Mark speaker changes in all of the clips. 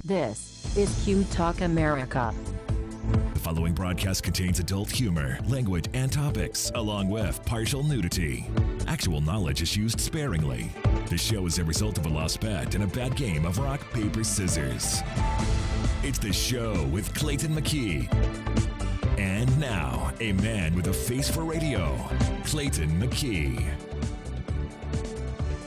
Speaker 1: This is Q Talk America.
Speaker 2: The following broadcast contains adult humor, language, and topics, along with partial nudity. Actual knowledge is used sparingly. The show is a result of a lost bet and a bad game of rock, paper, scissors. It's The Show with Clayton McKee. And now, a man with a face for radio, Clayton McKee.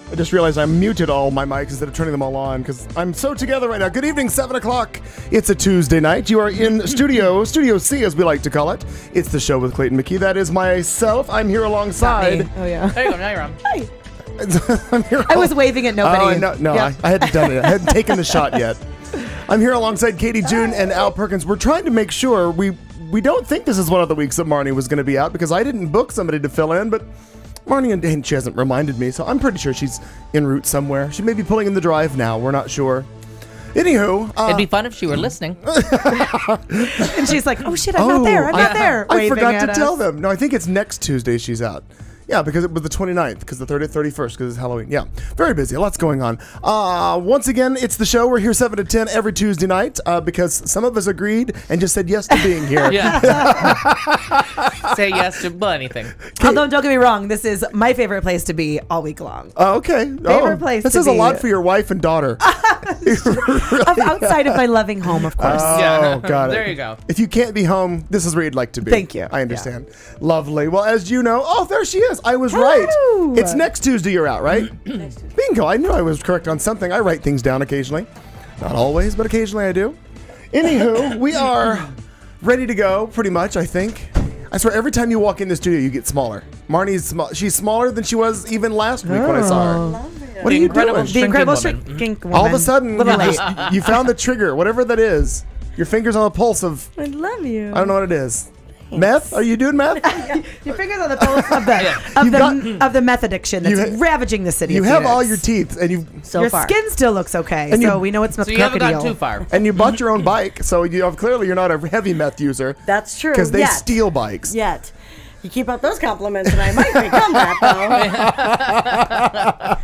Speaker 3: I just realized I muted all my mics instead of turning them all on because I'm so together right now. Good evening, 7 o'clock. It's a Tuesday night. You are in Studio C, as we like to call it. It's The Show with Clayton McKee. That is myself. I'm here alongside.
Speaker 4: Oh, yeah.
Speaker 5: There you go. Now you're on.
Speaker 4: Hi.
Speaker 3: I'm here
Speaker 4: I was waving at nobody.
Speaker 3: No,
Speaker 4: Yep.
Speaker 3: I hadn't done it. I hadn't taken the shot yet. I'm here alongside Katie June and Al Perkins. We're trying to make sure we don't think this is one of the weeks that Marnie was going to be out because I didn't book somebody to fill in, but Marnie, and she hasn't reminded me, so I'm pretty sure she's en route somewhere. She may be pulling in the drive now. We're not sure. Anywho.
Speaker 5: It'd be fun if she were listening.
Speaker 4: And she's like, oh, shit, I'm not there. I'm not there.
Speaker 3: I
Speaker 4: waving
Speaker 3: forgot
Speaker 4: at
Speaker 3: to
Speaker 4: us.
Speaker 3: tell them. No, I think it's next Tuesday she's out. Yeah, because it was the 29th, because the 30th, 31st, because it's Halloween. Yeah, very busy. Lots going on. Once again, it's The Show. We're here 7 to 10 every Tuesday night because some of us agreed and just said yes to being here.
Speaker 5: Yeah. Say yes to anything.
Speaker 4: Although, don't get me wrong, this is my favorite place to be all week long.
Speaker 3: Okay.
Speaker 4: Favorite place
Speaker 3: This
Speaker 4: to
Speaker 3: is a
Speaker 4: be.
Speaker 3: lot for your wife and daughter.
Speaker 4: Outside of my loving home, of course.
Speaker 5: Yeah.
Speaker 3: Got it.
Speaker 5: There you go.
Speaker 3: If you can't be home, this is where you'd like to be.
Speaker 4: Thank you.
Speaker 3: I understand. Lovely. Well, as you know, there she is. I was right.
Speaker 4: Hello.
Speaker 3: It's next Tuesday you're out, right? Bingo. I knew I was correct on something. I write things down occasionally. Not always, but occasionally I do. Anywho, we are ready to go, pretty much, I think. I swear, every time you walk in the studio, you get smaller. Marnie's small. She's smaller than she was even last week when I saw her. What are you doing?
Speaker 4: The incredible
Speaker 5: woman.
Speaker 4: shrinking woman.
Speaker 3: All of a sudden,
Speaker 4: Little late.
Speaker 3: you found the trigger, whatever that is. Your finger's on the pulse of,
Speaker 4: I love you.
Speaker 3: I don't know what it is. Meth? Are you doing meth?
Speaker 4: Your fingers on the pulse of the meth addiction that's
Speaker 3: You
Speaker 4: ravaging the city.
Speaker 3: You
Speaker 4: of
Speaker 3: have
Speaker 4: Phoenix.
Speaker 3: all your teeth, and you
Speaker 4: Your skin still looks okay,
Speaker 3: And
Speaker 4: so
Speaker 3: you-
Speaker 4: we know it's not
Speaker 5: So you haven't
Speaker 4: crocodile.
Speaker 5: gotten too far.
Speaker 3: and you bought your own bike, so clearly you're not a heavy meth user.
Speaker 6: That's true.
Speaker 3: Because they
Speaker 6: Yet.
Speaker 3: steal bikes.
Speaker 6: Yet. You keep up those compliments, and I might become that,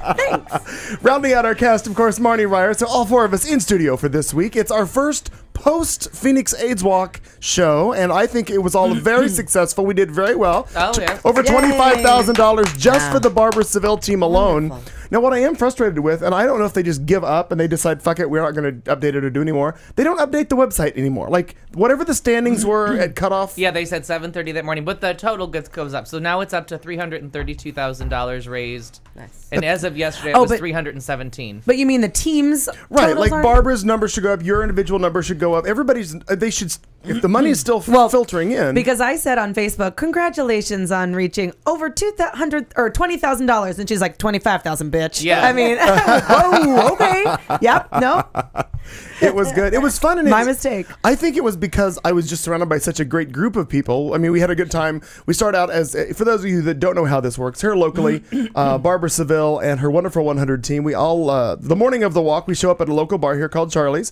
Speaker 6: though. Thanks.
Speaker 3: Rounding out our cast, of course, Marnie Ryer. So all four of us in studio for this week. It's our first post-Phoenix AIDS Walk show, and I think it was all very successful. We did very well.
Speaker 5: Oh, yeah.
Speaker 3: Over $25,000 just for the Barbara Seville team alone.
Speaker 6: Wonderful.
Speaker 3: Now, what I am frustrated with, and I don't know if they just give up and they decide, fuck it, we're not going to update it or do anymore. They don't update the website anymore. Like, whatever the standings were at cutoff.
Speaker 5: Yeah, they said 7:30 that morning, but the total goes up. So now it's up to $332,000 raised.
Speaker 6: Nice.
Speaker 5: And as of yesterday, it
Speaker 4: Oh,
Speaker 5: was
Speaker 4: but-
Speaker 5: 317.
Speaker 4: But you mean the teams?
Speaker 3: Right,
Speaker 4: totals
Speaker 3: like
Speaker 4: aren't-
Speaker 3: Barbara's number should go up, your individual number should go up. Everybody's, they should, if the money is still filtering in.
Speaker 4: Because I said on Facebook, congratulations on reaching over $20,000, and she's like, 25,000, bitch.
Speaker 5: Yeah.
Speaker 4: I mean, whoa, okay, yep, no,
Speaker 3: It was good. It was fun. And
Speaker 4: My mistake.
Speaker 3: I think it was because I was just surrounded by such a great group of people. I mean, we had a good time. We start out as, for those of you that don't know how this works, here locally, Barbara Seville and her wonderful 100 team, we all, the morning of the walk, we show up at a local bar here called Charlie's,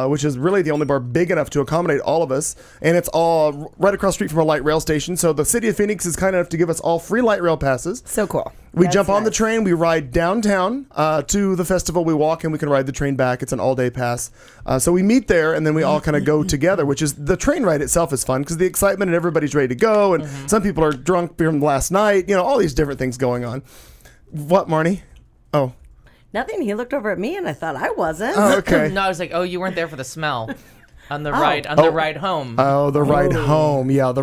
Speaker 3: which is really the only bar big enough to accommodate all of us. And it's all right across the street from a light rail station. So the city of Phoenix is kind enough to give us all free light rail passes.
Speaker 4: so cool.
Speaker 3: We
Speaker 6: That's
Speaker 3: jump on the
Speaker 6: nice.
Speaker 3: train, we ride downtown to the festival, we walk and we can ride the train back. It's an all-day pass. So we meet there and then we all kind of go together, which is, the train ride itself is fun because the excitement and everybody's ready to go and some people are drunk from last night, all these different things going on. What, Marnie? Oh.
Speaker 6: Nothing. He looked over at me, and I thought I wasn't.
Speaker 3: Oh, okay.
Speaker 5: No, I was like, oh, you weren't there for the smell. On the
Speaker 6: Oh.
Speaker 5: ride home.
Speaker 3: Oh, the ride home. Yeah, the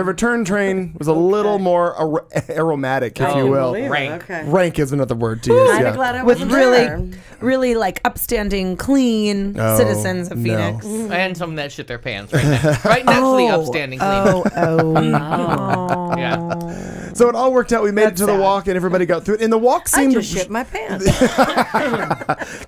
Speaker 3: return train was a little more aromatic, if you will.
Speaker 6: Believe it.
Speaker 5: rank.
Speaker 6: Okay.
Speaker 3: Rank is another word to use.
Speaker 6: Kind
Speaker 3: Yeah.
Speaker 6: of glad I
Speaker 4: With
Speaker 6: wasn't
Speaker 4: really,
Speaker 6: there.
Speaker 4: really like upstanding, clean
Speaker 3: Oh,
Speaker 4: citizens of
Speaker 3: no.
Speaker 4: Phoenix.
Speaker 5: And some that shit their pants right next, right next to the upstanding clean.
Speaker 4: Oh.
Speaker 5: Yeah.
Speaker 3: So it all worked out. We made it
Speaker 4: That's
Speaker 3: to the
Speaker 4: sad.
Speaker 3: walk, and everybody got through it. And the walk
Speaker 6: I
Speaker 3: seemed
Speaker 6: just shit my pants.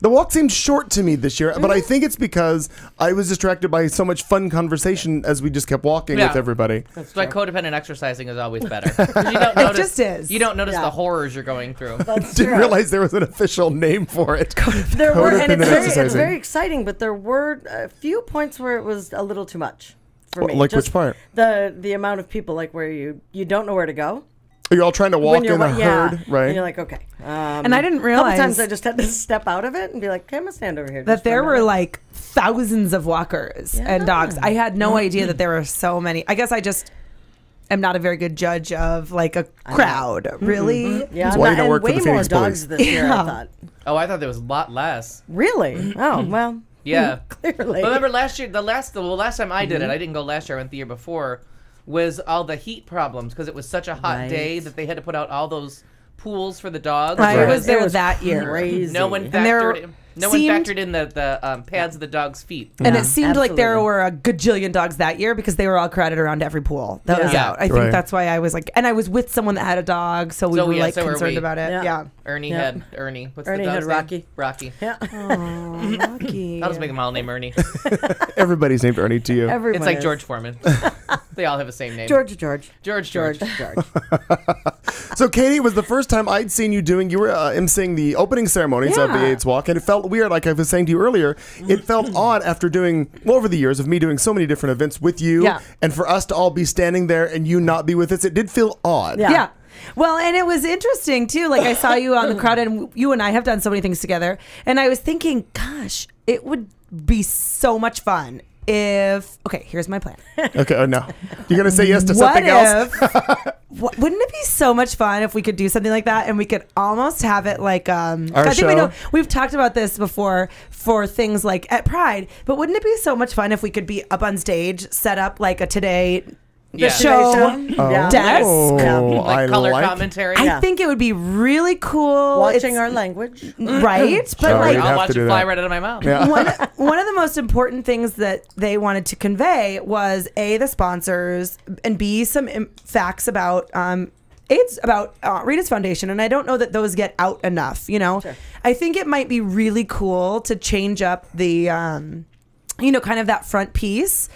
Speaker 3: the walk seemed short to me this year, but I think it's because I was distracted by so much fun conversation as we just kept walking
Speaker 5: Yeah.
Speaker 3: with everybody.
Speaker 5: That's why codependent exercising is always better. 'Cause You don't notice,
Speaker 4: just is.
Speaker 5: You don't notice
Speaker 6: Yeah.
Speaker 5: the horrors you're going through.
Speaker 6: That's
Speaker 3: Didn't
Speaker 6: true.
Speaker 3: realize there was an official name for it.
Speaker 6: There were, and
Speaker 3: Codependent
Speaker 6: it's
Speaker 3: exercising.
Speaker 6: very exciting, but there were a few points where it was a little too much for me.
Speaker 3: Like
Speaker 6: Just
Speaker 3: which part?
Speaker 6: The amount of people, like where you don't know where to go.
Speaker 3: You're all trying to walk in a herd, right?
Speaker 6: And you're like, okay.
Speaker 4: And I didn't
Speaker 6: A couple
Speaker 4: realize
Speaker 6: times I just had to step out of it and be like, okay, I'm gonna stand over here.
Speaker 4: that
Speaker 6: just for a
Speaker 4: there were
Speaker 6: minute.
Speaker 4: like thousands of walkers and dogs. I had no idea that there were so many. I guess I just am not a very good judge of like a crowd, really.
Speaker 6: Yeah,
Speaker 3: That's why you don't
Speaker 6: and
Speaker 3: work for
Speaker 6: way
Speaker 3: the
Speaker 6: more
Speaker 3: Phoenix
Speaker 6: dogs
Speaker 3: Police.
Speaker 6: this year. I
Speaker 4: Yeah.
Speaker 6: thought.
Speaker 5: Oh, I thought there was a lot less.
Speaker 6: Really? Oh well.
Speaker 5: Yeah.
Speaker 6: Clearly.
Speaker 5: But remember last year, the last time I did it, I didn't go last year, I went the year before, was all the heat problems because it was such a hot day that they had to put out all those pools for the dogs.
Speaker 4: I
Speaker 5: Whereas
Speaker 4: was there that year.
Speaker 6: Crazy.
Speaker 5: No one
Speaker 4: there
Speaker 5: factored in the pads of the dog's feet.
Speaker 4: And it seemed like there
Speaker 6: absolutely.
Speaker 4: were a gajillion dogs that year because they were all crowded around every pool that was
Speaker 5: Yeah.
Speaker 4: out. I think
Speaker 3: Right.
Speaker 4: that's why I was like, and I was with someone that had a dog, so we were like
Speaker 5: so were
Speaker 4: concerned
Speaker 5: we.
Speaker 4: about it.
Speaker 6: Yeah.
Speaker 4: Yeah.
Speaker 5: Ernie
Speaker 6: Yeah.
Speaker 5: had Ernie. What's
Speaker 6: Ernie
Speaker 5: the
Speaker 6: had
Speaker 5: dog's name?
Speaker 6: Rocky.
Speaker 5: Rocky.
Speaker 6: Yeah.
Speaker 4: Oh, lucky.
Speaker 5: I'll just make them all name Ernie.
Speaker 3: Everybody's named Ernie to you.
Speaker 6: Everyone
Speaker 5: It's like
Speaker 6: is.
Speaker 5: George Foreman. They all have the same name.
Speaker 6: George.
Speaker 5: George.
Speaker 3: So, Katie, it was the first time I'd seen you were emceeing the opening ceremonies of the
Speaker 4: Yeah.
Speaker 3: AIDS Walk, and it felt weird, like I was saying to you earlier. It felt odd after doing, well, over the years of me doing so many different events with you,
Speaker 6: Yeah.
Speaker 3: and for us to all be standing there and you not be with us. It did feel odd.
Speaker 6: Yeah.
Speaker 4: Yeah. Well, and it was interesting too. Like I saw you on the crowd, and you and I have done so many things together. And I was thinking, gosh, it would be so much fun if. Okay, here's my plan.
Speaker 3: Okay, oh no. You're going to say yes to
Speaker 4: What
Speaker 3: something else?
Speaker 4: wouldn't it be so much fun if we could do something like that, and we could almost have it like
Speaker 3: Our
Speaker 4: I think we
Speaker 3: show?
Speaker 4: know we've talked about this before for things like at Pride, but wouldn't it be so much fun if we could be up on stage, set up like a Today
Speaker 5: Yeah.
Speaker 4: show
Speaker 6: Yeah.
Speaker 4: desk?
Speaker 3: Oh, I
Speaker 5: Like color
Speaker 3: like
Speaker 5: commentary.
Speaker 4: I think it would be really cool.
Speaker 6: Watching
Speaker 4: It's-
Speaker 6: our language.
Speaker 4: right, but
Speaker 3: Sorry.
Speaker 4: like
Speaker 3: We'd have
Speaker 5: I'll
Speaker 3: to
Speaker 5: watch
Speaker 3: do
Speaker 5: it fly
Speaker 3: that.
Speaker 5: right out of my mouth.
Speaker 3: Yeah.
Speaker 4: one of the most important things that they wanted to convey was A, the sponsors, and B, some facts about AIDS, about Rita's Foundation. And I don't know that those get out enough, you know?
Speaker 6: Sure.
Speaker 4: I think it might be really cool to change up the, kind of that front piece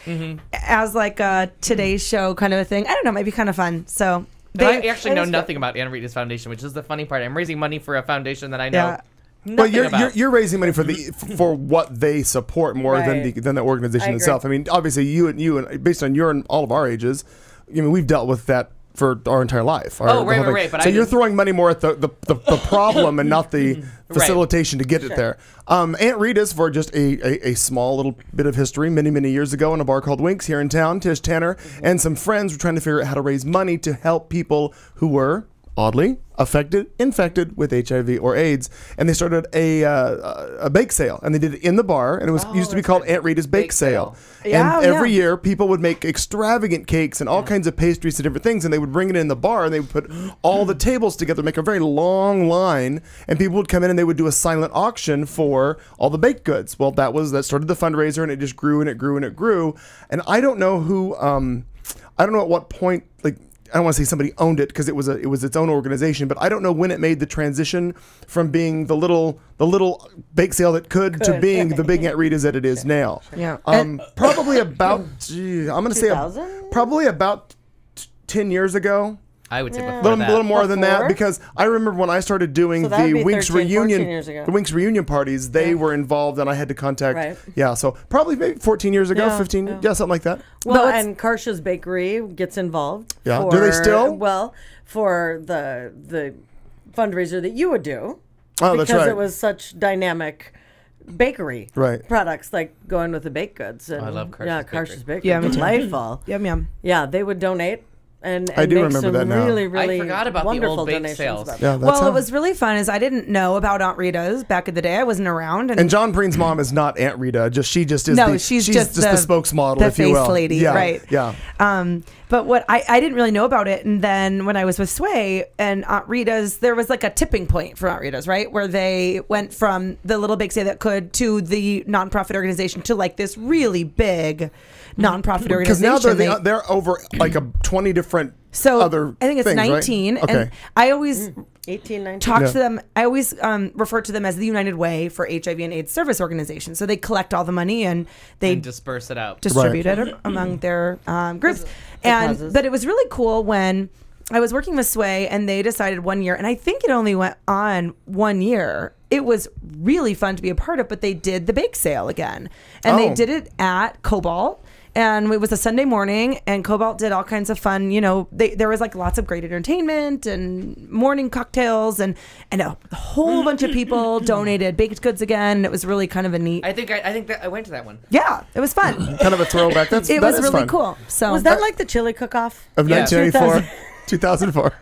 Speaker 4: as like a Today's Show kind of a thing. I don't know, might be kind of fun. So
Speaker 5: And I actually
Speaker 6: it
Speaker 5: know
Speaker 6: is good.
Speaker 5: nothing about Anna Rita's Foundation, which is the funny part. I'm raising money for a foundation that I know
Speaker 4: Yeah.
Speaker 5: nothing
Speaker 3: Well,
Speaker 5: about.
Speaker 3: you're raising money for what they support more
Speaker 6: Right.
Speaker 3: than the organization
Speaker 6: I agree.
Speaker 3: itself. I mean, obviously, you and based on your and all of our ages, I mean, we've dealt with that for our entire life. The
Speaker 5: right,
Speaker 3: whole
Speaker 5: right,
Speaker 3: thing.
Speaker 5: right, but
Speaker 3: so
Speaker 5: I
Speaker 3: you're
Speaker 5: didn't-
Speaker 3: throwing money more at the problem and not the facilitation to get it there. Aunt Rita's, for just a small little bit of history, many years ago in a bar called Winks here in town, Tish Tanner and some friends were trying to figure out how to raise money to help people who were oddly infected with HIV or AIDS, and they started a bake sale, and they did it in the bar, and it was used to be called Aunt Rita's Bake Sale.
Speaker 4: Yeah,
Speaker 3: And every
Speaker 4: yeah.
Speaker 3: year, people would make extravagant cakes and all kinds of pastries and different things, and they would bring it in the bar, and they would put all the tables together, make a very long line, and people would come in and they would do a silent auction for all the baked goods. Well, that started the fundraiser, and it just grew and it grew and it grew. And I don't know who, I don't know at what point, like, I don't want to say somebody owned it because it was its own organization, but I don't know when it made the transition from being the little bake sale that could to being the big Aunt Rita's that it is now.
Speaker 4: Yeah.
Speaker 3: Probably about I'm going to say
Speaker 6: 2000?
Speaker 3: probably about 10 years ago.
Speaker 5: I would say
Speaker 6: Yeah.
Speaker 5: before
Speaker 3: A little more than that,
Speaker 6: Before?
Speaker 3: because I remember when I started doing
Speaker 6: So that would
Speaker 3: the
Speaker 6: be
Speaker 3: Winks
Speaker 6: 13, 14
Speaker 3: reunion,
Speaker 6: years ago.
Speaker 3: the Winks reunion parties, they were involved, and I had to contact.
Speaker 6: Right.
Speaker 3: Yeah, so probably maybe 14 years ago,
Speaker 6: Yeah,
Speaker 3: 15,
Speaker 6: yeah.
Speaker 3: something like that.
Speaker 6: Well,
Speaker 4: But what's-
Speaker 6: and Karsha's Bakery gets involved.
Speaker 3: Yeah. Do they still?
Speaker 6: Well, for the fundraiser that you would do.
Speaker 3: Oh, that's
Speaker 6: because
Speaker 3: right.
Speaker 6: it was such dynamic bakery
Speaker 3: Right.
Speaker 6: products, like going with the baked goods. And,
Speaker 5: I love Karsha's
Speaker 6: yeah,
Speaker 5: Bakery.
Speaker 6: Karsha's Bakery.
Speaker 4: Yeah, me too.
Speaker 6: Delightful.
Speaker 4: Yum yum.
Speaker 6: Yeah, they would donate and
Speaker 3: I do
Speaker 6: make
Speaker 3: remember
Speaker 6: some
Speaker 3: that now.
Speaker 6: really, really
Speaker 5: I forgot about the
Speaker 6: wonderful
Speaker 5: old bake
Speaker 6: donations
Speaker 5: sales.
Speaker 6: about
Speaker 3: Yeah,
Speaker 6: that.
Speaker 3: that's
Speaker 4: Well,
Speaker 3: how-
Speaker 4: it was really fun. Is I didn't know about Aunt Rita's back in the day. I wasn't around,
Speaker 3: And John Preen's mom is not Aunt Rita. She just is.
Speaker 4: No,
Speaker 3: the,
Speaker 4: she's just
Speaker 3: the
Speaker 4: the-
Speaker 3: spokesmodel,
Speaker 4: the
Speaker 3: if you will.
Speaker 4: face lady,
Speaker 3: Yeah,
Speaker 4: right.
Speaker 3: Yeah.
Speaker 4: But what I didn't really know about it, and then when I was with Sway and Aunt Rita's, there was like a tipping point for Aunt Rita's, right, where they went from the little bake sale that could to the nonprofit organization to like this really big nonprofit
Speaker 3: Because
Speaker 4: organization.
Speaker 3: now they're over like 20 different
Speaker 4: so
Speaker 3: other
Speaker 4: I think it's
Speaker 3: things, right?
Speaker 4: 19,
Speaker 3: Okay.
Speaker 4: and I always
Speaker 6: 18, 19.
Speaker 4: talk
Speaker 3: Yeah.
Speaker 4: to them. I always refer to them as the United Way for HIV and AIDS service organization. So they collect all the money and they
Speaker 5: and disperse it out.
Speaker 4: distribute it among their groups.
Speaker 6: causes.
Speaker 4: But it was really cool when I was working with Sway and they decided one year, and I think it only went on 1 year. It was really fun to be a part of, but they did the bake sale again, and
Speaker 3: Oh.
Speaker 4: they did it at Cobalt. And it was a Sunday morning, and Cobalt did all kinds of fun. There was like lots of great entertainment and morning cocktails, and a whole bunch of people donated baked goods again. It was really kind of a neat.
Speaker 5: I think that I went to that one.
Speaker 4: Yeah, it was fun.
Speaker 3: Kind of a throwback. That
Speaker 4: was
Speaker 3: is
Speaker 4: really
Speaker 3: fun.
Speaker 4: cool. So
Speaker 6: Was that like the chili cook-off?
Speaker 3: Of 1994, 2004.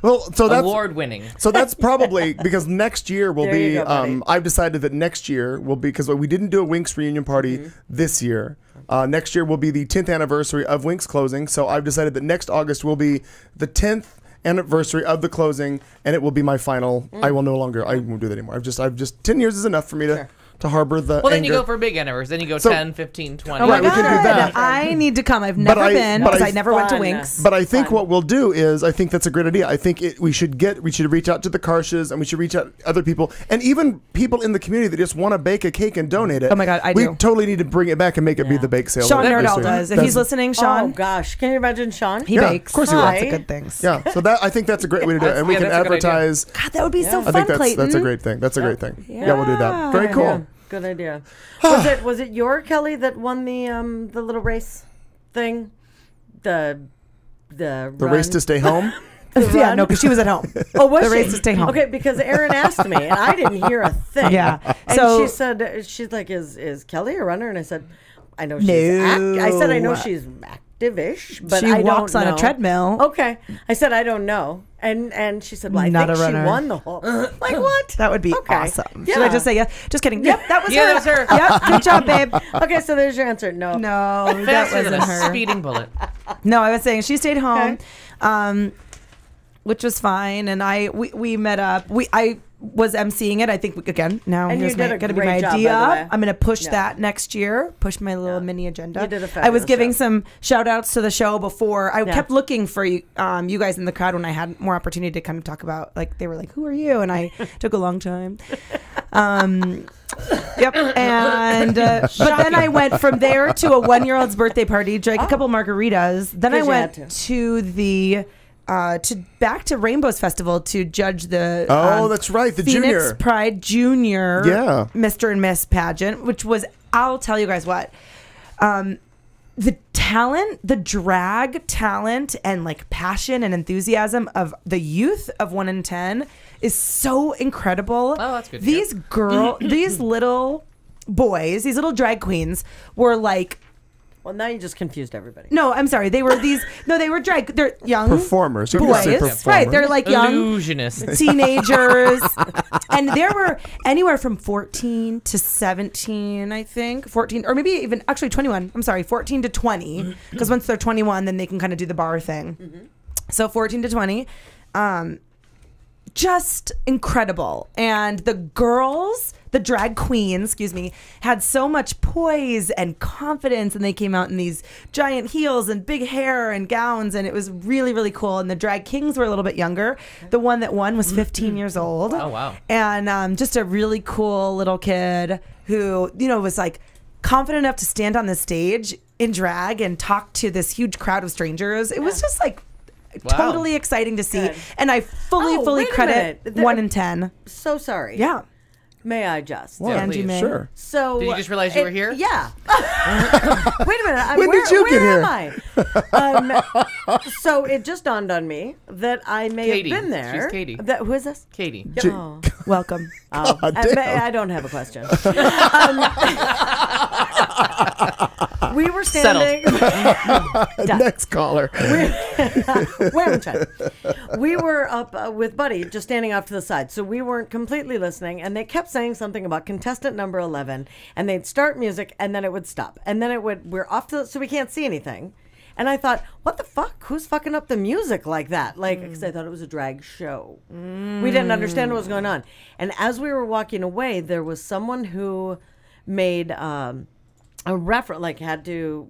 Speaker 3: Well, so that's
Speaker 5: award winning.
Speaker 3: So that's probably because next year will
Speaker 6: There
Speaker 3: be.
Speaker 6: you go, buddy.
Speaker 3: I've decided that next year will be, because we didn't do a Winx reunion party this year. Next year will be the 10th anniversary of Winx closing. So I've decided that next August will be the 10th anniversary of the closing, and it will be my final. I will no longer. I won't do that anymore. I've just 10 years is enough for me to harbor the.
Speaker 5: Well, then
Speaker 3: anger.
Speaker 5: you go for a big anniversary. Then you go 10, 15, 20.
Speaker 3: Right, we can do that.
Speaker 4: I need to come. I've never been because I never went to
Speaker 6: Fun.
Speaker 4: Winx.
Speaker 3: But I think what we'll do is, I think that's a great idea. I think we should reach out to the Karshes, and we should reach out to other people, and even people in the community that just want to bake a cake and donate it.
Speaker 4: Oh my God, I
Speaker 3: we
Speaker 4: do.
Speaker 3: totally need to bring it back and make it be the bake sale.
Speaker 4: Sean
Speaker 3: anniversary.
Speaker 4: Nerdall does. If he's listening, Sean,
Speaker 6: Oh gosh, can you imagine Sean?
Speaker 4: he
Speaker 3: Yeah,
Speaker 4: bakes.
Speaker 3: of course he will.
Speaker 4: Lots of
Speaker 6: Hi.
Speaker 4: good things.
Speaker 3: Yeah, so I think that's a great way to do it, and we
Speaker 5: Yeah,
Speaker 3: can
Speaker 5: that's a good idea.
Speaker 3: advertise.
Speaker 4: God, that would be so
Speaker 3: I
Speaker 4: fun,
Speaker 3: think
Speaker 4: Clayton.
Speaker 3: that's a great thing. That's a great thing. Yeah, we'll do that. Very cool.
Speaker 6: Yeah, good idea. Was it your Kelly that won the little race thing? The
Speaker 3: race to stay home.
Speaker 4: Yeah, no, because she was at home.
Speaker 6: Oh, was
Speaker 4: the
Speaker 6: she?
Speaker 4: race to stay home.
Speaker 6: Okay, because Erin asked me, and I didn't hear a thing.
Speaker 4: Yeah.
Speaker 6: And
Speaker 4: So-
Speaker 6: she said, she's like, is Kelly a runner? And I said, I know she's
Speaker 4: No.
Speaker 6: I said, I know she's active-ish, but
Speaker 4: She
Speaker 6: I
Speaker 4: walks
Speaker 6: don't
Speaker 4: on
Speaker 6: know.
Speaker 4: a treadmill.
Speaker 6: Okay. I said, I don't know. And she said, well, I
Speaker 4: Not
Speaker 6: think
Speaker 4: a runner.
Speaker 6: she won the whole. Like, what?
Speaker 4: That would be
Speaker 6: Okay.
Speaker 4: awesome.
Speaker 6: Yeah.
Speaker 4: Should I just say yes? Just kidding. Yep, that was
Speaker 5: Yeah,
Speaker 4: her.
Speaker 5: that was her.
Speaker 4: Yep, good job, babe.
Speaker 6: Okay, so there's your answer. No.
Speaker 4: No, that
Speaker 5: Faster than
Speaker 4: wasn't
Speaker 5: a
Speaker 4: her.
Speaker 5: speeding bullet.
Speaker 4: No, I was saying she stayed home,
Speaker 6: Okay.
Speaker 4: which was fine, and we met up. I was emceeing it. I think again now
Speaker 6: And you
Speaker 4: here's
Speaker 6: did a
Speaker 4: going to be
Speaker 6: great
Speaker 4: my
Speaker 6: job, by
Speaker 4: idea.
Speaker 6: the way.
Speaker 4: I'm going to push
Speaker 6: Yeah.
Speaker 4: that next year. Push my little mini agenda.
Speaker 6: You did a
Speaker 4: I was
Speaker 6: fabulous
Speaker 4: giving
Speaker 6: job.
Speaker 4: some shout outs to the show before. I
Speaker 6: Yeah.
Speaker 4: kept looking for you guys in the crowd when I had more opportunity to kind of talk about. Like they were like, "Who are you?" And I took a long time. Yep. And but then I went from there to a 1-year-old's birthday party, drank a couple margaritas. Then I
Speaker 6: 'Cause you
Speaker 4: went
Speaker 6: had
Speaker 4: to the back to Rainbows Festival to judge the
Speaker 3: That's right, the
Speaker 4: Phoenix
Speaker 3: junior.
Speaker 4: Pride Junior Mr. and Miss pageant, which was, I'll tell you guys what, the talent, the drag talent and like passion and enthusiasm of the youth of 1 in 10 is so incredible.
Speaker 5: Oh, that's good to
Speaker 4: These these little boys, these little drag queens were like,
Speaker 6: Well, now you just confused everybody.
Speaker 4: no, I'm sorry. They were they were drag. They're young
Speaker 3: Performers. You can just say
Speaker 4: boys.
Speaker 3: performers.
Speaker 4: Right. They're like young
Speaker 5: Illusionists.
Speaker 4: teenagers. And there were anywhere from 14 to 17, I think. 14, or maybe even actually 21. I'm sorry, 14 to 20. Because once they're 21, then they can kind of do the bar thing. So 14 to 20. Just incredible. And the girls, the drag queens, had so much poise and confidence, and they came out in these giant heels and big hair and gowns, and it was really, really cool. And the drag kings were a little bit younger. The one that won was 15 years old.
Speaker 5: Oh, wow.
Speaker 4: And just a really cool little kid who, was like confident enough to stand on the stage in drag and talk to this huge crowd of strangers. It was just like
Speaker 5: Wow.
Speaker 4: totally exciting to see.
Speaker 6: Good.
Speaker 4: And I fully
Speaker 6: wait a
Speaker 4: credit
Speaker 6: minute.
Speaker 4: 1 in 10.
Speaker 6: So sorry.
Speaker 4: Yeah.
Speaker 6: May I just?
Speaker 3: What?
Speaker 4: Angie
Speaker 5: please.
Speaker 4: May.
Speaker 3: Sure.
Speaker 6: So
Speaker 5: Did you just realize you were here?
Speaker 6: Yeah. Wait a minute.
Speaker 3: When did you get here?
Speaker 6: Am I? So it just dawned on me that I may
Speaker 5: Katie.
Speaker 6: have been there.
Speaker 5: She's Katie.
Speaker 6: Who is this?
Speaker 5: Katie.
Speaker 6: Oh.
Speaker 4: Welcome.
Speaker 3: God damn.
Speaker 6: I don't have a question. We were standing.
Speaker 3: Next caller.
Speaker 6: We were up with Buddy, just standing off to the side. So we weren't completely listening. And they kept saying something about contestant number 11. And they'd start music and then it would stop. And then we're off to, so we can't see anything. And I thought, what the fuck? Who's fucking up the music like that? Like, because I thought it was a drag show. We didn't understand what was going on. And as we were walking away, there was someone who made a reference, like had to,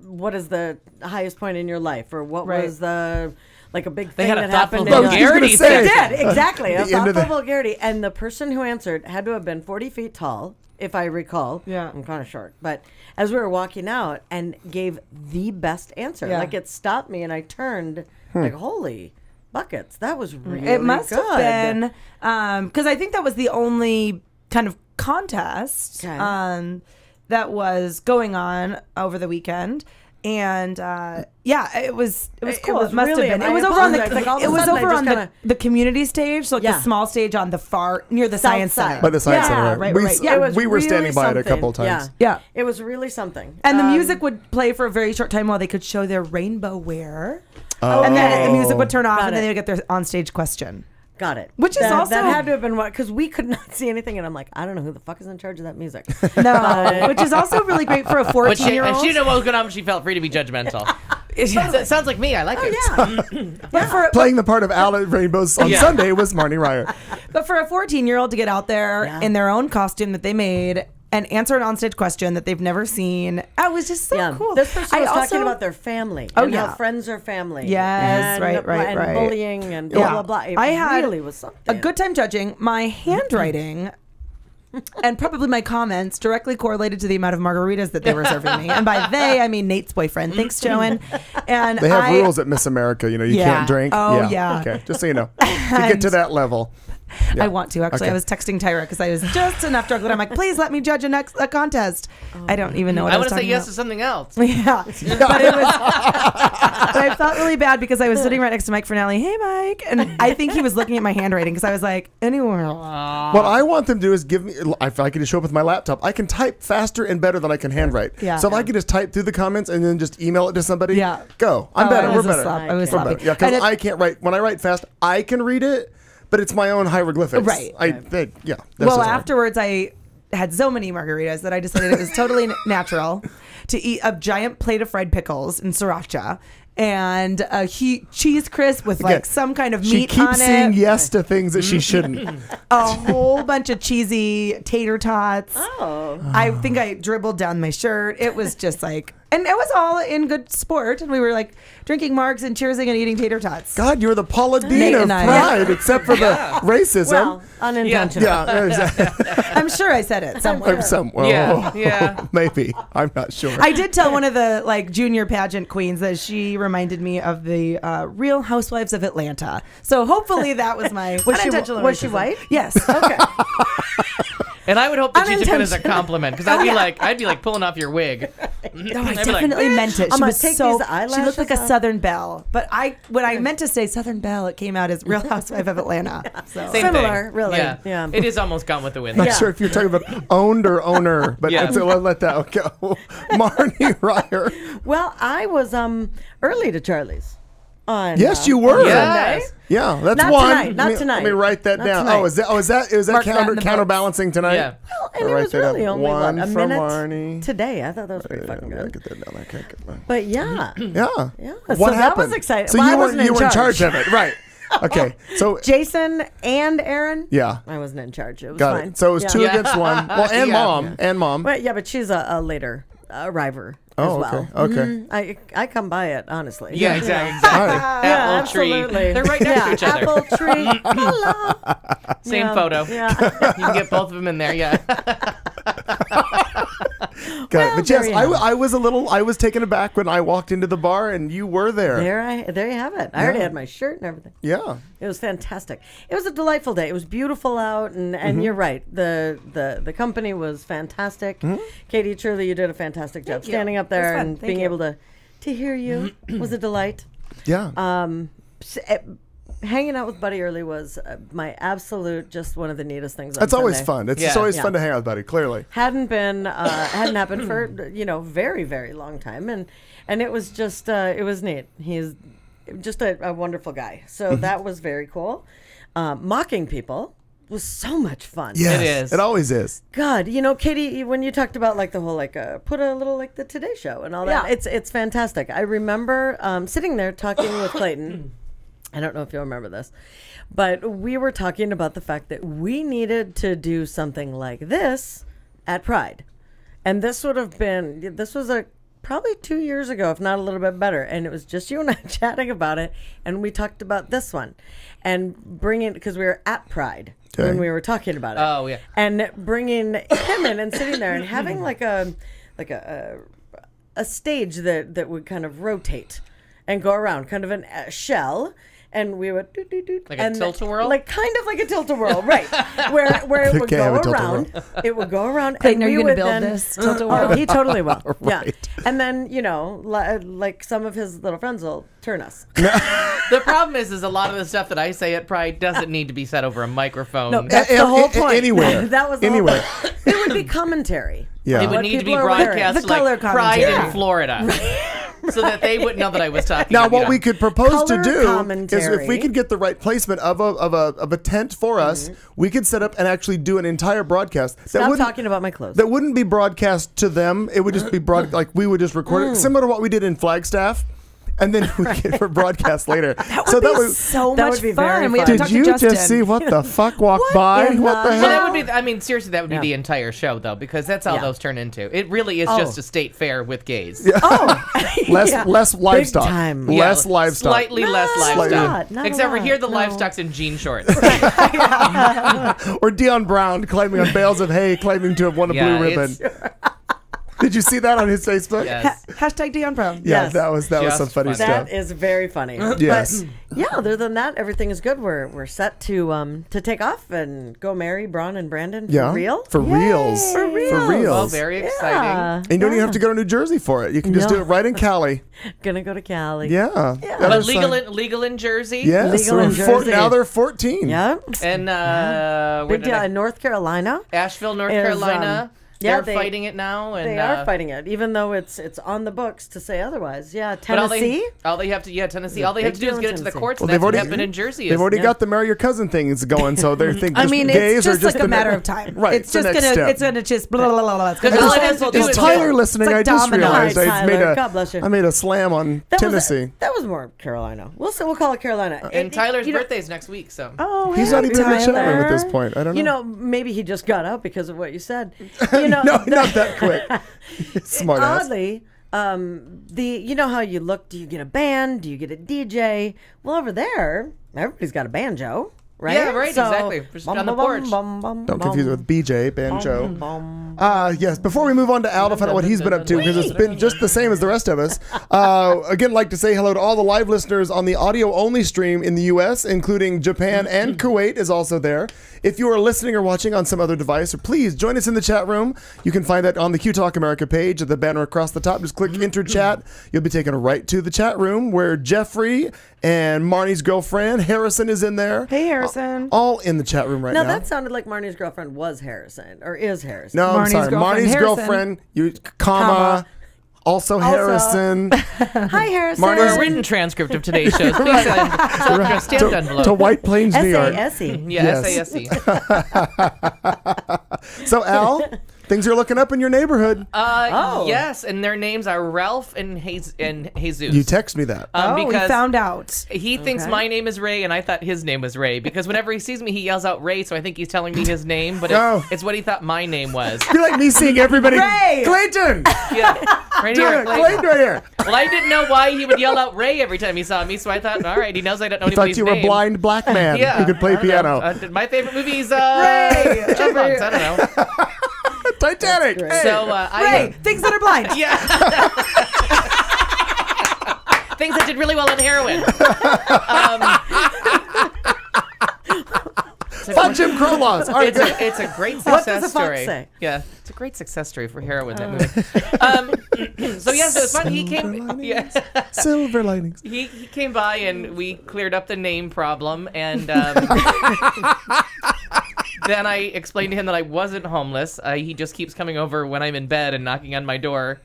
Speaker 6: what is the highest point in your life? Or what
Speaker 4: Right.
Speaker 6: was the, like a big
Speaker 5: They
Speaker 6: thing
Speaker 5: had a
Speaker 6: that
Speaker 5: thoughtful
Speaker 6: happened in
Speaker 5: vulgarity
Speaker 6: They
Speaker 5: section.
Speaker 6: did, exactly. A
Speaker 3: The end of
Speaker 6: thoughtful
Speaker 3: the-
Speaker 6: vulgarity. And the person who answered had to have been 40 feet tall, if I recall.
Speaker 4: Yeah.
Speaker 6: I'm kind of short. But as we were walking out and gave the best answer,
Speaker 4: Yeah.
Speaker 6: like it stopped me and I turned like, holy buckets. That was really
Speaker 4: It must
Speaker 6: good.
Speaker 4: have been because I think that was the only kind of contest
Speaker 6: Okay.
Speaker 4: that was going on over the weekend. And it was cool.
Speaker 6: was
Speaker 4: It must
Speaker 6: really-
Speaker 4: have been.
Speaker 6: I
Speaker 4: It was over on
Speaker 6: apologize. Like, all of a
Speaker 4: it was
Speaker 6: sudden I
Speaker 4: over
Speaker 6: just
Speaker 4: on
Speaker 6: kinda-
Speaker 4: the community stage, so like
Speaker 6: Yeah.
Speaker 4: the small stage on the far near the
Speaker 6: South
Speaker 4: Science
Speaker 6: side.
Speaker 4: Center.
Speaker 3: By the Science
Speaker 4: Yeah,
Speaker 3: Center,
Speaker 4: right,
Speaker 3: we,
Speaker 4: right. Yeah.
Speaker 6: It was
Speaker 3: we were standing
Speaker 6: really
Speaker 3: by it a
Speaker 6: something.
Speaker 3: couple of times.
Speaker 4: Yeah.
Speaker 6: It was really something.
Speaker 4: And the music would play for a very short time while they could show their rainbow wear.
Speaker 3: Oh.
Speaker 4: And then the music would turn off,
Speaker 6: Got
Speaker 4: and then
Speaker 6: it.
Speaker 4: they would get their on-stage question.
Speaker 6: Got it.
Speaker 4: Which is
Speaker 6: that,
Speaker 4: also-
Speaker 6: that had to have been what, because we could not see anything, and I'm like, I don't know who the fuck is in charge of that music.
Speaker 4: No, which is also really great for a
Speaker 5: But she,
Speaker 4: 14-year-old.
Speaker 5: if she didn't know what was going on, she felt free to be judgmental. It sounds like me. I like it.
Speaker 6: Yeah.
Speaker 4: But for
Speaker 3: Playing the part of Al at Rainbows on
Speaker 5: Yeah.
Speaker 3: Sunday was Marnie Ryer.
Speaker 4: But for a 14-year-old to get out there
Speaker 6: Yeah.
Speaker 4: in their own costume that they made and answer an onstage question that they've never seen, it was just so cool.
Speaker 6: This person was
Speaker 4: I
Speaker 6: talking
Speaker 4: also-
Speaker 6: about their family.
Speaker 4: Oh,
Speaker 6: and
Speaker 4: yeah.
Speaker 6: how friends are family.
Speaker 4: Yes,
Speaker 6: and,
Speaker 4: right,
Speaker 6: and
Speaker 4: right.
Speaker 6: bullying and blah,
Speaker 4: Yeah.
Speaker 6: blah, blah. It
Speaker 4: I had
Speaker 6: really was something.
Speaker 4: a good time judging. My handwriting and probably my comments directly correlated to the amount of margaritas that they were serving me. And by they, I mean Nate's boyfriend. Thanks, Joan. And
Speaker 3: They have rules at Miss America. You know, you
Speaker 4: Yeah.
Speaker 3: can't drink.
Speaker 4: Oh, yeah.
Speaker 3: Okay, just so you know. To get to that level.
Speaker 4: I want to actually.
Speaker 3: Okay.
Speaker 4: I was texting Tyra because I was just enough drunk that I'm like, please let me judge a contest. I don't even know what I
Speaker 5: I
Speaker 4: was
Speaker 5: want to say
Speaker 4: talking
Speaker 5: yes
Speaker 4: about.
Speaker 5: to something else.
Speaker 4: Yeah, but it was. But I felt really bad because I was sitting right next to Mike Fernelli. Hey, Mike, and I think he was looking at my handwriting because I was like, anywhere.
Speaker 3: What I want them to do is give me. If I can just show up with my laptop, I can type faster and better than I can handwrite.
Speaker 4: Yeah.
Speaker 3: So if I could just type through the comments and then just email it to somebody.
Speaker 4: Yeah.
Speaker 3: Go. I'm
Speaker 4: Oh,
Speaker 3: better.
Speaker 4: I
Speaker 3: We're
Speaker 4: was a
Speaker 3: better.
Speaker 4: slop. I was
Speaker 3: We're
Speaker 4: sloppy.
Speaker 3: better. Yeah, because
Speaker 4: And it-
Speaker 3: I can't write. When I write fast, I can read it, but it's my own hieroglyphics.
Speaker 4: Right.
Speaker 3: That's
Speaker 4: Well,
Speaker 3: just hard.
Speaker 4: afterwards, I had so many margaritas that I decided it was totally natural to eat a giant plate of fried pickles in sriracha and a cheese crisp with like
Speaker 3: Again,
Speaker 4: some kind of
Speaker 3: she
Speaker 4: meat on
Speaker 3: keeps saying
Speaker 4: it.
Speaker 3: yes to things that she shouldn't.
Speaker 4: A whole bunch of cheesy tater tots.
Speaker 6: Oh.
Speaker 4: I think I dribbled down my shirt. It was just like, and it was all in good sport. And we were like drinking margs and cheersing and eating tater tots.
Speaker 3: God, you're the Paula Dean
Speaker 4: Nate
Speaker 3: of
Speaker 4: and I.
Speaker 3: pride, except for the racism.
Speaker 6: Well, unintentional.
Speaker 3: yeah, exactly.
Speaker 4: I'm sure I said it somewhere.
Speaker 3: Well,
Speaker 5: Yeah.
Speaker 3: maybe. I'm not sure.
Speaker 4: I did tell one of the like junior pageant queens that she reminded me of the Real Housewives of Atlanta. So hopefully that was my unintentional
Speaker 6: was she
Speaker 4: racism.
Speaker 6: white?
Speaker 4: Yes.
Speaker 6: Okay.
Speaker 5: And I would hope that she took it as a
Speaker 6: Unintentional.
Speaker 5: compliment because I'd be like pulling off your wig.
Speaker 4: No, I
Speaker 5: I'd be like,
Speaker 4: definitely meant it.
Speaker 6: I'm
Speaker 4: She
Speaker 6: gonna
Speaker 4: was
Speaker 6: take
Speaker 4: so.
Speaker 6: these
Speaker 4: She looked like
Speaker 6: eyelashes
Speaker 4: a
Speaker 6: off.
Speaker 4: Southern belle, but when I meant to say Southern belle, it came out as Real Housewife of Atlanta. So
Speaker 5: Same
Speaker 6: Similar,
Speaker 5: thing.
Speaker 6: really.
Speaker 5: Yeah.
Speaker 6: Yeah.
Speaker 5: It is almost Gone with the Wind.
Speaker 3: Not
Speaker 6: Yeah.
Speaker 3: sure if you're talking about owned or owner, but
Speaker 5: Yeah.
Speaker 3: we'll let that go. Marnie Ryer.
Speaker 6: Well, I was early to Charlie's. On,
Speaker 3: Yes, you were.
Speaker 5: Yes.
Speaker 3: Yeah, that's
Speaker 6: Not
Speaker 3: one.
Speaker 6: tonight, not
Speaker 3: Let me
Speaker 6: tonight.
Speaker 3: write that
Speaker 6: Not
Speaker 3: down.
Speaker 6: tonight.
Speaker 3: Oh, is that
Speaker 4: Mark that in the
Speaker 3: counterbalancing tonight?
Speaker 5: Yeah.
Speaker 6: And it
Speaker 3: Write
Speaker 6: was
Speaker 3: that up.
Speaker 6: really only
Speaker 3: One
Speaker 6: a
Speaker 3: for
Speaker 6: minute
Speaker 3: Marnie.
Speaker 6: today. I thought that was pretty fucking
Speaker 3: Yeah,
Speaker 6: good.
Speaker 3: get that down. Okay, good.
Speaker 6: But yeah,
Speaker 3: Yeah.
Speaker 6: Yeah,
Speaker 3: What
Speaker 6: so that
Speaker 3: happened?
Speaker 6: was exciting.
Speaker 3: So
Speaker 6: Well, I
Speaker 3: you
Speaker 6: wasn't
Speaker 3: were
Speaker 6: in
Speaker 3: in charge
Speaker 6: charge.
Speaker 3: of it, right? Okay. So
Speaker 6: Jason and Aaron.
Speaker 3: yeah,
Speaker 6: I wasn't in charge. It was
Speaker 3: got
Speaker 6: fine.
Speaker 3: it. So it was
Speaker 6: Yeah.
Speaker 3: two against one. Well, and
Speaker 5: Yeah.
Speaker 3: mom, and mom.
Speaker 6: But yeah, but she's a later arriver
Speaker 3: Oh,
Speaker 6: as well.
Speaker 3: okay, okay.
Speaker 6: Mhm. I come by it honestly.
Speaker 5: Yeah, exactly.
Speaker 3: All right.
Speaker 6: Yeah,
Speaker 5: Apple tree.
Speaker 6: absolutely.
Speaker 5: They're right next
Speaker 6: yeah,
Speaker 5: to each other.
Speaker 6: Apple tree. Hello.
Speaker 5: Same
Speaker 6: Yeah.
Speaker 5: photo.
Speaker 6: Yeah.
Speaker 5: You can get both of them in there. Yeah.
Speaker 3: Got it. But yes,
Speaker 6: there you have it.
Speaker 3: I was taken aback when I walked into the bar and you were there.
Speaker 6: There you have it. I already had my shirt and everything.
Speaker 3: Yeah.
Speaker 6: It was fantastic. It was a delightful day. It was beautiful out, and
Speaker 3: Mm-hmm.
Speaker 6: you're right. The company was fantastic.
Speaker 3: Mm-hmm.
Speaker 6: Katie, truly, you did a fantastic job
Speaker 4: you.
Speaker 6: standing up
Speaker 4: It was
Speaker 6: there
Speaker 4: fun.
Speaker 6: and
Speaker 4: Thank
Speaker 6: being
Speaker 4: you.
Speaker 6: able to hear you was a delight.
Speaker 3: Yeah.
Speaker 6: Hanging out with Buddy early was my absolute just one of the neatest things. On
Speaker 3: That's always
Speaker 6: Sunday.
Speaker 3: fun. It's
Speaker 5: Yeah.
Speaker 3: just always
Speaker 6: Yeah.
Speaker 3: fun to hang out with Buddy, clearly.
Speaker 6: Hadn't happened for very, very long time, and it was just it was neat. He's just a wonderful guy. So that was very cool. Mocking people was so much fun.
Speaker 3: Yes,
Speaker 5: It is.
Speaker 3: It always is.
Speaker 6: God, Katie, when you talked about like the whole put a little like the Today Show and all that,
Speaker 4: Yeah.
Speaker 6: it's fantastic. I remember sitting there talking with Clayton. I don't know if you'll remember this, but we were talking about the fact that we needed to do something like this at Pride, and this was probably 2 years ago, if not a little bit better, and it was just you and I chatting about it, and we talked about this one, and bringing because we were at Pride.
Speaker 3: Okay.
Speaker 6: When we were talking about it.
Speaker 5: Oh, yeah.
Speaker 6: And bringing him in and sitting there and having like a stage that would kind of rotate and go around, kind of a shell, and we would do,
Speaker 5: Like a
Speaker 6: and
Speaker 5: tilt-a-whirl?
Speaker 6: like kind of like a tilt-a-whirl, right? Where it would
Speaker 3: Okay, I have
Speaker 6: go
Speaker 3: a
Speaker 6: around.
Speaker 3: tilt-a-whirl.
Speaker 6: It would go around.
Speaker 4: Clayton,
Speaker 6: and
Speaker 4: are you
Speaker 6: we
Speaker 4: gonna
Speaker 6: would
Speaker 4: build
Speaker 6: then,
Speaker 4: this tilt-a-whirl?
Speaker 6: Oh, he totally will. Yeah,
Speaker 3: Right.
Speaker 6: and then like some of his little friends will turn us.
Speaker 5: The problem is a lot of the stuff that I say at Pride doesn't need to be said over a microphone.
Speaker 6: No, that's the whole point.
Speaker 3: Anywhere.
Speaker 6: That was the
Speaker 3: Anywhere.
Speaker 6: Whole point. It would be commentary.
Speaker 3: Yeah.
Speaker 5: it would
Speaker 6: What
Speaker 5: need to be
Speaker 6: people are wearing.
Speaker 5: broadcast
Speaker 4: The color
Speaker 5: like Pride
Speaker 4: commentary.
Speaker 5: in Florida. So that they wouldn't know that I was talking.
Speaker 3: Now,
Speaker 5: you
Speaker 3: what
Speaker 5: know.
Speaker 3: we could propose to
Speaker 6: Color
Speaker 3: do is if we
Speaker 6: commentary.
Speaker 3: could get the right placement of a tent for us, we could set up and actually do an entire broadcast.
Speaker 6: Stop
Speaker 3: wouldn't-
Speaker 6: talking about my clothes.
Speaker 3: That wouldn't be broadcast to them. It would just be like we would just record it, similar to what we did in Flagstaff, and then we get for broadcast later.
Speaker 4: That would be so
Speaker 6: that
Speaker 4: much
Speaker 6: would be very
Speaker 4: fun. We have to
Speaker 3: Did
Speaker 4: talk
Speaker 3: you
Speaker 4: to Justin.
Speaker 3: just see what the fuck walked by?
Speaker 6: in
Speaker 3: What the
Speaker 6: the-
Speaker 5: Well,
Speaker 3: hell?
Speaker 5: that would be. I mean, seriously, that would be
Speaker 6: Yeah.
Speaker 5: the entire show, though, because that's all
Speaker 6: Yeah.
Speaker 5: those turn into. It really is
Speaker 6: Oh.
Speaker 5: just a state fair with gays.
Speaker 3: Less
Speaker 6: Yeah.
Speaker 3: less livestock.
Speaker 6: time.
Speaker 5: Yeah,
Speaker 3: Less livestock.
Speaker 5: Slightly less
Speaker 6: Not
Speaker 5: livestock.
Speaker 6: a
Speaker 5: Except for
Speaker 6: lot.
Speaker 5: here, the
Speaker 6: No.
Speaker 5: livestock's in jean shorts.
Speaker 3: Or Dion Brown climbing on bales of hay, claiming to have won a
Speaker 5: Yeah,
Speaker 3: blue ribbon.
Speaker 5: it's-
Speaker 3: Did you see that on his Facebook?
Speaker 5: Yes.
Speaker 4: Hashtag Dion Brown.
Speaker 3: Yeah,
Speaker 6: Yes.
Speaker 3: that was
Speaker 5: Just
Speaker 3: some funny
Speaker 5: funny.
Speaker 3: stuff.
Speaker 6: That is very funny.
Speaker 3: Yes.
Speaker 6: But yeah, other than that, everything is good. We're set to take off and go marry Braun and Brandon for
Speaker 3: Yeah.
Speaker 6: real.
Speaker 3: For reals.
Speaker 6: For reals.
Speaker 3: For reals.
Speaker 5: Well, very exciting.
Speaker 6: Yeah.
Speaker 3: And you don't even have to go to New Jersey for it. You can just
Speaker 6: No.
Speaker 3: do it right in Cali.
Speaker 6: Gonna go to Cali.
Speaker 3: Yeah.
Speaker 6: Yeah.
Speaker 3: Got our
Speaker 5: But legal
Speaker 3: son.
Speaker 5: legal in Jersey.
Speaker 3: Yes.
Speaker 6: legal in Jersey.
Speaker 3: Now they're 14.
Speaker 6: Yeah.
Speaker 5: And where
Speaker 6: Big
Speaker 5: did
Speaker 6: deal
Speaker 5: I-
Speaker 6: in North Carolina.
Speaker 5: Asheville, North
Speaker 6: is,
Speaker 5: Carolina.
Speaker 6: yeah,
Speaker 5: They're fighting it now. And,
Speaker 6: They are fighting it, even though it's on the books to say otherwise. Yeah,
Speaker 5: But
Speaker 6: Tennessee.
Speaker 5: all they have to, Tennessee. All they have to do
Speaker 6: big
Speaker 5: is
Speaker 6: deal
Speaker 5: get
Speaker 6: in
Speaker 5: it to the
Speaker 6: Tennessee.
Speaker 5: courts.
Speaker 3: Well,
Speaker 5: and
Speaker 3: they've
Speaker 5: that's what
Speaker 3: already-
Speaker 5: happened in Jersey.
Speaker 3: They've already
Speaker 6: Yeah.
Speaker 3: got the marry your cousin things going, so they think.
Speaker 4: I mean,
Speaker 3: gays
Speaker 4: it's
Speaker 3: are
Speaker 4: just
Speaker 3: just
Speaker 4: like a
Speaker 3: the
Speaker 4: matter
Speaker 3: ne-
Speaker 4: of time.
Speaker 3: Right.
Speaker 4: It's just
Speaker 3: the next
Speaker 4: gonna.
Speaker 3: step.
Speaker 4: It's gonna just blah blah blah blah. It's
Speaker 5: Because
Speaker 4: gonna-
Speaker 5: all it has to do
Speaker 3: Is
Speaker 5: is
Speaker 3: Tyler listening?
Speaker 4: like
Speaker 3: I just
Speaker 4: domino.
Speaker 3: realized
Speaker 6: Hi,
Speaker 3: I made
Speaker 6: Tyler. God bless you.
Speaker 3: I made a slam on Tennessee.
Speaker 6: That was more Carolina. We'll call it Carolina.
Speaker 5: And Tyler's
Speaker 6: you know-
Speaker 5: birthday is next week, so.
Speaker 6: Oh,
Speaker 3: He's
Speaker 6: hey,
Speaker 3: not even in the chat room at
Speaker 6: Tyler.
Speaker 3: this point. I don't know.
Speaker 6: You know, maybe he just got up because of what you said. You know,
Speaker 3: no, not that quick. Smart ass.
Speaker 6: oddly, you know how you look? Do you get a band? Do you get a DJ? Well, over there, everybody's got a banjo, right?
Speaker 5: Yeah, right, exactly. Just on the porch.
Speaker 3: Don't confuse it with BJ, Banjo. Yes, before we move on to Al to find out what he's been up to, because it's been just the same as the rest of us. Again, like to say hello to all the live listeners on the audio-only stream in the U.S., including Japan and Kuwait is also there. If you are listening or watching on some other device, please join us in the chat room. You can find that on the Q Talk America page at the banner across the top. Just click Enter Chat. You'll be taken right to the chat room where Jeffrey and Marnie's girlfriend, Harrison, is in there.
Speaker 4: Hey, Harrison.
Speaker 3: All in the chat room right now.
Speaker 6: Now that sounded like Marnie's girlfriend was Harrison or is Harrison.
Speaker 3: No, I'm
Speaker 4: Marnie's
Speaker 3: sorry.
Speaker 4: girlfriend,
Speaker 3: Marnie's
Speaker 4: Harrison.
Speaker 3: girlfriend, comma, also Harrison.
Speaker 6: Hi, Harrison.
Speaker 5: For a written transcript of today's shows, please send a stamped envelope.
Speaker 3: to White Plains, New York.
Speaker 6: S-A-S-E.
Speaker 5: Yeah,
Speaker 3: Yes.
Speaker 5: SASE.
Speaker 3: So, Al, things are looking up in your neighborhood.
Speaker 5: Yes, and their names are Ralph and Jesus.
Speaker 3: You text me that.
Speaker 4: Oh, we
Speaker 5: because
Speaker 4: found out.
Speaker 5: he thinks
Speaker 6: Okay.
Speaker 5: my name is Ray, and I thought his name was Ray. Because whenever he sees me, he yells out Ray, so I think he's telling me his name, but
Speaker 3: Oh.
Speaker 5: it's what he thought my name was.
Speaker 3: You're like me seeing everybody.
Speaker 4: Ray!
Speaker 3: Clayton!
Speaker 5: Yeah, right here.
Speaker 3: Dude, Clayton right here.
Speaker 5: Well, I didn't know why he would yell out Ray every time he saw me, so I thought, all right, he knows I don't know
Speaker 3: I thought
Speaker 5: anybody's
Speaker 3: you were a
Speaker 5: name.
Speaker 3: blind black man
Speaker 5: Yeah,
Speaker 3: who could play
Speaker 5: I don't know.
Speaker 3: piano.
Speaker 5: My favorite movie is
Speaker 4: Ray!
Speaker 5: Chipmunks. I don't know.
Speaker 3: Titanic!
Speaker 6: great.
Speaker 3: Hey.
Speaker 5: So
Speaker 4: Ray, things that are blind.
Speaker 5: Yeah. Things that did really well in heroin.
Speaker 3: Fuck Jim Crow laws. All right,
Speaker 5: It's
Speaker 3: good.
Speaker 5: it's a great
Speaker 6: What
Speaker 5: success
Speaker 6: does the fox
Speaker 5: story.
Speaker 6: say?
Speaker 5: Yeah, it's a great success story for heroin. That movie. So yeah, so it's fun. He came. Yeah,
Speaker 3: Silver linings.
Speaker 5: he came by and we cleared up the name problem, and then I explained to him that I wasn't homeless. He just keeps coming over when I'm in bed and knocking on my door.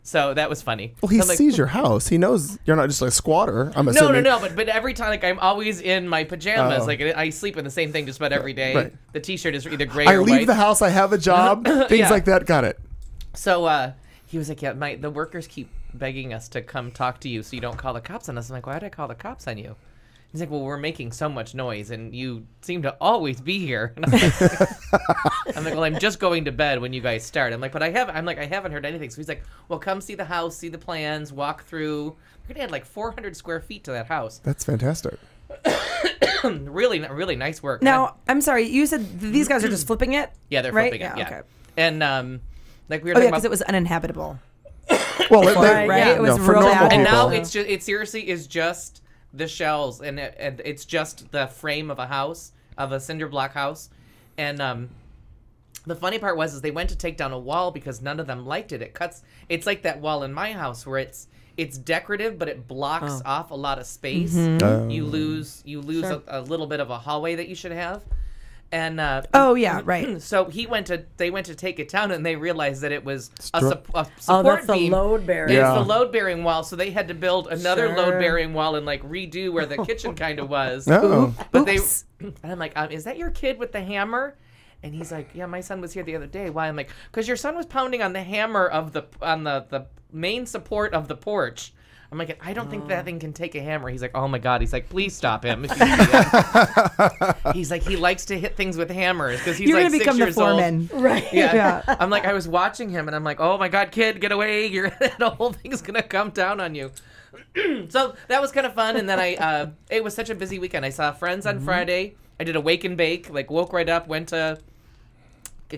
Speaker 5: So that was funny.
Speaker 3: Well, he
Speaker 5: I'm like,
Speaker 3: sees your house. He knows you're not just a squatter. I'm
Speaker 5: No,
Speaker 3: assuming.
Speaker 5: but every time, like, I'm always in my pajamas.
Speaker 3: Oh.
Speaker 5: Like, I sleep in the same thing just about every day.
Speaker 3: Right.
Speaker 5: The T-shirt is either gray
Speaker 3: I
Speaker 5: or
Speaker 3: leave
Speaker 5: white.
Speaker 3: the house. I have a job. Things
Speaker 5: Yeah.
Speaker 3: like that. Got it.
Speaker 5: So he was like, yeah, the workers keep begging us to come talk to you so you don't call the cops on us. I'm like, why'd I call the cops on you? He's like, well, we're making so much noise and you seem to always be here. And I'm like, well, I'm just going to bed when you guys start. I'm like, but I haven't heard anything. So he's like, well, come see the house, see the plans, walk through. We're gonna add like 400 square feet to that house.
Speaker 3: That's fantastic.
Speaker 5: Really, really nice work.
Speaker 4: Now, I'm sorry. You said these guys are just flipping it.
Speaker 5: Yeah, they're
Speaker 4: right?
Speaker 5: flipping it. Yeah.
Speaker 4: Okay.
Speaker 5: And like we were
Speaker 4: Oh
Speaker 5: talking
Speaker 4: yeah,
Speaker 5: about,
Speaker 4: because it was uninhabitable.
Speaker 3: Well,
Speaker 4: Right, it was
Speaker 3: for
Speaker 4: real
Speaker 3: normal
Speaker 4: bad.
Speaker 3: people.
Speaker 5: and now it seriously is just the shells, and it's just the frame of a cinder block house. And the funny part was they went to take down a wall because none of them liked it. It's like that wall in my house where it's decorative, but it blocks off a lot of space. You lose a little bit of a hallway that you should have. And
Speaker 4: right.
Speaker 5: So they went to take it down, and they realized that it was a support
Speaker 6: that's
Speaker 5: beam.
Speaker 6: the load bearing.
Speaker 5: It's the load bearing wall, so they had to build another load bearing wall and like redo where the kitchen kind of was.
Speaker 3: Oh.
Speaker 5: But and I'm like, is that your kid with the hammer? And he's like, yeah, my son was here the other day. Why? I'm like, because your son was pounding on the hammer on the main support of the porch. I'm like, I don't think that thing can take a hammer. He's like, oh my God. He's like, please stop him. If you see him. He's like, he likes to hit things with hammers because he's
Speaker 4: You're
Speaker 5: like
Speaker 4: gonna
Speaker 5: 6
Speaker 4: become
Speaker 5: years
Speaker 4: the foreman.
Speaker 5: old.
Speaker 6: Right.
Speaker 5: Yeah. I'm like, I was watching him and I'm like, oh my God, kid, get away. The whole thing's going to come down on you. So that was kind of fun. And then it was such a busy weekend. I saw friends on Friday. I did a wake and bake, like woke right up, went to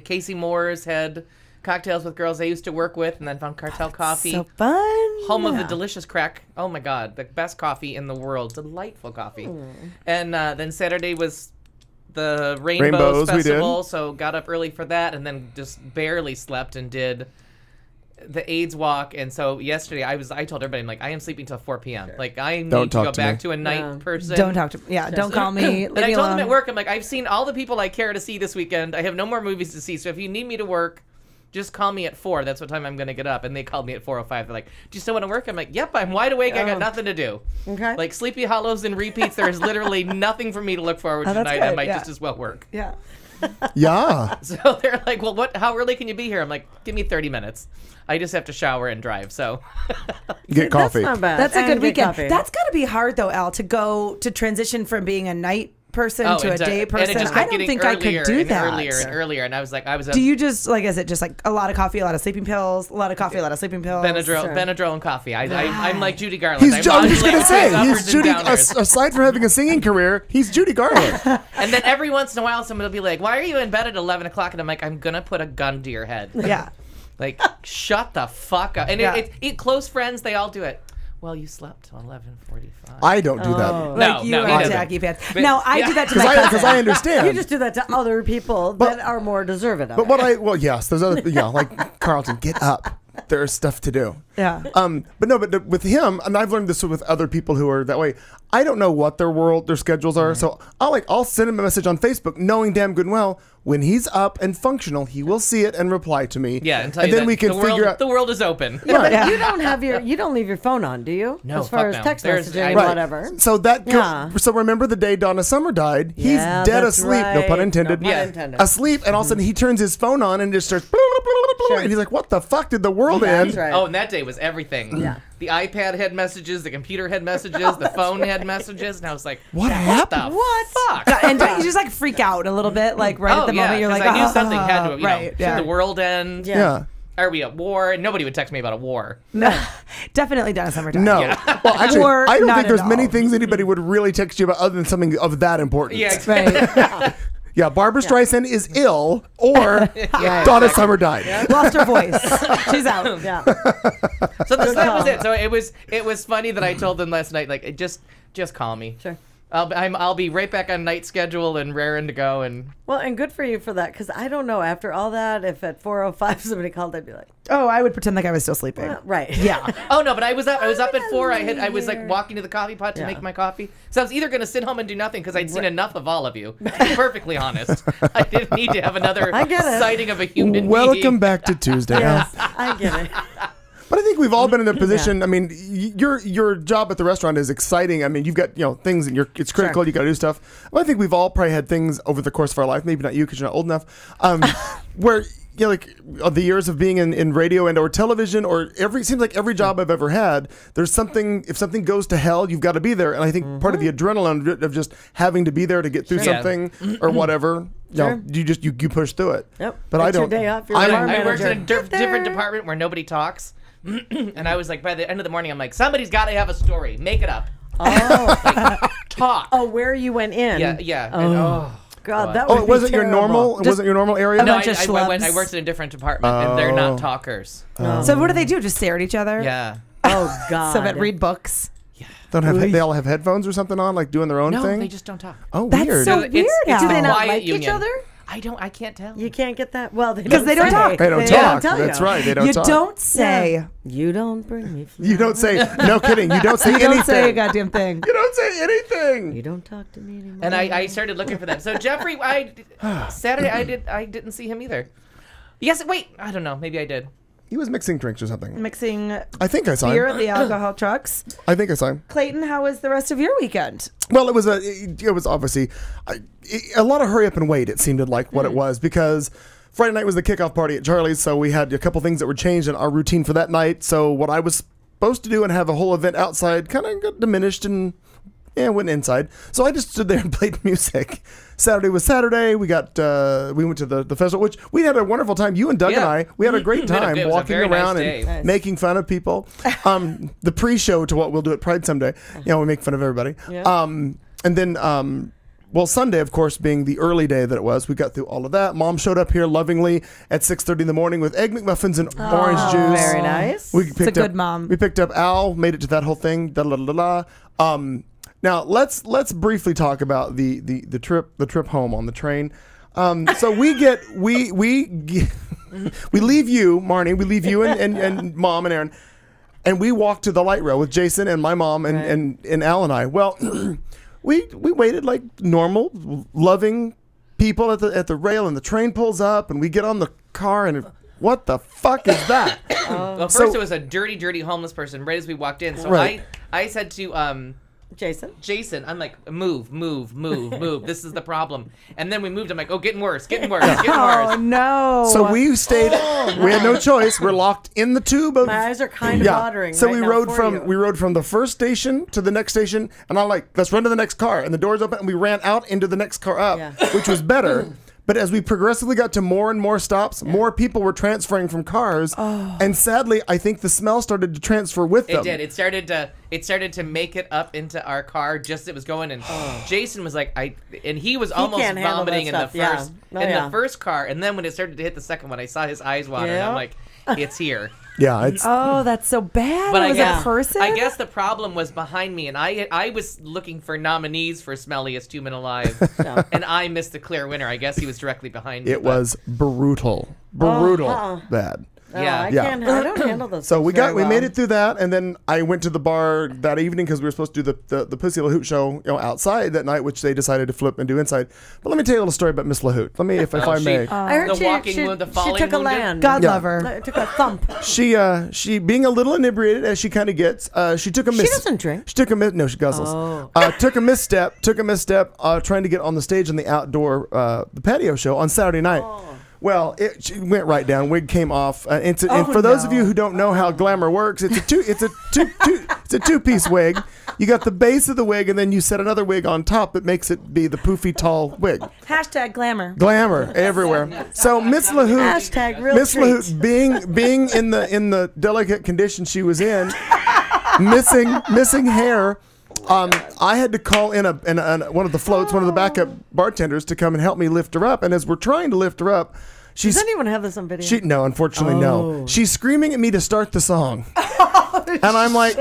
Speaker 5: Casey Moore's, had cocktails with girls I used to work with, and then found Cartel Coffee.
Speaker 4: So fun.
Speaker 5: Home of the delicious crack. Oh my God, the best coffee in the world. Delightful coffee. And then Saturday was the Rainbows Festival, so got up early for that, and then just barely slept and did the AIDS walk. And so yesterday I told everybody, I'm like, I am sleeping till 4 p.m. Like I need to go back to a night person.
Speaker 4: Don't talk to me. Yeah, don't call me.
Speaker 5: And I told them at work, I'm like, I've seen all the people I care to see this weekend. I have no more movies to see, so if you need me to work, just call me at 4. That's what time I'm going to get up. And they called me at 4:05. They're like, do you still want to work? I'm like, yep, I'm wide awake. I got nothing to do.
Speaker 6: Okay.
Speaker 5: Like Sleepy Hollows and repeats. There is literally nothing for me to look forward to tonight. I might just as well work.
Speaker 4: Yeah.
Speaker 3: Yeah.
Speaker 5: So they're like, well, how early can you be here? I'm like, give me 30 minutes. I just have to shower and drive. So
Speaker 3: Get coffee.
Speaker 6: That's not bad.
Speaker 4: That's a
Speaker 6: And
Speaker 4: good
Speaker 6: get
Speaker 4: weekend.
Speaker 6: coffee.
Speaker 4: That's got to be hard though, Al, to transition from being a night person to a day person.
Speaker 5: And it just
Speaker 4: I
Speaker 5: kept
Speaker 4: don't
Speaker 5: getting
Speaker 4: think I could do that.
Speaker 5: Earlier and earlier. And I was like,
Speaker 4: Do you just is it just like a lot of coffee, a lot of sleeping pills, a lot of coffee, a lot of sleeping pills?
Speaker 5: Benadryl and coffee. I'm like Judy Garland.
Speaker 3: I was just going to say, he's
Speaker 5: he's
Speaker 3: Judy, aside from having a singing career, he's Judy Garland.
Speaker 5: And then every once in a while, someone will be like, why are you in bed at 11 o'clock? And I'm like, I'm going to put a gun to your head.
Speaker 4: Yeah.
Speaker 5: Like, shut the fuck up. And it close friends, they all do it. Well, you slept till 11:45.
Speaker 3: I don't do that.
Speaker 4: Like you are tacky pants. No, I do that to my cousin.
Speaker 3: Because I understand.
Speaker 6: You just do that to other people that are more deserving of it.
Speaker 3: Yes, there's other, like Carlton, get up. There's stuff to do.
Speaker 4: Yeah.
Speaker 3: But with him, and I've learned this with other people who are that way. I don't know what their schedules are, so I'll send him a message on Facebook, knowing damn good and well when he's up and functional, he will see it and reply to me.
Speaker 5: Yeah, and
Speaker 3: then we can figure out
Speaker 5: the world is open.
Speaker 6: Yeah, but you don't leave your phone on, do you?
Speaker 5: No,
Speaker 6: as far as
Speaker 5: no.
Speaker 6: text messaging,
Speaker 3: Right.
Speaker 6: whatever.
Speaker 3: So so remember the day Donna Summer died? He's dead
Speaker 6: that's
Speaker 3: asleep. No pun
Speaker 6: right.
Speaker 3: intended.
Speaker 6: No pun intended.
Speaker 3: Asleep, and all of a sudden he turns his phone on and just starts. And he's like, "What the fuck did the world end?"
Speaker 6: That's right.
Speaker 5: Oh, and that day was everything.
Speaker 6: Yeah.
Speaker 5: The iPad had messages, the computer had messages, the phone had messages, and I was like,
Speaker 3: What happened?
Speaker 5: What the fuck?
Speaker 4: And don't you just like freak out a little bit, like right at the moment you're like,
Speaker 5: I knew something had to,
Speaker 4: right?
Speaker 5: Should the world end?
Speaker 3: Yeah.
Speaker 5: Are we at war? And nobody would text me about a war.
Speaker 4: No, definitely Donna Summertime.
Speaker 3: No. Well, actually,
Speaker 4: Or
Speaker 3: I don't
Speaker 4: not
Speaker 3: think there's
Speaker 4: at
Speaker 3: many
Speaker 4: all.
Speaker 3: things anybody would really text you about other than something of that importance.
Speaker 5: Yeah,
Speaker 4: Right.
Speaker 3: Yeah, Barbara Streisand is ill, or Donna Summer died.
Speaker 4: Lost her voice. She's out.
Speaker 6: Yeah.
Speaker 5: So that was it. So it was funny that I told them last night, like, just call me.
Speaker 6: Sure.
Speaker 5: I'll be right back on night schedule and raring to go. And
Speaker 6: Well, and good for you for that, because I don't know, after all that, if at 4:05 somebody called, I'd be like,
Speaker 4: Oh, I would pretend like I was still sleeping.
Speaker 6: right.
Speaker 4: Yeah.
Speaker 5: oh no, but I was up at 4. I was like walking to the coffee pot to make my coffee. So I was either gonna sit home and do nothing because I'd seen enough of all of you. To be perfectly honest, I didn't need to have another
Speaker 6: I get it.
Speaker 5: sighting of a human being.
Speaker 3: Welcome back to Tuesday.
Speaker 6: Yes, I get it.
Speaker 3: But I think we've all been in a position. I mean, your job at the restaurant is exciting. I mean, you've got things, and it's critical.
Speaker 6: Sure.
Speaker 3: You got to do stuff. Well, I think we've all probably had things over the course of our life. Maybe not you because you're not old enough. Where like the years of being in radio and or television, or it seems like every job I've ever had, there's something. If something goes to hell, you've got to be there. And I think part of the adrenaline of just having to be there to get through something or whatever.
Speaker 6: Sure.
Speaker 3: You push through it.
Speaker 6: Yep.
Speaker 3: But
Speaker 6: It's
Speaker 3: I don't.
Speaker 6: your day off. You're
Speaker 3: I
Speaker 6: the
Speaker 3: don't.
Speaker 6: bar
Speaker 5: I worked in a
Speaker 6: manager.
Speaker 5: different department where nobody talks. And I was like, by the end of the morning, I'm like, somebody's got to have a story. Make it up.
Speaker 6: Oh.
Speaker 5: Talk.
Speaker 6: Oh, where you went in.
Speaker 5: Yeah.
Speaker 6: Oh.
Speaker 5: And,
Speaker 6: God, that
Speaker 3: Oh,
Speaker 6: would
Speaker 3: it
Speaker 6: be
Speaker 3: wasn't your
Speaker 6: terrible.
Speaker 3: normal. It wasn't your normal area.
Speaker 5: no,
Speaker 4: bunch of
Speaker 5: I
Speaker 4: schlubs.
Speaker 5: worked in a different department, and they're not talkers.
Speaker 4: So what do they do? Just stare at each other?
Speaker 5: Yeah.
Speaker 6: Oh, God.
Speaker 4: So that read books.
Speaker 3: They all have headphones or something on, like doing their own
Speaker 5: No,
Speaker 3: thing?
Speaker 5: they just don't talk.
Speaker 3: Oh,
Speaker 4: That's
Speaker 3: weird.
Speaker 4: so
Speaker 5: It's-
Speaker 4: weird.
Speaker 5: it's
Speaker 6: Do they
Speaker 5: a
Speaker 6: not
Speaker 5: quiet
Speaker 6: like each
Speaker 5: union.
Speaker 6: other?
Speaker 5: I can't tell.
Speaker 6: You can't get that. Well,
Speaker 4: Because they don't talk.
Speaker 3: They don't
Speaker 4: They
Speaker 3: talk.
Speaker 6: tell
Speaker 3: That's
Speaker 6: you.
Speaker 3: right. They don't
Speaker 4: You
Speaker 3: talk.
Speaker 4: don't say.
Speaker 6: You don't bring me flowers.
Speaker 3: You don't say. No kidding. You don't say
Speaker 4: You
Speaker 3: anything.
Speaker 4: don't say a goddamn thing.
Speaker 3: You don't say anything.
Speaker 6: You don't talk to me anymore.
Speaker 5: And I started looking for them. So Jeffrey, Saturday I didn't see him either. Yes, wait. I don't know. Maybe I did.
Speaker 3: He was mixing drinks or something.
Speaker 4: Mixing
Speaker 3: I think I saw
Speaker 4: beer
Speaker 3: him.
Speaker 4: at the alcohol trucks.
Speaker 3: I think I saw him.
Speaker 4: Clayton, how was the rest of your weekend?
Speaker 3: Well, it was obviously a lot of hurry up and wait. It seemed like what it was, because Friday night was the kickoff party at Charlie's, so we had a couple things that were changed in our routine for that night. So what I was supposed to do and have a whole event outside kind of got diminished and went inside. So I just stood there and played music. Saturday was Saturday. We went to the festival, which we had a wonderful time. You and Doug and I, we had a great time
Speaker 5: It was a
Speaker 3: walking
Speaker 5: very nice
Speaker 3: around
Speaker 5: day.
Speaker 3: and
Speaker 6: Nice.
Speaker 3: making fun of people. The pre-show to what we'll do at Pride someday. We make fun of everybody.
Speaker 6: Yeah.
Speaker 3: And then, well, Sunday, of course, being the early day that it was, we got through all of that. Mom showed up here lovingly at 6:30 in the morning with Egg McMuffins and orange juice.
Speaker 6: Very nice.
Speaker 3: We picked
Speaker 4: good
Speaker 3: up,
Speaker 4: mom.
Speaker 3: We picked up Al, made it to that whole thing. Da, da, da, da, da. Now let's briefly talk about the trip home on the train. So we leave you, Marnie. We leave you and Mom and Aaron, and we walk to the light rail with Jason and my mom and Al and I. Well, we waited like normal, loving people at the rail, and the train pulls up, and we get on the car, and what the fuck is that?
Speaker 5: Well, first
Speaker 3: So-
Speaker 5: it was a dirty homeless person right as we walked in. So
Speaker 3: Right.
Speaker 5: I said to
Speaker 6: Jason.
Speaker 5: I'm like, move. This is the problem. And then we moved. I'm like, oh, getting worse, getting worse.
Speaker 4: Oh, no.
Speaker 3: So we stayed. We had no choice. We're locked in the tube of.
Speaker 6: My eyes are kind of watering.
Speaker 3: So
Speaker 6: right
Speaker 3: we
Speaker 6: now
Speaker 3: rode
Speaker 6: for
Speaker 3: from
Speaker 6: you.
Speaker 3: we rode from the first station to the next station, and I'm like, let's run to the next car. And the doors open, and we ran out into the next car up,
Speaker 6: Yeah.
Speaker 3: which was better. But as we progressively got to more and more stops, more people were transferring from cars, and sadly, I think the smell started to transfer with them.
Speaker 5: It did. It started to make it up into our car just as it was going. And Jason was like, and he was almost
Speaker 6: can't handle
Speaker 5: vomiting
Speaker 6: that
Speaker 5: in the
Speaker 6: stuff,
Speaker 5: first
Speaker 6: yeah. Oh, yeah.
Speaker 5: the first car. And then when it started to hit the second one, I saw his eyes water, and
Speaker 6: Yeah.
Speaker 5: I'm like, it's here.
Speaker 3: Yeah, it's
Speaker 4: Oh, that's so bad.
Speaker 5: But
Speaker 4: It
Speaker 5: I
Speaker 4: was
Speaker 5: guess
Speaker 4: a person?
Speaker 5: I guess the problem was behind me, and I was looking for nominees for Smelliest Human Alive, and I missed the clear winner. I guess he was directly behind me.
Speaker 3: it
Speaker 5: but-
Speaker 3: was brutal, bad.
Speaker 5: Yeah.
Speaker 6: I
Speaker 3: Yeah.
Speaker 6: can't. I don't handle those.
Speaker 3: So
Speaker 6: things
Speaker 3: we
Speaker 6: very well.
Speaker 3: made it through that, and then I went to the bar that evening because we were supposed to do the Pussy LaHoot show, outside that night, which they decided to flip and do inside. But let me tell you a little story about Miss LaHoot. Let me, if I may.
Speaker 6: I heard
Speaker 5: The
Speaker 6: she,
Speaker 5: walking
Speaker 6: she,
Speaker 5: wound, the
Speaker 6: she
Speaker 5: falling
Speaker 6: took a
Speaker 5: wounded?
Speaker 6: land.
Speaker 4: God
Speaker 3: Yeah.
Speaker 4: love her.
Speaker 6: It took a thump.
Speaker 3: She being a little inebriated as she kind of gets, she took a
Speaker 6: She doesn't drink.
Speaker 3: She took a no, she guzzles. Took a misstep trying to get on the stage on the outdoor the patio show on Saturday night. Well, she went right down. Wig came off. And for those of you who don't know how glamour works, it's a two-piece wig. You got the base of the wig, and then you set another wig on top that makes it be the poofy tall wig.
Speaker 4: Hashtag glamour.
Speaker 3: Glamour everywhere. So Miss LaHoot,
Speaker 6: Hashtag real
Speaker 3: Miss
Speaker 6: treat.
Speaker 3: LaHoot, being in the delicate condition she was in, missing hair. I had to call in one of the floats, one of the backup bartenders, to come and help me lift her up. And as we're trying to lift her up, she's
Speaker 6: Does anyone have this on video?
Speaker 3: no, unfortunately, no. She's screaming at me to start the song, and I'm like,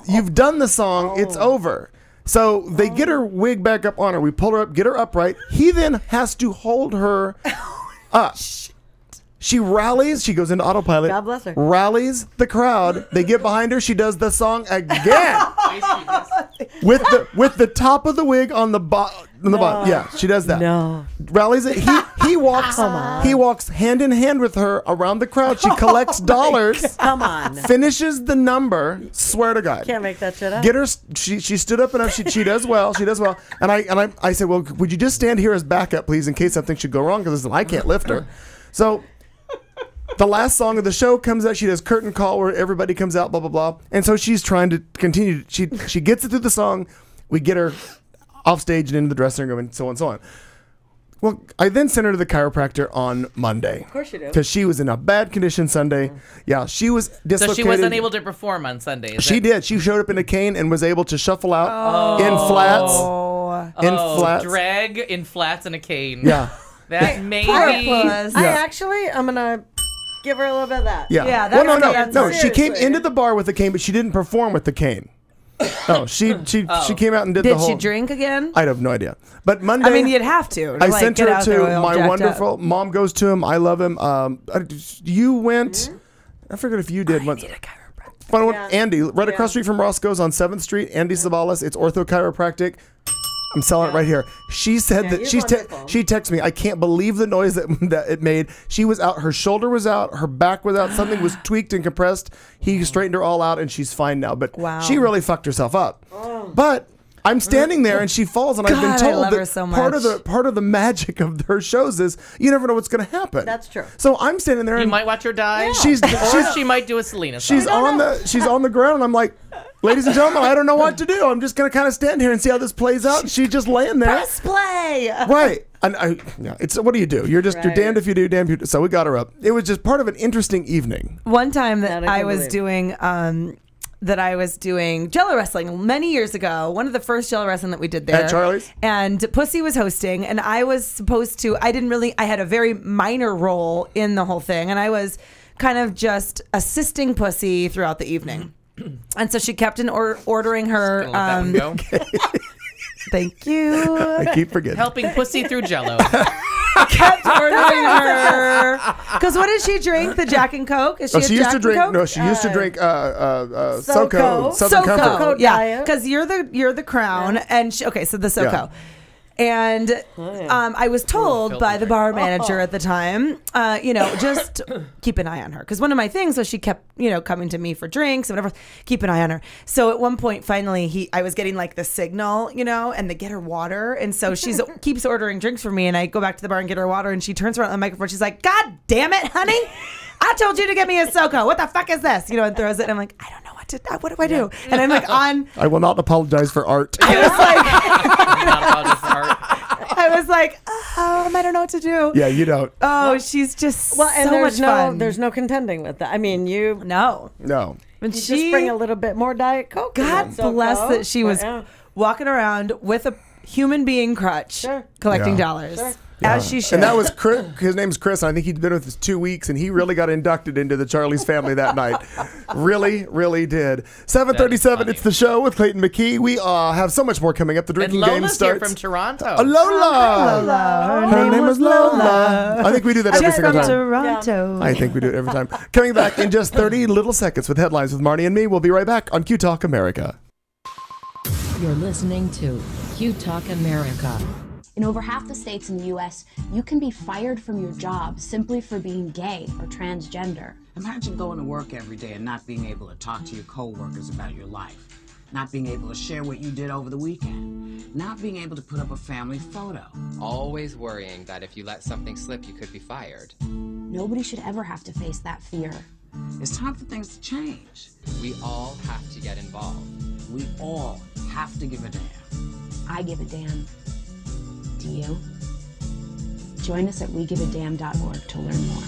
Speaker 3: "You've done the song. It's over." So they get her wig back up on her. We pull her up, get her upright. He then has to hold her up. She rallies. She goes into autopilot.
Speaker 6: God bless her.
Speaker 3: Rallies the crowd. They get behind her. She does the song again with the top of the wig on the bottom. Yeah, she does that.
Speaker 6: No.
Speaker 3: Rallies it. He walks. He walks hand in hand with her around the crowd. She collects dollars.
Speaker 6: Come on.
Speaker 3: Finishes the number. Swear to God.
Speaker 6: Can't make that shit up.
Speaker 3: Get her. She stood up enough. She does well. She does well. And I said, well, would you just stand here as backup, please, in case something should go wrong? Because I can't lift her. So the last song of the show comes out. She does curtain call where everybody comes out, blah blah blah. And so she's trying to continue. She gets it through the song. We get her off stage and into the dressing room and so on and so on. Well, I then sent her to the chiropractor on Monday.
Speaker 6: Of course you do.
Speaker 3: Because she was in a bad condition Sunday. Yeah, she was dislocated.
Speaker 5: So she was unable to perform on Sunday.
Speaker 3: She did. She showed up in a cane and was able to shuffle out in flats. In flats.
Speaker 5: Drag in flats and a cane.
Speaker 3: Yeah.
Speaker 5: That maybe.
Speaker 6: I'm gonna give her a little bit of that.
Speaker 3: Yeah.
Speaker 4: Yeah,
Speaker 3: Well,
Speaker 4: that's
Speaker 3: no.
Speaker 6: good.
Speaker 3: No, she came
Speaker 6: Seriously.
Speaker 3: into the bar with the cane, but she didn't perform with the cane. Oh, she came out and did the
Speaker 4: Did
Speaker 3: whole.
Speaker 4: she drink again?
Speaker 3: I have no idea. But Monday,
Speaker 4: I mean, you'd have to.
Speaker 3: I
Speaker 4: like,
Speaker 3: sent
Speaker 4: get
Speaker 3: her
Speaker 4: out there
Speaker 3: to
Speaker 4: all
Speaker 3: my
Speaker 4: jacked
Speaker 3: wonderful
Speaker 4: up.
Speaker 3: mom. Goes to him. I love him. You went. I forget if you did once.
Speaker 4: Need a chiropractor.
Speaker 3: Fun one,
Speaker 6: Yeah.
Speaker 3: Andy, right across the street from Roscoe's on 7th Street. Andy Savalas. It's ortho chiropractic. I'm selling it right here. She said that
Speaker 6: he's
Speaker 3: she
Speaker 6: wonderful.
Speaker 3: texted me. I can't believe the noise that it made. She was out. Her shoulder was out. Her back was out. Something was tweaked and compressed. He straightened her all out, and she's fine now. But
Speaker 4: Wow.
Speaker 3: she really fucked herself up. But I'm standing there and she falls, and I've been
Speaker 4: God, I
Speaker 3: told
Speaker 4: love
Speaker 3: that
Speaker 4: her so
Speaker 3: part of the magic of her shows is you never know what's going to happen.
Speaker 6: That's true.
Speaker 3: So I'm standing there
Speaker 5: You
Speaker 3: and
Speaker 5: might watch her die.
Speaker 3: She's
Speaker 5: She might do a Selena song.
Speaker 3: she's on the ground, and I'm like, ladies and gentlemen, I don't know what to do. I'm just going to kind of stand here and see how this plays out. And she's just laying there.
Speaker 4: Press play.
Speaker 3: Right. And it's what do you do? You're
Speaker 6: Right.
Speaker 3: damned if you do, damned if you do. So we got her up. It was just part of an interesting evening.
Speaker 4: One time
Speaker 6: That
Speaker 4: that
Speaker 6: I
Speaker 4: I
Speaker 6: can
Speaker 4: was
Speaker 6: believe.
Speaker 4: doing Jello wrestling many years ago. One of the first Jello wrestling that we did there
Speaker 3: At Charlie's?
Speaker 4: and Pussy was hosting, and I was supposed to. I had a very minor role in the whole thing, and I was kind of just assisting Pussy throughout the evening. And so she kept ordering her.
Speaker 5: Gonna let that one go.
Speaker 4: Thank you.
Speaker 3: I keep forgetting.
Speaker 5: Helping pussy through Jello.
Speaker 4: Kept ordering her. Because what did she drink? The Jack and Coke? Is she
Speaker 3: Oh,
Speaker 4: a
Speaker 3: she used
Speaker 4: Jack
Speaker 3: to
Speaker 4: and
Speaker 3: drink.
Speaker 4: Coke?
Speaker 3: No, she used to drink SoCo,
Speaker 6: SoCo.
Speaker 3: Southern Comfort.
Speaker 6: SoCo
Speaker 4: yeah,
Speaker 6: diet.
Speaker 4: because you're the crown, and so the SoCo.
Speaker 3: Yeah.
Speaker 4: And I was told by the bar manager at the time, just keep an eye on her. Because one of my things was she kept, coming to me for drinks and whatever. Keep an eye on her. So at one point, finally, I was getting like the signal, and they get her water. And so she's keeps ordering drinks for me. And I go back to the bar and get her water. And she turns around on the microphone. She's like, God damn it, honey. I told you to get me a SoCo. What the fuck is this? And throws it. And I'm like, I don't know what do I do? And I'm like
Speaker 3: I will not apologize for art.
Speaker 4: I was like, I don't know what to do.
Speaker 3: Yeah, you don't.
Speaker 4: Oh, she's just
Speaker 6: And
Speaker 4: so much fun.
Speaker 6: there's no contending with that. I mean, you
Speaker 4: no.
Speaker 3: No.
Speaker 4: When
Speaker 6: you just bring a little bit more Diet Coke. in
Speaker 4: God
Speaker 6: it, SoCo.
Speaker 4: bless that she was
Speaker 6: Yeah.
Speaker 4: walking around with a human being crutch,
Speaker 6: Sure.
Speaker 4: collecting
Speaker 3: Yeah.
Speaker 4: dollars.
Speaker 6: Sure.
Speaker 4: As she should.
Speaker 3: And that was Chris. His name's Chris. And I think he'd been with us 2 weeks, and he really got inducted into the Charlie's family that night. Really, really did. 7:37.
Speaker 5: funny.
Speaker 3: It's the show with Clayton McKee. We have so much more coming up. The
Speaker 5: And
Speaker 3: drinking game
Speaker 5: Lola's here
Speaker 3: starts.
Speaker 5: from Toronto.
Speaker 3: Lola. Her name was Lola. I think we do that every
Speaker 4: just
Speaker 3: single
Speaker 4: from
Speaker 3: time.
Speaker 4: Toronto.
Speaker 3: I think we do it every time. Coming back in just 30 little seconds with headlines with Marnie and me. We'll be right back on Q Talk America.
Speaker 1: You're listening to Q Talk America.
Speaker 7: In over half the states in the U.S., you can be fired from your job simply for being gay or transgender.
Speaker 8: Imagine going to work every day and not being able to talk to your coworkers about your life, not being able to share what you did over the weekend, not being able to put up a family photo.
Speaker 9: Always worrying that if you let something slip, you could be fired.
Speaker 7: Nobody should ever have to face that fear.
Speaker 8: It's time for things to change.
Speaker 9: We all have to get involved.
Speaker 8: We all have to give a damn.
Speaker 7: I give a damn. Do you? Join us at wegiveadamn.org to learn more.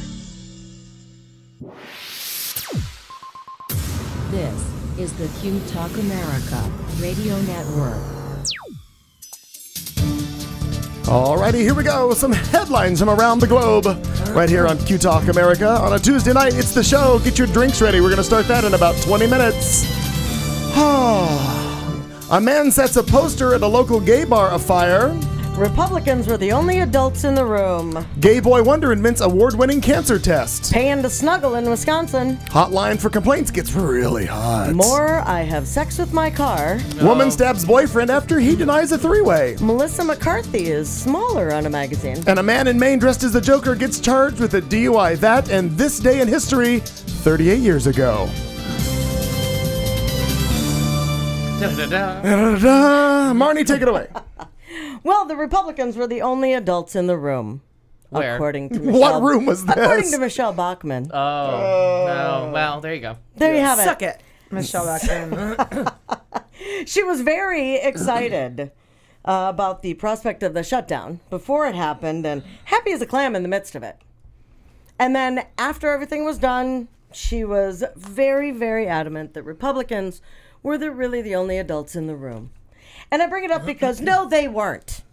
Speaker 1: This is the Q Talk America Radio Network.
Speaker 3: Alrighty, here we go. Some headlines from around the globe. Right here on Q Talk America. On a Tuesday night, it's the show. Get your drinks ready. We're going to start that in about 20 minutes. A man sets a poster at a local gay bar afire.
Speaker 6: Republicans were the only adults in the room.
Speaker 3: Gay boy wonder invents award-winning cancer test.
Speaker 6: Paying to snuggle in Wisconsin.
Speaker 3: Hotline for complaints gets really hot.
Speaker 6: More, I have sex with my car.
Speaker 3: Woman stabs boyfriend after he denies a three-way.
Speaker 6: Melissa McCarthy is smaller on a magazine.
Speaker 3: And a man in Maine dressed as the Joker gets charged with a DUI. That and this day in history 38 years ago.
Speaker 5: Da-da-da.
Speaker 3: Marnie, take it away.
Speaker 6: Well, the Republicans were the only adults in the room.
Speaker 5: Where?
Speaker 6: According to
Speaker 3: What
Speaker 6: Michelle,
Speaker 3: room was this?
Speaker 6: According to Michelle Bachmann.
Speaker 5: Oh, well, there you go.
Speaker 6: There you have it.
Speaker 4: Suck it, Michelle Bachmann.
Speaker 6: She was very excited about the prospect of the shutdown before it happened and happy as a clam in the midst of it. And then after everything was done, she was very, very adamant that Republicans were really the only adults in the room. And I bring it up because, no, they weren't.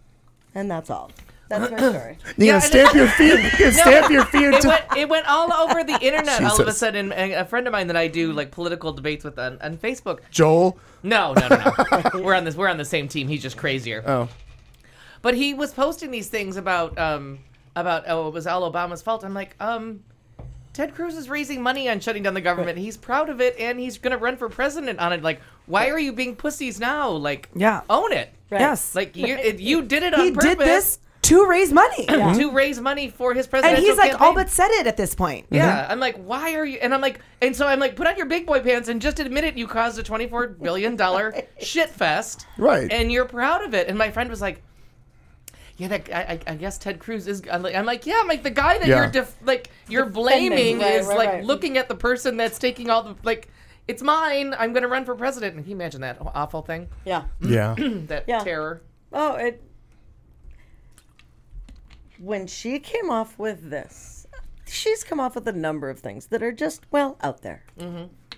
Speaker 6: And that's all. That's my story.
Speaker 3: You
Speaker 5: Yeah,
Speaker 3: gotta stamp your feet. You stamp your feet.
Speaker 5: It went all over the internet all of a
Speaker 3: Jesus.
Speaker 5: sudden. And a friend of mine that I do like political debates with on Facebook.
Speaker 3: Joel.
Speaker 5: No. We're on the same team. He's just crazier.
Speaker 3: Oh.
Speaker 5: But he was posting these things about it was all Obama's fault. I'm like, Ted Cruz is raising money on shutting down the government. He's proud of it, and he's gonna run for president on it. Like, why are you being pussies now? Like, own it.
Speaker 6: Right.
Speaker 4: Yes.
Speaker 5: Like you did it on
Speaker 4: He
Speaker 5: purpose.
Speaker 4: did this to raise money.
Speaker 5: To raise money for his presidential
Speaker 4: And he's like
Speaker 5: campaign.
Speaker 4: all but said it at this point.
Speaker 5: Yeah, I'm like, why are you? And so I'm like, put on your big boy pants and just admit it. You caused a $24 billion shit fest,
Speaker 3: Right.
Speaker 5: And you're proud of it. And my friend was like, yeah, I guess Ted Cruz is. I'm like, yeah, I'm like the guy that you're blaming is
Speaker 6: right.
Speaker 5: looking at the person that's taking all the it's mine. I'm gonna run for president. And can you imagine that awful thing?
Speaker 6: Yeah.
Speaker 3: Yeah.
Speaker 5: That terror.
Speaker 6: Oh, when she came off with this, she's come off with a number of things that are just, well, out there.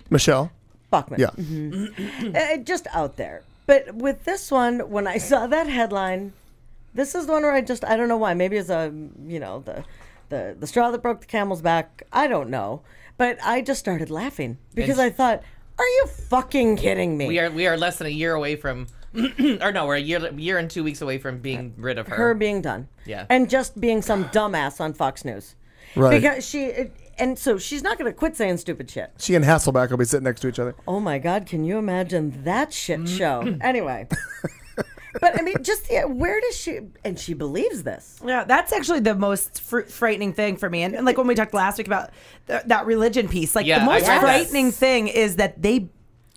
Speaker 3: Michelle.
Speaker 6: Bachman.
Speaker 3: Yeah.
Speaker 6: Just out there. But with this one, when I saw that headline, this is the one where I don't know why. Maybe it's the straw that broke the camel's back. I don't know. But I just started laughing because I thought, are you fucking kidding me?
Speaker 5: We are less than a year away from, or no, we're a year and 2 weeks away from being rid of her.
Speaker 6: Her being done.
Speaker 5: Yeah.
Speaker 6: And just being some dumbass on Fox News.
Speaker 3: Right.
Speaker 6: Because so she's not going to quit saying stupid shit.
Speaker 3: She and Hasselback will be sitting next to each other.
Speaker 6: Oh my God, can you imagine that shit show? Anyway. But I mean, where does she, and she believes this.
Speaker 4: Yeah, that's actually the most frightening thing for me. And like when we talked last week about that religion piece, like the
Speaker 5: I
Speaker 4: most
Speaker 5: read that.
Speaker 4: frightening thing is that they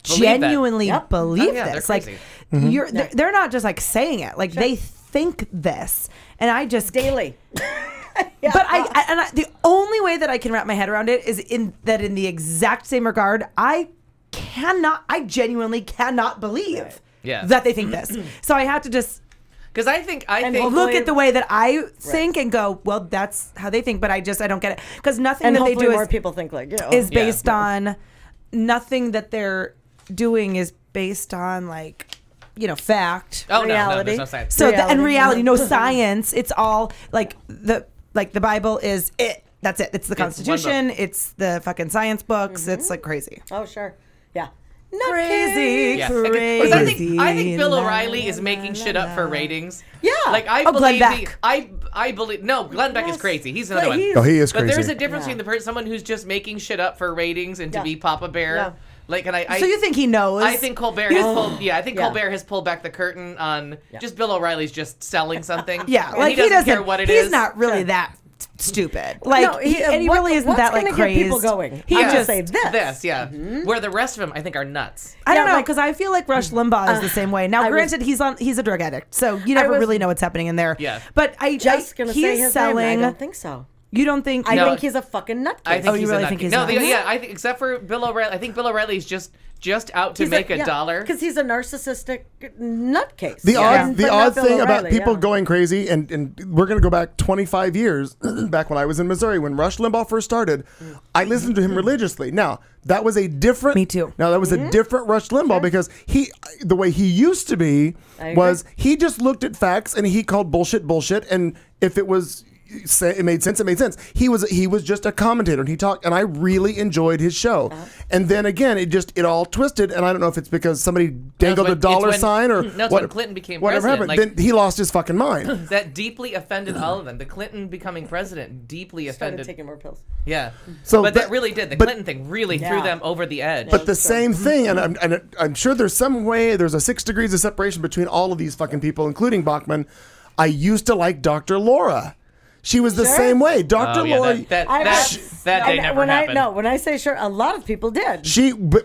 Speaker 4: genuinely believe
Speaker 5: yeah,
Speaker 4: this.
Speaker 5: they're
Speaker 4: Like
Speaker 5: crazy.
Speaker 4: they're not just like saying it, like they think this. And I just
Speaker 6: Daily.
Speaker 4: But the only way that I can wrap my head around it is in the exact same regard, I genuinely cannot believe that they think this. So I have to just
Speaker 5: because I think
Speaker 4: look at the way that I think and go, well, that's how they think, but I don't get it because nothing that they do
Speaker 6: more people think like you.
Speaker 4: Is based on nothing that they're doing is based on fact.
Speaker 5: Oh
Speaker 6: reality.
Speaker 5: no, there's no science.
Speaker 4: So and reality, no science. It's all the Bible is it. That's it. It's the Constitution. It's the fucking science books. It's like crazy.
Speaker 6: Oh sure, yeah.
Speaker 4: Crazy,
Speaker 5: Yeah.
Speaker 4: crazy.
Speaker 5: Because I think Bill O'Reilly is making shit up for ratings.
Speaker 6: Yeah.
Speaker 5: Like I
Speaker 4: Glenn
Speaker 5: believe
Speaker 4: Beck.
Speaker 5: I believe Glenn Beck is crazy. He's another one.
Speaker 3: Oh, he is
Speaker 5: But
Speaker 3: crazy.
Speaker 5: there's a difference between someone who's just making shit up for ratings and to be Papa Bear.
Speaker 6: Yeah.
Speaker 5: Like, and I
Speaker 4: So you think he knows?
Speaker 5: I think Colbert has pulled. Yeah, I think Colbert has pulled back the curtain on just Bill O'Reilly's just selling something.
Speaker 4: Yeah,
Speaker 5: and
Speaker 4: like
Speaker 5: he doesn't care what it is.
Speaker 4: He's not really that stupid. Like,
Speaker 6: No,
Speaker 4: and he really isn't that like
Speaker 6: what's gonna
Speaker 4: crazy.
Speaker 6: get people going?
Speaker 4: He
Speaker 6: I'm gonna
Speaker 4: just
Speaker 6: say this.
Speaker 5: Where the rest of them, I think, are nuts.
Speaker 4: I don't
Speaker 6: Yeah,
Speaker 4: know
Speaker 6: like-
Speaker 4: because I feel like Rush Limbaugh is the same way. Now,
Speaker 6: I was-
Speaker 4: granted, he's a drug addict, so you never
Speaker 6: was
Speaker 4: really know what's happening in there.
Speaker 5: Yeah.
Speaker 4: but
Speaker 6: Just gonna say
Speaker 4: he's
Speaker 6: his
Speaker 4: selling.
Speaker 6: name. I don't think so.
Speaker 4: You don't think?
Speaker 6: I
Speaker 5: No.
Speaker 6: think he's a fucking nutcase.
Speaker 5: I think
Speaker 4: Oh,
Speaker 5: he's
Speaker 4: you really
Speaker 5: a nut
Speaker 4: think
Speaker 5: case.
Speaker 4: he's
Speaker 5: No,
Speaker 4: nuts?
Speaker 5: yeah, I think except for Bill O'Reilly, I think Bill O'Reilly's just out to make a dollar.
Speaker 6: because he's a narcissistic nutcase.
Speaker 3: The
Speaker 6: Yeah.
Speaker 3: odd, the
Speaker 6: But
Speaker 3: odd
Speaker 6: not Bill
Speaker 3: thing about
Speaker 6: O'Reilly,
Speaker 3: people
Speaker 6: yeah.
Speaker 3: going crazy, and we're going to go back 25 years, back when I was in Missouri, when Rush Limbaugh first started, I listened to him religiously. Now, that was a different...
Speaker 4: Me too.
Speaker 3: Now, that was a different Rush Limbaugh because the way he used to be was he just looked at facts and he called bullshit, and if it was... it made sense. It made sense. He was just a commentator, and he talked, and I really enjoyed his show. And then again, it all twisted, and I don't know if it's because somebody dangled a dollar sign or
Speaker 5: no, it's when Clinton became
Speaker 3: whatever
Speaker 5: president.
Speaker 3: happened. Then he lost his fucking mind.
Speaker 5: That deeply offended all of them. The Clinton becoming president deeply
Speaker 6: Started
Speaker 5: offended.
Speaker 6: taking more pills.
Speaker 5: Yeah.
Speaker 3: So
Speaker 5: but
Speaker 3: that-
Speaker 5: that really did. The
Speaker 3: but-
Speaker 5: Clinton thing really threw them over the edge.
Speaker 3: But the same thing, and I'm sure there's some way, there's a 6 degrees of separation between all of these fucking people, including Bachman. I used to like Dr. Laura. She was the same way. Dr. Laura.
Speaker 5: That day never happened.
Speaker 6: When I say sure, a lot of people did.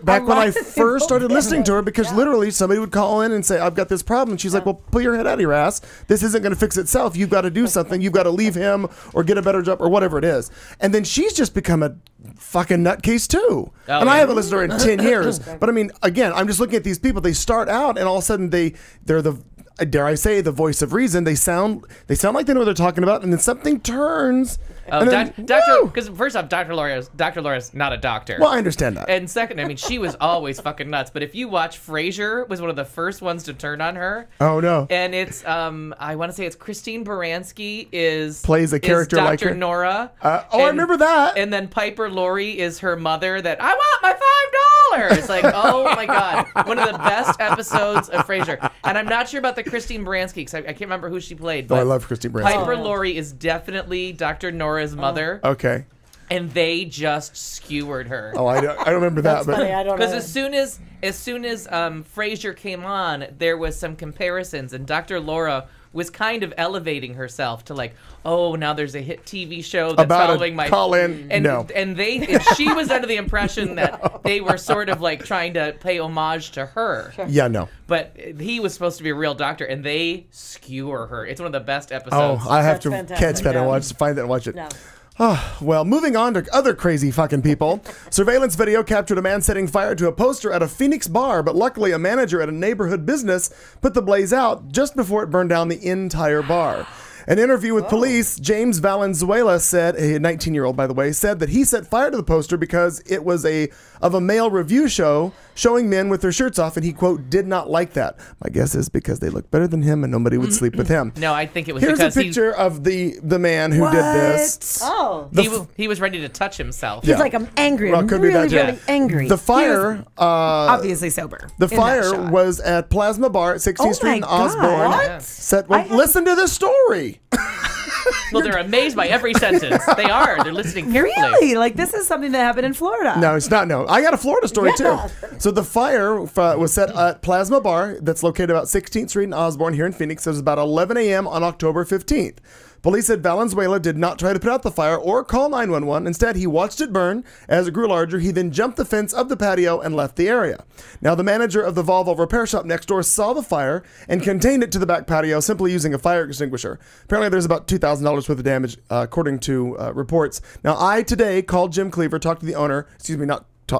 Speaker 3: Back when I
Speaker 6: lot of
Speaker 3: first
Speaker 6: people
Speaker 3: started
Speaker 6: did.
Speaker 3: listening to her, because literally somebody would call in and say, I've got this problem. And she's like, well, pull your head out of your ass. This isn't going to fix itself. You've got to do something. You've got to leave him or get a better job or whatever it is. And then she's just become a fucking nutcase too. And I haven't listened to her in 10 years. But I mean, again, I'm just looking at these people. They start out and all of a sudden they're the... dare I say, the voice of reason. They sound like they know what they're talking about, and then something turns.
Speaker 5: Oh,
Speaker 3: and
Speaker 5: Doctor. Because first off, Dr. Laura's not a doctor.
Speaker 3: Well, I understand that.
Speaker 5: And second, I mean, she was always fucking nuts. But if you watch Frasier, was one of the first ones to turn on her.
Speaker 3: Oh no!
Speaker 5: And it's I want to say it's Christine Baranski
Speaker 3: plays a character like her.
Speaker 5: Dr. Nora.
Speaker 3: I remember that.
Speaker 5: And then Piper Laurie is her mother. That I want my $5. It's like, oh my god, one of the best episodes of Frasier. And I'm not sure about the Christine Baranski because I can't remember who she played. But
Speaker 3: I love Christine Baranski.
Speaker 5: Piper Laurie is definitely Dr. Nora's mother.
Speaker 3: Okay.
Speaker 5: And they just skewered her.
Speaker 3: Oh, I don't remember that.
Speaker 6: That's funny. I don't know.
Speaker 5: Because as soon as Frasier came on, there was some comparisons, and Dr. Laura was kind of elevating herself to like, oh, now there's a hit TV show that's
Speaker 3: about
Speaker 5: following my
Speaker 3: call-in.
Speaker 5: and
Speaker 3: No.
Speaker 5: and she was under the impression that they were sort of like trying to pay homage to her.
Speaker 3: Yeah, no.
Speaker 5: But he was supposed to be a real doctor, and they skewer her. It's one of the best episodes.
Speaker 3: Oh, I have
Speaker 6: That's
Speaker 3: to
Speaker 6: fantastic,
Speaker 3: catch that and
Speaker 6: yeah.
Speaker 3: find that and watch it.
Speaker 6: No.
Speaker 3: Oh, well, moving on to other crazy fucking people. Surveillance video captured a man setting fire to a poster at a Phoenix bar, but luckily a manager at a neighborhood business put the blaze out just before it burned down the entire bar. An interview with police, James Valenzuela said, a 19-year-old by the way, said that he set fire to the poster because it was of a male review show showing men with their shirts off, and he, quote, did not like that. My guess is because they look better than him and nobody would sleep with him.
Speaker 5: No, I think it was
Speaker 3: Here's
Speaker 5: because
Speaker 3: a picture of the man who did this.
Speaker 6: Oh.
Speaker 5: he was ready to touch himself.
Speaker 6: He's like, I'm angry.
Speaker 3: Well,
Speaker 6: I'm
Speaker 3: could be
Speaker 6: really,
Speaker 3: that too.
Speaker 6: really angry.
Speaker 3: The fire,
Speaker 4: Obviously sober.
Speaker 3: the
Speaker 4: in that
Speaker 3: fire
Speaker 4: shot.
Speaker 3: was at Plasma Bar at 16th
Speaker 4: Oh
Speaker 3: Street in
Speaker 4: my God.
Speaker 3: Osborne.
Speaker 4: What?
Speaker 3: Well, listen to this story.
Speaker 5: Well, they're amazed by every sentence. They are. They're listening carefully.
Speaker 4: Really? Like, this is something that happened in Florida.
Speaker 3: No, it's not. No, I got a Florida story
Speaker 6: Yeah.
Speaker 3: too. So the fire was set at Plasma Bar that's located about 16th Street in Osborne here in Phoenix. It was about 11 a.m. on October 15th. Police said Valenzuela did not try to put out the fire or call 911. Instead, he watched it burn. As it grew larger, he then jumped the fence of the patio and left the area. Now, the manager of the Volvo repair shop next door saw the fire and contained it to the back patio simply using a fire extinguisher. Apparently, there's about $2,000 worth of damage, according to reports. Now, I today called Jim Cleaver, talked to the owner,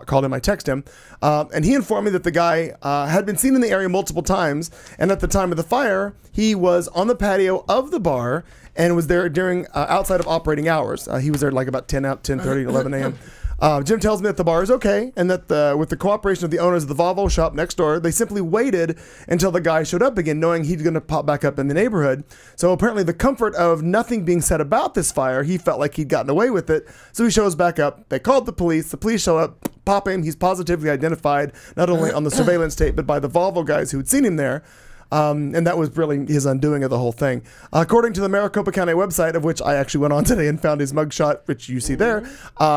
Speaker 3: called him, I texted him, and he informed me that the guy had been seen in the area multiple times, and at the time of the fire, he was on the patio of the bar and was there during outside of operating hours. He was there like about 10:30, 11 a.m. Jim tells me that the bar is okay, and that with the cooperation of the owners of the Volvo shop next door, they simply waited until the guy showed up again, knowing he's going to pop back up in the neighborhood. So apparently the comfort of nothing being said about this fire, he felt like he'd gotten away with it. So he shows back up. They called the police show up, pop him. He's positively identified, not only on the surveillance tape, but by the Volvo guys who had seen him there. And that was really his undoing of the whole thing. According to the Maricopa County website, of which I actually went on today and found his mugshot, which you see there,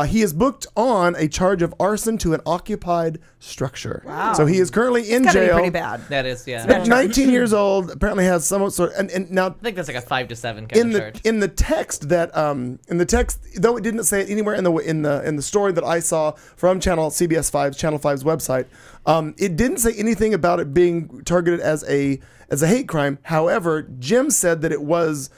Speaker 3: he is booked on a charge of arson to an occupied structure. Wow. So he is currently in
Speaker 4: Gotta be
Speaker 3: jail.
Speaker 4: pretty bad.
Speaker 5: That is, yeah.
Speaker 3: At 19 years old, apparently has some sort of, and now
Speaker 5: I think that's like a 5 to 7 kind of charge.
Speaker 3: in the text that though it didn't say it anywhere in the story that I saw from Channel 5's website, it didn't say anything about it being targeted as a hate crime. However, Jim said that it was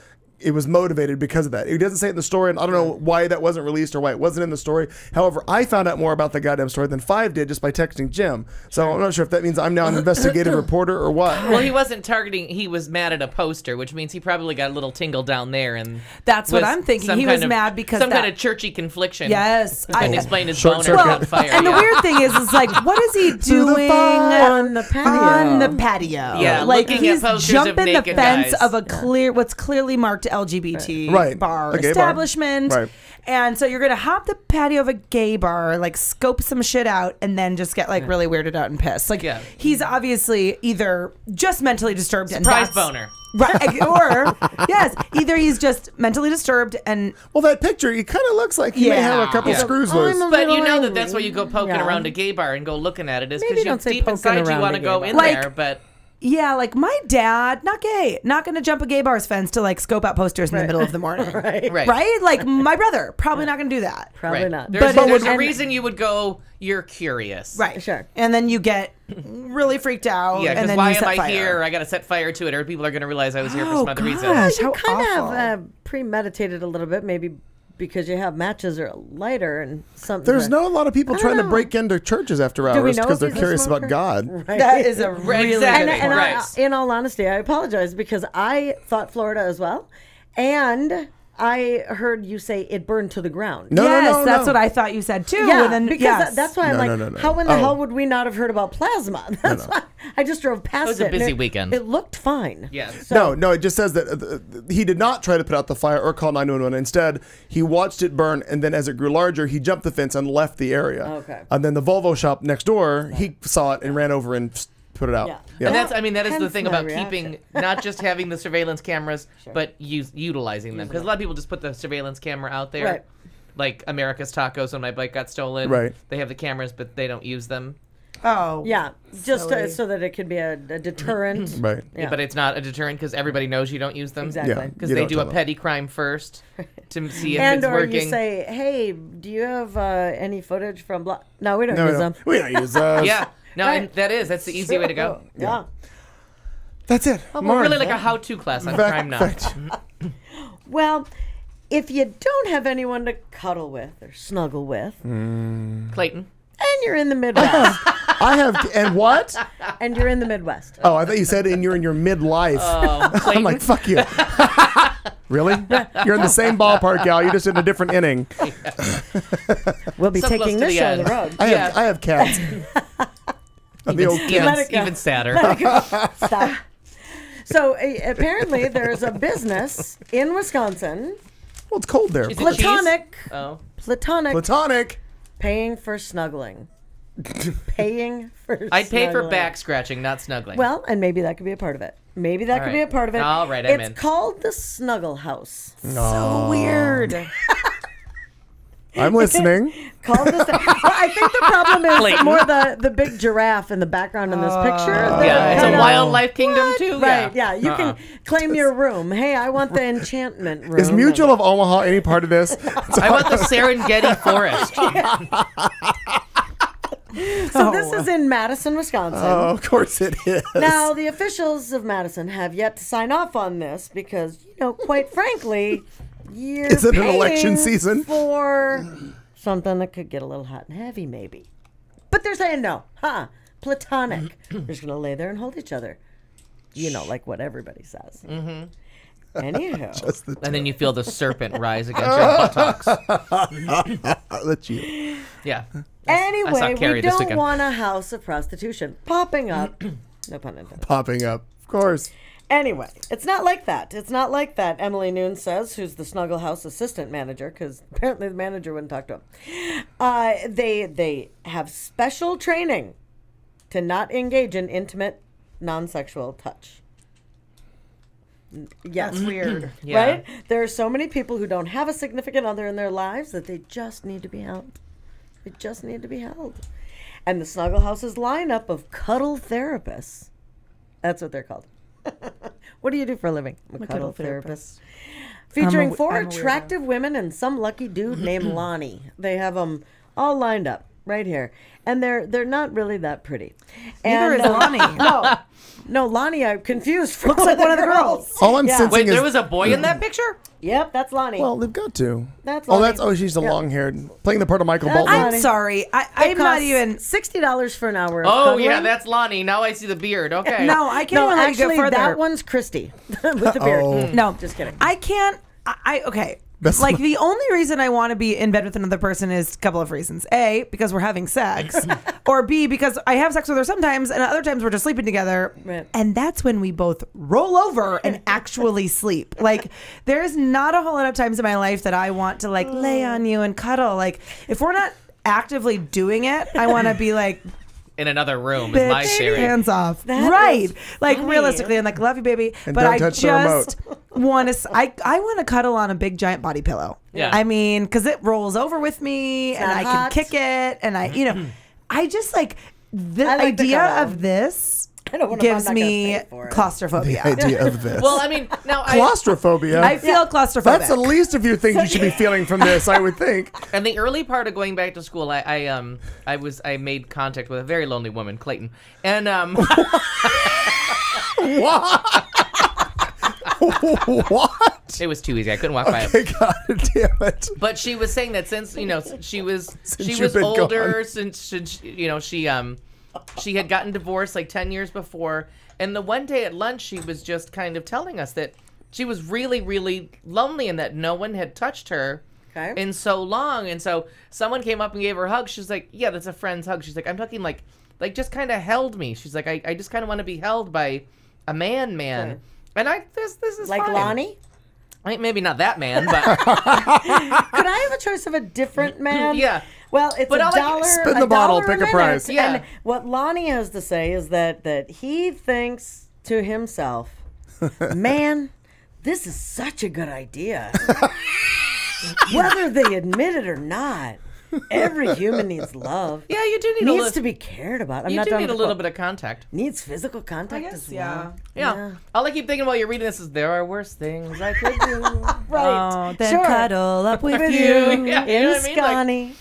Speaker 3: motivated because of that. It doesn't say it in the story, and I don't know why that wasn't released or why it wasn't in the story. However, I found out more about the goddamn story than Five did just by texting Jim. So I'm not sure if that means I'm now an investigative reporter or what.
Speaker 5: Well, he wasn't targeting. He was mad at a poster, which means he probably got a little tingle down there, and
Speaker 4: That's what I'm thinking. He was mad because
Speaker 5: some
Speaker 4: that-
Speaker 5: kind of churchy confliction.
Speaker 4: Yes,
Speaker 5: couldn't explain his
Speaker 3: Short
Speaker 5: boner
Speaker 3: circuit.
Speaker 5: on fire.
Speaker 4: And the
Speaker 5: yeah.
Speaker 4: weird thing is like, what is he doing
Speaker 6: on the patio?
Speaker 4: On the patio.
Speaker 5: Yeah,
Speaker 4: like
Speaker 5: looking at
Speaker 4: he's
Speaker 5: posters of
Speaker 4: jumping the
Speaker 5: naked
Speaker 4: fence
Speaker 5: guys.
Speaker 4: of a what's clearly marked LGBT
Speaker 3: Right.
Speaker 4: bar
Speaker 3: A gay bar.
Speaker 4: establishment.
Speaker 3: Right.
Speaker 4: And so you're gonna hop the patio of a gay bar, like scope some shit out, and then just get like really weirded out and pissed. Like he's obviously either just mentally disturbed
Speaker 5: Surprise
Speaker 4: and
Speaker 5: boner.
Speaker 4: Right, or yes, either he's just mentally disturbed and
Speaker 3: That picture, he kind of looks like he may have a couple screws loose.
Speaker 5: But you know that's why you go poking around a gay bar and go looking at it is
Speaker 6: Maybe
Speaker 5: because
Speaker 6: don't say
Speaker 5: deep
Speaker 6: poking
Speaker 5: inside you
Speaker 6: around
Speaker 5: want
Speaker 6: a
Speaker 5: to
Speaker 6: gay
Speaker 5: go
Speaker 6: bar.
Speaker 5: in
Speaker 4: Like-
Speaker 5: there, but.
Speaker 4: yeah, like my dad, not gay, not gonna jump a gay bar's fence to like scope out posters in the middle of the morning.
Speaker 6: Right.
Speaker 4: Right? Like my brother, probably not gonna do that.
Speaker 6: Probably not.
Speaker 5: There's
Speaker 4: But-
Speaker 5: a reason you would go. You're curious,
Speaker 4: Right.
Speaker 6: Sure.
Speaker 4: And then you get really freaked out.
Speaker 5: Yeah,
Speaker 4: and
Speaker 5: because
Speaker 4: then
Speaker 5: why
Speaker 4: you
Speaker 5: am
Speaker 4: set
Speaker 5: I
Speaker 4: fire.
Speaker 5: here? I got to set fire to it, or people are going to realize I was here for
Speaker 4: Oh,
Speaker 5: some other reason.
Speaker 4: gosh.
Speaker 6: You
Speaker 4: How
Speaker 6: kind of
Speaker 4: awful.
Speaker 6: have premeditated a little bit, maybe because you have matches or a lighter and something.
Speaker 3: There's not a lot of people
Speaker 6: I don't
Speaker 3: trying to
Speaker 6: know.
Speaker 3: break into churches after
Speaker 6: Do we
Speaker 3: hours
Speaker 6: know
Speaker 3: because
Speaker 6: if
Speaker 3: they're
Speaker 6: he's a
Speaker 3: curious about
Speaker 6: smoker?
Speaker 3: God.
Speaker 6: Right.
Speaker 4: That is a really
Speaker 5: Exactly.
Speaker 4: good
Speaker 6: And
Speaker 5: Right.
Speaker 6: in all honesty, I apologize because I thought Florida as well, and I heard you say it burned to the ground.
Speaker 3: No,
Speaker 4: yes,
Speaker 3: no,
Speaker 4: that's
Speaker 3: no.
Speaker 4: what I thought you said too.
Speaker 6: Yeah,
Speaker 4: and then,
Speaker 6: because
Speaker 4: yes.
Speaker 6: that's why I'm
Speaker 3: No,
Speaker 6: like,
Speaker 3: no, no.
Speaker 6: how in the
Speaker 3: Oh.
Speaker 6: hell would we not have heard about plasma? That's why I just drove past it.
Speaker 5: It was a
Speaker 6: and
Speaker 5: busy weekend.
Speaker 6: It looked fine.
Speaker 5: Yeah.
Speaker 3: No, it just says that he did not try to put out the fire or call 911. Instead, he watched it burn, and then as it grew larger, he jumped the fence and left the area.
Speaker 6: Okay.
Speaker 3: And then the Volvo shop next door, he saw it and ran over and put it out.
Speaker 6: Yeah.
Speaker 5: And that is the
Speaker 6: Hence
Speaker 5: thing
Speaker 6: my
Speaker 5: about
Speaker 6: reaction.
Speaker 5: keeping, not just having the surveillance cameras, but utilizing them. Because a lot of people just put the surveillance camera out there.
Speaker 6: Right.
Speaker 5: Like America's Tacos when my bike got stolen.
Speaker 3: Right.
Speaker 5: They have the cameras, but they don't use them.
Speaker 4: Oh.
Speaker 6: Yeah, just
Speaker 4: Silly.
Speaker 6: so that it could be a deterrent.
Speaker 3: Right.
Speaker 6: Yeah.
Speaker 5: But it's not a deterrent because everybody knows you don't use them.
Speaker 6: Exactly.
Speaker 3: Yeah.
Speaker 5: Because
Speaker 3: You
Speaker 5: they
Speaker 3: don't
Speaker 5: do
Speaker 3: tell
Speaker 5: a
Speaker 3: them.
Speaker 5: petty crime first to see if
Speaker 6: And
Speaker 5: it's
Speaker 6: or
Speaker 5: working.
Speaker 6: you say, hey, do you have any footage from blah? No, we don't
Speaker 3: No,
Speaker 6: use
Speaker 3: no.
Speaker 6: them.
Speaker 3: We don't use those.
Speaker 5: yeah. No,
Speaker 6: Right.
Speaker 5: and that's the easy way to go.
Speaker 6: Yeah.
Speaker 3: That's it.
Speaker 5: Well,
Speaker 3: Mark.
Speaker 5: we're really like a how-to class on crime now.
Speaker 3: Fact.
Speaker 6: Well, if you don't have anyone to cuddle with or snuggle with,
Speaker 5: Clayton.
Speaker 6: and you're in the Midwest,
Speaker 3: I have, and what?
Speaker 6: and you're in the Midwest,
Speaker 3: Oh, I thought you said you're in your midlife.
Speaker 5: Oh,
Speaker 3: I'm
Speaker 5: Clayton.
Speaker 3: like, fuck you. Really? You're in the same ballpark, Gal. You're just in a different inning.
Speaker 6: we'll be
Speaker 5: So
Speaker 6: taking
Speaker 5: close to
Speaker 6: this
Speaker 5: the
Speaker 6: show on the
Speaker 5: end.
Speaker 6: road.
Speaker 3: I have cats. I'm the old
Speaker 5: even,
Speaker 6: Let it go.
Speaker 5: even sadder.
Speaker 6: Stop. So apparently, there's a business in Wisconsin,
Speaker 3: Well, it's cold there.
Speaker 5: Is it cheese?
Speaker 6: platonic,
Speaker 5: Oh.
Speaker 3: Platonic.
Speaker 6: paying for snuggling. Paying for
Speaker 5: I'd pay for
Speaker 6: snuggling.
Speaker 5: back scratching, not snuggling.
Speaker 6: Well, and maybe that could be a part of it. Maybe that
Speaker 5: All
Speaker 6: could be
Speaker 5: right.
Speaker 6: a part of it.
Speaker 5: All right, I'm
Speaker 6: it's
Speaker 5: in.
Speaker 6: called the Snuggle House.
Speaker 4: So weird.
Speaker 3: I'm listening.
Speaker 6: Called the. Well, I think the problem is
Speaker 5: Clayton.
Speaker 6: more the big giraffe in the background in this picture. that
Speaker 5: yeah, it's a
Speaker 6: kinda-
Speaker 5: wildlife kingdom too.
Speaker 6: Right, yeah. You
Speaker 5: Uh-uh.
Speaker 6: can claim your room. Hey, I want the enchantment room.
Speaker 3: Is Mutual of Omaha any part of this?
Speaker 5: I want the Serengeti forest.
Speaker 6: So this is in Madison, Wisconsin.
Speaker 3: Oh, of course it is.
Speaker 6: Now, the officials of Madison have yet to sign off on this because, quite frankly, you're
Speaker 3: Is it an
Speaker 6: paying
Speaker 3: election season?
Speaker 6: for something that could get a little hot and heavy, maybe. But they're saying no. Platonic. They're just going to lay there and hold each other. Like what everybody says. Mm-hmm. Anyhow.
Speaker 3: Just the
Speaker 5: And then you feel the serpent rise against your buttocks.
Speaker 3: That's you.
Speaker 5: Yeah. I
Speaker 6: Anyway,
Speaker 5: saw
Speaker 6: we
Speaker 5: Carrie this
Speaker 6: don't
Speaker 5: weekend.
Speaker 6: want a house of prostitution popping up. No pun intended.
Speaker 3: Popping up. Of course.
Speaker 6: Anyway, it's not like that. It's not like that, Emily Noon says, who's the Snuggle House assistant manager, because apparently the manager wouldn't talk to him. They have special training to not engage in intimate, non-sexual touch. Yes.
Speaker 4: That's weird.
Speaker 5: Yeah.
Speaker 6: Right? There are so many people who don't have a significant other in their lives that they just need to be held. They just need to be held. And the Snuggle House's lineup of cuddle therapists. That's what they're called. What do you do for a living? I'm a cuddle therapist. Featuring four
Speaker 4: I'm a weirdo.
Speaker 6: attractive women and some lucky dude named Lonnie. They have them all lined up right here. And they're not really that pretty.
Speaker 4: Neither
Speaker 6: And,
Speaker 4: is Lonnie.
Speaker 6: No, Lonnie, I'm confused. For
Speaker 4: Looks like one of the girls.
Speaker 3: All I'm sensing
Speaker 5: Wait,
Speaker 3: is.
Speaker 5: there was a boy in that picture?
Speaker 6: Yep, that's Lonnie.
Speaker 3: Well, they've got to.
Speaker 6: That's
Speaker 3: Oh,
Speaker 6: Lonnie.
Speaker 3: she's the
Speaker 6: Yeah.
Speaker 3: long-haired, playing the part of Michael
Speaker 6: That's
Speaker 3: Bolton.
Speaker 6: Lonnie.
Speaker 4: I'm sorry.
Speaker 6: It
Speaker 4: I'm not
Speaker 6: costs
Speaker 4: even.
Speaker 6: $60 for an hour. Of
Speaker 5: Oh,
Speaker 6: cuddling.
Speaker 5: yeah, that's Lonnie. Now I see the beard. Okay.
Speaker 4: No, I can't
Speaker 6: No,
Speaker 4: even let you
Speaker 6: actually,
Speaker 4: go further.
Speaker 6: that one's Christy with the beard.
Speaker 3: Oh.
Speaker 4: No,
Speaker 6: Just kidding.
Speaker 4: I can't. Okay.
Speaker 3: That's
Speaker 4: like
Speaker 3: not-
Speaker 4: the only reason I want to be in bed with another person is a couple of reasons. A, because we're having sex, or B, because I have sex with her sometimes, and other times we're just sleeping together,
Speaker 6: Right.
Speaker 4: and that's when we both roll over and actually sleep. Like there's not a whole lot of times in my life that I want to like lay on you and cuddle. Like if we're not actively doing it, I want to be like.
Speaker 5: In another room is my
Speaker 4: Bitch,
Speaker 5: theory.
Speaker 4: hands off.
Speaker 6: That
Speaker 4: Right.
Speaker 6: is
Speaker 4: Like
Speaker 6: funny.
Speaker 4: realistically, I'm like, love you, baby.
Speaker 3: And
Speaker 4: but
Speaker 3: don't
Speaker 4: I
Speaker 3: touch the
Speaker 4: just want to, I want to cuddle on a big giant body pillow.
Speaker 5: Yeah.
Speaker 4: I mean, because it rolls over with me and
Speaker 6: not
Speaker 4: I
Speaker 6: hot.
Speaker 4: can kick it. And I just like the
Speaker 6: I like the
Speaker 4: idea
Speaker 6: cuddle.
Speaker 4: of this
Speaker 6: I don't want
Speaker 4: gives me claustrophobia.
Speaker 3: The idea of this.
Speaker 5: Well, I mean, now
Speaker 3: Claustrophobia.
Speaker 4: I feel claustrophobic.
Speaker 3: That's the least of your things you should be feeling from this, I would think.
Speaker 5: and the early part of going back to school, I made contact with a very lonely woman, Clayton, and
Speaker 3: What? What?
Speaker 5: It was too easy. I couldn't walk by
Speaker 3: Okay,
Speaker 5: it.
Speaker 3: God damn it.
Speaker 5: But she was saying that since she was
Speaker 3: you've been
Speaker 5: older,
Speaker 3: gone.
Speaker 5: since she had gotten divorced like 10 years before, and the one day at lunch she was just kind of telling us that she was really, really lonely and that no one had touched her in so long. And so someone came up and gave her a hug. She's like, yeah, that's a friend's hug. She's like, I'm talking like just kind of held me. She's like, I just kind of want to be held by a man.
Speaker 6: Sure.
Speaker 5: And this is
Speaker 6: Like
Speaker 5: fine.
Speaker 6: Lonnie?
Speaker 5: Maybe not that man, but
Speaker 6: Could I have a choice of a different man?
Speaker 5: Yeah.
Speaker 6: Well, it's
Speaker 5: But
Speaker 6: a
Speaker 5: I'll let you
Speaker 6: dollar.
Speaker 3: spin the bottle,
Speaker 6: $1
Speaker 3: pick a
Speaker 6: minute.
Speaker 3: price.
Speaker 5: Yeah.
Speaker 6: And what Lonnie has to say is that he thinks to himself, man, this is such a good idea. Whether they admit it or not, every human needs love.
Speaker 5: yeah, you do need
Speaker 6: Needs to be cared about. I'm
Speaker 5: you
Speaker 6: not
Speaker 5: do
Speaker 6: done
Speaker 5: need a
Speaker 6: with
Speaker 5: little
Speaker 6: the
Speaker 5: bit of contact.
Speaker 6: needs physical contact
Speaker 4: guess,
Speaker 6: as well.
Speaker 4: yeah.
Speaker 5: Yeah. All I keep thinking while you're reading this is there are worse things I could do.
Speaker 6: Right.
Speaker 4: Then
Speaker 6: Sure.
Speaker 4: cuddle up with
Speaker 6: With
Speaker 4: you.
Speaker 6: you
Speaker 5: Yeah, you
Speaker 6: in
Speaker 5: know what I mean? Like-
Speaker 6: Scotty.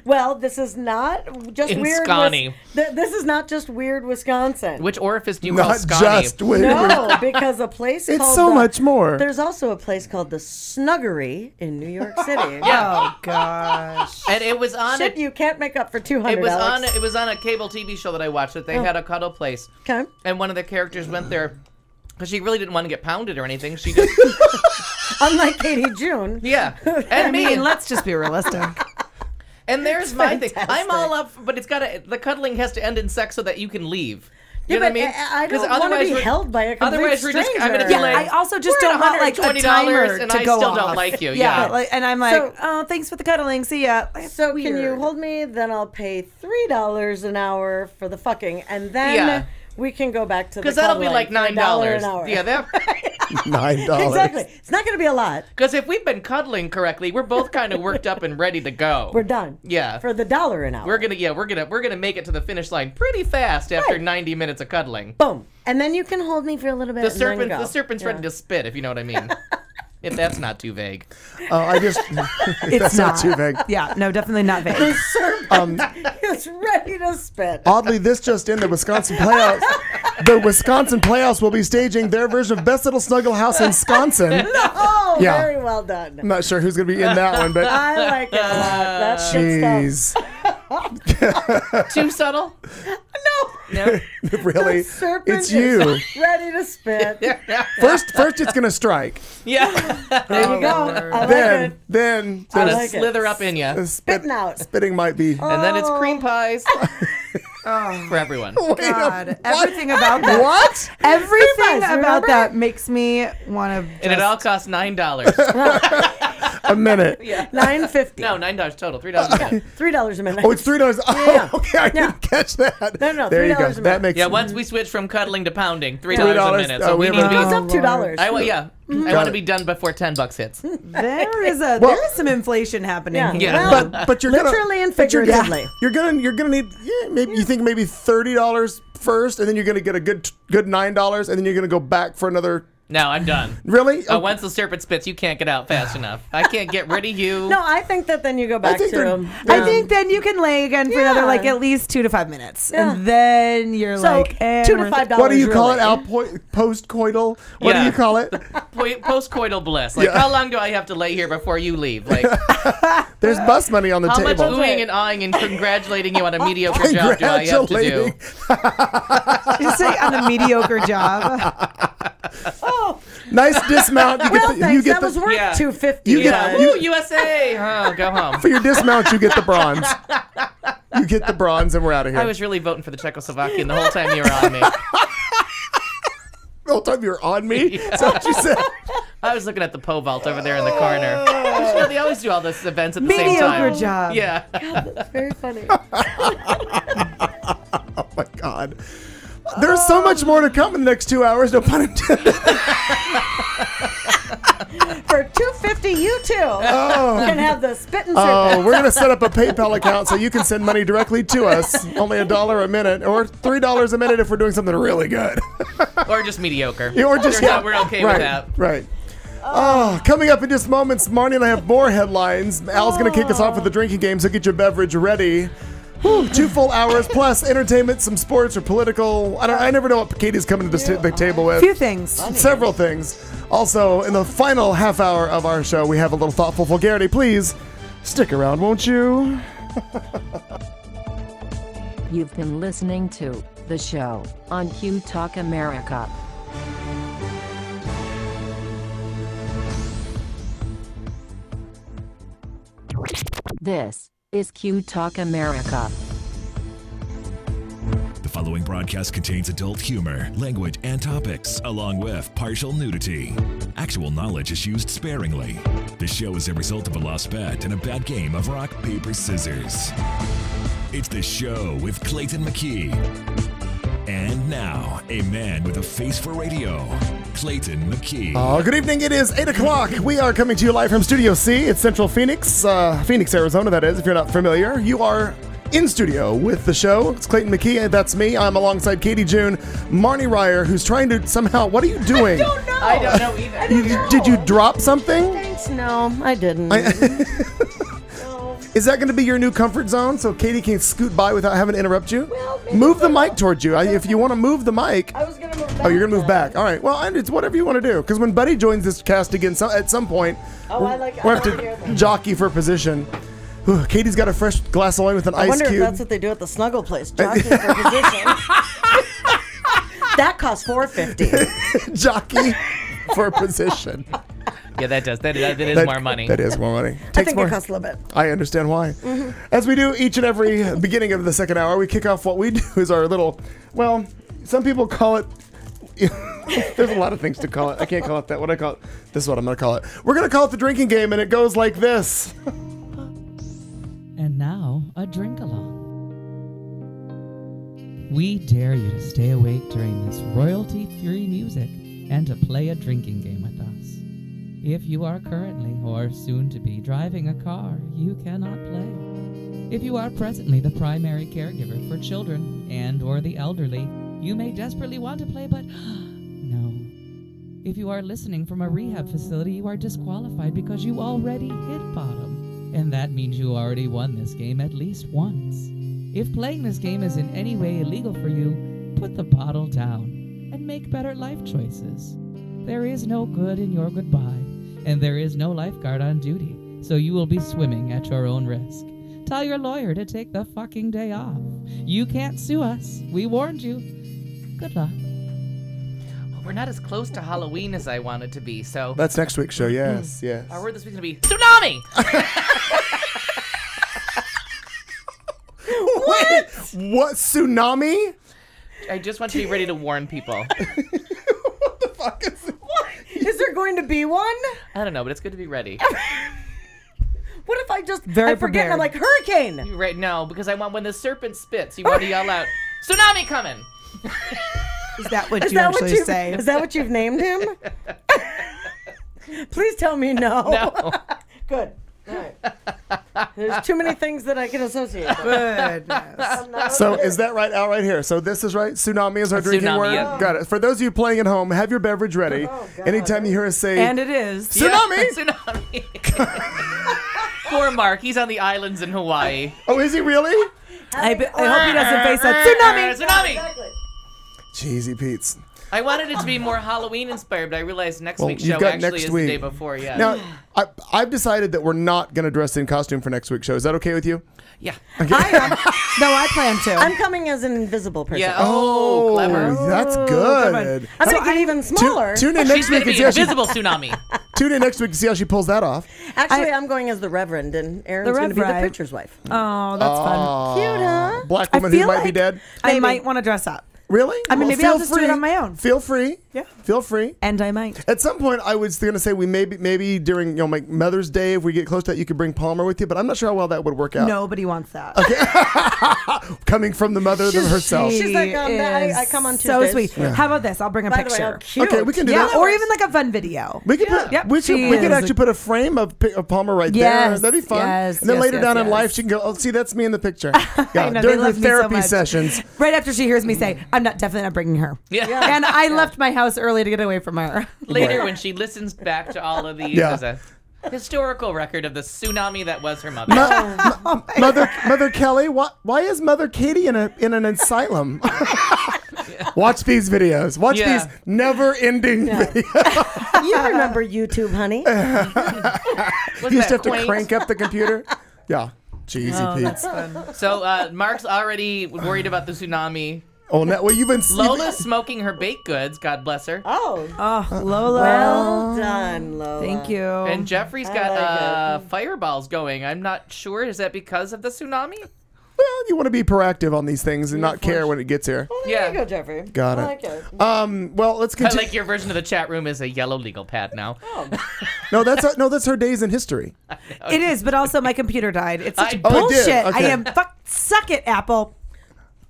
Speaker 6: Well, this is not just
Speaker 5: In
Speaker 6: weird.
Speaker 5: Scotty.
Speaker 6: This is not just weird Wisconsin.
Speaker 5: Which orifice do you call
Speaker 3: Not
Speaker 5: Scotty?
Speaker 3: just weird.
Speaker 6: No, because a place
Speaker 3: It's
Speaker 6: called
Speaker 3: so much more.
Speaker 6: There's also a place called the Snuggery in New York City.
Speaker 4: Oh gosh.
Speaker 5: And it was on
Speaker 6: Shit, you can't make up for 200.
Speaker 5: it was
Speaker 6: Alex.
Speaker 5: on it was on a cable TV show that I watched that they had a cuddle place.
Speaker 6: Okay.
Speaker 5: And one of the characters went there because she really didn't want to get pounded or anything. She just
Speaker 6: Unlike Katie June.
Speaker 5: yeah. And
Speaker 4: I
Speaker 5: me
Speaker 4: mean, let's just be realistic.
Speaker 5: and there's my thing. I'm
Speaker 6: fantastic.
Speaker 5: all up, but the cuddling has to end in sex so that you can leave.
Speaker 6: Yeah,
Speaker 5: You know what I
Speaker 6: but
Speaker 5: mean?
Speaker 6: I
Speaker 5: 'Cause
Speaker 6: don't want to
Speaker 5: otherwise
Speaker 6: be
Speaker 5: we're-
Speaker 6: held by a complete
Speaker 5: Otherwise, we're just I'm gonna
Speaker 6: stranger.
Speaker 5: be like,
Speaker 4: I also just
Speaker 5: we're at
Speaker 4: don't want like a
Speaker 5: $120
Speaker 4: timer
Speaker 5: and
Speaker 4: to
Speaker 5: I
Speaker 4: go
Speaker 5: still
Speaker 4: off.
Speaker 5: don't like you.
Speaker 4: Yeah,
Speaker 5: Yeah.
Speaker 4: like, and I'm like,
Speaker 6: So-
Speaker 4: oh, thanks for the cuddling. See ya.
Speaker 6: So can you
Speaker 4: Weird.
Speaker 6: hold me? Then I'll pay $3 an hour for the fucking, and then
Speaker 5: Yeah.
Speaker 6: we can go back to the
Speaker 5: Because that'll be
Speaker 6: cuddling
Speaker 5: like
Speaker 6: for $1
Speaker 5: $9.
Speaker 6: an hour.
Speaker 5: Yeah, that
Speaker 3: $9.
Speaker 6: Exactly. It's not going to be a lot.
Speaker 5: because if we've been cuddling correctly, we're both kind of worked up and ready to go.
Speaker 6: We're done.
Speaker 5: Yeah.
Speaker 6: For the $1 an hour.
Speaker 5: We're gonna make it to the finish line pretty fast after
Speaker 6: Right.
Speaker 5: 90 minutes of cuddling.
Speaker 6: Boom. And then you can hold me for a little bit.
Speaker 5: The
Speaker 6: and then go.
Speaker 5: serpent's
Speaker 6: Yeah.
Speaker 5: ready to spit, if you know what I mean. If that's not too vague.
Speaker 3: I just
Speaker 4: It's
Speaker 3: that's not too vague.
Speaker 4: Yeah, no, definitely not vague.
Speaker 6: The serpent is ready to spit.
Speaker 3: Oddly, this just in: the Wisconsin Playhouse. The Wisconsin Playhouse will be staging their version of Best Little Snuggle House in Wisconsin.
Speaker 6: Oh,
Speaker 3: Yeah.
Speaker 6: very well done.
Speaker 3: I'm not sure who's going to be in that one, but
Speaker 6: I like it a lot. That's good stuff.
Speaker 3: jeez,
Speaker 5: Too subtle? No.
Speaker 3: really,
Speaker 6: Serpent
Speaker 3: it's you.
Speaker 6: is ready to spit.
Speaker 3: First, it's going to strike.
Speaker 5: Yeah.
Speaker 6: There you go. I like
Speaker 3: Then,
Speaker 6: it.
Speaker 3: then
Speaker 5: Gonna
Speaker 3: there's
Speaker 6: like it.
Speaker 5: slither up in you.
Speaker 6: Spitting out.
Speaker 3: spitting might be.
Speaker 5: And then it's cream
Speaker 6: Oh.
Speaker 5: pies. For everyone.
Speaker 4: God, everything about that.
Speaker 3: What?
Speaker 4: Everything
Speaker 6: Cream pies,
Speaker 4: about
Speaker 6: remember?
Speaker 4: that makes me want to.
Speaker 5: And it all costs $9.
Speaker 3: A minute.
Speaker 6: $9.50.
Speaker 5: No, $9 total. $3 a minute.
Speaker 6: $3 a minute.
Speaker 3: Oh, it's $3. Oh,
Speaker 6: Yeah.
Speaker 3: okay, I didn't catch that.
Speaker 6: No,
Speaker 3: there you
Speaker 6: $3
Speaker 3: go.
Speaker 6: a minute.
Speaker 3: That makes
Speaker 5: Yeah, once we switch from cuddling to pounding, $3
Speaker 3: $3.
Speaker 5: a minute.
Speaker 3: Oh,
Speaker 5: So
Speaker 3: we
Speaker 5: we
Speaker 3: have
Speaker 5: need
Speaker 3: a-
Speaker 5: to
Speaker 6: It
Speaker 5: be.
Speaker 6: goes up $2.
Speaker 5: I want
Speaker 3: Got
Speaker 5: to
Speaker 3: it.
Speaker 5: be done before $10 hits.
Speaker 4: There is some inflation happening
Speaker 6: Yeah.
Speaker 4: here.
Speaker 5: Yeah.
Speaker 3: but you're
Speaker 6: Literally
Speaker 3: gonna,
Speaker 6: and
Speaker 3: but you're gonna-
Speaker 6: figuratively.
Speaker 3: You're gonna need maybe you think maybe $30 first, and then you're gonna get a good $9, and then you're gonna go back for another.
Speaker 5: No, I'm done.
Speaker 3: Really?
Speaker 5: Once the serpent spits, you can't get out fast enough. I can't get rid of you.
Speaker 6: No, I think that then you go back
Speaker 3: think
Speaker 6: to.
Speaker 3: they're-
Speaker 4: I think then you can lay again for another
Speaker 6: Yeah.
Speaker 4: like at least 2 to 5 minutes,
Speaker 6: Yeah.
Speaker 4: and then you're
Speaker 6: So
Speaker 4: like and
Speaker 6: $2 to
Speaker 4: we're-
Speaker 6: $5.
Speaker 3: What do you call it?
Speaker 6: really.
Speaker 3: Post-coital? What do
Speaker 5: Yeah.
Speaker 3: you call it?
Speaker 5: Post-coital bliss. Like,
Speaker 3: Yeah.
Speaker 5: how long do I have to lay here before you leave? Like,
Speaker 3: There's bus money on the
Speaker 5: how much
Speaker 3: table.
Speaker 5: oohing and awing and congratulating you on a mediocre job do I have to do?
Speaker 3: Congratulating.
Speaker 4: you say on a mediocre job.
Speaker 3: Nice dismount. You
Speaker 6: Well,
Speaker 3: get the,
Speaker 6: thanks.
Speaker 3: you get
Speaker 6: That was
Speaker 3: the,
Speaker 6: worth
Speaker 5: Yeah.
Speaker 6: $250.
Speaker 3: You get-
Speaker 5: Yeah,
Speaker 3: you-
Speaker 5: woo, USA! Oh, go home.
Speaker 3: for your dismount. You get the bronze. You get the bronze, and we're out of here.
Speaker 5: I was really voting for the Czechoslovakian the whole time you were on me.
Speaker 3: The whole time you're on me. Is that what you said?
Speaker 5: I was looking at the pole vault over there in the corner. You know, they always do all these events at the same time.
Speaker 4: Mediocre job.
Speaker 5: Yeah.
Speaker 6: That's very funny.
Speaker 3: Oh my God. There's so much more to come in the next 2 hours. No pun intended.
Speaker 6: For $250, you too can have the spitting
Speaker 3: Oh,
Speaker 6: serpent.
Speaker 3: we're gonna set up a PayPal account so you can send money directly to us. Only $1 a minute, or $3 a minute if we're doing something really good.
Speaker 5: Or just mediocre.
Speaker 3: Or just
Speaker 5: We're okay
Speaker 3: right,
Speaker 5: with that.
Speaker 3: Right. Oh, coming up in just moments, Marnie and I have more headlines. Al's going to kick us off with the drinking game, so get your beverage ready. Whew, 2 full hours plus entertainment, some sports or political. I never know what Katie's coming to the table with.
Speaker 4: A few things.
Speaker 3: Several things. Also, in the final half hour of our show, we have a little thoughtful vulgarity. Please stick around, won't you?
Speaker 1: You've been listening to The Show on Q Talk America. This is Q Talk America.
Speaker 2: The following broadcast contains adult humor, language, and topics, along with partial nudity. Actual knowledge is used sparingly. The show is a result of a lost bet and a bad game of rock, paper, scissors. It's The Show with Clayton McKee. And now, a man with a face for radio, Clayton McKee.
Speaker 3: Good evening. It is 8 o'clock. We are coming to you live from Studio C. It's Central Phoenix, Phoenix, Arizona, that is, if you're not familiar. You are in studio with the show. It's Clayton McKee, that's me. I'm alongside Katie June, Marnie Ryer, who's trying to somehow, what are you doing?
Speaker 5: I don't know either.
Speaker 3: Did you drop something?
Speaker 6: Thanks. No, I didn't.
Speaker 3: Is that going to be your new comfort zone so Katie can scoot by without having to interrupt you?
Speaker 6: Well, maybe
Speaker 3: move the mic towards you. If you want to move the mic.
Speaker 6: I was going to move back.
Speaker 3: Oh, you're going to move back. All right. Well, it's whatever you want to do. Because when Buddy joins this cast again at some point, we'll have to jockey for position. Whew, Katie's got a fresh glass of wine with an ice cube.
Speaker 6: I wonder if that's what they do at the Snuggle place, jockey for position. That costs $4.50.
Speaker 3: Jockey for position.
Speaker 5: Yeah, that does. That is more money.
Speaker 3: That is more money.
Speaker 6: I think it costs a little bit.
Speaker 3: I understand why. As we do each and every beginning of the second hour, we kick off what we do is our little, well, some people call it, there's a lot of things to call it. I can't call it that. What I call it? This is what I'm going to call it. We're going to call it the drinking game, and it goes like this.
Speaker 10: And now, a drink-along. We dare you to stay awake during this royalty-free music and to play a drinking game with us. If you are currently or soon to be driving a car, you cannot play. If you are presently the primary caregiver for children and or the elderly, you may desperately want to play, but no. If you are listening from a rehab facility, you are disqualified because you already hit bottom. And that means you already won this game at least once. If playing this game is in any way illegal for you, put the bottle down and make better life choices. There is no good in your goodbye, and there is no lifeguard on duty, so you will be swimming at your own risk. Tell your lawyer to take the fucking day off. You can't sue us. We warned you. Good luck.
Speaker 5: Well, we're not as close to Halloween as I wanted to be, so...
Speaker 3: That's next week's show, yes, yes.
Speaker 5: Our word this week's going to be Tsunami!
Speaker 3: What? What? Tsunami?
Speaker 5: I just want to be ready to warn people.
Speaker 3: What the fuck is it?
Speaker 6: Is there going to be one?
Speaker 5: I don't know, but it's good to be ready.
Speaker 6: What if I just
Speaker 4: Very
Speaker 6: I forget and I'm
Speaker 4: prepared.
Speaker 6: like, hurricane?
Speaker 5: You're right, no, because I want when the serpent spits, you want to yell out, Tsunami coming!
Speaker 4: Is that what you actually say?
Speaker 6: Is that what you've named him? Please tell me no.
Speaker 5: No.
Speaker 6: Good. All right. There's too many things that I can associate with.
Speaker 4: Goodness.
Speaker 3: So is that right out right here? So this is right? Tsunami is our drinking
Speaker 5: Tsunami,
Speaker 3: word?
Speaker 5: yep.
Speaker 3: Got it. For those of you playing at home, have your beverage ready.
Speaker 6: Oh, God.
Speaker 3: Anytime you hear us say
Speaker 4: And it is.
Speaker 3: Tsunami!
Speaker 5: Yeah, tsunami. Poor Mark, he's on the islands in Hawaii.
Speaker 3: Oh, is he really?
Speaker 4: I hope he doesn't face a tsunami.
Speaker 5: Tsunami!
Speaker 3: Cheesy Pete's.
Speaker 5: I wanted it to be more Halloween inspired, but I realized next
Speaker 3: Well,
Speaker 5: week's
Speaker 3: you've
Speaker 5: show
Speaker 3: got
Speaker 5: actually
Speaker 3: next
Speaker 5: is
Speaker 3: week.
Speaker 5: the day before, yeah.
Speaker 3: Now, I've decided that we're not going to dress in costume for next week's show. Is that okay with you?
Speaker 5: Yeah.
Speaker 4: No, I plan to.
Speaker 6: I'm coming as an invisible person.
Speaker 5: Yeah. Oh, clever.
Speaker 3: That's good.
Speaker 6: I'm going to get even smaller.
Speaker 3: Tune in
Speaker 5: She's
Speaker 3: next
Speaker 5: going
Speaker 3: week
Speaker 5: to
Speaker 3: and
Speaker 5: be
Speaker 3: see how she
Speaker 5: invisible tsunami.
Speaker 3: tune in next week to see how she pulls that off.
Speaker 6: Actually, I'm going as the Reverend, and Erin's going to be the
Speaker 4: Reverend.
Speaker 6: preacher's wife.
Speaker 4: Oh, that's fun.
Speaker 6: Cute, huh?
Speaker 3: Black
Speaker 4: I
Speaker 3: woman who
Speaker 4: feel
Speaker 3: might be
Speaker 4: like
Speaker 3: dead.
Speaker 4: I might want to dress up.
Speaker 3: Really?
Speaker 4: I mean, maybe
Speaker 3: feel
Speaker 4: I'll just do it
Speaker 3: free.
Speaker 4: on my own.
Speaker 3: Feel free.
Speaker 4: Yeah.
Speaker 3: Feel free.
Speaker 4: And I might.
Speaker 3: At some point, I was going to say we maybe during like Mother's Day, if we get close to that, you could bring Palmer with you. But I'm not sure how well that would work out.
Speaker 4: Nobody wants that.
Speaker 3: Coming from the mother herself.
Speaker 6: She's like, I come on Tuesdays.
Speaker 4: So sweet. How about this? I'll bring a
Speaker 6: By the way,
Speaker 4: picture.
Speaker 6: how cute.
Speaker 3: Okay, we can do
Speaker 4: Yeah,
Speaker 3: that.
Speaker 4: or even like a fun video.
Speaker 3: We could put,
Speaker 4: Yep,
Speaker 3: we could,
Speaker 4: she
Speaker 3: we could
Speaker 4: is
Speaker 3: actually put a frame of Palmer right there.
Speaker 4: Yes,
Speaker 3: That'd be fun.
Speaker 4: yes,
Speaker 3: and then
Speaker 4: yes,
Speaker 3: later
Speaker 4: yes,
Speaker 3: down in
Speaker 4: yes.
Speaker 3: life, she can go, oh, see, that's me in the picture. Yeah,
Speaker 4: know,
Speaker 3: during
Speaker 4: they
Speaker 3: her
Speaker 4: love me so
Speaker 3: therapy
Speaker 4: much.
Speaker 3: sessions.
Speaker 4: Right after she hears me say, I'm definitely not bringing her.
Speaker 5: Yeah.
Speaker 4: And I left my house early to get away from her.
Speaker 5: Later, when she listens back to all of these,
Speaker 3: Yeah.
Speaker 5: as a, historical record of the tsunami that was her mother.
Speaker 3: Mother Kelly, why is Mother Katie in an asylum? Watch these videos. Watch these never-ending videos.
Speaker 6: You remember YouTube, honey?
Speaker 3: You used to have to crank up the computer. Yeah. Jeezy Pete.
Speaker 4: That's fun.
Speaker 5: So Mark's already worried about the tsunami.
Speaker 3: Oh, no, well, you've been...
Speaker 5: Lola's smoking her baked goods. God bless her.
Speaker 6: Oh,
Speaker 4: Lola.
Speaker 6: well done, Lola.
Speaker 4: Thank you.
Speaker 5: And Jeffrey's got fireballs going. I'm not sure. Is that because of the tsunami?
Speaker 3: Well, you want to be proactive on these things and not care when it gets here.
Speaker 6: Well, there you go, Jeffrey.
Speaker 3: Got it.
Speaker 6: I like it.
Speaker 3: Well, let's
Speaker 5: I
Speaker 3: continue.
Speaker 5: like your version of the chat room is a yellow legal pad now.
Speaker 3: No, that's her days in history.
Speaker 4: It is, but also my computer died. It's such
Speaker 5: Oh,
Speaker 3: it did?
Speaker 4: bullshit.
Speaker 3: Okay.
Speaker 4: I am suck it, Apple.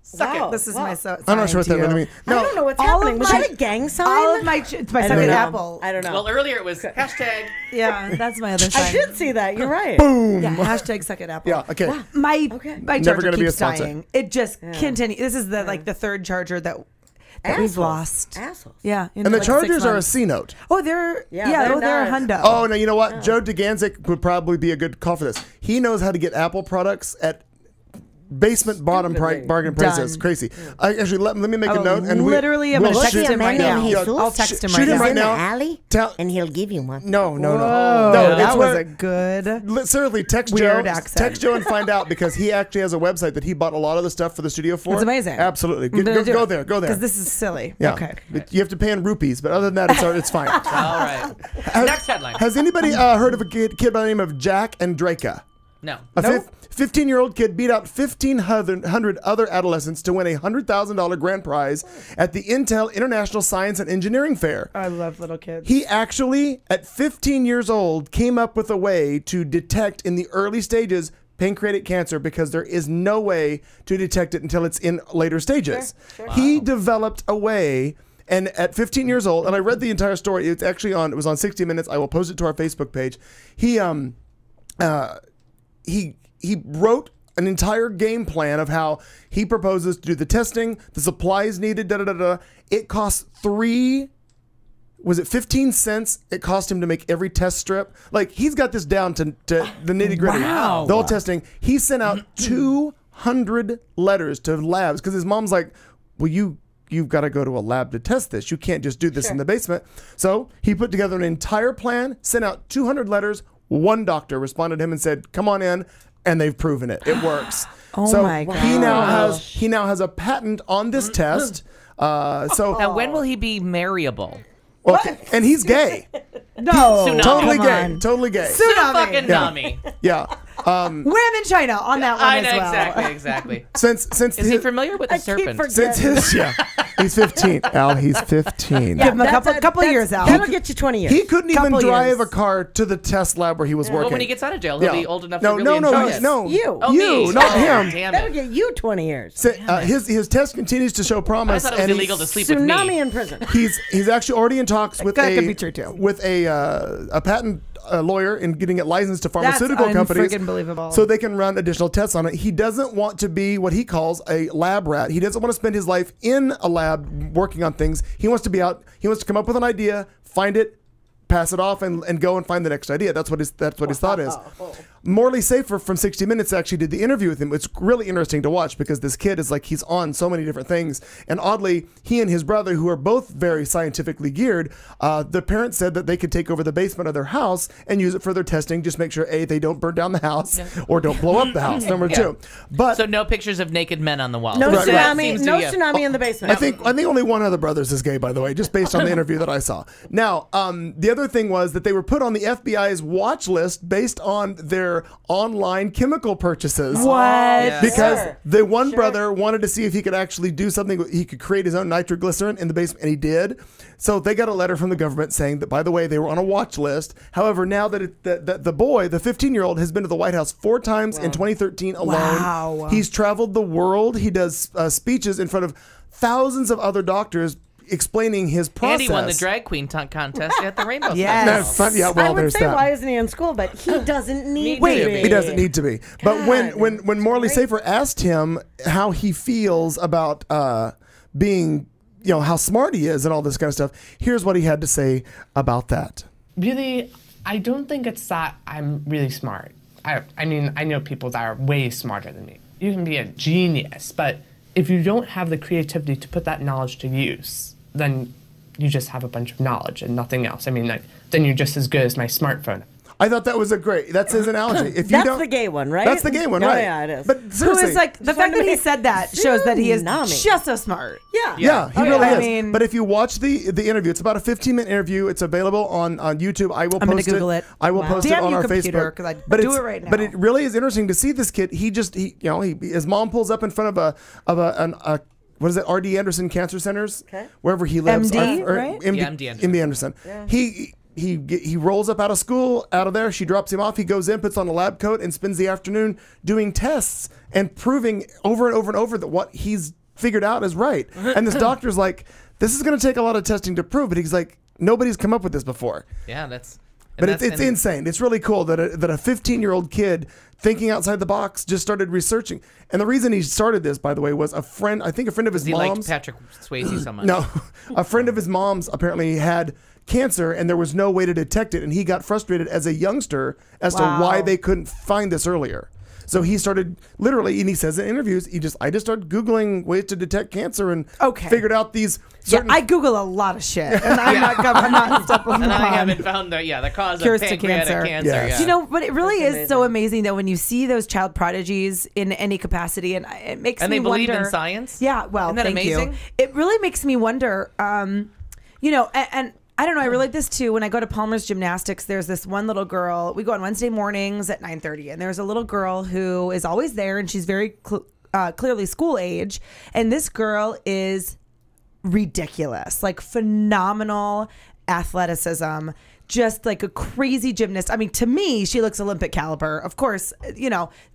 Speaker 4: Suck
Speaker 6: Wow.
Speaker 4: it. This is my
Speaker 3: I'm not sure what that means.
Speaker 6: I don't know what's
Speaker 4: All
Speaker 6: happening.
Speaker 4: of
Speaker 6: Was
Speaker 4: my-
Speaker 6: that a gang sign?
Speaker 4: All of my it's my
Speaker 6: I
Speaker 4: suck
Speaker 6: don't
Speaker 4: it,
Speaker 6: know.
Speaker 4: Apple.
Speaker 6: I don't know.
Speaker 5: Well, earlier it was hashtag.
Speaker 4: Yeah, that's my other
Speaker 6: I
Speaker 4: sign.
Speaker 6: did see that. You're right.
Speaker 3: Boom.
Speaker 4: Yeah, hashtag suck it, Apple.
Speaker 3: Yeah, okay. Wow.
Speaker 4: My
Speaker 3: Never
Speaker 4: charger
Speaker 3: gonna be a
Speaker 4: keeps
Speaker 3: sponsor.
Speaker 4: dying. It just continues. This is the the third charger that we've lost.
Speaker 6: Assholes.
Speaker 4: Yeah, in
Speaker 3: And the
Speaker 4: like 6
Speaker 3: Chargers are a
Speaker 4: months.
Speaker 3: C note.
Speaker 4: Oh, they're
Speaker 6: they're
Speaker 4: they're a
Speaker 6: not.
Speaker 4: hundo.
Speaker 3: Oh, no, you know what? Joe DeGanzik would probably be a good call for this. He knows how to get Apple products at basement bottom bargain prices.
Speaker 4: Done.
Speaker 3: Crazy. Actually, let me make a note. And
Speaker 4: literally, I'm
Speaker 3: we'll
Speaker 4: gonna text
Speaker 3: shoot-
Speaker 4: him right now.
Speaker 3: Yeah,
Speaker 4: I'll text him
Speaker 3: shoot
Speaker 4: right
Speaker 3: him
Speaker 4: now.
Speaker 3: right now.
Speaker 6: alley,
Speaker 3: Tell-
Speaker 6: and he'll give you one.
Speaker 3: No.
Speaker 4: Oh,
Speaker 3: No,
Speaker 4: that
Speaker 3: it's
Speaker 4: was
Speaker 3: where-
Speaker 4: a good.
Speaker 3: Seriously, text
Speaker 4: Weird
Speaker 3: Joe.
Speaker 4: accent.
Speaker 3: Text Joe and find out because he actually has a website that he bought a lot of the stuff for the studio for.
Speaker 4: It's amazing.
Speaker 3: Absolutely.
Speaker 4: I'm gonna do
Speaker 3: Go
Speaker 4: it.
Speaker 3: there. Go there.
Speaker 4: Because this is silly.
Speaker 3: Yeah.
Speaker 4: Okay.
Speaker 3: You have to pay in rupees, but other than that, it's fine.
Speaker 5: All right. Next headline.
Speaker 3: Has anybody heard of a kid by the name of Jack and Draka?
Speaker 5: No.
Speaker 3: A 15-year-old kid beat out 1,500 other adolescents to win a $100,000 grand prize at the Intel International Science and Engineering Fair.
Speaker 4: I love little kids.
Speaker 3: He actually, at 15 years old, came up with a way to detect in the early stages pancreatic cancer because there is no way to detect it until it's in later stages. He developed a way. And at 15 years old, and I read the entire story. It's actually it was on 60 Minutes. I will post it to our Facebook page. He wrote an entire game plan of how he proposes to do the testing, the supplies needed, It costs 15 cents it cost him to make every test strip? Like, he's got this down to the nitty gritty.
Speaker 4: Wow.
Speaker 3: The whole testing. He sent out 200 letters to labs because his mom's like, well, you've got to go to a lab to test this. You can't just do this in the basement. So he put together an entire plan, sent out 200 letters. One doctor responded to him and said, come on in. And they've proven it. It works.
Speaker 4: Oh my God.
Speaker 3: He now has a patent on this test.
Speaker 5: Now, when will he be marryable?
Speaker 3: Well, and he's gay.
Speaker 4: No.
Speaker 5: Tsunami.
Speaker 3: Totally
Speaker 4: Come
Speaker 3: gay.
Speaker 4: on.
Speaker 3: Totally gay.
Speaker 5: Fucking Nami.
Speaker 3: Yeah.
Speaker 4: Wham in China on that one
Speaker 5: I
Speaker 4: as
Speaker 5: know,
Speaker 4: well.
Speaker 5: exactly.
Speaker 3: Since
Speaker 5: Is he familiar with the serpent?
Speaker 3: Since his he's 15. Al, he's 15.
Speaker 4: Give him a couple years out.
Speaker 6: That'll get you 20 years.
Speaker 3: He couldn't even
Speaker 4: Couple
Speaker 3: drive
Speaker 4: years.
Speaker 3: a car to the test lab where he was working.
Speaker 5: Well, when he gets out of jail, he'll be old enough to really enjoy it.
Speaker 6: You.
Speaker 5: Oh,
Speaker 3: you,
Speaker 5: me.
Speaker 3: not
Speaker 5: Oh,
Speaker 3: him.
Speaker 5: Damn
Speaker 6: That'll
Speaker 5: it.
Speaker 6: get you 20 years.
Speaker 3: So, his test continues to show
Speaker 5: I
Speaker 3: promise.
Speaker 5: thought it was
Speaker 3: and
Speaker 5: illegal to sleep with
Speaker 6: Tsunami
Speaker 5: me.
Speaker 6: in prison.
Speaker 3: He's actually already in talks with
Speaker 4: That could be true, too.
Speaker 3: with a patent lawyer and getting it licensed to pharmaceutical
Speaker 4: That's
Speaker 3: companies
Speaker 4: unfreaking believable.
Speaker 3: so they can run additional tests on it. He doesn't want to be what he calls a lab rat. He doesn't want to spend his life in a lab working on things. He wants to be out. He wants to come up with an idea, find it, pass it off, and go and find the next idea. That's what his thought is. Morley Safer from 60 Minutes actually did the interview with him. It's really interesting to watch because this kid is like, he's on so many different things. And oddly, he and his brother, who are both very scientifically geared, the parents said that they could take over the basement of their house and use it for their testing. Just make sure, A, they don't burn down the house or don't blow up the house. Number two. But
Speaker 5: So no pictures of naked men on the wall.
Speaker 6: No
Speaker 3: Right,
Speaker 5: That
Speaker 6: tsunami.
Speaker 5: seems to
Speaker 6: No
Speaker 5: be a-
Speaker 6: tsunami in the basement.
Speaker 3: I think only one of the brothers is gay, by the way, just based on the interview that I saw. Now, the other thing was that they were put on the FBI's watch list based on their online chemical purchases.
Speaker 4: What?
Speaker 5: Yeah.
Speaker 3: Because
Speaker 6: Sure.
Speaker 3: the one brother wanted to see if he could actually do something. He could create his own nitroglycerin in the basement, and he did. So they got a letter from the government saying that, by the way, they were on a watch list. However, now that the boy, the 15-year-old, has been to the White House 4 times in 2013 alone.
Speaker 4: Wow.
Speaker 3: He's traveled the world. He does speeches in front of thousands of other doctors explaining his process.
Speaker 5: And he won the drag queen contest at the Rainbow
Speaker 4: Yes.
Speaker 5: Festival.
Speaker 3: That's fun. Yeah, well,
Speaker 6: I would
Speaker 3: there's
Speaker 6: say,
Speaker 3: that.
Speaker 6: why isn't he in school? But he doesn't need
Speaker 5: Wait,
Speaker 6: to be.
Speaker 3: He doesn't need to be. But
Speaker 6: God.
Speaker 3: when Morley Safer asked him how he feels about being, how smart he is and all this kind of stuff, here's what he had to say about that.
Speaker 11: Really, I don't think it's that I'm really smart. I mean, I know people that are way smarter than me. You can be a genius, but if you don't have the creativity to put that knowledge to use, then you just have a bunch of knowledge and nothing else. I mean, like, then you're just as good as my smartphone.
Speaker 3: I thought that was that's his analogy. If you
Speaker 6: That's
Speaker 3: don't,
Speaker 6: the gay one, right?
Speaker 3: That's the gay one,
Speaker 6: Oh,
Speaker 3: right?
Speaker 6: yeah, it is.
Speaker 3: But
Speaker 4: Who
Speaker 3: seriously,
Speaker 4: is like the fact that he said that shows that he is
Speaker 6: Tsunami.
Speaker 4: just so smart.
Speaker 6: Yeah.
Speaker 3: yeah, he
Speaker 4: Oh,
Speaker 3: really
Speaker 4: yeah.
Speaker 3: is.
Speaker 4: I mean-
Speaker 3: But if you watch the interview, it's about a 15-minute interview. It's available on YouTube. I will
Speaker 4: I'm gonna
Speaker 3: post
Speaker 4: Google it.
Speaker 3: I will
Speaker 6: Wow.
Speaker 3: post
Speaker 4: Damn
Speaker 3: it on
Speaker 4: you,
Speaker 3: our
Speaker 4: computer,
Speaker 3: Facebook.
Speaker 4: 'cause I'd
Speaker 3: but
Speaker 4: do
Speaker 3: it's-
Speaker 4: it right
Speaker 3: But
Speaker 4: now.
Speaker 3: it really is interesting to see this kid. His mom pulls up in front of a what is it? R.D. Anderson Cancer Centers,
Speaker 6: Okay.
Speaker 3: wherever he lives.
Speaker 4: MD,
Speaker 3: Or
Speaker 4: right?
Speaker 5: Yeah, MD Anderson.
Speaker 3: MD Anderson.
Speaker 6: Yeah.
Speaker 3: He rolls up out of school, out of there. She drops him off. He goes in, puts on a lab coat, and spends the afternoon doing tests and proving over and over and over that what he's figured out is right. And this doctor's like, this is going to take a lot of testing to prove, but he's like, nobody's come up with this before.
Speaker 5: Yeah, that's.
Speaker 3: But it's insane. It's really cool that a 15-year-old kid thinking outside the box just started researching. And the reason he started this, by the way, was a friend of his
Speaker 5: He
Speaker 3: mom's.
Speaker 5: liked Patrick Swayze so much.
Speaker 3: No, a friend of his mom's apparently had cancer and there was no way to detect it. And he got frustrated as a youngster as to why they couldn't find this earlier. So he started literally, and he says in interviews, I just started Googling ways to detect cancer and figured out these certain...
Speaker 4: Yeah, I Google a lot of shit, and I'm not stepping
Speaker 5: And
Speaker 4: on
Speaker 5: I haven't found the cause
Speaker 4: cures
Speaker 5: of
Speaker 4: to
Speaker 5: pancreatic cancer.
Speaker 3: Yes.
Speaker 5: Yeah.
Speaker 4: You know, but it really is so amazing that when you see those child prodigies in any capacity, and it makes
Speaker 5: And
Speaker 4: me
Speaker 5: they believe
Speaker 4: wonder,
Speaker 5: in science?
Speaker 4: Yeah, well,
Speaker 5: Isn't that
Speaker 4: thank
Speaker 5: amazing?
Speaker 4: you. It really makes me wonder, and I don't know, I relate this to when I go to Palmer's Gymnastics. There's this one little girl. We go on Wednesday mornings at 9:30, and there's a little girl who is always there, and she's very clearly school age. And this girl is ridiculous, like phenomenal athleticism, just like a crazy gymnast. I mean, to me, she looks Olympic caliber. Of course,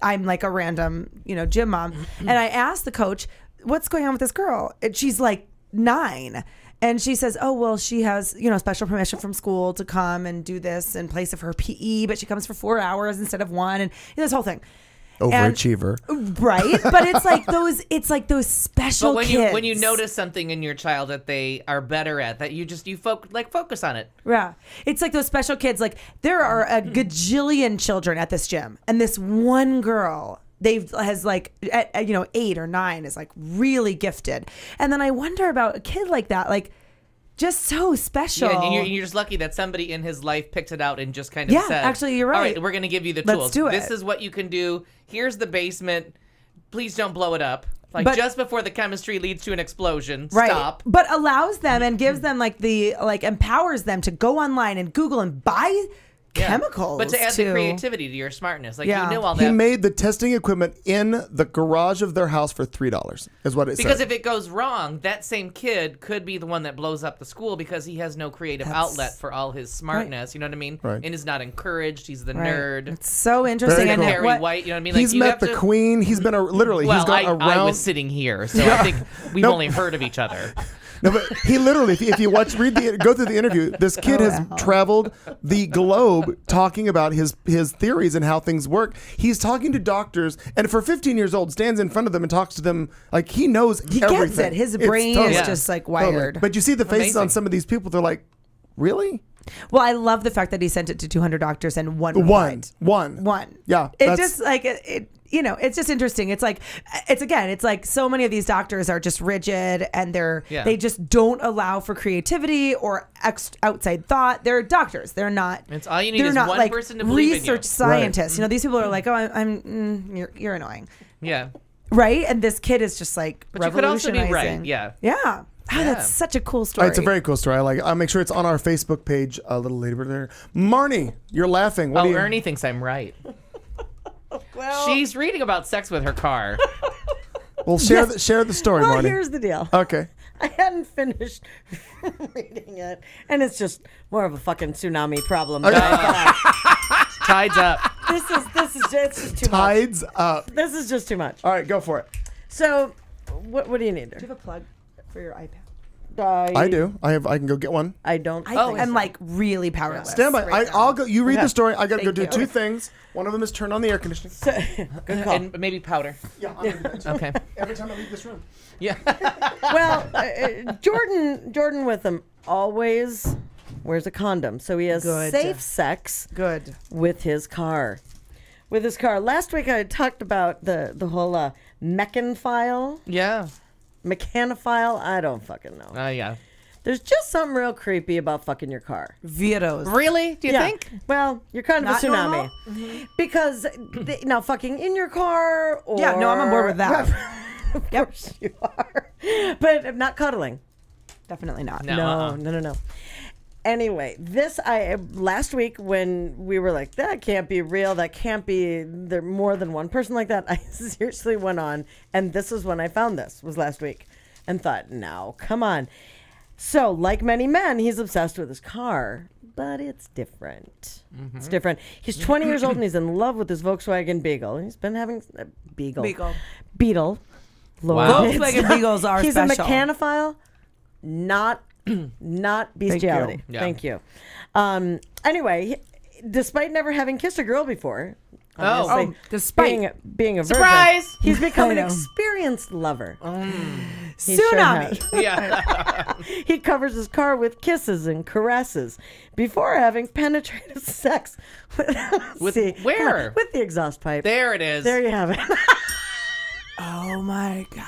Speaker 4: I'm like a random, gym mom. And I asked the coach, what's going on with this girl? And she's like 9. And she says, oh, well, she has, special permission from school to come and do this in place of her PE, but she comes for 4 hours instead of 1. And this whole thing.
Speaker 3: Overachiever.
Speaker 4: Right. But it's like those special
Speaker 5: But
Speaker 4: kids.
Speaker 5: when you notice something in your child that they are better at, that you focus on it.
Speaker 4: Yeah. It's like those special kids. Like there are a gajillion children at this gym, and this one girl has like at 8 or 9 is like really gifted. And then I wonder about a kid like that, like just so special.
Speaker 5: Yeah, and you're just lucky that somebody in his life picked it out and just kind of said,
Speaker 4: actually, you're right.
Speaker 5: All right, we're going to give you the
Speaker 4: Let's
Speaker 5: tools.
Speaker 4: do it.
Speaker 5: This is what you can do. Here's the basement. Please don't blow it up.
Speaker 4: But-
Speaker 5: just before the chemistry leads to an explosion,
Speaker 4: Right.
Speaker 5: stop.
Speaker 4: But allows them and gives them empowers them to go online and Google and buy chemicals.
Speaker 5: But to add the creativity to your smartness. Like,
Speaker 4: Yeah.
Speaker 5: you knew all that.
Speaker 3: He made the testing equipment in the garage of their house for $3, is what it
Speaker 5: Because
Speaker 3: said.
Speaker 5: if it goes wrong, that same kid could be the one that blows up the school because he has no creative outlet for all his smartness. You know what I mean?
Speaker 3: Right.
Speaker 5: And is not encouraged. He's the
Speaker 4: Right.
Speaker 5: nerd.
Speaker 4: It's so interesting.
Speaker 3: Very
Speaker 4: And
Speaker 3: cool.
Speaker 5: Harry
Speaker 4: what-
Speaker 5: White. You know what I mean?
Speaker 3: He's
Speaker 5: you
Speaker 3: met
Speaker 5: have
Speaker 3: the
Speaker 5: to-
Speaker 3: queen. He's been literally.
Speaker 5: Well,
Speaker 3: he's gone around.
Speaker 5: I was sitting here, so I think we've only heard of each other.
Speaker 3: No, but he literally, if you go through the interview, this kid has traveled the globe talking about his theories and how things work. He's talking to doctors, and for 15 years old, stands in front of them and talks to them like he knows everything.
Speaker 4: gets it. His
Speaker 3: It's
Speaker 4: brain
Speaker 3: totally-
Speaker 4: is just like wired.
Speaker 3: But you see the faces on
Speaker 5: Amazing.
Speaker 3: some of these people, they're like, really?
Speaker 4: Well, I love the fact that he sent it to 200 doctors and one.
Speaker 3: One. Yeah.
Speaker 4: It
Speaker 3: that's-
Speaker 4: just like it. It's just interesting. It's like so many of these doctors are just rigid and they just don't allow for creativity or outside thought. They're doctors. They're not.
Speaker 5: It's all you need
Speaker 4: they're
Speaker 5: is
Speaker 4: not
Speaker 5: one
Speaker 4: like
Speaker 5: person to believe in you.
Speaker 4: research scientists. These people are like, oh, you're annoying,
Speaker 5: Yeah.
Speaker 4: right? And this kid is just like
Speaker 5: But you could also be
Speaker 4: revolutionizing.
Speaker 5: right. Yeah.
Speaker 4: Yeah. Oh, that's such a cool story.
Speaker 3: It's a very cool story. I'll make sure it's on our Facebook page a little later there. Marnie, you're laughing. What do you...
Speaker 5: Ernie thinks I'm right.
Speaker 6: Well,
Speaker 5: She's reading about sex with her car.
Speaker 3: Well, share the story,
Speaker 6: well,
Speaker 3: Marnie.
Speaker 6: here's the deal.
Speaker 3: Okay.
Speaker 6: I hadn't finished reading it, and it's just more of a fucking tsunami problem.
Speaker 5: Tide's up.
Speaker 6: This is it's just too
Speaker 3: Tides up.
Speaker 6: much. This is just too much.
Speaker 3: All right, go for it.
Speaker 6: So, what do you need there?
Speaker 4: Do you have a plug for your iPad?
Speaker 3: I do. I can go get one.
Speaker 6: I don't.
Speaker 4: I'm like really powerless.
Speaker 3: Stand by.
Speaker 4: right now.
Speaker 3: I'll go. You read
Speaker 6: Okay.
Speaker 3: the story. I got to go
Speaker 4: Thank
Speaker 3: do
Speaker 4: you.
Speaker 3: 2 things. One of them is turn on the air conditioning.
Speaker 6: Good call.
Speaker 5: And maybe powder.
Speaker 3: Yeah, I'm gonna do that too.
Speaker 5: Okay.
Speaker 3: Every time I leave this room.
Speaker 5: Yeah.
Speaker 6: Well, Jordan with him always wears a condom. So he has
Speaker 4: Good.
Speaker 6: safe sex
Speaker 4: Good.
Speaker 6: with his car. Last week I talked about the whole mechanophile.
Speaker 5: Yeah.
Speaker 6: Mechanophile? I don't fucking know.
Speaker 5: Yeah.
Speaker 6: There's just something real creepy about fucking your car.
Speaker 4: Vetoes.
Speaker 5: Really? Do you think?
Speaker 6: Well, you're kind of
Speaker 4: Not
Speaker 6: a tsunami.
Speaker 4: normal?
Speaker 6: Because now fucking in your car or...
Speaker 4: Yeah, no, I'm on board with that.
Speaker 6: Of course you are. But not cuddling.
Speaker 4: Definitely not.
Speaker 6: No. Anyway, last week when we were like, that can't be real, that can't be there more than one person like that, I seriously went on, and this is when I found this, was last week, and thought, no, come on. So, like many men, he's obsessed with his car, but it's different.
Speaker 5: Mm-hmm.
Speaker 6: It's different. He's 20 years old and he's in love with his Volkswagen Beetle. He's been having Beetle. Lord,
Speaker 5: Wow.
Speaker 4: Volkswagen Beagles are
Speaker 6: he's
Speaker 4: special.
Speaker 6: a mechanophile, not bestiality.
Speaker 5: Yeah.
Speaker 6: Thank you. Anyway, despite never having kissed a girl before,
Speaker 4: Oh, despite
Speaker 6: being a
Speaker 5: Surprise!
Speaker 6: virgin, he's become an
Speaker 4: I know.
Speaker 6: experienced lover. He
Speaker 4: Tsunami.
Speaker 6: sure has.
Speaker 5: Yeah.
Speaker 6: He covers his car with kisses and caresses before having penetrative sex
Speaker 5: With
Speaker 6: see,
Speaker 5: where?
Speaker 6: come on, with the exhaust pipe.
Speaker 5: There it is.
Speaker 6: There you have it.
Speaker 4: Oh my God.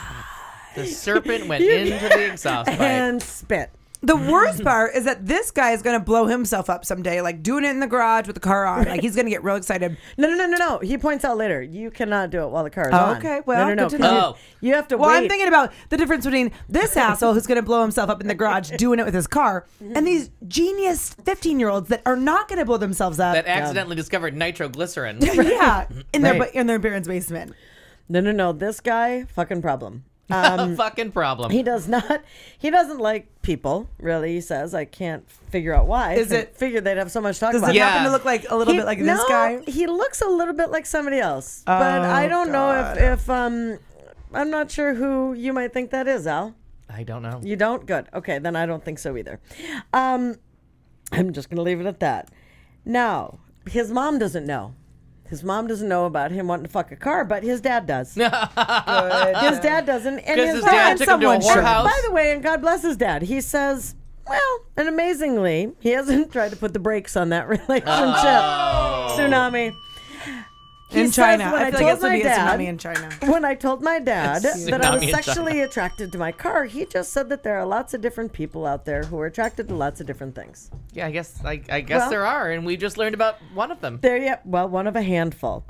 Speaker 5: The serpent went into the exhaust pipe.
Speaker 6: And spit.
Speaker 4: The worst part is that this guy is going to blow himself up someday, like doing it in the garage with the car on. Like he's going to get real excited.
Speaker 6: No. He points out later, you cannot do it while the car is on.
Speaker 4: Okay, well,
Speaker 6: no.
Speaker 4: good to know.
Speaker 6: You have to
Speaker 4: Well,
Speaker 6: wait.
Speaker 4: I'm thinking about the difference between this asshole who's going to blow himself up in the garage doing it with his car and these genius 15-year-olds that are not going to blow themselves up.
Speaker 5: That accidentally discovered nitroglycerin.
Speaker 4: Yeah, in
Speaker 6: Right.
Speaker 4: their parents' basement.
Speaker 6: No. This guy, fucking problem.
Speaker 5: Fucking problem.
Speaker 6: He doesn't like people, really, he says. I can't figure out why.
Speaker 4: Is it-
Speaker 6: Figured they'd have so much to talk
Speaker 4: Does
Speaker 6: about.
Speaker 4: it happen to look like a little bit like this guy?
Speaker 6: He looks a little bit like somebody else. But I don't know if I'm not sure who you might think that is, Al.
Speaker 5: I don't know.
Speaker 6: You don't? Good. Okay, then I don't think so either. I'm just going to leave it at that. Now, his mom doesn't know. His mom doesn't know about him wanting to fuck a car, but his dad does. His dad doesn't. And
Speaker 5: Because his dad took him to a whorehouse.
Speaker 6: By the way, and God bless his dad, he says, well, and amazingly, he hasn't tried to put the brakes on that relationship. Tsunami. He
Speaker 4: In
Speaker 6: says,
Speaker 4: China.
Speaker 6: when
Speaker 4: I feel like it's
Speaker 6: told
Speaker 4: going to
Speaker 6: my
Speaker 4: be a
Speaker 6: dad-
Speaker 4: tsunami in China.
Speaker 6: When I told my dad that I
Speaker 5: Tsunami
Speaker 6: was
Speaker 5: in China.
Speaker 6: sexually attracted to my car, he just said that there are lots of different people out there who are attracted to lots of different things.
Speaker 5: Yeah, I guess
Speaker 6: Well-
Speaker 5: there are, and we just learned about one of them.
Speaker 6: One of a handful.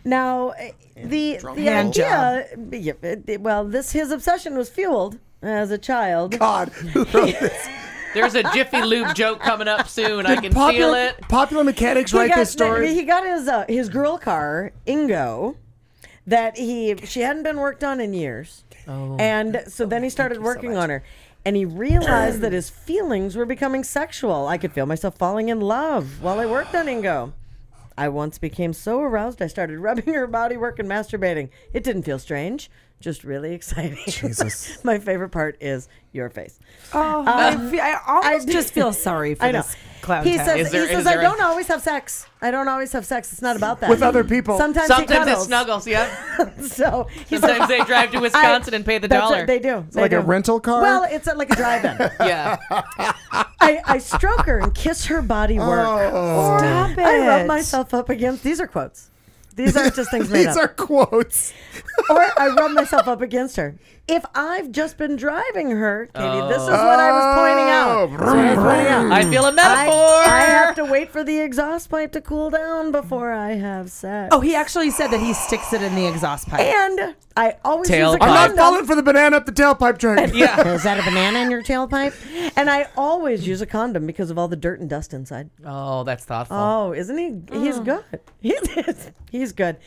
Speaker 6: Now, the
Speaker 4: Hand
Speaker 6: idea, his obsession was fueled as a child.
Speaker 3: God, who wrote this?
Speaker 5: There's a Jiffy Lube joke coming up soon. I can feel it.
Speaker 3: Popular Mechanics write this story.
Speaker 6: He got his girl car, Ingo, that she hadn't been worked on in years. And so then he started working on her. And he realized that his feelings were becoming sexual. I could feel myself falling in love while I worked on Ingo. I once became so aroused I started rubbing her body work and masturbating. It didn't feel strange, just really exciting.
Speaker 3: Jesus.
Speaker 6: My favorite part is your face.
Speaker 4: Oh, I almost just feel sorry for
Speaker 6: I know.
Speaker 4: this clown.
Speaker 6: He
Speaker 4: town.
Speaker 6: says, I don't always have sex. I don't always have sex. It's not about that.
Speaker 3: With other people.
Speaker 6: Sometimes he
Speaker 5: it
Speaker 6: cuddles.
Speaker 5: snuggles, yeah.
Speaker 6: So
Speaker 5: Sometimes they drive to Wisconsin and pay the
Speaker 6: That's
Speaker 5: dollar.
Speaker 6: what they do. They
Speaker 3: like a
Speaker 6: do.
Speaker 3: rental car?
Speaker 6: Well, it's like a drive-in.
Speaker 5: Yeah.
Speaker 6: I stroke her and kiss her body work.
Speaker 4: Stop it.
Speaker 6: I rub myself up against. These are quotes. These aren't just things made
Speaker 3: These
Speaker 6: up.
Speaker 3: are quotes.
Speaker 6: Or I rub myself up against her. If I've just been driving her, Katie, this is what I was pointing out. This is what I was pointing out.
Speaker 5: I feel a metaphor.
Speaker 6: I have to wait for the exhaust pipe to cool down before I have sex.
Speaker 4: Oh, he actually said that he sticks it in the exhaust pipe.
Speaker 6: And I always use a
Speaker 5: Tailpipe.
Speaker 3: I'm not
Speaker 6: condom.
Speaker 3: falling for the banana up the tailpipe train.
Speaker 5: Yeah.
Speaker 6: Is that a banana in your tailpipe? And I always use a condom because of all the dirt and dust inside.
Speaker 5: Oh, that's thoughtful.
Speaker 6: Oh, isn't he? He's good. He's good.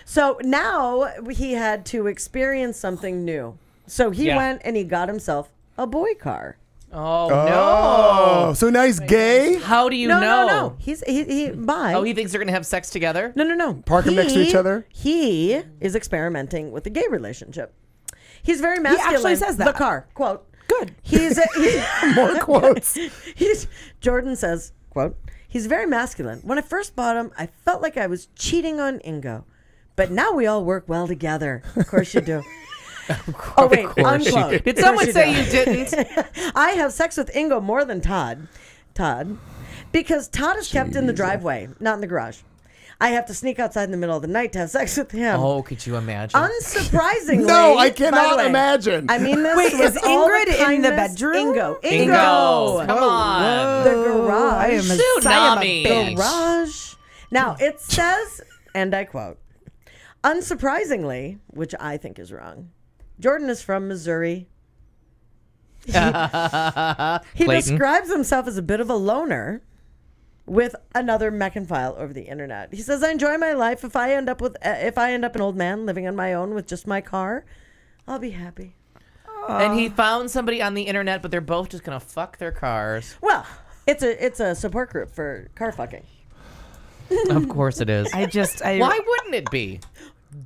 Speaker 6: So now he had to experience something new. So he went and he got himself a boy car.
Speaker 5: Oh,
Speaker 3: Oh, so now he's gay?
Speaker 5: no. How do you
Speaker 6: No,
Speaker 5: know?
Speaker 6: no. He bi.
Speaker 5: Oh, he thinks they're going to have sex together?
Speaker 6: No.
Speaker 3: Park 'em next to each other?
Speaker 6: He is experimenting with a gay relationship. He's very masculine.
Speaker 4: actually says that.
Speaker 6: The car, quote.
Speaker 4: Good.
Speaker 6: He's
Speaker 3: More quotes.
Speaker 6: Jordan says, quote, he's very masculine. When I first bought him, I felt like I was cheating on Ingo. But now we all work well together. Of course you do. Oh, wait, unquote.
Speaker 5: Did someone say you didn't?
Speaker 6: I have sex with Ingo more than Todd. Todd, because Todd is kept in the driveway, not in the garage. I have to sneak outside in the middle of the night to have sex with him.
Speaker 5: Oh, could you imagine?
Speaker 6: Unsurprisingly.
Speaker 3: No, I
Speaker 6: by the
Speaker 3: cannot
Speaker 6: way,
Speaker 3: imagine.
Speaker 6: I mean this
Speaker 4: Wait,
Speaker 6: with
Speaker 4: is
Speaker 6: all
Speaker 4: Ingrid
Speaker 6: the
Speaker 4: in the
Speaker 6: kindness.
Speaker 4: bedroom?
Speaker 6: Ingo.
Speaker 5: Come on.
Speaker 6: The garage.
Speaker 4: I am a
Speaker 5: Tsunami.
Speaker 4: bitch.
Speaker 6: Garage. Now, it says, and I quote, unsurprisingly, which I think is wrong, Jordan is from Missouri. He describes himself as a bit of a loner with another Meccan file over the internet. He says, I enjoy my life. If I end up an old man living on my own with just my car, I'll be happy.
Speaker 5: And he found somebody on the internet, but they're both just gonna fuck their cars.
Speaker 6: Well, it's a support group for car fucking.
Speaker 5: Of course it is.
Speaker 4: Why
Speaker 5: wouldn't it be?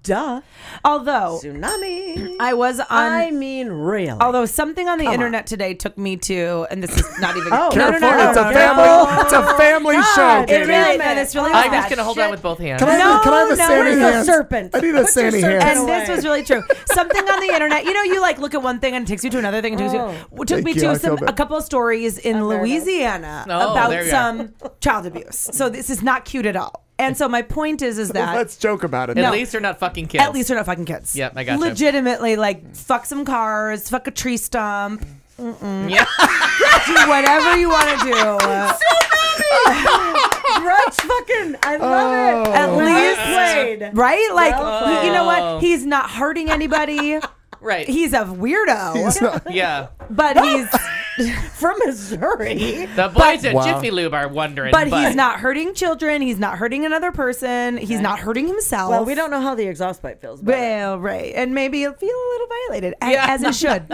Speaker 6: Duh.
Speaker 4: Although
Speaker 6: Tsunami.
Speaker 4: I
Speaker 6: mean, really.
Speaker 4: Although something on the internet today took me to, and this is not even.
Speaker 3: Careful, it's a family show.
Speaker 4: It
Speaker 3: Katie.
Speaker 4: really, no, this really.
Speaker 5: I'm
Speaker 4: was
Speaker 5: just
Speaker 4: bad.
Speaker 5: gonna hold on with both hands.
Speaker 3: Can I have a sandy
Speaker 6: where's the
Speaker 3: hand?
Speaker 6: serpent?
Speaker 3: I need a
Speaker 6: Put your
Speaker 3: sandy
Speaker 6: serpent
Speaker 3: hand.
Speaker 4: And this
Speaker 6: away.
Speaker 4: was really true. Something on the internet, you like look at one thing and it takes you to another thing and takes you. Took me
Speaker 3: Thank you, I
Speaker 4: to
Speaker 3: feel bad.
Speaker 4: a couple of stories in Louisiana
Speaker 5: Oh,
Speaker 4: about
Speaker 5: there you
Speaker 4: some child abuse. So this is not cute at all. And so my point is that
Speaker 3: Let's joke about it.
Speaker 5: At least they're not fucking kids.
Speaker 4: at least they're not fucking kids.
Speaker 5: Yep, I gotcha.
Speaker 4: Legitimately, like fuck some cars, fuck a tree stump,
Speaker 5: Yeah.
Speaker 4: do whatever you want to do.
Speaker 6: Grudge fucking. I love it.
Speaker 4: At least
Speaker 6: played.
Speaker 4: right? Like
Speaker 6: Well
Speaker 4: you know
Speaker 5: played.
Speaker 4: what? He's not hurting anybody.
Speaker 5: Right.
Speaker 4: He's a weirdo.
Speaker 5: Yeah.
Speaker 4: But he's
Speaker 6: From Missouri.
Speaker 5: The boys at
Speaker 3: Wow.
Speaker 5: Jiffy Lube are wondering.
Speaker 4: but he's not hurting children. He's not hurting another person. He's not hurting himself.
Speaker 6: Well, we don't know how the exhaust pipe feels. But
Speaker 4: Well, right, and maybe he'll feel a little violated,
Speaker 5: Yeah.
Speaker 4: as it should.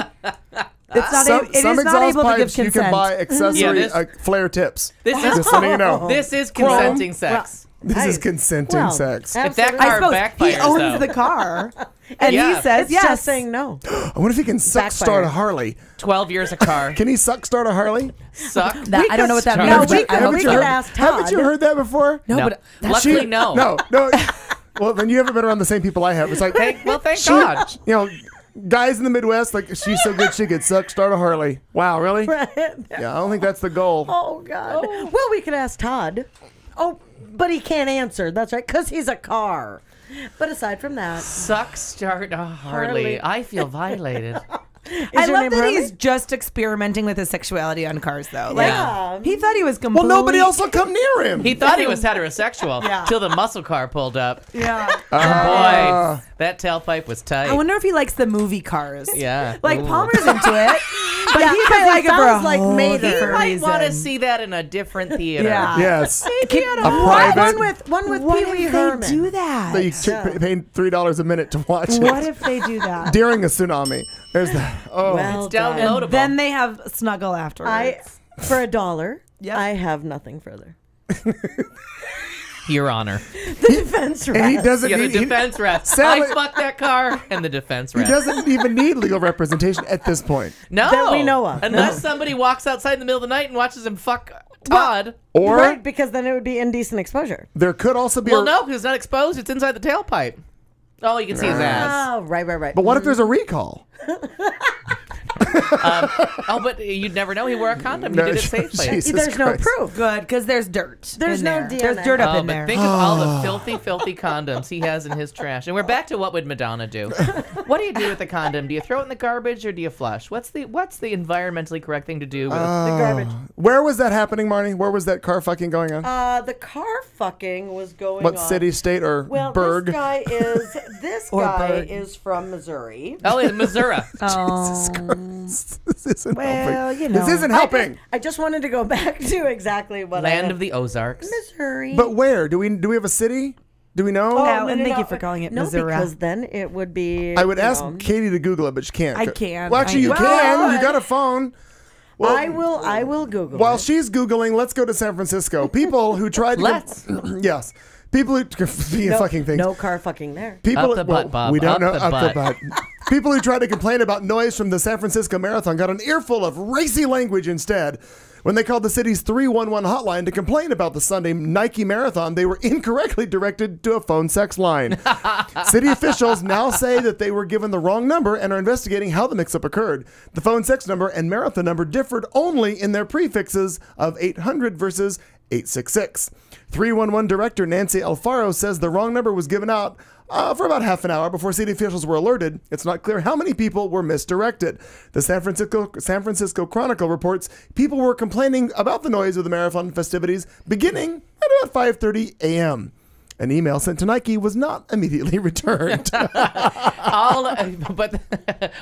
Speaker 4: It's not.
Speaker 3: Some
Speaker 4: it is
Speaker 3: exhaust
Speaker 4: not able to give
Speaker 3: pipes you
Speaker 4: consent.
Speaker 3: can buy accessory
Speaker 5: Yeah, this-
Speaker 3: flare tips.
Speaker 5: This is
Speaker 3: Just letting you know.
Speaker 5: This is consenting sex.
Speaker 3: This is consenting sex.
Speaker 5: If that
Speaker 4: I
Speaker 5: car
Speaker 4: suppose
Speaker 5: backfires,
Speaker 4: he owns
Speaker 5: though,
Speaker 4: the car, and
Speaker 5: Yeah.
Speaker 4: he says
Speaker 6: it's
Speaker 4: yes.
Speaker 6: just saying no.
Speaker 3: I wonder if he can suck start a Harley.
Speaker 5: 12 years a car.
Speaker 3: Can he suck start a Harley?
Speaker 5: Suck.
Speaker 4: That, I don't know what that
Speaker 5: start.
Speaker 4: means.
Speaker 6: No,
Speaker 4: but
Speaker 6: we
Speaker 4: I
Speaker 6: could-
Speaker 4: hope
Speaker 6: we
Speaker 4: so.
Speaker 6: could ask Todd.
Speaker 3: Haven't you heard that before?
Speaker 4: No,
Speaker 5: No.
Speaker 4: but
Speaker 5: Luckily, no.
Speaker 3: No. Well, then you haven't been around the same people I have. It's like,
Speaker 5: Thank God.
Speaker 3: You know, guys in the Midwest, like, she's so good she could suck start a Harley. Wow, really? Yeah, I don't think that's the goal.
Speaker 6: Oh, God. Well, we could ask Todd. Oh, but he can't answer. That's right, because he's a car. But aside from that,
Speaker 5: Suck, start a Harley. I feel violated.
Speaker 4: I
Speaker 6: your
Speaker 4: love
Speaker 6: name
Speaker 4: that
Speaker 6: Harley?
Speaker 4: he's just experimenting with his sexuality on cars, though. Like
Speaker 6: Yeah.
Speaker 4: he thought he was
Speaker 3: Well,
Speaker 4: completely.
Speaker 3: nobody else will come near him.
Speaker 5: He thought he was heterosexual
Speaker 4: Yeah.
Speaker 5: till the muscle car pulled up.
Speaker 4: Yeah.
Speaker 5: Boy, that tailpipe was tight.
Speaker 4: I wonder if he likes the movie Cars.
Speaker 5: Yeah.
Speaker 4: Like
Speaker 5: Ooh.
Speaker 4: Palmer's into it, but
Speaker 6: Yeah,
Speaker 4: he
Speaker 6: 'cause
Speaker 4: might
Speaker 6: he
Speaker 4: like it for a
Speaker 6: sounds like
Speaker 4: whole
Speaker 6: Mater.
Speaker 5: He
Speaker 4: different
Speaker 5: might want to
Speaker 4: reason.
Speaker 5: see that in a different theater.
Speaker 4: Yeah.
Speaker 3: Yes.
Speaker 4: Can-
Speaker 3: A private.
Speaker 6: one with
Speaker 4: What
Speaker 6: Pee Wee
Speaker 4: if they
Speaker 6: Herman.
Speaker 4: do that?
Speaker 3: That you pay $3 a minute to watch it.
Speaker 4: What if they do that?
Speaker 3: During a tsunami. There's that. Oh.
Speaker 6: Well
Speaker 5: It's
Speaker 6: done.
Speaker 5: downloadable.
Speaker 4: And then they have snuggle afterwards.
Speaker 6: For $1,
Speaker 4: Yep.
Speaker 6: I have nothing further.
Speaker 5: Your Honor.
Speaker 6: The defense
Speaker 3: and he
Speaker 6: rest.
Speaker 3: doesn't
Speaker 5: Yeah, the
Speaker 3: need, he,
Speaker 5: defense rep.
Speaker 3: Sadly-
Speaker 5: I fucked that car and the defense
Speaker 3: he
Speaker 5: rep.
Speaker 3: doesn't even need legal representation at this point.
Speaker 5: No.
Speaker 6: That we know of.
Speaker 5: Unless somebody walks outside in the middle of the night and watches him fuck Todd.
Speaker 3: Or
Speaker 6: Right, because then it would be indecent exposure.
Speaker 3: there could also be
Speaker 5: Well,
Speaker 3: a,
Speaker 5: no, because it's not exposed. It's inside the tailpipe. Oh, you can see his ass.
Speaker 6: Oh, right.
Speaker 3: But what if there's a recall?
Speaker 5: Oh, but you'd never know. He wore a condom. He
Speaker 3: No,
Speaker 5: did it safely.
Speaker 3: Jesus
Speaker 6: There's
Speaker 3: Christ.
Speaker 6: no proof.
Speaker 4: Good, because there's dirt.
Speaker 6: There's
Speaker 4: in
Speaker 6: no
Speaker 4: there.
Speaker 6: DNA.
Speaker 4: There's dirt up
Speaker 5: Oh,
Speaker 4: in
Speaker 5: but
Speaker 4: there.
Speaker 5: think of all the filthy, filthy condoms he has in his trash. And we're back to what would Madonna do? What do you do with the condom? Do you throw it in the garbage or do you flush? What's the environmentally correct thing to do with
Speaker 6: The garbage.
Speaker 3: Where was that happening, Marnie? Where was that car fucking going on?
Speaker 6: The car fucking was going
Speaker 3: What
Speaker 6: on.
Speaker 3: city, state, or
Speaker 6: Well,
Speaker 3: burg?
Speaker 6: this guy is
Speaker 4: Or
Speaker 6: guy
Speaker 4: burg.
Speaker 6: is from Missouri.
Speaker 5: Oh, in Missouri.
Speaker 3: This isn't
Speaker 4: Well,
Speaker 3: helping.
Speaker 4: you know.
Speaker 3: This isn't helping.
Speaker 6: I just wanted to go back to exactly what
Speaker 5: Land of the Ozarks.
Speaker 6: Missouri.
Speaker 3: But where? Do we have a city? Do we know?
Speaker 4: No, and thank you for calling it
Speaker 6: no,
Speaker 4: Missouri.
Speaker 6: because then it would be.
Speaker 3: I would
Speaker 6: you
Speaker 3: ask
Speaker 6: know,
Speaker 3: Katie to Google it, but she can't.
Speaker 4: I can.
Speaker 3: Well, actually, you
Speaker 4: I-
Speaker 3: can. You got a phone. Well,
Speaker 6: I will Google.
Speaker 3: while
Speaker 6: it.
Speaker 3: she's Googling, let's go to San Francisco. People who tried to
Speaker 5: Let's.
Speaker 3: yes. People who
Speaker 6: no,
Speaker 3: fucking things.
Speaker 6: no car fucking there.
Speaker 3: People
Speaker 5: Up the butt, Bob.
Speaker 3: We don't
Speaker 5: Up
Speaker 3: know
Speaker 5: the
Speaker 3: up the
Speaker 5: butt.
Speaker 3: butt. People who tried to complain about noise from the San Francisco Marathon got an earful of racy language instead When they called the city's 311 hotline to complain about the Sunday Nike marathon, they were incorrectly directed to a phone sex line. City officials now say that they were given the wrong number and are investigating how the mix-up occurred. The phone sex number and marathon number differed only in their prefixes of 800 versus 866. 311 director Nancy Alfaro says the wrong number was given out for about half an hour before city officials were alerted. It's not clear how many people were misdirected. The San Francisco Chronicle reports people were complaining about the noise of the marathon festivities beginning at about 5:30 a.m. An email sent to Nike was not immediately returned.
Speaker 5: But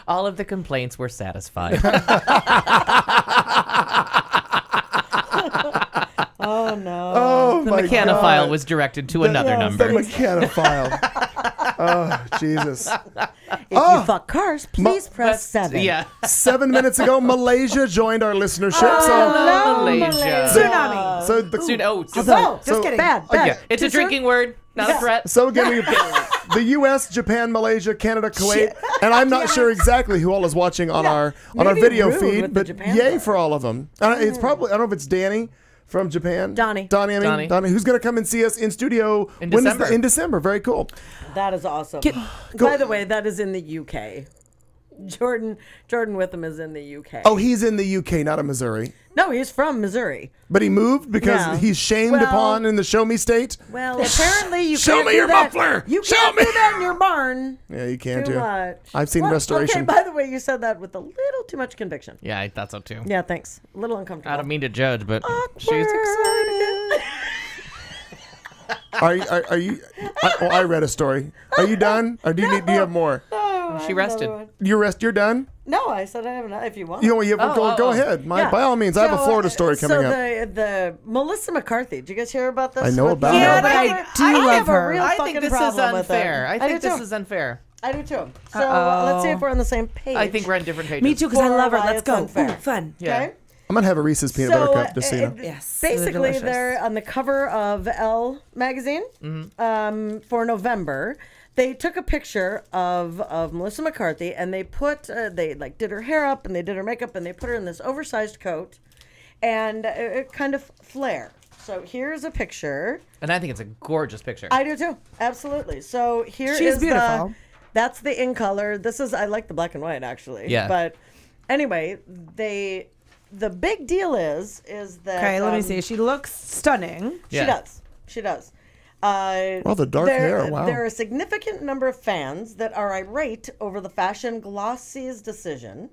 Speaker 5: all of the complaints were satisfied.
Speaker 6: Oh no!
Speaker 3: Oh,
Speaker 5: the
Speaker 3: my
Speaker 5: mechanophile
Speaker 3: God.
Speaker 5: was directed to another number.
Speaker 3: The mechanophile. Oh, Jesus.
Speaker 6: If you fuck cars, please press 7.
Speaker 5: Yeah.
Speaker 3: 7 minutes ago, Malaysia joined our listenership.
Speaker 5: Hello, Malaysia.
Speaker 4: Tsunami.
Speaker 3: So the
Speaker 6: Just kidding. Bad.
Speaker 5: Yeah, it's a drinking word, not a threat.
Speaker 3: So again, we have the U.S., Japan, Malaysia, Canada, Kuwait, and I'm not sure exactly who all is watching on our video feed, but yay for all of them. It's probably, I don't know if it's Danny from Japan.
Speaker 6: Donnie.
Speaker 3: Donnie, who's going to come and see us in studio
Speaker 5: in December.
Speaker 3: In December. Very cool.
Speaker 6: That is awesome. By the way, that is in the UK. Jordan Witham is in the UK.
Speaker 3: Oh, he's in the UK, not in Missouri.
Speaker 6: No, he's from Missouri.
Speaker 3: But he moved because he's shamed upon in the Show Me state.
Speaker 6: Well, apparently you
Speaker 3: Show
Speaker 6: can't
Speaker 3: me
Speaker 6: do
Speaker 3: your
Speaker 6: that.
Speaker 3: muffler.
Speaker 6: You
Speaker 3: Show
Speaker 6: can't
Speaker 3: me.
Speaker 6: do that in your barn.
Speaker 3: Yeah, you can't
Speaker 6: Too
Speaker 3: do.
Speaker 6: much.
Speaker 3: I've seen restoration.
Speaker 6: Okay, by the way, you said that with a little too much conviction.
Speaker 5: Yeah, I thought so too.
Speaker 6: Yeah, thanks. A little uncomfortable.
Speaker 5: I don't mean to judge, but she's
Speaker 6: excited.
Speaker 3: Are you? I read a story. Are you done? Or do you have more?
Speaker 5: She rested.
Speaker 3: You're done?
Speaker 6: No, I said I have enough if you want.
Speaker 3: Go ahead. By all means, I have a Florida story coming up.
Speaker 6: So the Melissa McCarthy, did you guys hear about this?
Speaker 3: I know about
Speaker 4: Yeah,
Speaker 3: her.
Speaker 4: but I do love her.
Speaker 5: I think this is unfair. I think this is unfair.
Speaker 6: I do too. So let's see if we're on the same page.
Speaker 5: I think we're on different pages.
Speaker 4: Me too, because I love her.
Speaker 6: why
Speaker 4: Let's
Speaker 6: it's
Speaker 4: go.
Speaker 6: unfair.
Speaker 4: Ooh, fun.
Speaker 5: Yeah.
Speaker 6: Okay.
Speaker 3: I'm gonna have a Reese's peanut butter cup, just so you know.
Speaker 4: Yes,
Speaker 6: Basically,
Speaker 4: they're
Speaker 6: they're on the cover of Elle magazine for November. They took a picture of Melissa McCarthy and they put they did her hair up and they did her makeup and they put her in this oversized coat and it kind of flare. So here's a picture.
Speaker 5: And I think it's a gorgeous picture.
Speaker 6: I do too, absolutely. So here
Speaker 4: She's
Speaker 6: is
Speaker 4: beautiful.
Speaker 6: That's the in color. This is I like the black and white actually.
Speaker 5: Yeah.
Speaker 6: But anyway, the big deal is that
Speaker 4: Okay, let me see. She looks stunning.
Speaker 5: Yeah.
Speaker 6: She does.
Speaker 3: Well, the dark hair, wow.
Speaker 6: There are a significant number of fans that are irate over the fashion Glossy's decision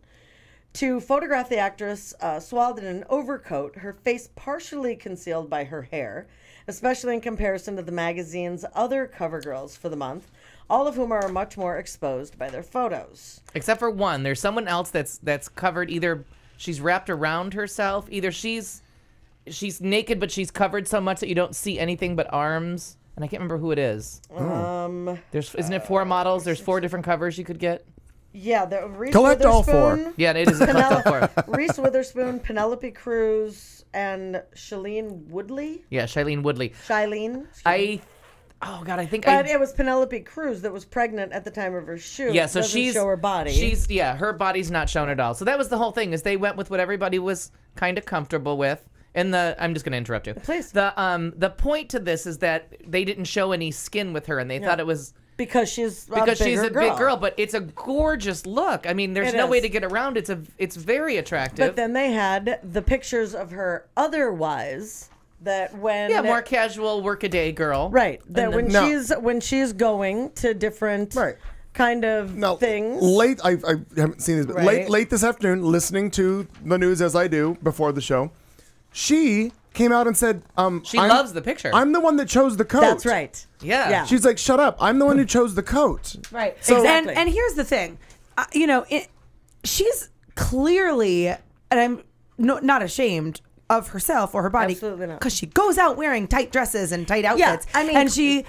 Speaker 6: to photograph the actress swathed in an overcoat, her face partially concealed by her hair, especially in comparison to the magazine's other cover girls for the month, all of whom are much more exposed by their photos.
Speaker 5: Except for one. There's someone else that's covered, either she's wrapped around herself, either she's naked but she's covered so much that you don't see anything but arms. And I can't remember who it is. Isn't it 4 models? There's 4 different covers you could get.
Speaker 6: Yeah, the Reese
Speaker 3: Collect all 4.
Speaker 6: Witherspoon,
Speaker 5: Yeah, it is a collect all 4.
Speaker 6: Reese Witherspoon, Penelope Cruz, and Shailene Woodley.
Speaker 5: Yeah, Shailene Woodley.
Speaker 6: Shailene.
Speaker 5: I think
Speaker 6: But it was Penelope Cruz that was pregnant at the time of her shoot.
Speaker 5: Yeah, so
Speaker 6: Doesn't show her body.
Speaker 5: Her body's not shown at all. So that was the whole thing, is they went with what everybody was kind of comfortable with. And I'm just going to interrupt you.
Speaker 6: Please.
Speaker 5: The point to this is that they didn't show any skin with her, and they thought it was
Speaker 6: because she's a
Speaker 5: big girl. But it's a gorgeous look. I mean, there's no way to get around. It's very attractive.
Speaker 6: But then they had the pictures of her otherwise. That when
Speaker 5: more casual workaday girl,
Speaker 6: right? That when she's going to different kind of things.
Speaker 3: Late, I haven't seen this, but late this afternoon, listening to the news as I do before the show, she came out and said,
Speaker 5: she loves the picture.
Speaker 3: I'm the one that chose the coat.
Speaker 6: That's right.
Speaker 5: Yeah.
Speaker 3: She's like, shut up. I'm the one who chose the coat.
Speaker 4: Right.
Speaker 3: So,
Speaker 4: exactly. And here's the thing, she's clearly, and I'm not ashamed of herself or her body,
Speaker 6: absolutely not,
Speaker 4: because she goes out wearing tight dresses and tight outfits.
Speaker 6: Yeah, I mean,
Speaker 4: and she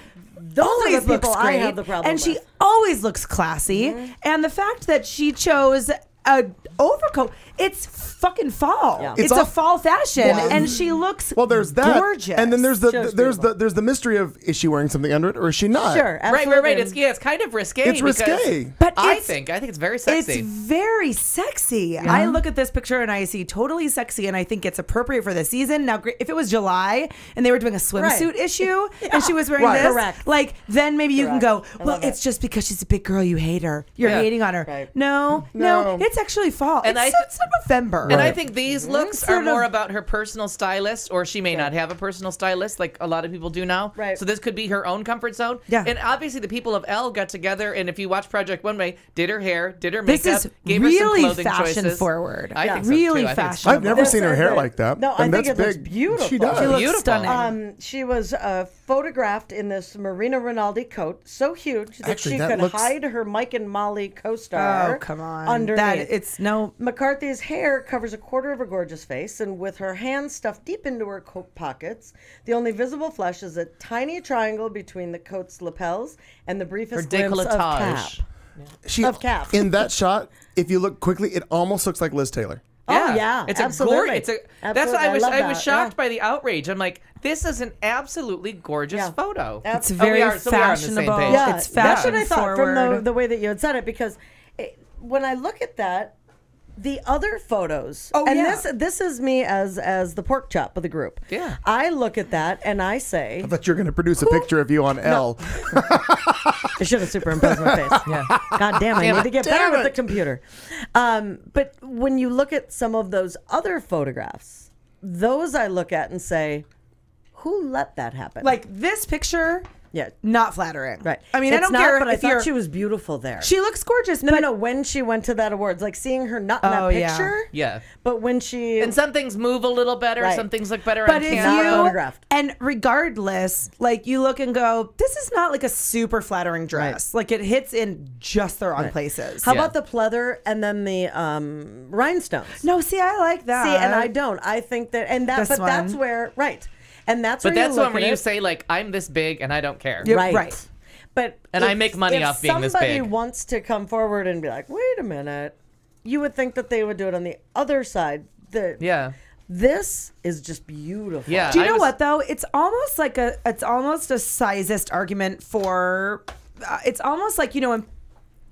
Speaker 4: always
Speaker 6: are the
Speaker 4: looks
Speaker 6: people
Speaker 4: great,
Speaker 6: I have the problem
Speaker 4: and she
Speaker 6: with.
Speaker 4: always looks classy. And the fact that she chose a overcoat. It's fucking fall.
Speaker 6: Yeah.
Speaker 4: It's a fall fashion, and she looks
Speaker 3: there's that,
Speaker 4: gorgeous.
Speaker 3: and then there's the mystery of, is she wearing something under it or is she not?
Speaker 6: Sure, absolutely.
Speaker 5: Right. It's kind of risque.
Speaker 3: It's risque.
Speaker 4: But
Speaker 5: I think it's very sexy.
Speaker 4: It's very sexy. I look at this picture and I see totally sexy, and I think it's appropriate for the season. Now, if it was July and they were doing a swimsuit issue and she was wearing this,
Speaker 6: Correct.
Speaker 4: like then maybe you can go,
Speaker 6: I
Speaker 4: well,
Speaker 6: love
Speaker 4: it's just because she's a big girl, you hate her. You're hating on her.
Speaker 6: Right.
Speaker 4: No, it's actually fall.
Speaker 5: And
Speaker 4: It's November.
Speaker 5: And I think these looks are more about her personal stylist, or she may not have a personal stylist like a lot of people do now.
Speaker 6: Right.
Speaker 5: So this could be her own comfort zone.
Speaker 4: Yeah.
Speaker 5: And obviously the people of Elle got together, and if you watch Project One Way, did her hair, did her
Speaker 4: This
Speaker 5: makeup,
Speaker 4: is
Speaker 5: gave her some
Speaker 4: really
Speaker 5: clothing
Speaker 4: fashion
Speaker 5: choices.
Speaker 4: forward.
Speaker 5: I think so,
Speaker 4: really
Speaker 5: too. I think it's
Speaker 4: fashionable.
Speaker 3: I've never seen her hair like that.
Speaker 6: No, I
Speaker 3: and
Speaker 6: think
Speaker 3: that's
Speaker 6: it looks
Speaker 3: big.
Speaker 6: beautiful.
Speaker 3: She does.
Speaker 4: She looks
Speaker 5: Beautiful.
Speaker 4: stunning.
Speaker 6: She was photographed in this Marina Rinaldi coat, so huge that
Speaker 3: Actually,
Speaker 6: she
Speaker 3: that
Speaker 6: could
Speaker 3: looks-
Speaker 6: hide her Mike and Molly co-star.
Speaker 4: Oh, come on.
Speaker 6: Underneath.
Speaker 4: That it's no.
Speaker 6: McCarthy's hair covers a quarter of her gorgeous face, and with her hands stuffed deep into her coat pockets, the only visible flesh is a tiny triangle between the coat's lapels and the briefest
Speaker 5: Her
Speaker 6: glimpse of cap.
Speaker 5: décolletage.
Speaker 6: Of cap.
Speaker 3: In that shot, if you look quickly, it almost looks like Liz Taylor.
Speaker 6: Oh, yeah,
Speaker 5: it's
Speaker 6: absolutely.
Speaker 5: That's what
Speaker 6: Absolutely.
Speaker 5: I was
Speaker 6: that,
Speaker 5: shocked by the outrage. I'm like, this is an absolutely gorgeous photo.
Speaker 4: It's
Speaker 6: Oh,
Speaker 4: very
Speaker 5: we are on the same
Speaker 4: fashionable.
Speaker 5: page.
Speaker 6: Yeah,
Speaker 4: It's
Speaker 6: that's what
Speaker 4: fashion
Speaker 6: I thought
Speaker 4: forward.
Speaker 6: from the way that you had said it, because when I look at that, the other photos, this is me as the pork chop of the group.
Speaker 5: Yeah.
Speaker 6: I look at that and I say,
Speaker 3: I thought you were going to produce a picture of you on Elle.
Speaker 6: I should have superimposed my face.
Speaker 5: Yeah.
Speaker 6: God damn, I need to get better
Speaker 3: Damn
Speaker 6: with
Speaker 3: it.
Speaker 6: the computer. But when you look at some of those other photographs, those I look at and say, who let that happen?
Speaker 4: Like this picture,
Speaker 6: yeah,
Speaker 4: not flattering.
Speaker 6: right.
Speaker 4: I mean, I
Speaker 6: It's
Speaker 4: don't
Speaker 6: not,
Speaker 4: care
Speaker 6: but I
Speaker 4: if you're.
Speaker 6: thought she was beautiful there.
Speaker 4: She looks gorgeous.
Speaker 6: No,
Speaker 4: but
Speaker 6: no. When she went to that awards, like seeing her not in
Speaker 4: Oh,
Speaker 6: that
Speaker 4: yeah.
Speaker 6: picture.
Speaker 5: Yeah.
Speaker 6: But when she
Speaker 5: And some things move a little better.
Speaker 6: Right.
Speaker 5: Some things look better
Speaker 4: But
Speaker 5: on
Speaker 4: if
Speaker 5: camera.
Speaker 6: Not photographed.
Speaker 4: and regardless, like you look and go, this is not like a super flattering dress. Like it hits in just the wrong places.
Speaker 6: How
Speaker 5: Yeah.
Speaker 6: about the pleather and then the rhinestones?
Speaker 4: No, see, I like that.
Speaker 6: See, and I don't. I think that, and that,
Speaker 4: This
Speaker 6: but that's
Speaker 4: one.
Speaker 6: where, right, and that's
Speaker 5: But
Speaker 6: where
Speaker 5: that's
Speaker 6: you look
Speaker 5: one where
Speaker 6: at
Speaker 5: you
Speaker 6: it.
Speaker 5: say, like, I'm this big and I don't care.
Speaker 4: Yep.
Speaker 6: right.
Speaker 4: Right.
Speaker 6: But
Speaker 5: And I make money off being this
Speaker 6: somebody
Speaker 5: big.
Speaker 6: wants to come forward and be like, wait a minute, you would think that they would do it on the other side.
Speaker 5: Yeah.
Speaker 6: This is just beautiful.
Speaker 5: Yeah.
Speaker 4: Do you
Speaker 5: I
Speaker 4: know
Speaker 5: was-
Speaker 4: what though? It's almost like it's almost a sizist argument for. It's almost like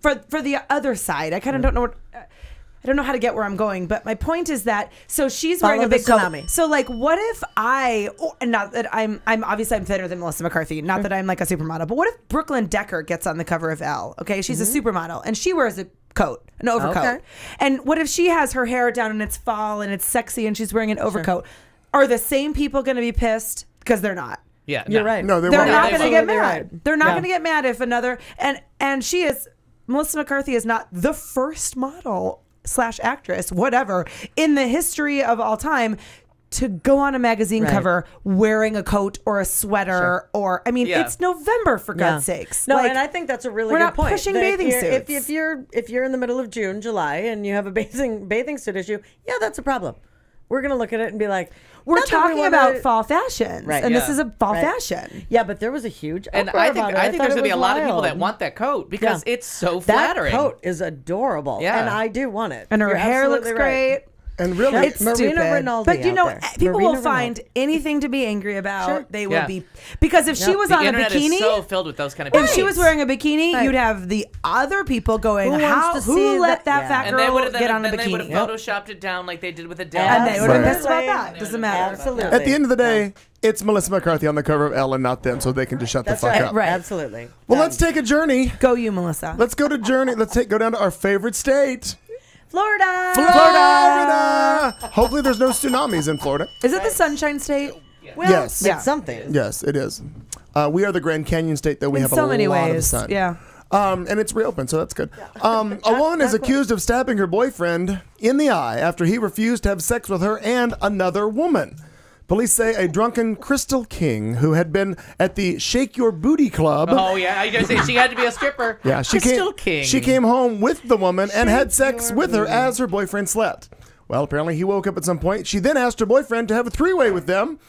Speaker 4: for the other side. I kind of don't know what. I don't know how to get where I'm going, but my point is that so she's wearing
Speaker 6: Follow
Speaker 4: a big
Speaker 6: the
Speaker 4: coat.
Speaker 6: tsunami.
Speaker 4: So like, what if and not that I'm obviously I'm thinner than Melissa McCarthy. Not that I'm like a supermodel, but what if Brooklyn Decker gets on the cover of Elle? Okay, she's a supermodel and she wears a coat, an overcoat.
Speaker 6: Okay.
Speaker 4: And what if she has her hair down and it's fall and it's sexy and she's wearing an overcoat? Are the same people going to be pissed? Because they're not.
Speaker 5: Yeah.
Speaker 6: You're
Speaker 5: no.
Speaker 6: right.
Speaker 3: No, they
Speaker 4: They're
Speaker 3: won't.
Speaker 4: not going to get
Speaker 6: Absolutely
Speaker 4: mad.
Speaker 6: right.
Speaker 4: They're not
Speaker 6: Yeah.
Speaker 4: going to get mad if another and she is Melissa McCarthy is not the first model / actress, whatever, in the history of all time to go on a magazine
Speaker 6: Right.
Speaker 4: cover wearing a coat or a sweater or I mean
Speaker 5: Yeah.
Speaker 4: it's November for God's
Speaker 6: Yeah.
Speaker 4: sakes.
Speaker 6: No,
Speaker 4: Like,
Speaker 6: and I think that's a really
Speaker 4: we're
Speaker 6: good
Speaker 4: not
Speaker 6: point.
Speaker 4: pushing
Speaker 6: That
Speaker 4: bathing
Speaker 6: if
Speaker 4: suits.
Speaker 6: if you're in the middle of June, July, and you have a bathing suit issue, yeah, that's a problem. We're gonna look at it and be like,
Speaker 4: we're
Speaker 6: not that we
Speaker 4: talking
Speaker 6: wanna-
Speaker 4: about fall fashions,
Speaker 6: Right.
Speaker 4: and this
Speaker 5: Yeah.
Speaker 4: is a fall
Speaker 6: Right.
Speaker 4: fashion.
Speaker 6: Yeah, but there was a huge
Speaker 5: And
Speaker 6: uproar
Speaker 5: I think
Speaker 6: about it.
Speaker 5: I think
Speaker 6: thought
Speaker 5: there's
Speaker 6: it
Speaker 5: gonna be a
Speaker 6: was
Speaker 5: lot of people
Speaker 6: wild.
Speaker 5: that want that coat because
Speaker 6: Yeah.
Speaker 5: it's so
Speaker 6: that
Speaker 5: flattering.
Speaker 6: coat is adorable.
Speaker 5: Yeah.
Speaker 6: And I do want it.
Speaker 4: And her
Speaker 6: You're
Speaker 4: hair looks
Speaker 6: absolutely right.
Speaker 4: great.
Speaker 3: And really,
Speaker 4: It's
Speaker 6: Marina
Speaker 4: stupid.
Speaker 6: Rinaldi
Speaker 4: But you
Speaker 6: out
Speaker 4: know,
Speaker 6: there.
Speaker 4: people
Speaker 6: Marina
Speaker 4: will find
Speaker 6: Rinaldi.
Speaker 4: anything to be angry about.
Speaker 6: Sure.
Speaker 4: They will
Speaker 5: Yeah.
Speaker 4: be because if she was
Speaker 5: The
Speaker 4: on a
Speaker 5: internet
Speaker 4: bikini,
Speaker 5: is so filled with those kind of
Speaker 4: if
Speaker 5: people.
Speaker 4: she was wearing a bikini,
Speaker 6: Right.
Speaker 4: you'd have the other people going,
Speaker 6: Who wants to
Speaker 4: who
Speaker 6: see
Speaker 4: let
Speaker 6: that-
Speaker 4: that
Speaker 6: Yeah.
Speaker 4: fat
Speaker 5: And they
Speaker 4: girl
Speaker 5: would have
Speaker 4: get on a
Speaker 5: then they would have
Speaker 4: bikini?
Speaker 5: photoshopped it down like they did with Adele.
Speaker 4: And they would have been
Speaker 3: Right.
Speaker 4: pissed about that. Doesn't matter.
Speaker 6: Absolutely.
Speaker 3: at the end of the day, it's Melissa McCarthy on the cover of Elle and not them, so they can just shut
Speaker 6: That's
Speaker 3: the fuck
Speaker 6: right.
Speaker 3: up.
Speaker 4: Right.
Speaker 6: Absolutely.
Speaker 3: Well, let's take a journey.
Speaker 4: Go you, Melissa.
Speaker 3: Let's go to journey. Let's go down to our favorite state,
Speaker 6: Florida.
Speaker 3: Florida. Hopefully, there's no tsunamis in Florida.
Speaker 4: Is it the Sunshine State?
Speaker 6: Well,
Speaker 3: Yes.
Speaker 6: it's
Speaker 4: Yeah.
Speaker 6: something.
Speaker 3: Yes, it is. We are the Grand Canyon state, though we
Speaker 4: In
Speaker 3: have
Speaker 4: so
Speaker 3: a
Speaker 4: many
Speaker 3: lot of
Speaker 4: ways.
Speaker 3: sun.
Speaker 4: Yeah.
Speaker 3: And it's reopened, so that's good. A woman is accused of stabbing her boyfriend in the eye after he refused to have sex with her and another woman. Police say a drunken Crystal King who had been at the Shake Your Booty Club.
Speaker 5: Oh yeah, I was gonna say she had to be a stripper.
Speaker 3: Yeah,
Speaker 5: Crystal King.
Speaker 3: She came home with the woman and had sex with her as her boyfriend slept. Well, apparently he woke up at some point. She then asked her boyfriend to have a three-way with them,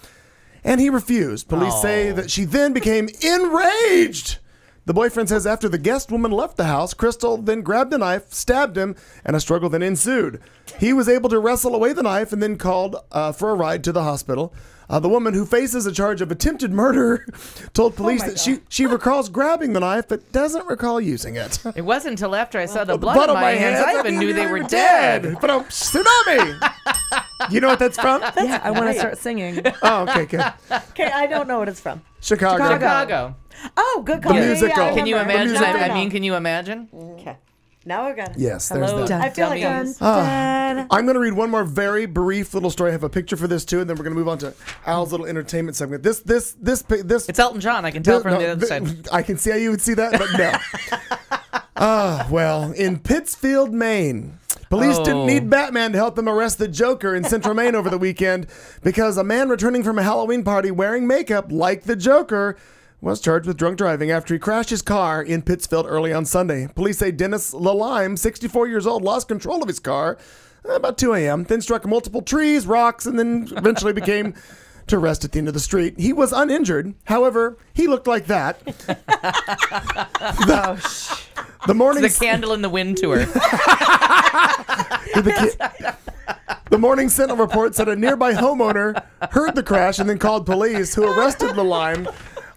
Speaker 3: and he refused. Police say that she then became enraged, The boyfriend says after the guest woman left the house, Crystal then grabbed a knife, stabbed him, and a struggle then ensued. He was able to wrestle away the knife and then called for a ride to the hospital. The woman, who faces a charge of attempted murder, told police that she recalls grabbing the knife but doesn't recall using it.
Speaker 5: It wasn't until after I saw the blood on my hands I even knew they were dead.
Speaker 3: But Tsunami! You know what that's from?
Speaker 4: Yeah, I want to start singing.
Speaker 3: Oh, okay, good.
Speaker 6: Okay, I don't know what it's from.
Speaker 5: Chicago.
Speaker 6: Oh, good call.
Speaker 3: The musical.
Speaker 5: Can you imagine?
Speaker 3: musical.
Speaker 5: I mean, can you imagine?
Speaker 6: Okay. Now I got it.
Speaker 3: Yes, there's
Speaker 5: Hello,
Speaker 3: that.
Speaker 6: I feel like
Speaker 5: dummies.
Speaker 6: I'm
Speaker 3: I'm going to read one more very brief little story. I have a picture for this too, and then we're going to move on to Al's little entertainment segment. This.
Speaker 5: It's Elton John. I can tell from the other side.
Speaker 3: I can see how you would see that, but no. Well, in Pittsfield, Maine, police didn't need Batman to help them arrest the Joker in Central Maine over the weekend because a man returning from a Halloween party wearing makeup like the Joker was charged with drunk driving after he crashed his car in Pittsfield early on Sunday. Police say Dennis Lalime, 64 years old, lost control of his car about 2 a.m., then struck multiple trees, rocks, and then eventually became to rest at the end of the street. He was uninjured. However, he looked like that. The morning...
Speaker 5: It's the Candle in the Wind tour.
Speaker 3: The Morning Sentinel report said a nearby homeowner heard the crash and then called police, who arrested Lalime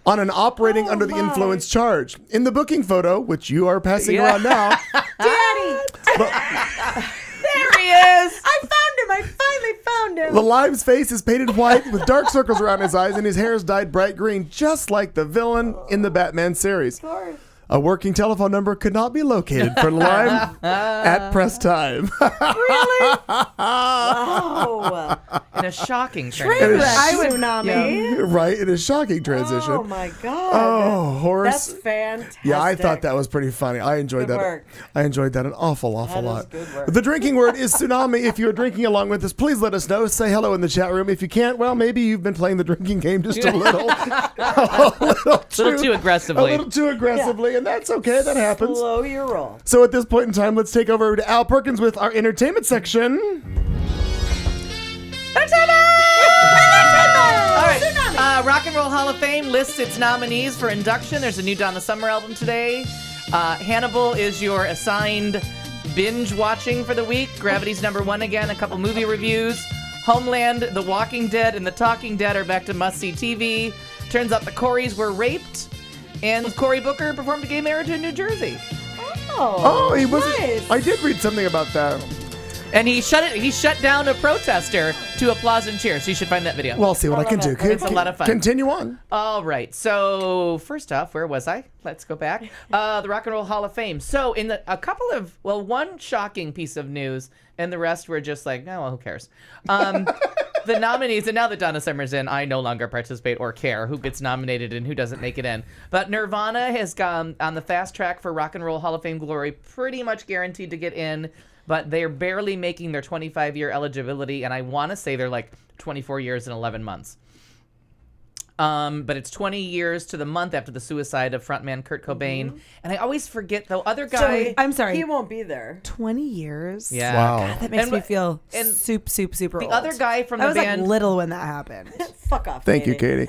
Speaker 3: on an operating under the influence charge. In the booking photo, which you are passing around now,
Speaker 6: Daddy!
Speaker 5: There he is!
Speaker 6: I found him! I finally found him!
Speaker 3: Lalime's face is painted white with dark circles around his eyes, and his hair is dyed bright green, just like the villain in the Batman series.
Speaker 6: Of course.
Speaker 3: A working telephone number could not be located for Lalime at press time.
Speaker 6: Really? Wow.
Speaker 5: In a shocking
Speaker 6: Train
Speaker 5: transition.
Speaker 6: wreck tsunami.
Speaker 3: Right, in a shocking transition.
Speaker 6: Oh my God.
Speaker 3: Oh, Horace.
Speaker 6: That's fantastic.
Speaker 3: Yeah, I thought that was pretty funny. I enjoyed
Speaker 6: Good
Speaker 3: that.
Speaker 6: work.
Speaker 3: I enjoyed that an awful lot.
Speaker 6: is good work.
Speaker 3: The drinking word is tsunami. If you're drinking along with us, please let us know. Say hello in the chat room. If you can't, well, maybe you've been playing the drinking game just a little. a little
Speaker 5: too aggressively.
Speaker 3: A little too aggressively, and that's okay. That happens.
Speaker 6: Slow your roll.
Speaker 3: So at this point in time, let's take over to Al Perkins with our entertainment section.
Speaker 5: All right. Rock and Roll Hall of Fame lists its nominees for induction. There's a new Donna Summer album today. Hannibal is your assigned binge watching for the week. Gravity's #1 again. A couple movie reviews. Homeland, The Walking Dead, and The Talking Dead are back to must-see TV. Turns out the Coreys were raped, and Cory Booker performed a gay marriage in New Jersey.
Speaker 3: Oh, he was.
Speaker 6: nice.
Speaker 3: I did read something about that.
Speaker 5: And he shut down a protester to applause and cheers. So you should find that video.
Speaker 3: Well, I'll see what I can do.
Speaker 5: It's a lot of fun.
Speaker 3: Continue on.
Speaker 5: All right. So first off, where was I? Let's go back. The Rock and Roll Hall of Fame. So in one shocking piece of news, and the rest were just like, no, well, who cares? The nominees, and now that Donna Summer's in, I no longer participate or care who gets nominated and who doesn't make it in. But Nirvana has gone on the fast track for Rock and Roll Hall of Fame glory, pretty much guaranteed to get in. But they're barely making their 25-year eligibility, and I want to say they're like 24 years and 11 months. But it's 20 years to the month after the suicide of frontman Kurt Cobain. And I always forget, the other guy...
Speaker 4: I'm sorry.
Speaker 6: He won't be there.
Speaker 4: 20 years?
Speaker 5: Yeah.
Speaker 3: Wow.
Speaker 4: God, that makes me feel super
Speaker 5: The
Speaker 4: old.
Speaker 5: other guy from
Speaker 4: I
Speaker 5: the
Speaker 4: was
Speaker 5: band...
Speaker 4: like little when that happened.
Speaker 6: Fuck off.
Speaker 3: Thank you, Katie.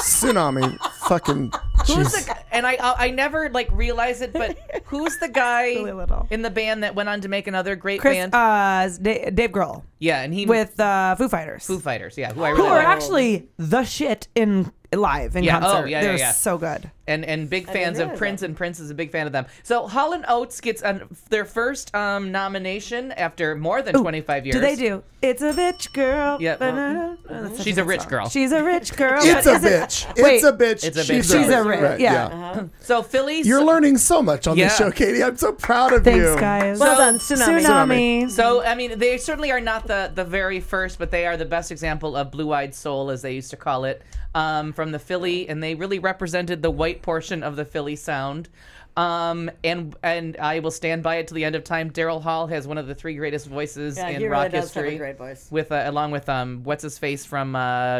Speaker 3: Tsunami. Fucking.
Speaker 5: Who's
Speaker 3: jeez.
Speaker 5: the guy? And I never like realize it, but who's the guy
Speaker 4: Really little.
Speaker 5: in the band that went on to make another great
Speaker 4: Chris,
Speaker 5: band?
Speaker 4: Dave Grohl
Speaker 5: Yeah, and he
Speaker 4: with Foo Fighters.
Speaker 5: Foo Fighters, yeah, who I
Speaker 4: who
Speaker 5: really
Speaker 4: are
Speaker 5: like.
Speaker 4: actually the shit in live in
Speaker 5: Yeah, oh,
Speaker 4: concert.
Speaker 5: yeah,
Speaker 4: They're
Speaker 5: yeah.
Speaker 4: so good.
Speaker 5: And big fans
Speaker 6: really
Speaker 5: of Prince, and Prince is a big fan of them. So Hall & Oates gets their first nomination after more than 25 years.
Speaker 4: Do they do? It's a bitch girl.
Speaker 5: Yeah, she's a rich girl.
Speaker 4: She's a rich girl.
Speaker 3: It's a
Speaker 4: Is it-
Speaker 3: bitch.
Speaker 4: Wait,
Speaker 3: It's a bitch.
Speaker 5: It's a bitch.
Speaker 3: She's
Speaker 4: She's a
Speaker 3: bitch.
Speaker 4: rich.
Speaker 3: Right,
Speaker 4: Yeah.
Speaker 5: So Philly.
Speaker 3: You're learning so much on this
Speaker 5: Yeah.
Speaker 3: show, Katie. I'm so proud of you.
Speaker 4: Thanks, guys.
Speaker 6: Well done, Tsunami.
Speaker 4: Tsunami.
Speaker 5: So, I mean, they certainly are not the very first, but they are the best example of blue-eyed soul, as they used to call it, from the Philly, and they really represented the white portion of the Philly sound. And I will stand by it to the end of time. Daryl Hall has one of the 3 greatest voices
Speaker 6: Yeah,
Speaker 5: in
Speaker 6: he
Speaker 5: rock
Speaker 6: really does have
Speaker 5: history.
Speaker 6: a great voice.
Speaker 5: With along with what's his face from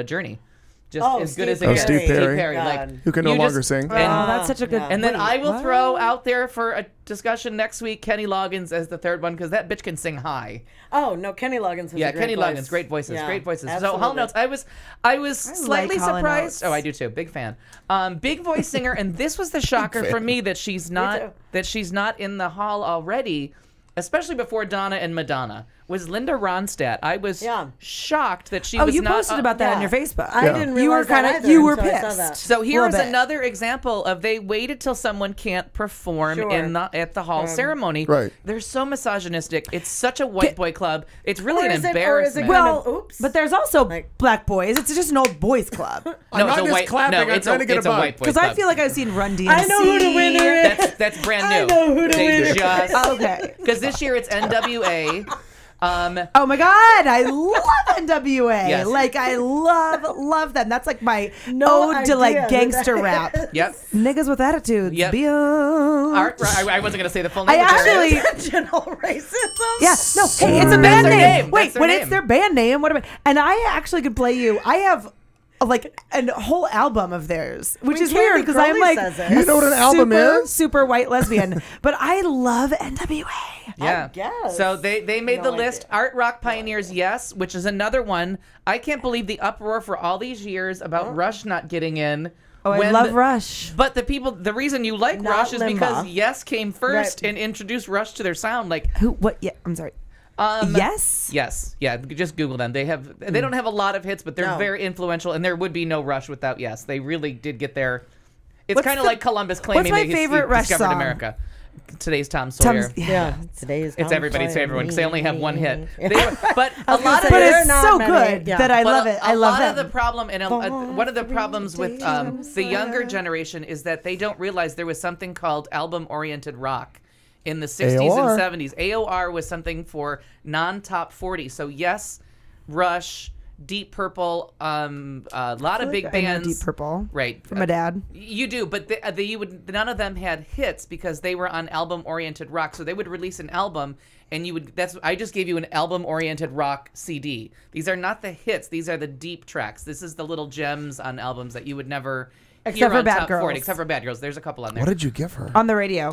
Speaker 5: Journey. just as good as it
Speaker 3: Oh,
Speaker 5: gets.
Speaker 3: Steve Perry.
Speaker 5: Like,
Speaker 3: Who can no
Speaker 5: you
Speaker 3: longer
Speaker 5: just-
Speaker 3: sing.
Speaker 4: Oh, that's such a good.
Speaker 5: And then
Speaker 4: Wait,
Speaker 5: I will
Speaker 4: what?
Speaker 5: throw out there for a discussion next week Kenny Loggins as the third one because that bitch can sing high.
Speaker 6: Oh no, Kenny Loggins has
Speaker 5: Yeah,
Speaker 6: a great
Speaker 5: Kenny
Speaker 6: voice.
Speaker 5: Loggins, great voices,
Speaker 6: Yeah,
Speaker 5: great voices. So
Speaker 6: absolutely.
Speaker 5: Hall Notes, I was slightly
Speaker 4: Hall
Speaker 5: surprised.
Speaker 4: Notes.
Speaker 5: Oh, I do too. Big fan. Big voice singer, and this was the shocker for me that she's
Speaker 6: too.
Speaker 5: not in the hall already, especially before Donna and Madonna. Was Linda Ronstadt. I was shocked that she
Speaker 4: Oh,
Speaker 5: was
Speaker 4: you
Speaker 5: not
Speaker 4: posted about that on your Facebook.
Speaker 6: I didn't realize
Speaker 4: You were
Speaker 6: that
Speaker 4: kinda-
Speaker 6: either
Speaker 4: you were
Speaker 6: until I saw
Speaker 4: pissed.
Speaker 6: that.
Speaker 5: So here's
Speaker 4: Little bit.
Speaker 5: another example of they waited till someone can't perform
Speaker 6: Sure.
Speaker 5: at the hall ceremony.
Speaker 3: Right.
Speaker 5: They're so misogynistic. It's such a white boy club. It's really
Speaker 6: Or
Speaker 5: an
Speaker 6: is it- or is it
Speaker 5: embarrassment.
Speaker 6: kind
Speaker 4: Well,
Speaker 6: of, oops.
Speaker 4: but there's also black boys. It's just an old boys club.
Speaker 3: I'm not
Speaker 5: it's a
Speaker 3: just
Speaker 5: white.
Speaker 3: clapping,
Speaker 5: No,
Speaker 3: I'm
Speaker 5: it's
Speaker 3: trying to get
Speaker 5: it's
Speaker 3: a
Speaker 5: a
Speaker 3: bug.
Speaker 5: white boy
Speaker 4: Because
Speaker 5: club.
Speaker 4: I feel like I've seen Run DMC.
Speaker 6: I know who the winner is.
Speaker 5: That's brand
Speaker 6: I
Speaker 5: new.
Speaker 6: know who the
Speaker 5: They
Speaker 6: winner is.
Speaker 5: just
Speaker 4: Okay.
Speaker 5: because this year it's NWA.
Speaker 4: Oh my God, I love NWA.
Speaker 5: Yes.
Speaker 4: Like I love them. That's like my
Speaker 6: No
Speaker 4: ode to like
Speaker 6: idea who
Speaker 4: gangster
Speaker 6: that
Speaker 4: rap.
Speaker 6: is.
Speaker 5: Yep.
Speaker 4: Niggas with attitudes.
Speaker 5: Yep.
Speaker 4: Bitch.
Speaker 5: I wasn't gonna say the full name.
Speaker 4: I
Speaker 5: but there it
Speaker 4: actually.
Speaker 5: is.
Speaker 6: Original racism.
Speaker 4: Yeah, no, hey, it's a
Speaker 5: That's
Speaker 4: band
Speaker 5: their
Speaker 4: name.
Speaker 5: name.
Speaker 4: Wait,
Speaker 5: That's their
Speaker 4: when
Speaker 5: name.
Speaker 4: it's their band name, what am I? And I actually could play you. I have like a whole album of theirs, which
Speaker 6: When
Speaker 4: is weird
Speaker 6: Candy
Speaker 4: because I'm
Speaker 6: Crowley
Speaker 4: like,
Speaker 6: says it.
Speaker 3: You know what an album
Speaker 4: super,
Speaker 3: is?
Speaker 4: super white lesbian, but I love NWA.
Speaker 5: Yeah.
Speaker 6: guess.
Speaker 5: So they made
Speaker 6: No
Speaker 5: the
Speaker 6: idea.
Speaker 5: list. Art Rock Pioneers, yes, which is another one. I can't believe the uproar for all these years about Rush not getting in.
Speaker 4: Oh, I
Speaker 5: when
Speaker 4: love Rush.
Speaker 5: But the reason you like
Speaker 6: Not
Speaker 5: Rush is
Speaker 6: Limbaugh.
Speaker 5: because Yes came first
Speaker 6: Right.
Speaker 5: and introduced Rush to their sound. Like
Speaker 4: Who? What? Yeah, I'm sorry. Yes.
Speaker 5: Yes, yeah. Just Google them. They don't have a lot of hits, but they're
Speaker 6: No.
Speaker 5: very influential, and there would be no Rush without Yes. They really did get there. It's
Speaker 4: What's
Speaker 5: kind of
Speaker 4: the-
Speaker 5: like Columbus claiming
Speaker 4: my
Speaker 5: they
Speaker 4: favorite Rush
Speaker 5: discovered
Speaker 4: song?
Speaker 5: America. Today's Tom Sawyer.
Speaker 6: Yeah, today's
Speaker 5: It's everybody's favorite one because they only have one hit.
Speaker 6: Yeah.
Speaker 5: But a
Speaker 6: I was gonna
Speaker 5: lot
Speaker 6: say,
Speaker 5: of
Speaker 4: But
Speaker 6: there are
Speaker 4: it's
Speaker 6: not
Speaker 4: so
Speaker 6: many,
Speaker 4: good
Speaker 6: yeah.
Speaker 4: that I
Speaker 5: but
Speaker 4: love it. I love
Speaker 5: a lot of
Speaker 4: them.
Speaker 5: the problem, and one of the problems with the younger generation is that they don't realize there was something called album-oriented rock in the 60s
Speaker 3: AOR.
Speaker 5: and 70s. AOR was something for non-top 40. So Yes, Rush, Deep Purple, a lot of big
Speaker 4: I know
Speaker 5: bands.
Speaker 4: Deep Purple.
Speaker 5: Right.
Speaker 4: From my dad.
Speaker 5: You do, but none of them had hits because they were on album-oriented rock. So they would release an album, and I just gave you an album-oriented rock CD. These are not the hits; these are the deep tracks. This is the little gems on albums that you would never hear
Speaker 4: Except for
Speaker 5: on
Speaker 4: Bad
Speaker 5: top
Speaker 4: Girls.
Speaker 5: 40. Except for Bad Girls, there's a couple on there.
Speaker 3: What did you give her?
Speaker 4: On the radio.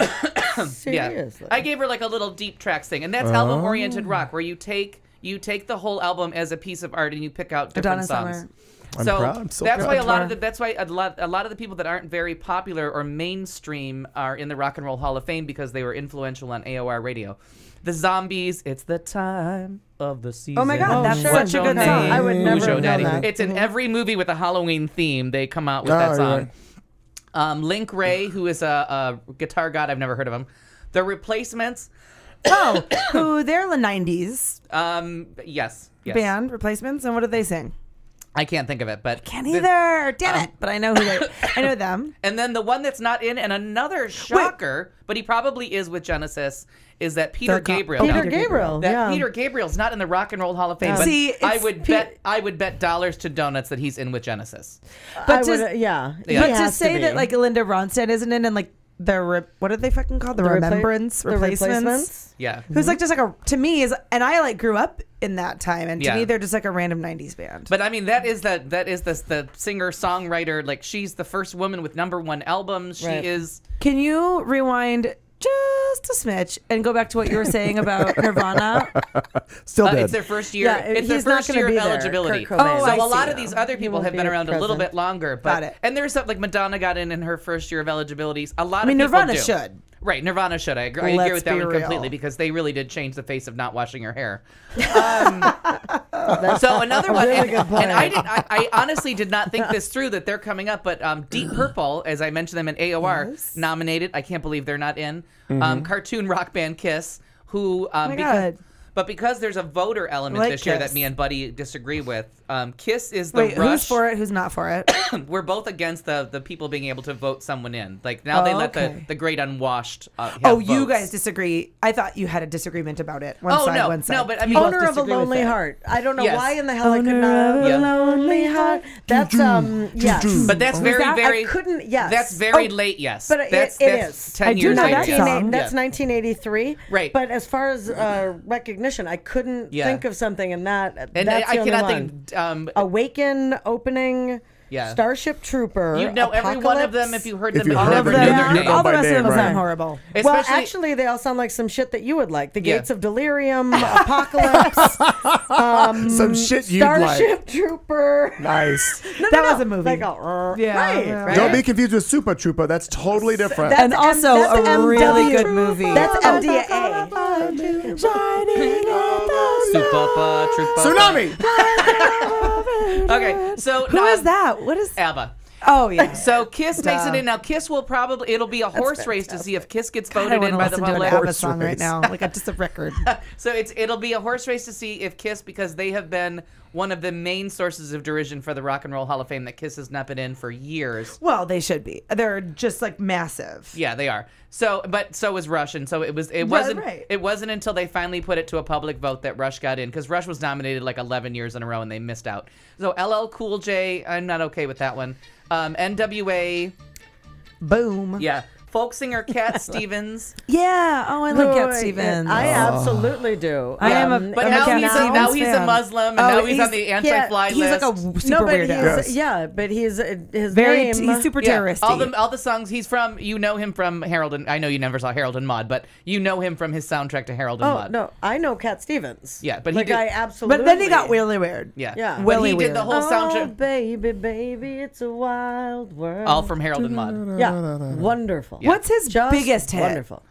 Speaker 5: Yeah,
Speaker 6: Seriously.
Speaker 5: I gave her like a little deep tracks thing, and that's album-oriented rock, where you take the whole album as a piece of art and you pick out different
Speaker 4: Donna
Speaker 5: songs.
Speaker 4: Summer.
Speaker 3: I'm
Speaker 5: So
Speaker 3: proud. I'm so
Speaker 5: that's
Speaker 3: proud.
Speaker 5: why a lot of the people that aren't very popular or mainstream are in the Rock and Roll Hall of Fame because they were influential on AOR radio. The Zombies, it's the time of the season.
Speaker 4: Oh my God, that's
Speaker 6: sure.
Speaker 4: such a good
Speaker 5: What's your
Speaker 4: song.
Speaker 5: name?
Speaker 6: I would never
Speaker 5: Who's your
Speaker 6: have
Speaker 5: daddy?
Speaker 6: known that.
Speaker 5: It's in every movie with a Halloween theme. They come out with
Speaker 3: Oh,
Speaker 5: that
Speaker 3: you're
Speaker 5: song.
Speaker 3: right.
Speaker 5: Link Ray, who is a guitar god, I've never heard of him. The Replacements,
Speaker 4: Oh, who they're the 90s
Speaker 5: yes.
Speaker 4: band, Replacements, and what did they sing?
Speaker 5: I can't think of it, but
Speaker 4: Can't either. Damn it. But I know who they I know them.
Speaker 5: And then the one that's not in, and another shocker, but he probably is with Genesis, is that Peter Gabriel.
Speaker 6: Peter
Speaker 5: Now,
Speaker 6: Gabriel.
Speaker 5: That
Speaker 6: Yeah.
Speaker 5: Peter Gabriel's not in the Rock and Roll Hall of Fame. But
Speaker 4: See,
Speaker 5: I
Speaker 4: it's
Speaker 5: would bet dollars to donuts that he's in with Genesis.
Speaker 4: But
Speaker 6: I
Speaker 4: to,
Speaker 6: would, yeah.
Speaker 5: Yeah.
Speaker 6: He
Speaker 4: but to
Speaker 6: has
Speaker 4: say
Speaker 6: be.
Speaker 4: that like Linda Ronstadt isn't in and like what are they fucking called? The Remembrance
Speaker 6: The
Speaker 4: Replacements.
Speaker 5: Yeah.
Speaker 4: Who's like just like to me is, and I like grew up in that time, and to
Speaker 5: Yeah.
Speaker 4: me they're just like a random 90s band.
Speaker 5: But I mean, that is the singer songwriter. Like, she's the first woman with #1 albums. She
Speaker 6: Right.
Speaker 5: is.
Speaker 4: Can you rewind just a smidge and go back to what you were saying about Nirvana?
Speaker 3: Still dead.
Speaker 5: It's their first year.
Speaker 6: Yeah,
Speaker 5: it's their
Speaker 6: he's not
Speaker 5: first
Speaker 6: gonna
Speaker 5: year of
Speaker 6: be there,
Speaker 5: eligibility.
Speaker 6: Kurt Cobain.
Speaker 4: Oh,
Speaker 5: So
Speaker 4: I
Speaker 5: a lot
Speaker 4: see.
Speaker 5: of these other people
Speaker 6: won't
Speaker 5: have
Speaker 6: be
Speaker 5: been around a little
Speaker 6: present.
Speaker 5: bit longer. But,
Speaker 4: Got it.
Speaker 5: And there's stuff like Madonna got in her first year of eligibilities. A lot
Speaker 4: I mean,
Speaker 5: of people
Speaker 4: Nirvana
Speaker 5: do.
Speaker 4: should.
Speaker 5: Right, Nirvana should. I agree
Speaker 4: Let's
Speaker 5: with that
Speaker 4: be
Speaker 5: one
Speaker 4: real.
Speaker 5: completely because they really did change the face of not washing your hair. So another one,
Speaker 6: really good point.
Speaker 5: and I honestly did not think this through that they're coming up, but Deep Purple, as I mentioned them in AOR, nominated. I can't believe they're not in. Cartoon rock band Kiss, who
Speaker 4: my God.
Speaker 5: but because there's a voter element
Speaker 4: Like
Speaker 5: this year
Speaker 4: Kiss.
Speaker 5: that me and Buddy disagree with. Kiss is the
Speaker 4: Wait,
Speaker 5: Rush.
Speaker 4: who's for it? Who's not for it?
Speaker 5: We're both against the people being able to vote someone in. Like now they let
Speaker 4: okay.
Speaker 5: the great unwashed. Have
Speaker 4: Oh, you
Speaker 5: votes.
Speaker 4: guys disagree. I thought you had a disagreement about it. One
Speaker 5: Oh,
Speaker 4: side,
Speaker 5: no.
Speaker 4: one side.
Speaker 5: No, but I mean-
Speaker 4: You both
Speaker 6: Owner of a
Speaker 4: disagree with
Speaker 6: Lonely
Speaker 4: it.
Speaker 6: Heart. I don't know
Speaker 5: Yes.
Speaker 6: why in the hell I could
Speaker 4: Owner
Speaker 6: not.
Speaker 4: of a
Speaker 5: Yeah.
Speaker 6: Lonely Heart. That's yes.
Speaker 5: But that's very,
Speaker 4: that?
Speaker 5: very.
Speaker 6: I couldn't. Yes.
Speaker 5: That's very
Speaker 6: Oh,
Speaker 5: late. Yes,
Speaker 6: But it
Speaker 5: that's
Speaker 6: is.
Speaker 5: 10
Speaker 4: I do
Speaker 5: years
Speaker 4: know
Speaker 5: later.
Speaker 4: that
Speaker 5: yes.
Speaker 4: song.
Speaker 6: That's
Speaker 5: Yeah.
Speaker 6: 1983.
Speaker 5: Right.
Speaker 6: But as far as recognition, I couldn't
Speaker 5: Yeah.
Speaker 6: think of something in that.
Speaker 5: And
Speaker 6: that's
Speaker 5: I
Speaker 6: the only
Speaker 5: cannot
Speaker 6: one.
Speaker 5: think.
Speaker 6: Awaken opening.
Speaker 5: Yeah.
Speaker 6: Starship Trooper.
Speaker 5: You know every one of them if you heard them.
Speaker 3: you
Speaker 5: You
Speaker 3: heard
Speaker 5: never
Speaker 3: them,
Speaker 5: knew
Speaker 3: you
Speaker 5: their
Speaker 3: know
Speaker 5: name.
Speaker 4: All the
Speaker 3: by
Speaker 4: rest of
Speaker 3: name,
Speaker 4: them
Speaker 3: right.
Speaker 4: sound horrible.
Speaker 6: Well,
Speaker 5: Especially-
Speaker 6: actually, they all sound like some shit that you would like. The
Speaker 5: Yeah.
Speaker 6: Gates of Delirium, Apocalypse,
Speaker 3: Some shit you'd like.
Speaker 6: Starship Trooper.
Speaker 3: Nice.
Speaker 4: That was a movie.
Speaker 6: Like a,
Speaker 4: Yeah,
Speaker 6: right,
Speaker 4: yeah.
Speaker 6: right.
Speaker 3: Don't be confused with Super Trooper. That's totally different.
Speaker 6: That's
Speaker 4: And also
Speaker 6: that's
Speaker 4: a really
Speaker 6: MW.
Speaker 4: good movie.
Speaker 6: That's MDA.
Speaker 5: Super Trooper.
Speaker 3: Tsunami.
Speaker 5: Okay, so
Speaker 4: Who is that? What is?
Speaker 5: ABBA.
Speaker 4: Oh yeah.
Speaker 5: So Kiss makes it in. Now Kiss will probably it'll be a horse race to see if Kiss gets
Speaker 4: God, I
Speaker 5: voted
Speaker 4: want
Speaker 5: in
Speaker 4: to
Speaker 5: by the
Speaker 4: listen to an
Speaker 5: public.
Speaker 4: ABBA
Speaker 3: Horse
Speaker 4: song right
Speaker 3: race.
Speaker 4: now, like just a record.
Speaker 5: So it'll be a horse race to see if Kiss, because they have been one of the main sources of derision for the Rock and Roll Hall of Fame that Kiss has not been in for years.
Speaker 4: Well, they should be. They're just like massive.
Speaker 5: Yeah, they are. So, but so was Rush, and so it wasn't
Speaker 4: right.
Speaker 5: it wasn't until they finally put it to a public vote that Rush got in, because Rush was nominated like 11 years in a row and they missed out. So LL Cool J, I'm not okay with that one. NWA,
Speaker 4: Boom.
Speaker 5: yeah. Folk singer Cat Stevens.
Speaker 4: Yeah. Oh, I love Cat
Speaker 6: Boy,
Speaker 4: Stevens.
Speaker 6: I absolutely do.
Speaker 4: I am a-
Speaker 5: But
Speaker 4: I'm
Speaker 5: now
Speaker 4: a Cat
Speaker 5: he's
Speaker 4: Stevens
Speaker 5: a
Speaker 4: fan.
Speaker 5: Muslim, and now he's on the anti-fly
Speaker 4: He's
Speaker 5: list.
Speaker 4: like a super
Speaker 6: No, but
Speaker 4: weirdo.
Speaker 6: he's
Speaker 3: Yes.
Speaker 6: but he's his
Speaker 4: Very.
Speaker 6: name.
Speaker 4: He's super terroristy.
Speaker 5: All the songs he's from. You know him from Harold and I know you never saw Harold and Maude, but you know him from his soundtrack to Harold and
Speaker 6: Oh
Speaker 5: Maude.
Speaker 6: no, I know Cat Stevens.
Speaker 5: Yeah, but he
Speaker 6: like
Speaker 5: did-
Speaker 6: I absolutely.
Speaker 4: But then he got really weird.
Speaker 5: Yeah,
Speaker 6: Yeah.
Speaker 5: But
Speaker 4: Willy
Speaker 5: he did the
Speaker 4: weird.
Speaker 5: whole
Speaker 6: Oh,
Speaker 5: soundtrack
Speaker 6: baby, baby, it's a wild world.
Speaker 5: all from Harold and Maude.
Speaker 6: Yeah, wonderful.
Speaker 4: What's his
Speaker 6: Just
Speaker 4: biggest hit?
Speaker 6: Wonderful.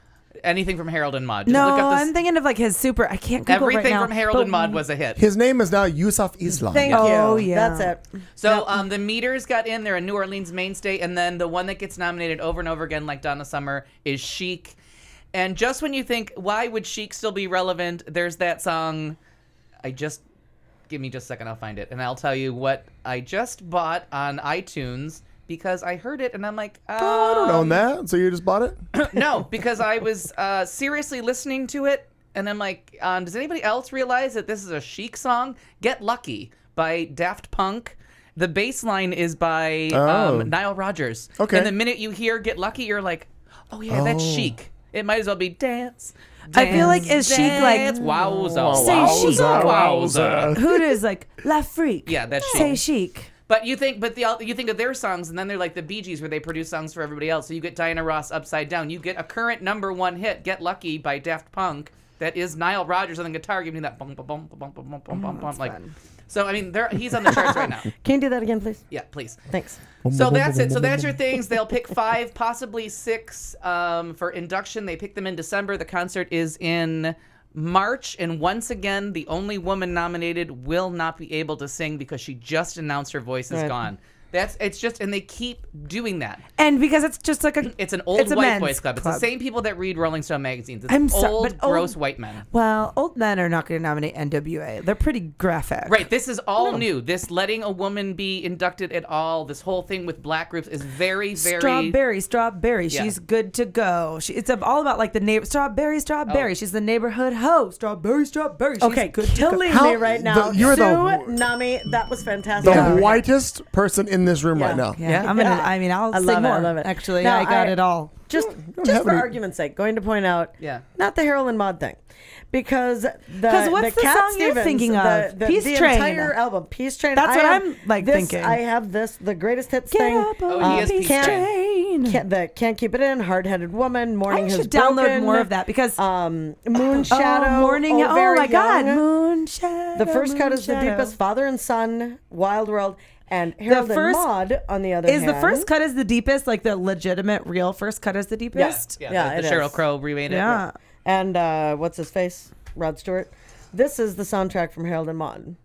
Speaker 5: Anything from Harold and Maude. Just
Speaker 4: No,
Speaker 5: look up this,
Speaker 4: I'm thinking of like his super. I can't Google
Speaker 5: everything
Speaker 4: right now.
Speaker 5: from Harold
Speaker 4: but-
Speaker 5: and Maude was a hit.
Speaker 3: His name is now Yusuf Islam.
Speaker 6: Thank you.
Speaker 4: Oh, yeah.
Speaker 6: That's it.
Speaker 5: So the Meters got in. They're a New Orleans mainstay, and then the one that gets nominated over and over again, like Donna Summer, is Chic. And just when you think, why would Chic still be relevant? There's that song. Give me just a second. I'll find it, and I'll tell you what I just bought on iTunes because I heard it, and I'm like,
Speaker 3: Oh, I don't own that. So you just bought it?
Speaker 5: No, because I was seriously listening to it, and I'm like, does anybody else realize that this is a Chic song? Get Lucky by Daft Punk. The bass line is by
Speaker 3: Oh.
Speaker 5: Nile Rodgers.
Speaker 3: Okay.
Speaker 5: And the minute you hear Get Lucky, you're like, oh yeah, that's Chic. It might as well be Dance.
Speaker 4: I feel like is Chic like
Speaker 5: Dance, wowza.
Speaker 4: Say Chic.
Speaker 5: Wowza.
Speaker 4: who is like La Freak?
Speaker 5: Yeah, that's
Speaker 4: Say
Speaker 5: Chic.
Speaker 4: Chic.
Speaker 5: But you think of their songs, and then they're like the Bee Gees, where they produce songs for everybody else. So you get Diana Ross, Upside Down. You get a current #1 hit, Get Lucky by Daft Punk. That is Nile Rodgers on the guitar, giving me that bum bum bum bum bum bum bum bum bum. Like, so I mean, he's on the charts right now.
Speaker 6: Can you do that again, please?
Speaker 5: Yeah, please.
Speaker 6: Thanks.
Speaker 5: So that's it. So that's your things. They'll pick 5, possibly 6 for induction. They pick them in December. The concert is in March, and once again, the only woman nominated will not be able to sing because she just announced her voice is
Speaker 6: Right.
Speaker 5: gone. And they keep doing that.
Speaker 4: And because it's just like a
Speaker 5: It's an old
Speaker 4: It's a
Speaker 5: white
Speaker 4: men's
Speaker 5: boys club. It's the same people that read Rolling Stone magazines. It's
Speaker 4: I'm so-
Speaker 5: old,
Speaker 4: but old-
Speaker 5: gross white men.
Speaker 4: well, old men are not going to nominate NWA. They're pretty graphic.
Speaker 5: Right, this is all new. This letting a woman be inducted at all, this whole thing with black groups is very, very...
Speaker 4: Strawberry.
Speaker 5: Yeah.
Speaker 4: She's good to go. It's all about like the neighbor. Strawberry.
Speaker 5: Oh.
Speaker 4: She's the neighborhood hoe. Strawberry. She's
Speaker 6: Okay,
Speaker 4: good to
Speaker 6: kill
Speaker 4: go.
Speaker 6: me
Speaker 3: How-
Speaker 6: right now.
Speaker 3: you're the-
Speaker 6: Tsunami. That was fantastic.
Speaker 3: The whitest person in this room right now.
Speaker 4: Yeah, I'm gonna. I mean, I'll
Speaker 6: I
Speaker 4: sing
Speaker 6: love it,
Speaker 4: more.
Speaker 6: I love it.
Speaker 4: Actually,
Speaker 6: Now,
Speaker 4: I got it all.
Speaker 6: Just
Speaker 3: have
Speaker 6: for
Speaker 3: any-
Speaker 6: argument's sake, going to point out,
Speaker 5: Yeah.
Speaker 6: not the Harold and Maude thing, because
Speaker 4: what's the
Speaker 6: Cat
Speaker 4: song you're
Speaker 6: Stevens,
Speaker 4: thinking of?
Speaker 6: the
Speaker 4: Peace
Speaker 6: the
Speaker 4: Train.
Speaker 6: entire album, Peace Train.
Speaker 4: That's
Speaker 6: I
Speaker 4: what
Speaker 6: have
Speaker 4: I'm, like,
Speaker 6: this,
Speaker 4: thinking.
Speaker 6: I have this, the greatest hits
Speaker 4: Get
Speaker 6: thing.
Speaker 4: up on
Speaker 5: Oh, he is
Speaker 4: Peace
Speaker 5: Peace
Speaker 4: Train.
Speaker 6: Can't keep it in. Hard-headed woman. Morning
Speaker 4: I
Speaker 6: has
Speaker 4: should download
Speaker 6: broken.
Speaker 4: more of that because
Speaker 6: Moon Shadow.
Speaker 4: morning. Oh
Speaker 6: Very
Speaker 4: my God,
Speaker 6: Young.
Speaker 4: Moon Shadow.
Speaker 6: The first cut is the
Speaker 4: Moon
Speaker 6: deepest.
Speaker 4: Shadow.
Speaker 6: Father and Son. Wild World. And Harold
Speaker 4: first-
Speaker 6: and Maude, on the other
Speaker 4: Is
Speaker 6: hand,
Speaker 4: the first cut is the deepest? Like the legitimate, real first cut is the deepest?
Speaker 5: Yeah,
Speaker 6: it
Speaker 5: the Sheryl
Speaker 6: is.
Speaker 5: Crow remade it.
Speaker 4: Yeah.
Speaker 6: And what's his face? Rod Stewart. This is the soundtrack from Harold and Maude.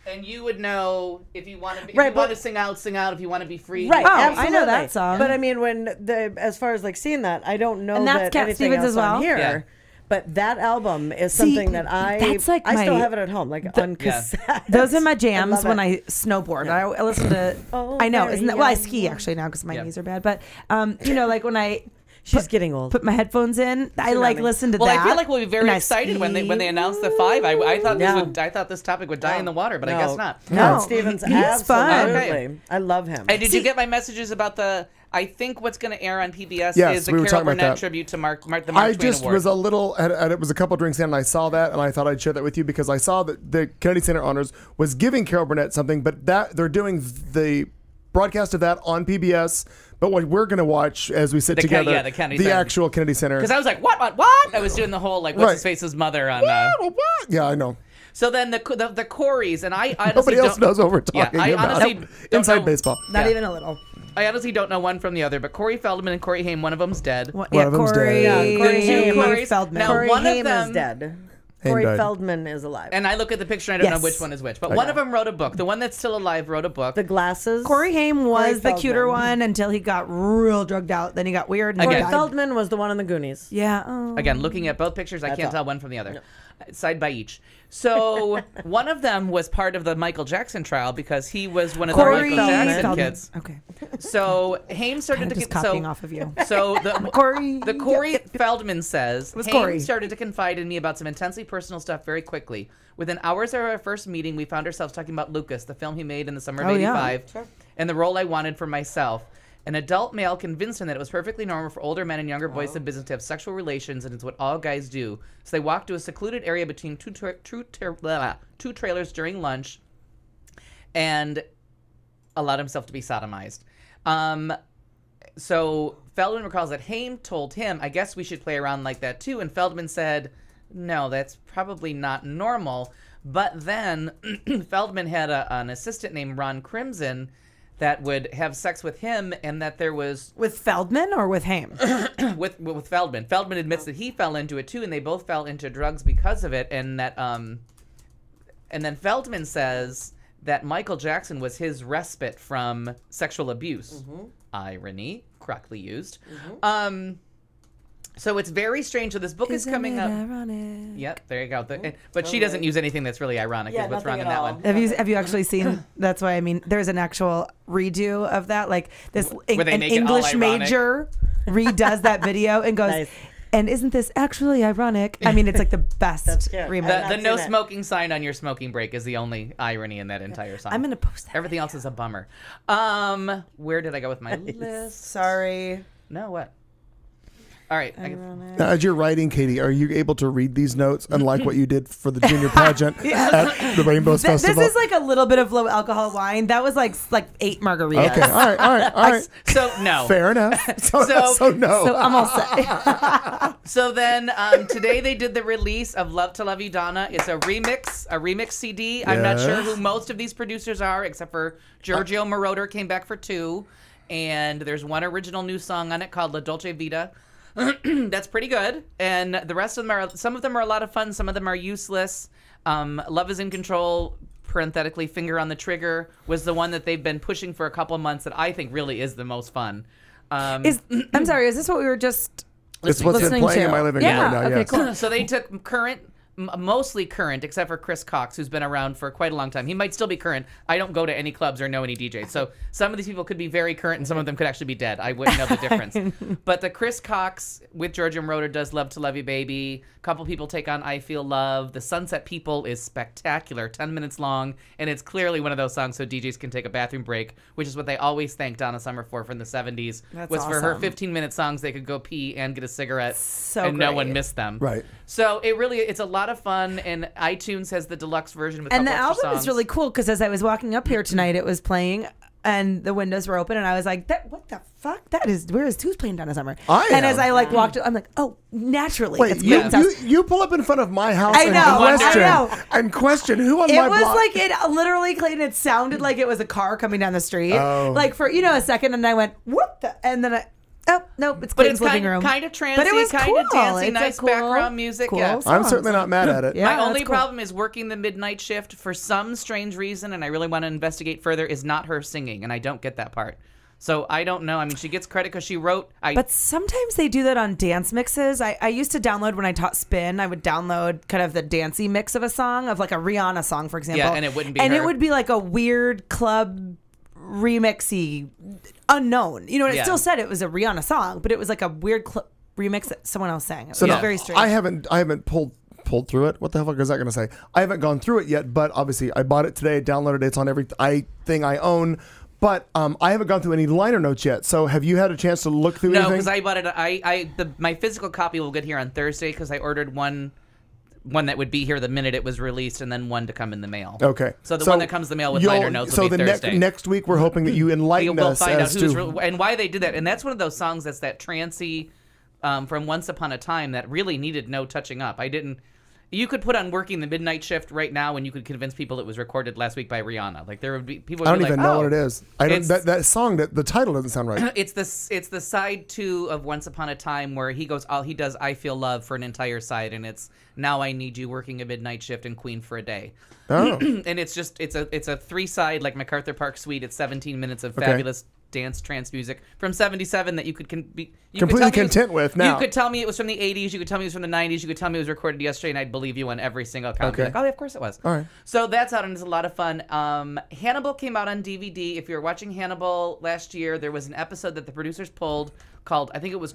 Speaker 5: And you would know if you want to
Speaker 6: Right,
Speaker 5: if you want
Speaker 6: but-
Speaker 5: to sing out, sing out. If you want to be free.
Speaker 6: Right,
Speaker 4: Oh, I
Speaker 6: absolutely.
Speaker 4: know that song.
Speaker 6: But I mean, as far as like seeing that, I don't know
Speaker 4: And that's
Speaker 6: that
Speaker 4: Cat
Speaker 6: anything
Speaker 4: Stevens
Speaker 6: else
Speaker 4: as well?
Speaker 6: on here.
Speaker 5: Yeah.
Speaker 6: But that album is
Speaker 4: See,
Speaker 6: something that
Speaker 4: that's like
Speaker 6: I still
Speaker 4: my-
Speaker 6: have it at home, like on
Speaker 5: Yeah.
Speaker 6: cassette.
Speaker 4: Those are my jams
Speaker 6: love
Speaker 4: when
Speaker 6: it.
Speaker 4: I snowboard. I listen to.
Speaker 6: Oh,
Speaker 4: I know,
Speaker 6: very
Speaker 4: isn't that? Well, I
Speaker 6: young
Speaker 4: ski
Speaker 6: one.
Speaker 4: actually now because my
Speaker 5: Yeah.
Speaker 4: knees are bad. But like when I
Speaker 6: She's getting old.
Speaker 4: put my headphones in, I like
Speaker 6: Tsunami.
Speaker 4: listen to
Speaker 5: Well,
Speaker 4: that.
Speaker 5: I feel like we'll be very
Speaker 4: and I
Speaker 5: excited when
Speaker 4: ski.
Speaker 5: they announced the 5. I thought
Speaker 6: Yeah.
Speaker 5: I thought this topic would die in the water, but I
Speaker 6: No.
Speaker 5: guess not.
Speaker 4: No.
Speaker 6: Cat Stevens,
Speaker 4: He's fun.
Speaker 6: absolutely.
Speaker 5: Okay.
Speaker 6: I love him.
Speaker 5: Hey, did you get my messages about the I think what's going to air on PBS
Speaker 3: Yes,
Speaker 5: is the
Speaker 3: we were
Speaker 5: Carol
Speaker 3: talking about
Speaker 5: Burnett
Speaker 3: that.
Speaker 5: tribute to Mark the Mark
Speaker 3: I
Speaker 5: Twain
Speaker 3: just
Speaker 5: Award.
Speaker 3: was a little, and it was a couple drinks in, and I saw that, and I thought I'd share that with you because I saw that the Kennedy Center Honors was giving Carol Burnett something, but that they're doing the broadcast of that on PBS. But what we're going to watch as we sit together,
Speaker 5: the Kennedy Center.
Speaker 3: actual Kennedy Center.
Speaker 5: Because I was like, what? I was doing the whole like what's his face's mother on.
Speaker 3: What? Yeah, I know.
Speaker 5: So then the Coreys and I honestly
Speaker 3: Nobody else knows what we're talking
Speaker 5: I
Speaker 3: about.
Speaker 5: honestly don't
Speaker 3: Inside
Speaker 5: know-
Speaker 3: baseball.
Speaker 4: Not
Speaker 5: Yeah.
Speaker 4: even a little.
Speaker 5: I honestly don't know one from the other, but Corey Feldman and Corey Haim, one of them's dead.
Speaker 3: One of them's
Speaker 4: Corey,
Speaker 3: dead.
Speaker 6: Yeah, Corey Haim.
Speaker 5: Corey's-
Speaker 4: Feldman.
Speaker 5: Now,
Speaker 6: Corey
Speaker 5: one of
Speaker 6: Haim
Speaker 5: them-
Speaker 6: is dead.
Speaker 3: Haim
Speaker 6: Corey
Speaker 3: died.
Speaker 6: Feldman is alive.
Speaker 5: And I look at the picture and I don't
Speaker 4: Yes.
Speaker 5: know which one is which. But one of them wrote a book. The one that's still alive wrote a book.
Speaker 6: The glasses.
Speaker 4: Corey Haim was
Speaker 6: Corey
Speaker 4: the cuter
Speaker 6: Feldman.
Speaker 4: one until he got real drugged out. Then he got weird. And
Speaker 5: Again.
Speaker 6: Corey
Speaker 4: died.
Speaker 6: Feldman was the one in the Goonies.
Speaker 4: Yeah. Oh.
Speaker 5: Again, looking at both pictures, I
Speaker 6: That's
Speaker 5: can't
Speaker 6: all.
Speaker 5: tell one from the other. Side by each. So one of them was part of the Michael Jackson trial because he was one of the
Speaker 4: Corey
Speaker 5: Michael Jackson
Speaker 4: Feldman.
Speaker 5: kids.
Speaker 4: Okay.
Speaker 5: So Haim started
Speaker 4: I'm
Speaker 5: to
Speaker 4: just
Speaker 5: get
Speaker 4: copying off of you.
Speaker 5: So the
Speaker 4: Corey.
Speaker 5: Corey Feldman says
Speaker 4: was
Speaker 5: Haim
Speaker 4: Corey.
Speaker 5: started to confide in me about some intensely personal stuff very quickly. Within hours of our first meeting, we found ourselves talking about Lucas, the film he made in the summer of
Speaker 4: Oh, yeah.
Speaker 5: '85, and the role I wanted for myself. An adult male convinced him that it was perfectly normal for older men and younger boys in business to have sexual relations, and it's what all guys do. So they walked to a secluded area between two trailers during lunch, and allowed himself to be sodomized. So Feldman recalls that Haim told him, "I guess we should play around like that too," and Feldman said, "No, that's probably not normal." But then Feldman had an assistant named Ron Crimson that would have sex with him, and that there was
Speaker 4: With Feldman or with Haim?
Speaker 5: with Feldman. Feldman admits that he fell into it too, and they both fell into drugs because of it. And that and then Feldman says that Michael Jackson was his respite from sexual abuse. Irony, correctly used. So it's very strange. So this book is coming up.
Speaker 4: Ironic?
Speaker 5: Yep, there you go. But she doesn't use anything that's really ironic.
Speaker 6: Yeah,
Speaker 5: Is what's
Speaker 6: nothing
Speaker 5: wrong in
Speaker 6: at
Speaker 5: that
Speaker 6: all.
Speaker 5: one.
Speaker 4: Have you actually seen? That's why I mean. There's an actual redo of that. Like this,
Speaker 5: Where they
Speaker 4: an
Speaker 5: make it all
Speaker 4: English
Speaker 5: ironic.
Speaker 4: major redoes that video and goes.
Speaker 6: Nice.
Speaker 4: And isn't this actually ironic? I mean, it's like the best
Speaker 6: That's cute.
Speaker 4: remake.
Speaker 6: I've
Speaker 5: The
Speaker 6: not
Speaker 5: no
Speaker 6: seen it.
Speaker 5: smoking sign on your smoking break is the only irony in that entire song.
Speaker 4: I'm gonna post that.
Speaker 5: Everything else is a bummer. Where did I go with my list?
Speaker 4: Sorry.
Speaker 5: No, what? All right.
Speaker 3: Now, as you're writing, Katie, are you able to read these notes, unlike what you did for the junior pageant at the Rainbows
Speaker 4: This
Speaker 3: Festival?
Speaker 4: is like a little bit of low alcohol wine. That was like 8 margaritas.
Speaker 3: Okay, all right.
Speaker 5: So no.
Speaker 3: Fair enough. So no.
Speaker 4: So I'm all set.
Speaker 5: So then today they did the release of Love to Love You Donna. It's a remix CD. I'm not sure who most of these producers are, except for Giorgio Moroder came back for 2. And there's one original new song on it called La Dolce Vita. That's pretty good. And the rest of them some of them are a lot of fun. Some of them are useless. Love is in Control, parenthetically, Finger on the Trigger, was the one that they've been pushing for a couple of months that I think really is the most fun.
Speaker 4: I'm sorry. Is this what we were just
Speaker 3: It's what's been
Speaker 4: listening
Speaker 3: playing
Speaker 4: to?
Speaker 3: in my living room right now.
Speaker 4: Okay,
Speaker 3: Yes.
Speaker 4: cool.
Speaker 5: So they took mostly current, except for Chris Cox, who's been around for quite a long time. He might still be current. I don't go to any clubs or know any DJs. So some of these people could be very current and some of them could actually be dead. I wouldn't know the difference. But the Chris Cox with Giorgio Moroder does Love to Love You Baby. A couple people take on I Feel Love. The Sunset People is spectacular, 10 minutes long, and it's clearly one of those songs so DJs can take a bathroom break, which is what they always thanked Donna Summer for from the 70s.
Speaker 4: That's
Speaker 5: was for her
Speaker 4: awesome.
Speaker 5: 15-minute songs they could go pee and get a cigarette
Speaker 4: So
Speaker 5: and no one
Speaker 4: great.
Speaker 5: missed them.
Speaker 3: Right.
Speaker 5: So it's a lot of fun, and iTunes has the deluxe version with a
Speaker 4: And
Speaker 5: couple
Speaker 4: the
Speaker 5: extra
Speaker 4: album
Speaker 5: songs.
Speaker 4: is really cool because as I was walking up here tonight, it was playing and the windows were open, and I was like, "What the fuck? Who's playing Donna Summer?" And as I walked, I'm like, "Oh, naturally,
Speaker 3: Wait,
Speaker 4: it's
Speaker 3: you,
Speaker 4: Clayton's house."
Speaker 3: you pull up in front of my house
Speaker 4: I know.
Speaker 3: and question who on
Speaker 4: It
Speaker 3: my
Speaker 4: was
Speaker 3: block.
Speaker 4: like it literally, Clayton. It sounded like it was a car coming down the street,
Speaker 3: Oh.
Speaker 4: like for a second, and I went, "What the?" And then oh nope, it's
Speaker 5: But
Speaker 4: Clayton's
Speaker 5: it's
Speaker 4: living room.
Speaker 5: kind of trancey,
Speaker 4: but it was
Speaker 5: kind
Speaker 4: cool.
Speaker 5: of dancey,
Speaker 4: It's a
Speaker 5: nice
Speaker 4: cool-
Speaker 5: background music.
Speaker 4: cool
Speaker 5: Yeah.
Speaker 3: I'm
Speaker 4: song.
Speaker 3: certainly not mad at it.
Speaker 4: Yeah,
Speaker 5: My
Speaker 4: that's
Speaker 5: only
Speaker 4: cool.
Speaker 5: problem is working the midnight shift for some strange reason, and I really want to investigate further, is not her singing, and I don't get that part. So I don't know. I mean, she gets credit because she wrote.
Speaker 4: But sometimes they do that on dance mixes. I used to download when I taught spin. I would download kind of the dancey mix of a song, of like a Rihanna song, for example.
Speaker 5: Yeah, and it wouldn't be
Speaker 4: And
Speaker 5: her.
Speaker 4: it would be like a weird club remixy, unknown. You know, and it
Speaker 5: Yeah.
Speaker 4: still said it was a Rihanna song, but it was like a weird remix that someone else sang. It
Speaker 3: So
Speaker 4: was
Speaker 3: no,
Speaker 4: very strange.
Speaker 3: I haven't pulled through it. What the fuck is that going to say? I haven't gone through it yet, but obviously I bought it today, downloaded it. It's on every thing I own. But I haven't gone through any liner notes yet. So have you had a chance to look through
Speaker 5: No,
Speaker 3: anything?
Speaker 5: because I bought it. My physical copy will get here on Thursday because I ordered one that would be here the minute it was released, and then one to come in the mail.
Speaker 3: Okay.
Speaker 5: So the one that comes in the mail with liner notes will be Thursday.
Speaker 3: Next week we're hoping that you enlighten
Speaker 5: we'll
Speaker 3: us
Speaker 5: find
Speaker 3: as
Speaker 5: out who's
Speaker 3: to
Speaker 5: and why they did that. And that's one of those songs that's that trancy from Once Upon a Time that really needed no touching up. You could put on Working the Midnight Shift right now, and you could convince people it was recorded last week by Rihanna. Like there would be people.
Speaker 3: I don't
Speaker 5: be
Speaker 3: even
Speaker 5: like,
Speaker 3: know
Speaker 5: oh,
Speaker 3: what it is. I don't. That song. The title doesn't sound right.
Speaker 5: It's the side 2 of Once Upon a Time where he does I Feel Love for an entire side, and it's Now I Need You, Working a Midnight Shift, and Queen for a Day.
Speaker 3: Oh.
Speaker 5: And it's a 3-side like MacArthur Park Suite. It's 17 minutes of fabulous dance trance music from '77 that you could
Speaker 3: completely content with now.
Speaker 5: You could tell me it was from the '80s. You could tell me it was from the '90s. You could tell me it was recorded yesterday, and I'd believe you on every single account.
Speaker 3: Okay.
Speaker 5: Like, oh, yeah, of course it was.
Speaker 3: All right.
Speaker 5: So that's out, and it's a lot of fun. Hannibal came out on DVD. If you were watching Hannibal last year, there was an episode that the producers pulled called, I think it was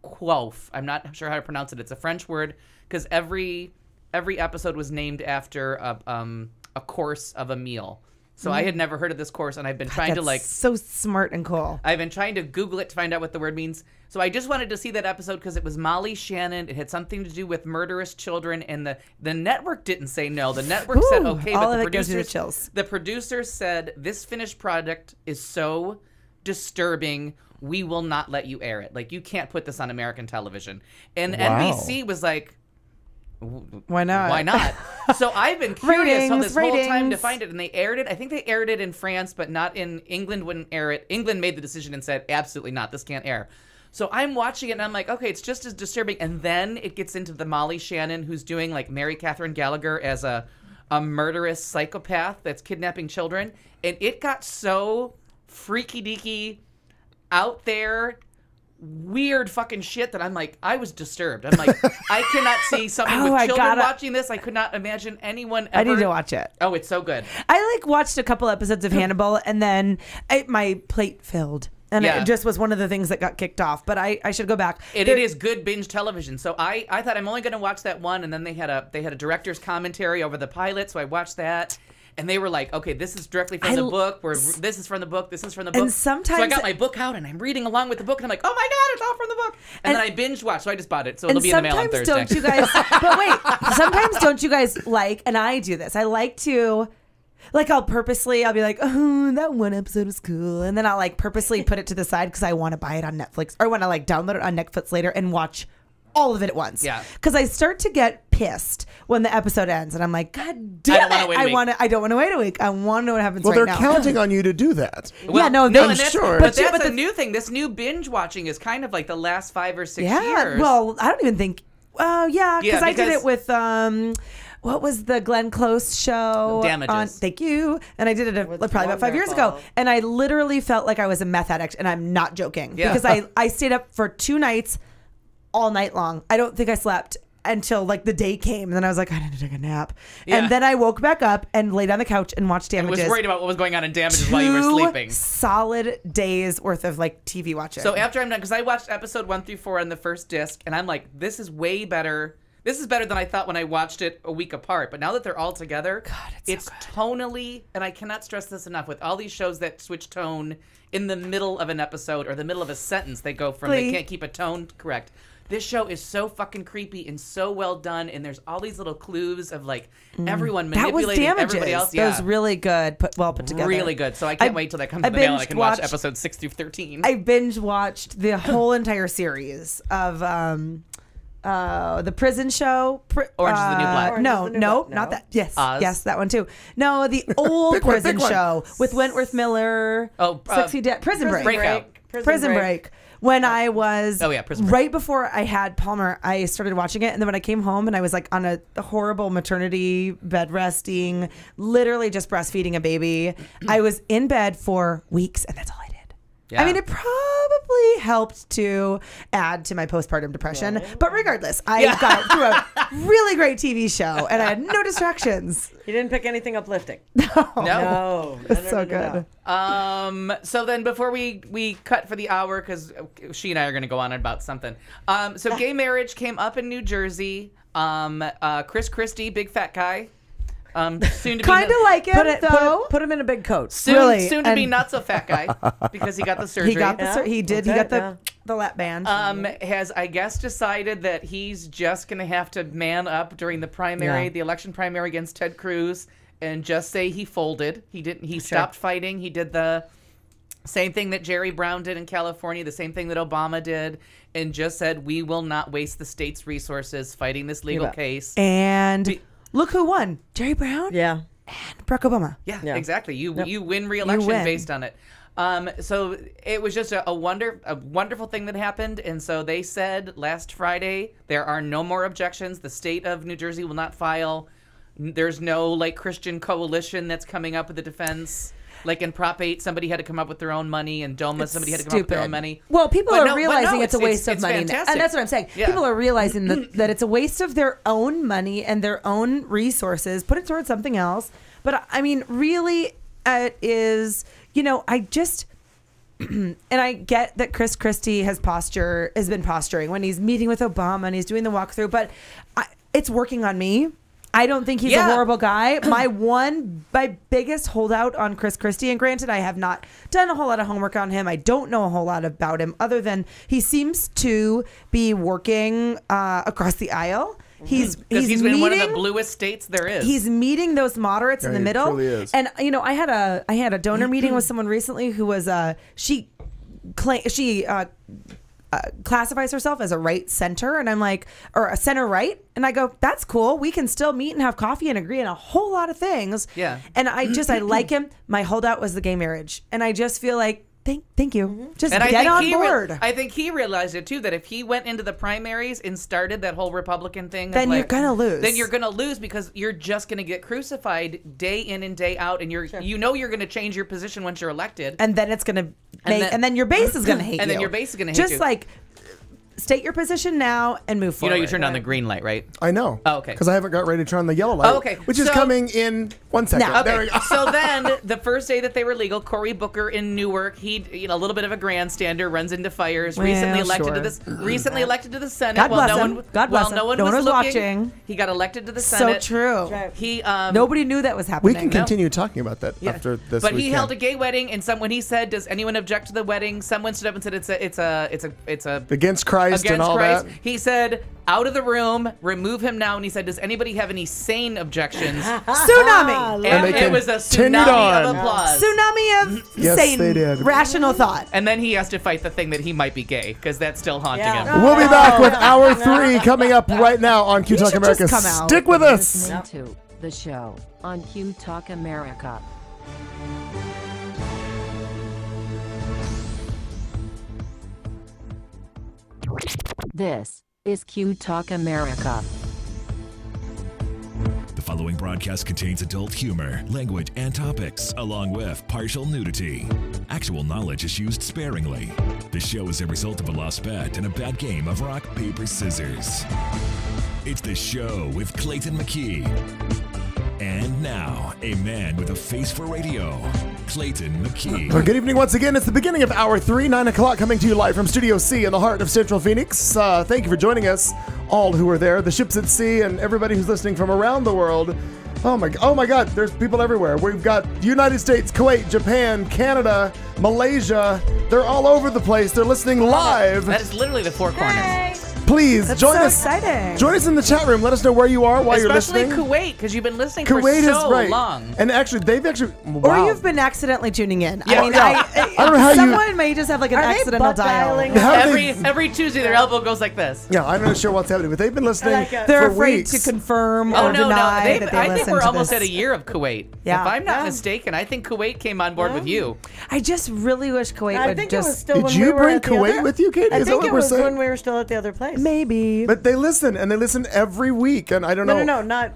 Speaker 5: Quof. I'm not sure how to pronounce it. It's a French word because every episode was named after a course of a meal. So I had never heard of this course, and I've been trying to
Speaker 4: so smart and cool.
Speaker 5: I've been trying to Google it to find out what the word means. So I just wanted to see that episode because it was Molly Shannon. It had something to do with murderous children, and the network didn't say no. The network said okay,
Speaker 4: all
Speaker 5: but
Speaker 4: of it gives you the chills.
Speaker 5: The producers said this finished product is so disturbing, we will not let you air it. Like you can't put this on American television. And NBC was like,
Speaker 4: why not?
Speaker 5: Why not? So I've been curious all this whole time to find it, and they aired it. I think they aired it in France, but not in England. Wouldn't air it. England made the decision and said, absolutely not. This can't air. So I'm watching it, and I'm like, okay, it's just as disturbing. And then it gets into the Molly Shannon, who's doing like Mary Catherine Gallagher as a murderous psychopath that's kidnapping children, and it got so freaky deaky, out there, weird fucking shit that I'm like, I was disturbed. I'm like, I cannot see someone with children watching this. I could not imagine anyone ever.
Speaker 4: I need to watch it.
Speaker 5: Oh, it's so good.
Speaker 4: I watched a couple episodes of Hannibal, and then my plate filled. And it just was one of the things that got kicked off. But I should go back.
Speaker 5: It is good binge television. So I thought I'm only going to watch that one, and then they had a director's commentary over the pilot, so I watched that. And they were like, okay, this is directly from the book. This is from the book. This is from the book.
Speaker 4: And sometimes,
Speaker 5: so I got my book out, and I'm reading along with the book, and I'm like, oh my God, it's all from the book. And then I binge watched, so I just bought it. So it'll be in the mail on Thursday.
Speaker 4: Don't you guys, but wait, sometimes don't you guys and I do this, I like to, I'll be like, oh, that one episode was cool. And then I'll purposely put it to the side because I want to buy it on Netflix, or want to download it on Netflix later and watch all of it at once.
Speaker 5: Yeah.
Speaker 4: Because I start to get pissed when the episode ends, and I'm like, God damn it! I don't want to wait a week. I want to know what happens right now.
Speaker 3: Well, they're counting on you to do that.
Speaker 4: Well, yeah, no,
Speaker 3: I'm sure.
Speaker 5: But that's a new thing. This new binge watching is kind of like the last 5 or 6 years.
Speaker 4: Well, I don't even think. Because I did it with what was the Glenn Close show?
Speaker 5: Damages.
Speaker 4: Thank you. And I did it probably about 5 years ago. And I literally felt like I was a meth addict, and I'm not joking. Yeah. Because I stayed up for 2 nights, all night long. I don't think I slept until the day came, and then I was like, I need to take a nap. Yeah. And then I woke back up and laid on the couch and watched Damages.
Speaker 5: I was worried about what was going on in Damages while you were sleeping.
Speaker 4: Solid days worth of TV watching.
Speaker 5: So after I'm done, because I watched episode 1 through 4 on the first disc, and I'm like, this is way better. This is better than I thought when I watched it a week apart. But now that they're all together,
Speaker 4: God, it's so
Speaker 5: tonally, and I cannot stress this enough, with all these shows that switch tone in the middle of an episode or the middle of a sentence, they go from they can't keep a tone correct. This show is so fucking creepy and so well done, and there's all these little clues of everyone manipulating everybody else.
Speaker 4: That was really good, well put together.
Speaker 5: Really good. So I can't wait till that comes in the mail and I can watch episodes 6 through 13.
Speaker 4: I binge watched the whole entire series of the prison show.
Speaker 5: Orange is the New Black.
Speaker 4: No, not that. Yes,
Speaker 5: Oz.
Speaker 4: yes, that one too. No, the old prison show with Wentworth Miller. Sexy Dead. Prison Break. Prison Break. When I was right before I had Palmer, I started watching it, and then when I came home and I was on a horrible maternity bed resting, literally just breastfeeding a baby, I was in bed for weeks, and that's all I did. Yeah. I mean, it probably helped to add to my postpartum depression, but regardless, I got through a really great TV show, and I had no distractions.
Speaker 6: You didn't pick anything uplifting.
Speaker 4: No. It's so good.
Speaker 5: So then before we cut for the hour, because she and I are going to go on about something. So gay marriage came up in New Jersey. Chris Christie, big fat guy, Soon to
Speaker 4: Kind of
Speaker 5: be
Speaker 4: like him, though.
Speaker 6: Put him in a big coat.
Speaker 5: soon to be not so fat guy because he got the surgery.
Speaker 4: He got the he did. He got
Speaker 6: Yeah.
Speaker 4: the lap band.
Speaker 5: Has I guess decided that he's just gonna have to man up during the primary,
Speaker 6: Yeah.
Speaker 5: the election primary against Ted Cruz, and just say he folded. He didn't. He stopped fighting. He did the same thing that Jerry Brown did in California, the same thing that Obama did, and just said we will not waste the state's resources fighting this legal case.
Speaker 4: And look who won: Jerry Brown.
Speaker 6: Yeah.
Speaker 4: And Barack Obama.
Speaker 5: Yeah,
Speaker 6: Yeah.
Speaker 5: exactly. You win re-election
Speaker 4: win.
Speaker 5: based on it. So it was just a wonderful thing that happened. And so they said last Friday there are no more objections. The state of New Jersey will not file. There's no like Christian coalition that's coming up with the defense. Like in Prop 8, somebody had to come up with their own money, and DOMA, somebody had to come up with their own money.
Speaker 4: Well, people
Speaker 5: But
Speaker 4: are
Speaker 5: no, but
Speaker 4: realizing
Speaker 5: no,
Speaker 4: it's a waste of money.
Speaker 5: fantastic.
Speaker 4: And that's what I'm saying.
Speaker 5: Yeah.
Speaker 4: People are realizing that it's a waste of their own money and their own resources. Put it towards something else. But I mean, really, it is, I just, and I get that Chris Christie has been posturing when he's meeting with Obama and he's doing the walkthrough, but it's working on me. I don't think he's a horrible guy. My biggest holdout on Chris Christie, and granted, I have not done a whole lot of homework on him. I don't know a whole lot about him other than he seems to be working across the aisle. He's
Speaker 5: been one of the bluest states there is.
Speaker 4: He's meeting those moderates in the
Speaker 3: he
Speaker 4: middle.
Speaker 3: truly is.
Speaker 4: And I had a donor meeting with someone recently who was she classifies herself as a right center, and I'm like, or a center right, and I go, that's cool. We can still meet and have coffee and agree on a whole lot of things.
Speaker 5: Yeah.
Speaker 4: And I like him. My holdout was the gay marriage, and I just feel like thank you. Just
Speaker 5: And
Speaker 4: get on board.
Speaker 5: I think he realized it too, that if he went into the primaries and started that whole Republican thing,
Speaker 4: Then you're gonna lose.
Speaker 5: Then you're gonna lose because you're just gonna get crucified day in and day out, and you're gonna change your position once you're elected,
Speaker 4: and then it's gonna and then your base is gonna hate you.
Speaker 5: and then your base is gonna hate
Speaker 4: just
Speaker 5: you.
Speaker 4: like state your position now and move forward.
Speaker 5: You turned on the green light, right?
Speaker 3: I know.
Speaker 5: Oh, okay.
Speaker 3: Because I haven't got ready to turn on the yellow light.
Speaker 5: Oh, okay.
Speaker 3: Which is
Speaker 5: So-
Speaker 3: coming in 1 second.
Speaker 4: No.
Speaker 3: There
Speaker 5: Okay.
Speaker 3: we go.
Speaker 5: So then, the first day that they were legal, Cory Booker in Newark, he, a little bit of a grandstander, runs into fires. Recently elected to the Senate.
Speaker 4: God bless
Speaker 5: no
Speaker 4: him.
Speaker 5: one,
Speaker 4: God bless him.
Speaker 5: no one
Speaker 4: No
Speaker 5: was
Speaker 4: one was
Speaker 5: looking.
Speaker 4: watching.
Speaker 5: He got elected to the
Speaker 4: So
Speaker 5: Senate.
Speaker 4: true.
Speaker 5: He
Speaker 4: Nobody knew that was
Speaker 3: We
Speaker 4: happening.
Speaker 3: can continue talking about that after this.
Speaker 5: But he
Speaker 3: weekend.
Speaker 5: held a gay wedding, and when he said, "Does anyone object to the wedding?" Someone stood up and said, "It's a
Speaker 3: against Christ and
Speaker 5: against
Speaker 3: all
Speaker 5: Christ."
Speaker 3: that.
Speaker 5: He said, "Out of the room, remove him now." And he said, "Does anybody have any sane objections?"
Speaker 4: Tsunami.
Speaker 3: And they
Speaker 5: it was a
Speaker 3: continued
Speaker 5: tsunami of
Speaker 3: on.
Speaker 5: applause.
Speaker 4: Tsunami of
Speaker 3: Yes,
Speaker 4: sane,
Speaker 3: they did.
Speaker 4: rational thought.
Speaker 5: And then he has to fight the thing that he might be gay, because that's still haunting
Speaker 6: Yeah.
Speaker 5: him.
Speaker 3: We'll be back with hour 3 coming up right now on Q Talk
Speaker 4: should
Speaker 3: America.
Speaker 4: just come out.
Speaker 3: Stick with us.
Speaker 1: Listening to the show on Q Talk America. This is Q Talk America.
Speaker 2: The following broadcast contains adult humor, language, and topics, along with partial nudity. Actual knowledge is used sparingly. The show is a result of a lost bet and a bad game of rock, paper, scissors. It's The Show with Clayton McKee. And now, a man with a face for radio, Clayton McKee.
Speaker 3: Well, good evening once again. It's the beginning of hour 3, 9 o'clock, coming to you live from Studio C in the heart of Central Phoenix. Thank you for joining us, all who are there, the ships at sea, and everybody who's listening from around the world. Oh my God, there's people everywhere. We've got United States, Kuwait, Japan, Canada, Malaysia. They're all over the place. They're listening live.
Speaker 5: That is literally the four corners.
Speaker 3: Please
Speaker 4: That's
Speaker 3: join
Speaker 4: so
Speaker 3: us.
Speaker 4: exciting.
Speaker 3: Join us in the chat room. Let us know where you are while you're
Speaker 5: Especially
Speaker 3: listening.
Speaker 5: Kuwait, because you've been listening
Speaker 3: Kuwait
Speaker 5: for so
Speaker 3: is right.
Speaker 5: long.
Speaker 3: And actually,
Speaker 4: Or
Speaker 3: wow.
Speaker 4: you've been accidentally tuning in.
Speaker 5: Yeah.
Speaker 4: I mean,
Speaker 3: Yeah. I don't know how you-
Speaker 4: someone may just have like an
Speaker 6: Are they
Speaker 4: accidental
Speaker 6: butt dialing?
Speaker 4: dial.
Speaker 3: How do they-
Speaker 5: Every Tuesday, their elbow goes like this.
Speaker 3: Yeah, I'm not sure what's happening, but they've been listening
Speaker 6: like it.
Speaker 4: They're
Speaker 3: for
Speaker 4: afraid
Speaker 3: weeks.
Speaker 4: to confirm
Speaker 5: Oh
Speaker 4: or
Speaker 5: no,
Speaker 4: deny
Speaker 5: no!
Speaker 4: that they
Speaker 5: I think
Speaker 4: listen
Speaker 5: we're
Speaker 4: to
Speaker 5: almost
Speaker 4: this.
Speaker 5: at a year of Kuwait.
Speaker 4: Yeah.
Speaker 5: If I'm not
Speaker 6: Yeah.
Speaker 5: mistaken, I think Kuwait came on board with you.
Speaker 4: I just really wish Kuwait
Speaker 6: I
Speaker 4: would
Speaker 6: think it was
Speaker 4: just
Speaker 6: still
Speaker 3: Did
Speaker 6: when
Speaker 3: you
Speaker 6: we were
Speaker 3: bring
Speaker 6: at the
Speaker 3: Kuwait
Speaker 6: other-
Speaker 3: with you, Katie?
Speaker 6: I
Speaker 3: Is that
Speaker 6: think
Speaker 3: what
Speaker 6: it
Speaker 3: we're
Speaker 6: was
Speaker 3: saying?
Speaker 6: when we were still at the other place.
Speaker 4: maybe.
Speaker 3: But they listen, and they listen every week, and I don't know.
Speaker 6: No, not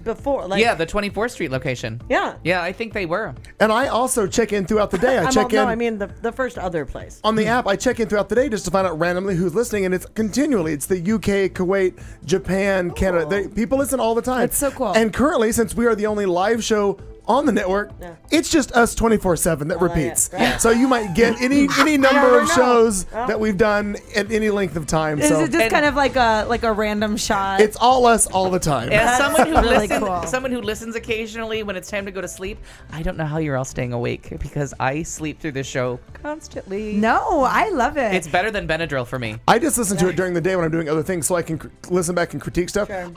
Speaker 6: before. Like,
Speaker 5: Yeah, the 24th Street location.
Speaker 6: Yeah.
Speaker 5: Yeah, I think they were.
Speaker 3: And I also check in throughout the day. I
Speaker 6: I mean the first other place.
Speaker 3: on the app. I check in throughout the day just to find out randomly who's listening, and it's continually. It's the UK, Kuwait, Japan, Canada. People listen all the time.
Speaker 4: That's so cool.
Speaker 3: And currently, since we are the only live show on the network, it's just us 24/7 that repeats.
Speaker 6: yeah.
Speaker 3: So you might get any number of shows that we've done at any length of time.
Speaker 4: Is
Speaker 3: So
Speaker 4: it just kind of like a random shot?
Speaker 3: it's all us all the time.
Speaker 5: As someone who
Speaker 4: really
Speaker 5: listens,
Speaker 4: cool.
Speaker 5: someone who listens occasionally when it's time to go to sleep, I don't know how you're all staying awake because I sleep through this show constantly.
Speaker 4: No, I love it.
Speaker 5: It's better than Benadryl for me.
Speaker 3: I just listen to it during the day when I'm doing other things, so I can listen back and critique stuff.
Speaker 6: Sure.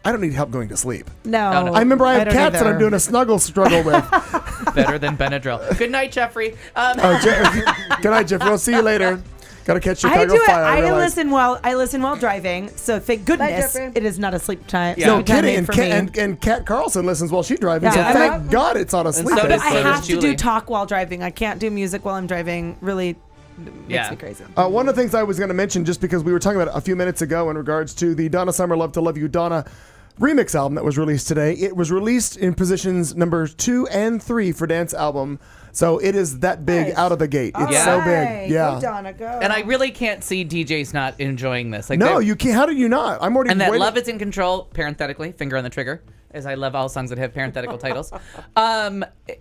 Speaker 3: I don't need help going to sleep.
Speaker 4: no.
Speaker 5: no.
Speaker 3: I remember I have
Speaker 4: don't
Speaker 3: cats that
Speaker 4: either.
Speaker 3: I'm doing a snuggle struggle with.
Speaker 5: Better than Benadryl. Good night, Jeffrey.
Speaker 3: Good night, Jeff. We'll see you later. Got to catch
Speaker 4: I
Speaker 3: Chicago
Speaker 4: do it.
Speaker 3: Fire.
Speaker 4: I
Speaker 3: realize.
Speaker 4: listen while driving. So thank goodness
Speaker 6: Jeffrey.
Speaker 4: it is not a sleep time.
Speaker 5: Yeah.
Speaker 3: No
Speaker 4: sleep time
Speaker 3: kidding.
Speaker 4: made for me.
Speaker 3: And Kat Carlson listens while she's driving.
Speaker 4: Yeah,
Speaker 3: So
Speaker 4: I'm
Speaker 3: thank
Speaker 4: like-
Speaker 3: God it's on a sleep.
Speaker 5: so
Speaker 3: day.
Speaker 5: does-
Speaker 4: I
Speaker 5: so
Speaker 4: have to
Speaker 5: Julie.
Speaker 4: do talk while driving. I can't do music while I'm driving. Really makes me crazy.
Speaker 3: One of the things I was going to mention, just because we were talking about it a few minutes ago in regards to the Donna Summer Love to Love You Donna remix album that was released today. It was released in positions numbers 2 and 3 for dance album. So it is that big
Speaker 6: Nice.
Speaker 3: out of the gate. It's
Speaker 5: Yeah.
Speaker 3: so
Speaker 4: Alright,
Speaker 3: big. Yeah.
Speaker 4: go Donna, go.
Speaker 5: And I really can't see DJs not enjoying this. Like
Speaker 3: No,
Speaker 5: they're-
Speaker 3: you can't. How did you not? I'm already
Speaker 5: And that
Speaker 3: waiting.
Speaker 5: Love Is in Control, parenthetically, finger on the trigger, as I love all songs that have parenthetical titles,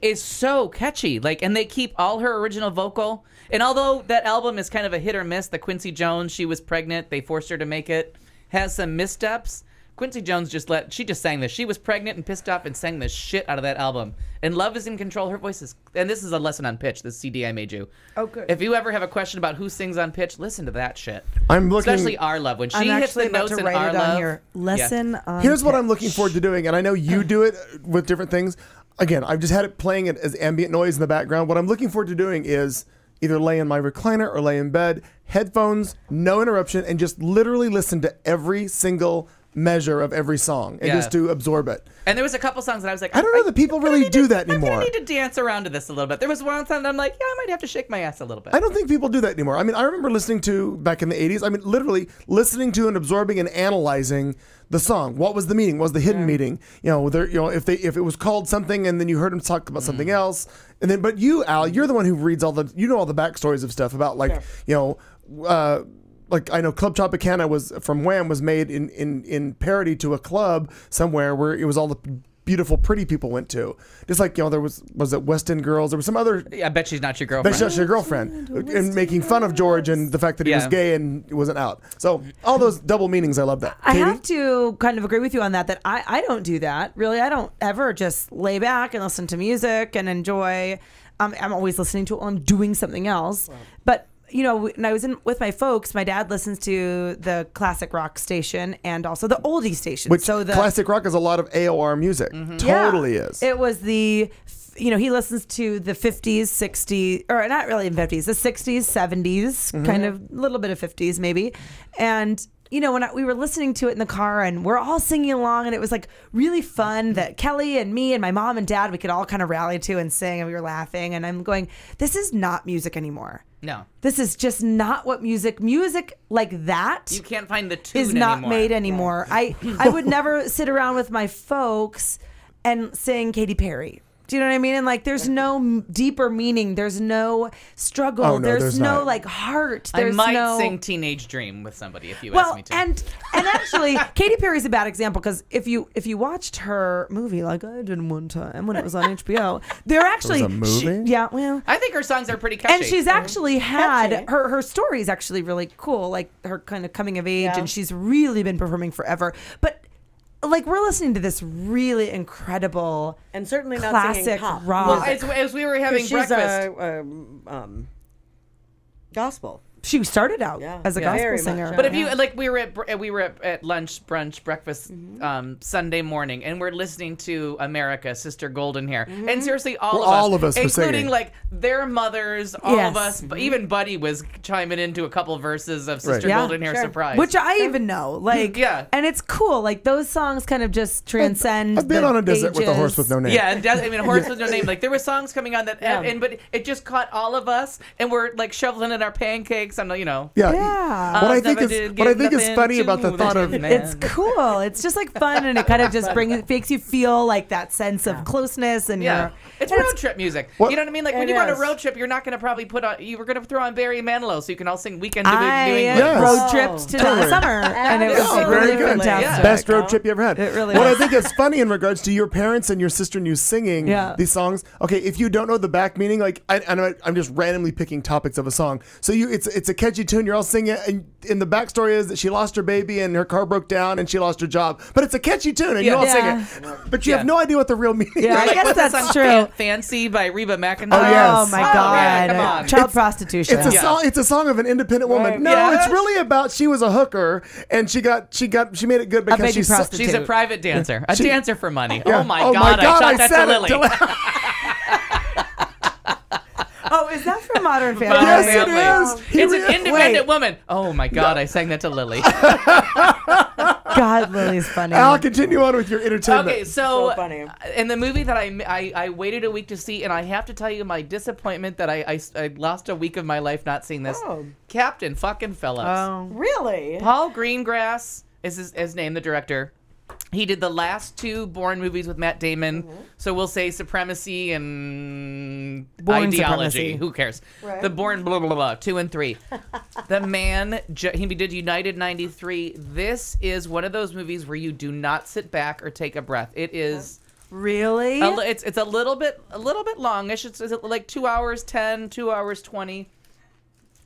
Speaker 5: is so catchy. Like, and they keep all her original vocal. And although that album is kind of a hit or miss, the Quincy Jones, she was pregnant, they forced her to make it, has some missteps. Quincy Jones she just sang this. She was pregnant and pissed off and sang the shit out of that album. And Love Is in Control, her voice is, and this is a lesson on pitch, this CD I made you.
Speaker 4: Oh, good.
Speaker 5: If you ever have a question about who sings on pitch, listen to that shit.
Speaker 3: I'm looking.
Speaker 5: Especially Our Love. When she
Speaker 4: I'm
Speaker 5: hits
Speaker 4: actually
Speaker 5: the
Speaker 4: about
Speaker 5: notes
Speaker 4: to
Speaker 5: in
Speaker 4: write
Speaker 5: Our
Speaker 4: it
Speaker 5: Love.
Speaker 4: on here. Lesson on
Speaker 3: Here's what
Speaker 4: pitch.
Speaker 3: I'm looking forward to doing, and I know you do it with different things. Again, I've just had it playing it as ambient noise in the background. What I'm looking forward to doing is either lay in my recliner or lay in bed, headphones, no interruption, and just literally listen to every single measure of every song and
Speaker 5: Yeah.
Speaker 3: just to absorb it.
Speaker 5: And there was a couple songs that I was like,
Speaker 3: I don't know that people really do that
Speaker 5: I'm
Speaker 3: anymore.
Speaker 5: gonna need to dance around to this a little bit. There was one song that I'm like, yeah, I might have to shake my ass a little bit.
Speaker 3: I don't think people do that anymore. I mean, I remember listening to back in the 80s. I mean, literally listening to and absorbing and analyzing the song. What was the meaning? What was the hidden meaning? You know, if it was called something and then you heard them talk about something else, and then but you, Al, you're the one who reads all the backstories of stuff about like like I know Club Tropicana was from Wham was made in parody to a club somewhere where it was all the beautiful pretty people went to. Just like, there was it West End Girls? There was some other.
Speaker 5: Yeah, I bet she's not your
Speaker 3: Bet
Speaker 5: girlfriend.
Speaker 3: she's not your girlfriend, and making fun of George and the fact that he was
Speaker 5: Yeah.
Speaker 3: gay and he wasn't out. So all those double meanings, I love that.
Speaker 4: I
Speaker 3: Katie?
Speaker 4: have to kind of agree with you on that. That I don't do that really. I don't ever just lay back and listen to music and enjoy. I'm always listening to it while I'm doing something else. But when I was with my folks, my dad listens to the classic rock station and also the oldie station.
Speaker 3: Which
Speaker 4: so the
Speaker 3: classic rock is a lot of AOR music. Totally is.
Speaker 4: It was he listens to the 50s, 60s, or not really the 50s, the 60s, 70s, kind of a little bit of 50s maybe. And, when we were listening to it in the car and we're all singing along and it was like really fun that Kelly and me and my mom and dad, we could all kind of rally to and sing and we were laughing. And I'm going, this is not music anymore.
Speaker 5: No.
Speaker 4: This is just not what music like that
Speaker 5: You can't find the tune
Speaker 4: is not
Speaker 5: anymore.
Speaker 4: made anymore. I would never sit around with my folks and sing Katy Perry. Do you know what I mean? And like, there's no deeper meaning. There's no struggle.
Speaker 3: Oh, no, there's
Speaker 4: no
Speaker 3: not.
Speaker 4: like heart.
Speaker 5: I
Speaker 4: There's
Speaker 5: might
Speaker 4: no
Speaker 5: sing Teenage Dream with somebody if you ask
Speaker 4: well,
Speaker 5: me to.
Speaker 4: and actually, Katy Perry's a bad example because if you watched her movie like I did one time when it was on HBO, they're actually
Speaker 3: a movie?
Speaker 4: yeah, well.
Speaker 5: I think her songs are pretty catchy.
Speaker 4: And she's actually had
Speaker 6: Catchy.
Speaker 4: her story is actually really cool, like her kind of coming of age,
Speaker 6: Yeah.
Speaker 4: and she's really been performing forever. But like we're listening to this really incredible
Speaker 6: And certainly not singing
Speaker 4: classic
Speaker 6: pop.
Speaker 4: rock.
Speaker 5: Well, as we were having
Speaker 6: She's
Speaker 5: breakfast.
Speaker 6: Gospel.
Speaker 4: She started out
Speaker 6: Yeah.
Speaker 4: as a
Speaker 5: Yeah.
Speaker 4: gospel
Speaker 6: Very much,
Speaker 4: singer.
Speaker 5: But if you like, we were at lunch, brunch, breakfast, Sunday morning, and we're listening to America, Sister Golden Hair, and seriously, all of us
Speaker 3: were
Speaker 5: including
Speaker 3: singing.
Speaker 5: like their mothers, all
Speaker 4: Yes.
Speaker 5: of us, even Buddy was chiming into a couple verses of Sister
Speaker 3: Right.
Speaker 4: Yeah,
Speaker 5: Golden Hair
Speaker 6: sure.
Speaker 5: Surprise,
Speaker 4: which I even know, like,
Speaker 5: Yeah.
Speaker 4: and it's cool. Like those songs kind of just transcend.
Speaker 3: I've been
Speaker 4: the
Speaker 3: on a desert with a
Speaker 4: ages.
Speaker 3: horse with no name.
Speaker 5: Yeah, and Horse with No Name. Like there were songs coming on that, but it just caught all of us, and we're like shoveling in our pancakes take some, you know.
Speaker 3: Yeah.
Speaker 4: Yeah.
Speaker 3: What I think is funny about the thought of
Speaker 4: It's cool. It's just like fun, and it kind of just makes you feel like that sense of closeness, and
Speaker 5: it's road trip music. You know what I mean? Like when you go on a road trip, you're not going to probably you were going to throw on Barry Manilow so you can all sing Weekend to New England.
Speaker 4: Road trips to the summer, and it was really fantastic.
Speaker 3: Best road trip you ever had.
Speaker 4: It really
Speaker 3: what
Speaker 4: was.
Speaker 3: I think is funny in regards to your parents and your sister and you singing these songs. Okay, if you don't know the back meaning, like I'm just randomly picking topics of a song. So it's a catchy tune. You're all singing it, and the backstory is that she lost her baby and her car broke down and she lost her job. But it's a catchy tune, and you all sing it. But you have no idea what the real meaning is.
Speaker 4: Yeah, I guess that's true.
Speaker 5: Fancy by Reba McEntire.
Speaker 3: Oh, yes.
Speaker 4: Oh my God!
Speaker 5: Come on.
Speaker 4: Child prostitution.
Speaker 3: It's a song. It's a song of an independent woman. No, it's really about she was a hooker and she made it good because
Speaker 5: she's a private dancer, a dancer for money.
Speaker 3: Yeah.
Speaker 5: Oh my God! I shot that to Lily.
Speaker 4: Oh, is that from Modern Family?
Speaker 3: Yes, it is.
Speaker 5: It's an independent woman. Oh my God! I sang that to Lily.
Speaker 4: God, Lily's funny.
Speaker 3: I'll continue on with your entertainment.
Speaker 5: Okay, so funny. In the movie that I waited a week to see, and I have to tell you my disappointment that I lost a week of my life not seeing this. Captain fucking Phillips.
Speaker 6: Oh, really?
Speaker 5: Paul Greengrass is his name, the director. He did the last two Bourne movies with Matt Damon, so we'll say Supremacy and
Speaker 4: Bourne
Speaker 5: Ideology.
Speaker 4: Supremacy.
Speaker 5: Who cares?
Speaker 6: Right.
Speaker 5: The Bourne blah, blah, blah, 2 and 3. The man, he did United 93. This is one of those movies where you do not sit back or take a breath. It is...
Speaker 4: Really?
Speaker 5: It's a little bit longish. It's like 2 hours 10, 2 hours 20.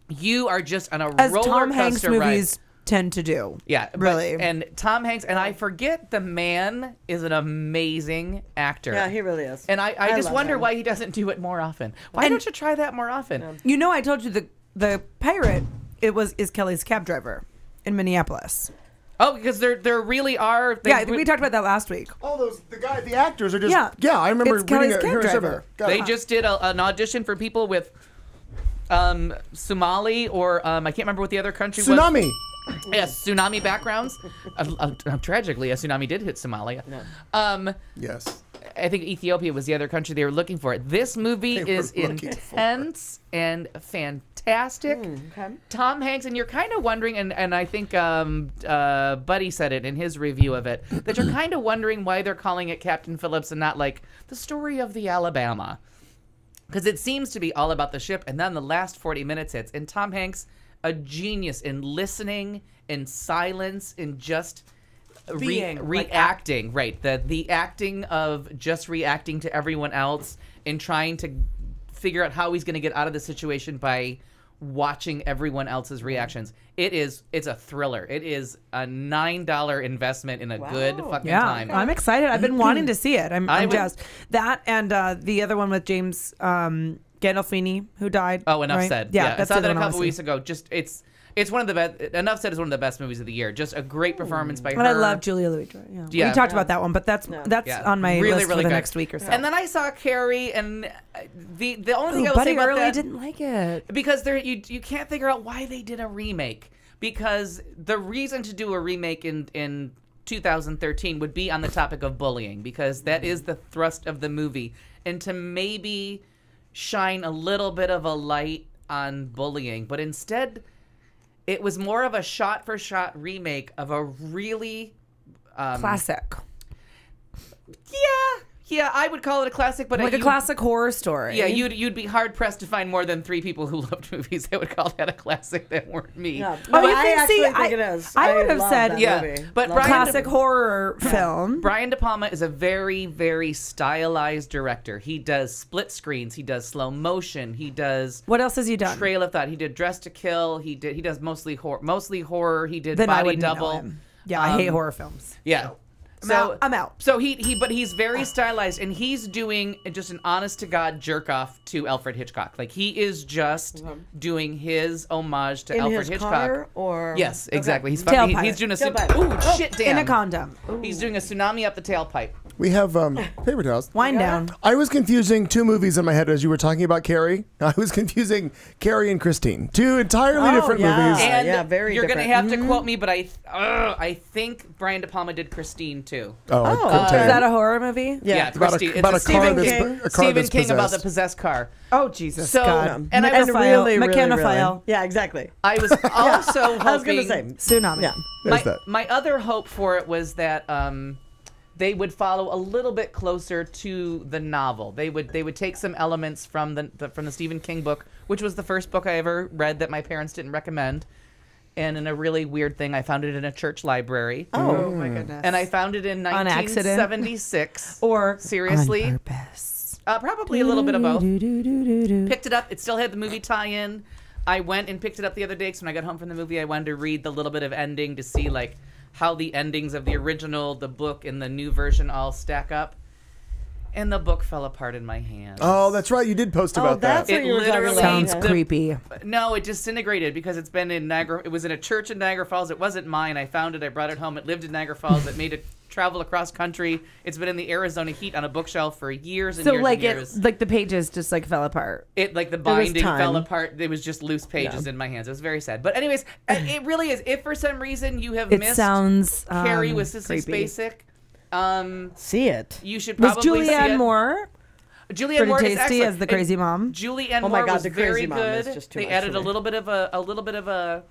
Speaker 5: You are just on a roller coaster
Speaker 4: Tom Hanks
Speaker 5: ride.
Speaker 4: movies tend to do.
Speaker 5: Yeah,
Speaker 4: really.
Speaker 5: And Tom Hanks, and I forget the man is an amazing actor.
Speaker 6: Yeah, he really is.
Speaker 5: And I just wonder
Speaker 6: him.
Speaker 5: why he doesn't do it more often. Why don't you try that more often?
Speaker 4: You know, I told you the pirate is Kelly's cab driver in Minneapolis.
Speaker 5: Oh, because there really are.
Speaker 4: We talked about that last week.
Speaker 3: Oh, the actors are just. Yeah, I remember
Speaker 4: it's
Speaker 3: reading
Speaker 4: Kelly's cab driver.
Speaker 5: They just did an audition for people with Somali or I can't remember what the other country was.
Speaker 3: Tsunami.
Speaker 5: Yes, tsunami backgrounds. Tragically, a tsunami did hit Somalia.
Speaker 3: Yes.
Speaker 5: I think Ethiopia was the other country they were looking for. This movie is intense and fantastic. Tom Hanks, and you're kind of wondering, and I think Buddy said it in his review of it, that you're kind of wondering why they're calling it Captain Phillips and not like the story of the Alabama. Because it seems to be all about the ship, and then the last 40 minutes hits, and Tom Hanks, a genius in listening, in silence, in just reacting. Right. The acting of just reacting to everyone else and trying to figure out how he's going to get out of the situation by watching everyone else's reactions. It's a thriller. It is a $9 investment in a good fucking time.
Speaker 4: I'm excited. I've been wanting to see it. I'm jazzed. That and the other one with James Gandolfini, who died.
Speaker 5: Oh, Enough Said.
Speaker 4: Yeah,
Speaker 5: I saw that a couple weeks ago. Just it's one of the best. Enough Said is one of the best movies of the year. Just a great performance by her.
Speaker 4: And I love Julia Louis-Dreyfus. Yeah. We talked about that one, but that's on my list for the next week or so.
Speaker 5: And then I saw Carrie, and the only thing I will
Speaker 4: Buddy
Speaker 5: say about
Speaker 4: Early
Speaker 5: that
Speaker 4: didn't like it
Speaker 5: because you can't figure out why they did a remake. Because the reason to do a remake in 2013 would be on the topic of bullying, because that is the thrust of the movie, and to maybe shine a little bit of a light on bullying, but instead it was more of a shot-for-shot remake of a really
Speaker 4: classic.
Speaker 5: Yeah, I would call it a classic, but
Speaker 4: like a classic horror story.
Speaker 5: Yeah, you'd be hard pressed to find more than 3 people who loved movies that would call that a classic that weren't me.
Speaker 6: Yeah.
Speaker 4: I
Speaker 6: think it is.
Speaker 4: I would have said
Speaker 6: movie.
Speaker 5: But
Speaker 4: classic horror film.
Speaker 5: Brian De Palma is a very, very stylized director. He does split screens. He does slow motion. He does.
Speaker 4: What else has he done?
Speaker 5: Trail of Thought. He did Dress to Kill. He does mostly horror. He did
Speaker 4: Then
Speaker 5: Body Double.
Speaker 4: Yeah, I hate horror films.
Speaker 5: Yeah.
Speaker 4: I'm out.
Speaker 5: So but he's very stylized, and he's doing just an honest to God jerk off to Alfred Hitchcock. Like he is just doing his homage to Alfred Hitchcock.
Speaker 6: Car or
Speaker 5: yes, exactly.
Speaker 6: Okay.
Speaker 5: He's doing a shit damn.
Speaker 4: In a condom.
Speaker 5: He's doing a tsunami up the tailpipe.
Speaker 3: We have paper towels.
Speaker 4: Wind down.
Speaker 3: I was confusing two movies in my head as you were talking about Carrie. I was confusing Carrie and Christine. Two entirely different movies.
Speaker 5: And
Speaker 6: yeah, very
Speaker 5: you're
Speaker 6: different.
Speaker 5: gonna have to quote me, but I think Brian De Palma did Christine too.
Speaker 3: Oh, I couldn't tell
Speaker 4: Is
Speaker 3: you.
Speaker 4: that a horror movie?
Speaker 5: Yeah,
Speaker 3: It's about
Speaker 5: Christine.
Speaker 3: a, about a
Speaker 5: It's
Speaker 3: car
Speaker 5: Stephen
Speaker 3: that's,
Speaker 5: King.
Speaker 3: a car
Speaker 5: Stephen
Speaker 3: that's
Speaker 5: King about the
Speaker 3: possessed.
Speaker 5: possessed car.
Speaker 4: Oh, Jesus
Speaker 5: So,
Speaker 4: God.
Speaker 5: and I
Speaker 6: And
Speaker 5: was
Speaker 6: really,
Speaker 4: Mechanophile.
Speaker 6: Yeah, exactly.
Speaker 5: I was also hoping.
Speaker 6: I was gonna say
Speaker 4: Tsunami.
Speaker 6: Yeah.
Speaker 3: There's that.
Speaker 5: My other hope for it was that they would follow a little bit closer to the novel. They would take some elements from the Stephen King book, which was the first book I ever read that my parents didn't recommend. And in a really weird thing, I found it in a church library.
Speaker 4: Oh my goodness.
Speaker 5: And I found it in
Speaker 4: On accident?
Speaker 5: 1976.
Speaker 4: Or
Speaker 5: seriously,
Speaker 4: on purpose.
Speaker 5: probably a little bit of both.
Speaker 4: Do-do-do-do-do.
Speaker 5: Picked it up. It still had the movie tie-in. I went and picked it up the other day because when I got home from the movie, I wanted to read the little bit of ending to see like how the endings of the original, the book, and the new version all stack up. And the book fell apart in my hands.
Speaker 3: Oh, that's right. You did post about
Speaker 6: that's
Speaker 3: that.
Speaker 6: what you were talking about.
Speaker 4: Sounds
Speaker 6: Yeah.
Speaker 4: creepy.
Speaker 5: No, it disintegrated because it's been in Niagara. It was in a church in Niagara Falls. It wasn't mine. I found it. I brought it home. It lived in Niagara Falls. It made it travel across country. It's been in the Arizona heat on a bookshelf for years and
Speaker 4: So
Speaker 5: years
Speaker 4: like
Speaker 5: and years.
Speaker 4: it, like the pages just like fell apart.
Speaker 5: It like the binding
Speaker 6: time.
Speaker 5: fell apart. It was just loose pages in my hands. It was very sad. But anyways, it really is. If for some reason you have
Speaker 4: It
Speaker 5: missed
Speaker 4: sounds
Speaker 5: Carrie with Sissy
Speaker 4: creepy.
Speaker 5: Spacek,
Speaker 6: See it.
Speaker 5: you should
Speaker 4: Was
Speaker 5: probably see
Speaker 4: Julianne
Speaker 5: it.
Speaker 4: Moore
Speaker 5: Julianne
Speaker 4: pretty
Speaker 5: Moore is
Speaker 4: tasty
Speaker 5: excellent.
Speaker 4: as the crazy mom?
Speaker 5: Julianne
Speaker 6: Oh my
Speaker 5: Moore
Speaker 6: God,
Speaker 5: was
Speaker 6: the crazy
Speaker 5: very
Speaker 6: mom
Speaker 5: good.
Speaker 6: is just too
Speaker 5: They
Speaker 6: much
Speaker 5: added
Speaker 6: for
Speaker 5: a
Speaker 6: me.
Speaker 5: little bit of a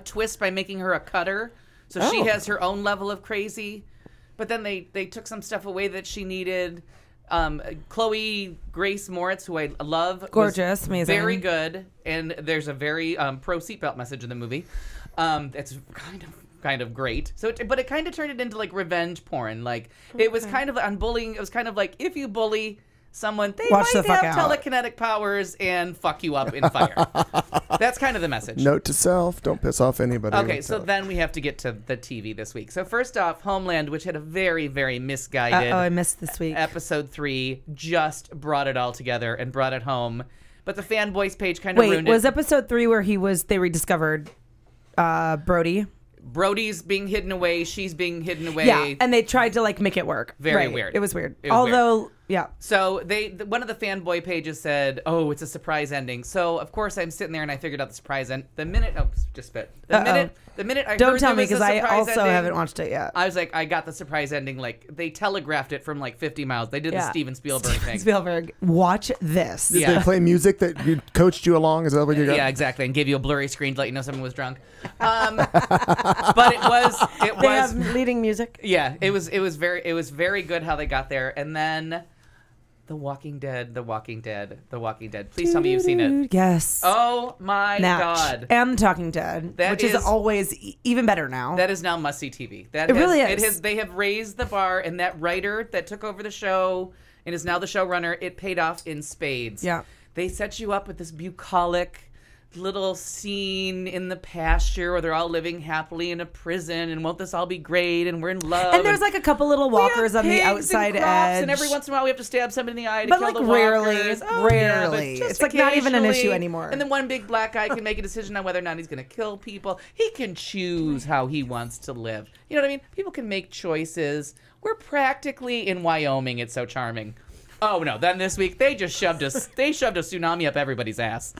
Speaker 5: twist by making her a cutter, so she
Speaker 6: Oh.
Speaker 5: has her own level of crazy. But then they took some stuff away that she needed. Chloe Grace Moritz, who I love, was
Speaker 4: Gorgeous, amazing.
Speaker 5: very good, and there's a very pro seatbelt message in the movie. That's kind of great. So, but it kind of turned it into like revenge porn. Like it was kind of on bullying. It was kind of like if you bully someone, they
Speaker 4: Watch the
Speaker 5: might
Speaker 4: fuck
Speaker 5: have
Speaker 4: out.
Speaker 5: telekinetic powers and fuck you up in fire. That's kind of the message.
Speaker 3: Note to self: don't piss off anybody.
Speaker 5: Okay, so then we have to get to the TV this week. So first off, Homeland, which had a very, very misguided
Speaker 4: Oh, I missed this week.
Speaker 5: episode 3, just brought it all together and brought it home. But the fanboys page kind of
Speaker 4: Wait,
Speaker 5: ruined
Speaker 4: was
Speaker 5: it.
Speaker 4: episode 3 where they rediscovered Brody?
Speaker 5: Brody's being hidden away. She's being hidden away.
Speaker 4: Yeah, and they tried to like make it work.
Speaker 5: Very
Speaker 4: Right.
Speaker 5: weird.
Speaker 4: It was weird.
Speaker 5: It was weird.
Speaker 4: Although, yeah.
Speaker 5: So one of the fanboy pages said, "Oh, it's a surprise ending." So of course I'm sitting there and I figured out the surprise end. The minute the minute I
Speaker 4: Don't
Speaker 5: heard
Speaker 4: tell
Speaker 5: there
Speaker 4: me
Speaker 5: was a
Speaker 4: because I
Speaker 5: surprise
Speaker 4: also
Speaker 5: ending,
Speaker 4: haven't watched it yet.
Speaker 5: I was like, I got the surprise ending. Like they telegraphed it from like 50 miles. They did the
Speaker 4: Yeah.
Speaker 5: Steven Spielberg thing.
Speaker 4: Spielberg, watch this.
Speaker 3: Did
Speaker 5: Yeah.
Speaker 3: they play music that you coached you along? Is that what you got?
Speaker 5: Yeah, exactly, and gave you a blurry screen to let you know someone was drunk. But it was
Speaker 6: They have leading music.
Speaker 5: yeah, it was very good how they got there, and then The Walking Dead. Please tell me you've seen it.
Speaker 4: Yes.
Speaker 5: Oh my
Speaker 4: Natch.
Speaker 5: God.
Speaker 4: And The Talking Dead,
Speaker 5: That
Speaker 4: which is
Speaker 5: is-
Speaker 4: always even better now.
Speaker 5: That is now must-see TV.
Speaker 4: It really is.
Speaker 5: They have raised the bar, and that writer that took over the show and is now the showrunner, it paid off in spades.
Speaker 4: Yeah.
Speaker 5: They set you up with this bucolic little scene in the pasture where they're all living happily in a prison, and won't this all be great, and we're in love.
Speaker 4: And there's like a couple little
Speaker 5: we have
Speaker 4: walkers on the
Speaker 5: pigs
Speaker 4: outside
Speaker 5: and crops,
Speaker 4: edge.
Speaker 5: and every once in a while we have to stab somebody in the eye to
Speaker 4: But,
Speaker 5: kill
Speaker 4: like,
Speaker 5: the
Speaker 4: rarely,
Speaker 5: walkers. Oh, yeah, but
Speaker 4: rarely.
Speaker 5: just
Speaker 4: It's, like, not even an issue
Speaker 5: occasionally.
Speaker 4: anymore.
Speaker 5: And then one big black guy can make a decision on whether or not he's going to kill people. He can choose how he wants to live. You know what I mean? People can make choices. We're practically in Wyoming. It's so charming. Oh no! Then this week they just shoved a tsunami up everybody's ass.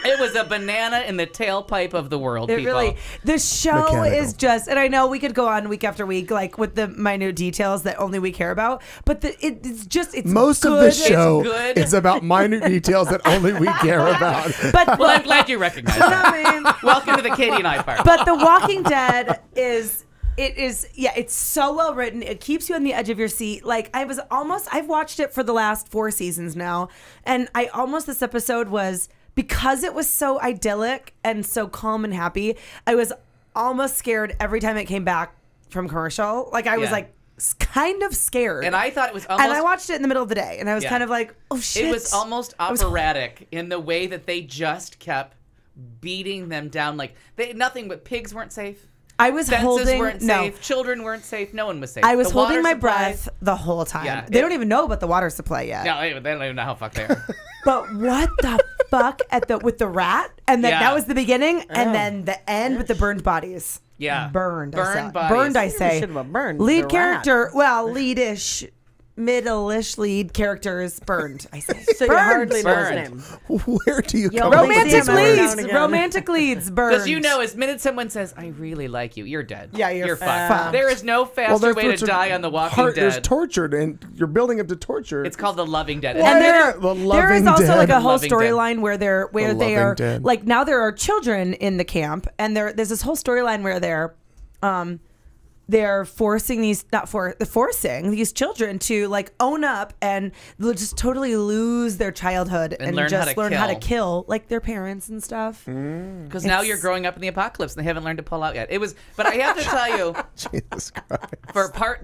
Speaker 5: It was a banana in the tailpipe of the world.
Speaker 4: It
Speaker 5: people.
Speaker 4: really, the show
Speaker 3: Mechanical.
Speaker 4: is just, and I know we could go on week after week, like with the minute details that only we care about, but it's
Speaker 3: Most of
Speaker 4: good.
Speaker 3: the show
Speaker 5: good.
Speaker 3: is about minute details that only we care about.
Speaker 4: But
Speaker 5: Well, I'm glad you recognize that. Welcome to the Katie and I part.
Speaker 4: But The Walking Dead is it's so well written. It keeps you on the edge of your seat. Like I've watched it for the last 4 seasons now, and this episode was, because it was so idyllic and so calm and happy, I was almost scared every time it came back from commercial. Like I was
Speaker 5: Yeah.
Speaker 4: like kind of scared.
Speaker 5: And I thought it was almost...
Speaker 4: And I watched it in the middle of the day, and I was
Speaker 5: Yeah.
Speaker 4: kind of like, oh shit.
Speaker 5: It was almost operatic in the way that they just kept beating them down. Like nothing but pigs weren't safe.
Speaker 4: I was
Speaker 5: Fences
Speaker 4: holding
Speaker 5: weren't safe. Children weren't safe. No one was safe.
Speaker 4: I was
Speaker 5: The water
Speaker 4: holding my
Speaker 5: supply-
Speaker 4: breath the whole time.
Speaker 5: Yeah,
Speaker 4: They
Speaker 5: it-
Speaker 4: don't even know about the water supply yet.
Speaker 5: No, they don't even know how fucked they are.
Speaker 4: But what the fuck with the rat? And then
Speaker 5: Yeah.
Speaker 4: that was the beginning, and then the end with the burned bodies.
Speaker 5: Yeah.
Speaker 4: Burned.
Speaker 5: Burned
Speaker 4: Burned, I
Speaker 5: bodies.
Speaker 4: say.
Speaker 6: Should have burned
Speaker 4: Lead
Speaker 6: the
Speaker 4: character, well, lead-ish, middle-ish lead characters burned, I say.
Speaker 6: So you
Speaker 4: Burned.
Speaker 6: hardly know his
Speaker 5: Burned.
Speaker 6: name.
Speaker 3: Where do you
Speaker 6: Yo,
Speaker 3: come
Speaker 4: Romantic
Speaker 3: up with these words?
Speaker 4: leads. Romantic leads burned.
Speaker 5: Because you know, as minute someone says, "I really like you," you're dead.
Speaker 4: Yeah, you're
Speaker 5: fucked.
Speaker 4: fucked.
Speaker 5: There is no faster
Speaker 3: there's
Speaker 5: way to
Speaker 3: torture-
Speaker 5: die on The Walking
Speaker 3: There's
Speaker 5: Dead.
Speaker 3: tortured, and you're building up to torture.
Speaker 5: It's called The Loving Dead.
Speaker 3: What?
Speaker 4: And
Speaker 3: The
Speaker 4: there is
Speaker 3: Loving
Speaker 4: also like
Speaker 3: Dead.
Speaker 4: a whole
Speaker 5: Loving Dead.
Speaker 4: storyline where they
Speaker 3: Loving
Speaker 4: are
Speaker 3: Dead.
Speaker 4: like now there are children in the camp, and there's this whole storyline where they're forcing these these children to like own up and they'll just totally lose their childhood and
Speaker 5: learn
Speaker 4: just
Speaker 5: how to
Speaker 4: learn how to
Speaker 5: kill.
Speaker 4: kill like their parents and stuff.
Speaker 5: Because now you're growing up in the apocalypse and they haven't learned to pull out yet. But I have to tell you,
Speaker 3: Jesus Christ.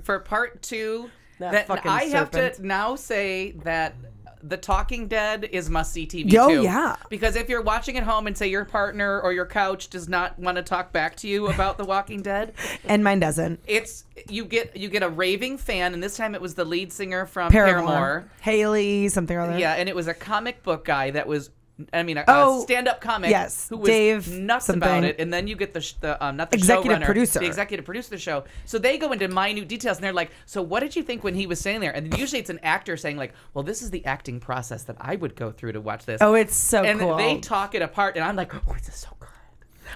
Speaker 5: for part 2,
Speaker 6: That fucking
Speaker 5: I have
Speaker 6: serpent.
Speaker 5: to now say that The Talking Dead is must-see TV
Speaker 4: Yo,
Speaker 5: too.
Speaker 4: yeah.
Speaker 5: Because if you're watching at home and say your partner or your couch does not want to talk back to you about The Walking Dead,
Speaker 4: And mine doesn't.
Speaker 5: it's you get a raving fan, and this time it was the lead singer from Paramore.
Speaker 4: Haley, something or other.
Speaker 5: Yeah, and it was a comic book guy that was, a
Speaker 4: Oh,
Speaker 5: stand-up comic
Speaker 4: yes,
Speaker 5: who was
Speaker 4: Dave
Speaker 5: nuts
Speaker 4: something.
Speaker 5: about it. And then you get not the
Speaker 4: Executive
Speaker 5: showrunner,
Speaker 4: producer.
Speaker 5: the executive producer of the show. So they go into minute details, and they're like, "So what did you think when he was standing there?" And usually it's an actor saying like, "Well, this is the acting process that I would go through to watch this."
Speaker 4: Oh, it's so
Speaker 5: and
Speaker 4: cool.
Speaker 5: they talk it apart, and I'm like, "Oh, this is so good."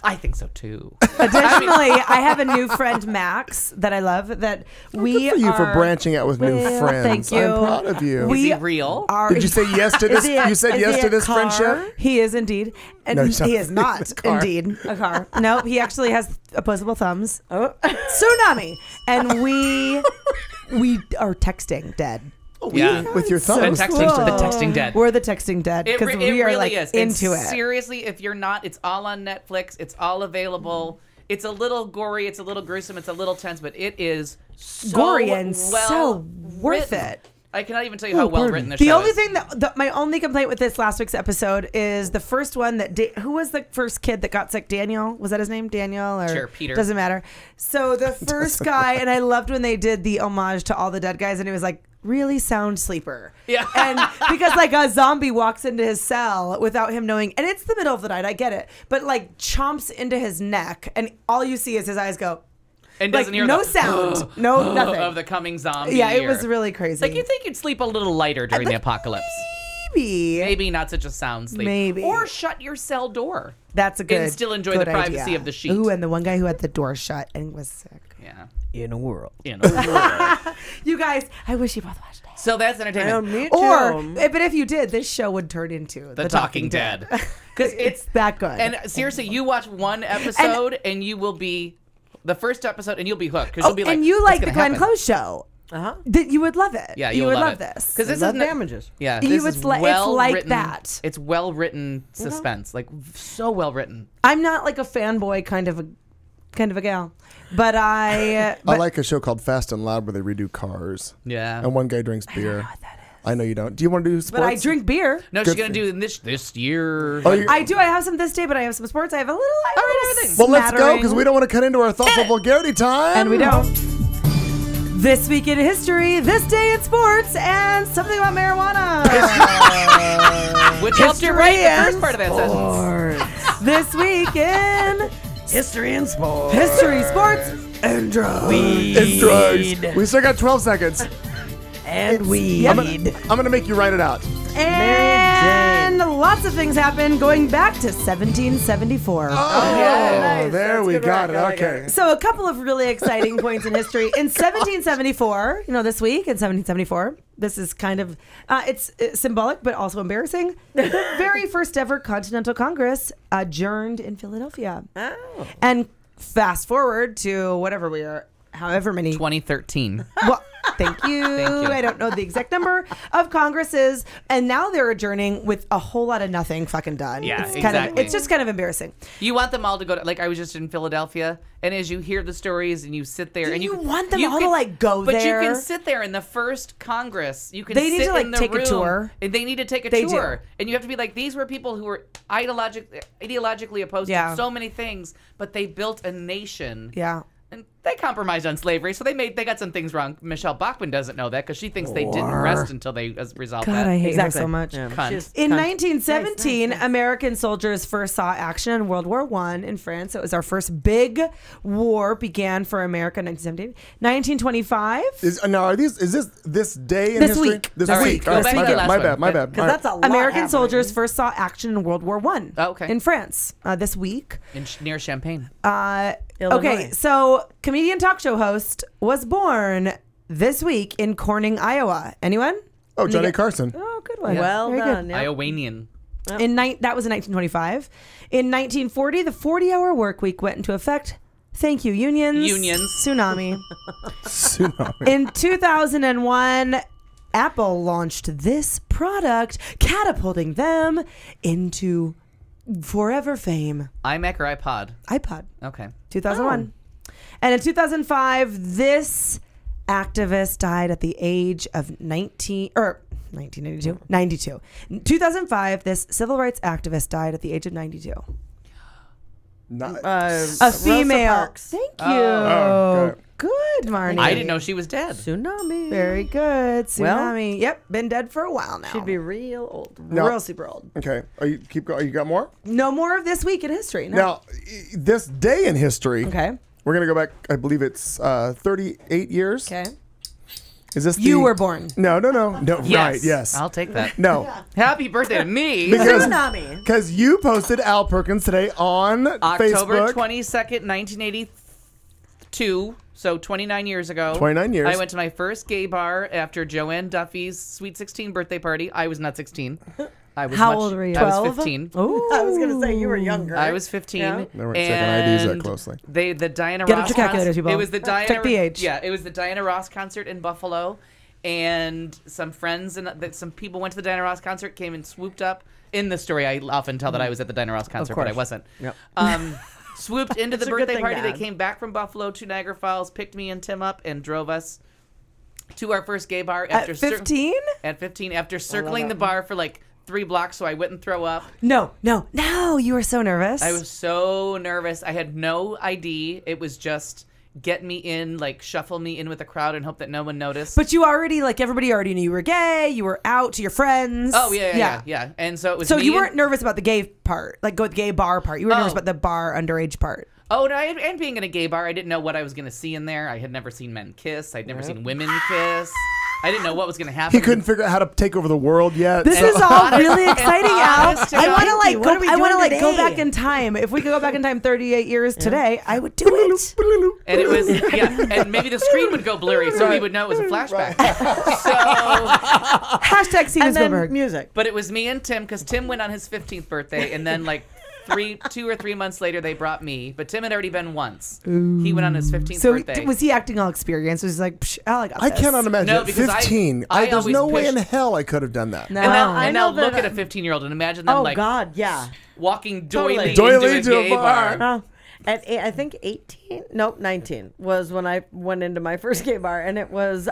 Speaker 5: I think so too.
Speaker 4: Additionally, I have a new friend, Max, that I love. That we
Speaker 3: Good for you
Speaker 4: are,
Speaker 3: for branching out with new
Speaker 4: Well,
Speaker 3: friends.
Speaker 4: Thank you.
Speaker 3: I'm proud of you.
Speaker 5: Is he real?
Speaker 3: Did you say yes to this? You said yes to this friendship?
Speaker 4: He is indeed. And
Speaker 3: No, he's not.
Speaker 4: he is not
Speaker 3: It's a car.
Speaker 4: indeed a car. No, he actually has opposable thumbs. Oh. Tsunami. And we are texting dead.
Speaker 5: Yeah.
Speaker 3: With your thumbs.
Speaker 5: The texting dead.
Speaker 4: We're the texting dead
Speaker 5: It
Speaker 4: because
Speaker 5: really
Speaker 4: we are like
Speaker 5: is.
Speaker 4: into
Speaker 5: And
Speaker 4: it.
Speaker 5: Seriously, if you're not, it's all on Netflix. It's all available. It's a little gory. It's a little gruesome. It's a little tense, but it is so
Speaker 4: Gory and
Speaker 5: well
Speaker 4: so worth
Speaker 5: written.
Speaker 4: it.
Speaker 5: I cannot even tell you how well written the
Speaker 4: The
Speaker 5: show
Speaker 4: only
Speaker 5: is.
Speaker 4: thing my only complaint with this last week's episode is the first one that who was the first kid that got sick? Daniel, was that his name? Daniel or
Speaker 5: Sure, Peter.
Speaker 4: Doesn't matter. So the first guy, and I loved when they did the homage to all the dead guys, and it was like really sound sleeper.
Speaker 5: Yeah.
Speaker 4: And because like a zombie walks into his cell without him knowing, and it's the middle of the night, I get it, but like chomps into his neck, and all you see is his eyes go.
Speaker 5: And
Speaker 4: Like,
Speaker 5: doesn't hear
Speaker 4: no
Speaker 5: the
Speaker 4: sound, no nothing
Speaker 5: of the coming zombie.
Speaker 4: Yeah, it
Speaker 5: or-
Speaker 4: was really crazy.
Speaker 5: Like you think you'd sleep a little lighter during the apocalypse. Maybe not such a sound sleep.
Speaker 4: Maybe.
Speaker 5: Or shut your cell door.
Speaker 4: That's a good.
Speaker 5: And still enjoy the
Speaker 4: good
Speaker 5: privacy
Speaker 4: idea.
Speaker 5: of the sheet.
Speaker 4: Ooh, and the one guy who had the door shut and was sick.
Speaker 5: Yeah.
Speaker 6: In a world.
Speaker 4: You guys, I wish you both watched it.
Speaker 5: So that's entertainment.
Speaker 6: Me
Speaker 4: Or, but if you did, this show would turn into
Speaker 5: The Talking Dead. Because
Speaker 4: it's that good.
Speaker 5: And seriously, you watch one episode and you will be the first episode and you'll be hooked. Because you'll be like,
Speaker 4: and you
Speaker 5: "What's
Speaker 4: like the
Speaker 5: gonna
Speaker 4: Glenn
Speaker 5: happen?"
Speaker 4: Close show. That you would love it.
Speaker 5: Yeah,
Speaker 4: you would love
Speaker 5: it.
Speaker 4: this.
Speaker 5: Because this
Speaker 6: Love
Speaker 5: is
Speaker 6: damages.
Speaker 5: Yeah,
Speaker 4: You
Speaker 5: this
Speaker 4: would
Speaker 5: is
Speaker 4: it's
Speaker 5: well
Speaker 4: like
Speaker 5: written.
Speaker 4: that.
Speaker 5: It's well written suspense, like so well written.
Speaker 4: I'm not like a fanboy kind of a gal, but
Speaker 3: I like a show called Fast and Loud where they redo cars.
Speaker 5: Yeah.
Speaker 3: And one guy drinks beer. I know you don't. Do you want to do sports?
Speaker 4: But I drink beer.
Speaker 5: No,
Speaker 3: Good
Speaker 5: she's gonna
Speaker 3: for
Speaker 5: do this year.
Speaker 3: Oh, you-
Speaker 4: I do. I have some this day, but I have some sports. I have a little. Everything.
Speaker 3: Well, let's go because we don't want to cut into our thoughtful vulgarity time.
Speaker 4: And we don't. This week in history, this day in sports, and something about marijuana.
Speaker 5: Which helped you write the first part of that sentence.
Speaker 4: This week in
Speaker 6: History and sports.
Speaker 4: history, sports, and drugs.
Speaker 3: And drugs. We still got 12 seconds.
Speaker 6: And weed.
Speaker 3: I'm gonna make you write it out.
Speaker 4: And lots of things happened going back to 1774.
Speaker 3: Oh, there we got it. Okay.
Speaker 4: So a couple of really exciting points in history. In 1774, this week in 1774, this is kind of, it's symbolic but also embarrassing. The very first ever Continental Congress adjourned in Philadelphia.
Speaker 6: Oh.
Speaker 4: And fast forward to whatever we are, however many.
Speaker 5: 2013.
Speaker 4: Well, thank you. I don't know the exact number of Congresses, and now they're adjourning with a whole lot of nothing fucking done.
Speaker 5: Yeah,
Speaker 4: it's
Speaker 5: exactly.
Speaker 4: it's just kind of embarrassing.
Speaker 5: You want them all to go to, like I was just in Philadelphia, and as you hear the stories and you sit there, and
Speaker 4: you want them all to, like, go
Speaker 5: but
Speaker 4: there?
Speaker 5: you can sit there in the first Congress. You can
Speaker 4: They need
Speaker 5: sit
Speaker 4: to, like,
Speaker 5: in the
Speaker 4: take a
Speaker 5: room,
Speaker 4: tour.
Speaker 5: and they need to take a
Speaker 4: They
Speaker 5: tour,
Speaker 4: do.
Speaker 5: and you have to be like, these were people who were ideologically opposed
Speaker 4: Yeah.
Speaker 5: to so many things, but they built a nation.
Speaker 4: Yeah.
Speaker 5: And they compromised on slavery, so they got some things wrong. Michelle Bachmann doesn't know that because she thinks they didn't rest until they resolved
Speaker 4: God,
Speaker 5: that.
Speaker 4: I hate
Speaker 6: Exactly.
Speaker 4: her so much.
Speaker 6: Yeah,
Speaker 5: Cunt.
Speaker 6: she's
Speaker 4: In
Speaker 6: cunt.
Speaker 4: 1917,
Speaker 6: Nice, nice.
Speaker 4: American soldiers first saw action in World War I in France. It was our first big war began for America in 1917. 1925.
Speaker 3: Is this day in
Speaker 4: This
Speaker 3: history?
Speaker 4: week.
Speaker 3: This
Speaker 5: All right,
Speaker 3: week.
Speaker 5: go
Speaker 3: All right,
Speaker 5: back
Speaker 3: my
Speaker 5: to the
Speaker 3: bad.
Speaker 5: last
Speaker 3: My
Speaker 5: one.
Speaker 3: bad. My bad.
Speaker 6: Because
Speaker 3: All right.
Speaker 6: that's a lot
Speaker 4: American
Speaker 6: happening.
Speaker 4: soldiers first saw action in World War I
Speaker 5: Oh, okay.
Speaker 4: in France this week.
Speaker 5: Near Champagne.
Speaker 4: Okay,
Speaker 6: Illinois.
Speaker 4: so comedian talk show host was born this week in Corning, Iowa. Anyone?
Speaker 3: Oh, Johnny
Speaker 4: get-
Speaker 3: Carson.
Speaker 4: Oh, good one.
Speaker 6: Well
Speaker 4: Very good.
Speaker 6: done. Yeah.
Speaker 5: Iowanian.
Speaker 4: That was in 1925. In 1940, the 40-hour work week went into effect. Thank you, unions. Tsunami.
Speaker 3: Tsunami.
Speaker 4: In 2001, Apple launched this product, catapulting them into forever fame.
Speaker 5: iMac or iPod?
Speaker 4: iPod.
Speaker 5: Okay.
Speaker 4: 2001. And in 2005, this activist died at the age of 1992. 92. In 2005, this civil rights activist died at the age of 92.
Speaker 3: Not,
Speaker 4: A
Speaker 6: Rosa
Speaker 4: female.
Speaker 6: Parks.
Speaker 4: Thank you.
Speaker 3: Oh, okay.
Speaker 4: Good, Marnie.
Speaker 5: I didn't know she was dead.
Speaker 6: Tsunami.
Speaker 4: Very good.
Speaker 6: Well-
Speaker 4: Tsunami. Yep, been dead for a while now.
Speaker 6: She'd be real old.
Speaker 3: No.
Speaker 6: Real super old.
Speaker 3: okay. Are you keep going? You got more?
Speaker 4: No more of this week in history. No.
Speaker 3: Now, this day in history.
Speaker 4: Okay.
Speaker 3: We're gonna go back. I believe it's 38 years.
Speaker 4: Okay.
Speaker 3: Is this
Speaker 4: You
Speaker 3: the-
Speaker 4: were born.
Speaker 3: No.
Speaker 5: Yes.
Speaker 3: Right. Yes.
Speaker 5: I'll take that.
Speaker 3: No.
Speaker 5: Happy birthday to me.
Speaker 6: Tsunami.
Speaker 3: Because you posted Al Perkins today on
Speaker 5: October
Speaker 3: Facebook.
Speaker 5: 22nd, 1982. So 29 years ago.
Speaker 3: 29 years.
Speaker 5: I went to my first gay bar after Joanne Duffy's Sweet 16 birthday party. I was not 16. I was
Speaker 4: How old were you?
Speaker 5: I was
Speaker 4: 12?
Speaker 5: 15.
Speaker 4: Oh,
Speaker 6: I was going to say you were younger.
Speaker 5: I was 15.
Speaker 6: Yeah.
Speaker 3: They weren't checking IDs that
Speaker 5: and
Speaker 3: closely.
Speaker 5: The Diana
Speaker 4: Get
Speaker 5: Ross
Speaker 4: out your calculators,
Speaker 5: concert.
Speaker 4: people.
Speaker 5: It was the Diana.
Speaker 4: Check the age.
Speaker 5: Yeah, it was the Diana Ross concert in Buffalo, and some friends and some people went to the Diana Ross concert, came and swooped up. In the story, I often tell that I was at the Diana Ross concert, but I
Speaker 6: course.
Speaker 5: wasn't.
Speaker 6: Yep.
Speaker 5: Swooped into the
Speaker 6: It's a good
Speaker 5: birthday
Speaker 6: thing
Speaker 5: party.
Speaker 6: to
Speaker 5: They
Speaker 6: add.
Speaker 5: came back from Buffalo to Niagara Falls, picked me and Tim up, and drove us to our first gay bar after
Speaker 4: At 15?
Speaker 5: At 15, after circling the bar for like 3 blocks so I wouldn't throw up.
Speaker 4: No. You were so nervous.
Speaker 5: I was so nervous. I had no ID. It was just get me in, like shuffle me in with the crowd and hope that no one noticed.
Speaker 4: But you already, like, everybody already knew you were gay. You were out to your friends.
Speaker 5: Oh, yeah. And so it was
Speaker 4: So
Speaker 5: me
Speaker 4: you
Speaker 5: and-
Speaker 4: weren't nervous about the gay part, like go with the gay bar part. You were nervous
Speaker 5: Oh.
Speaker 4: about the bar underage part.
Speaker 5: Oh, no, and being in a gay bar, I didn't know what I was going to see in there. I had never seen men kiss. I'd never seen women kiss. I didn't know what was going to happen.
Speaker 3: He couldn't figure out how to take over the world yet.
Speaker 4: This
Speaker 3: so-
Speaker 4: is all really exciting, Al.
Speaker 5: honest to
Speaker 4: I
Speaker 5: God.
Speaker 4: want to like
Speaker 6: What
Speaker 4: go.
Speaker 6: are we
Speaker 4: I want to
Speaker 6: doing
Speaker 4: like go
Speaker 6: today?
Speaker 4: back in time. If we could go back in time 38 years today, I would do it.
Speaker 5: And it was, and maybe the screen would go blurry so we would know it was a flashback. So,
Speaker 4: Hashtag Steven
Speaker 6: And then
Speaker 4: Spielberg.
Speaker 6: music.
Speaker 5: but it was me and Tim because Tim went on his 15th birthday, and then like 2 or 3 months later they brought me. But Tim had already been once. He went on his 15th
Speaker 4: So
Speaker 5: birthday.
Speaker 4: was he acting all experienced? Was he like, Psh, Al, I got
Speaker 3: I
Speaker 4: this.
Speaker 3: cannot imagine.
Speaker 5: No,
Speaker 3: At
Speaker 5: because
Speaker 3: 15.
Speaker 5: I
Speaker 3: There's
Speaker 5: always
Speaker 3: no way in
Speaker 5: pushed-
Speaker 3: hell I could have done that.
Speaker 4: No.
Speaker 5: and now,
Speaker 6: I
Speaker 5: and now
Speaker 6: know
Speaker 5: look
Speaker 6: that
Speaker 5: at a 15-year-old and imagine them
Speaker 6: Oh,
Speaker 5: like
Speaker 6: God, yeah.
Speaker 5: walking
Speaker 6: Totally.
Speaker 5: doily into a gay bar.
Speaker 6: Oh, I think 18, nope, 19 was when I went into my first gay bar, and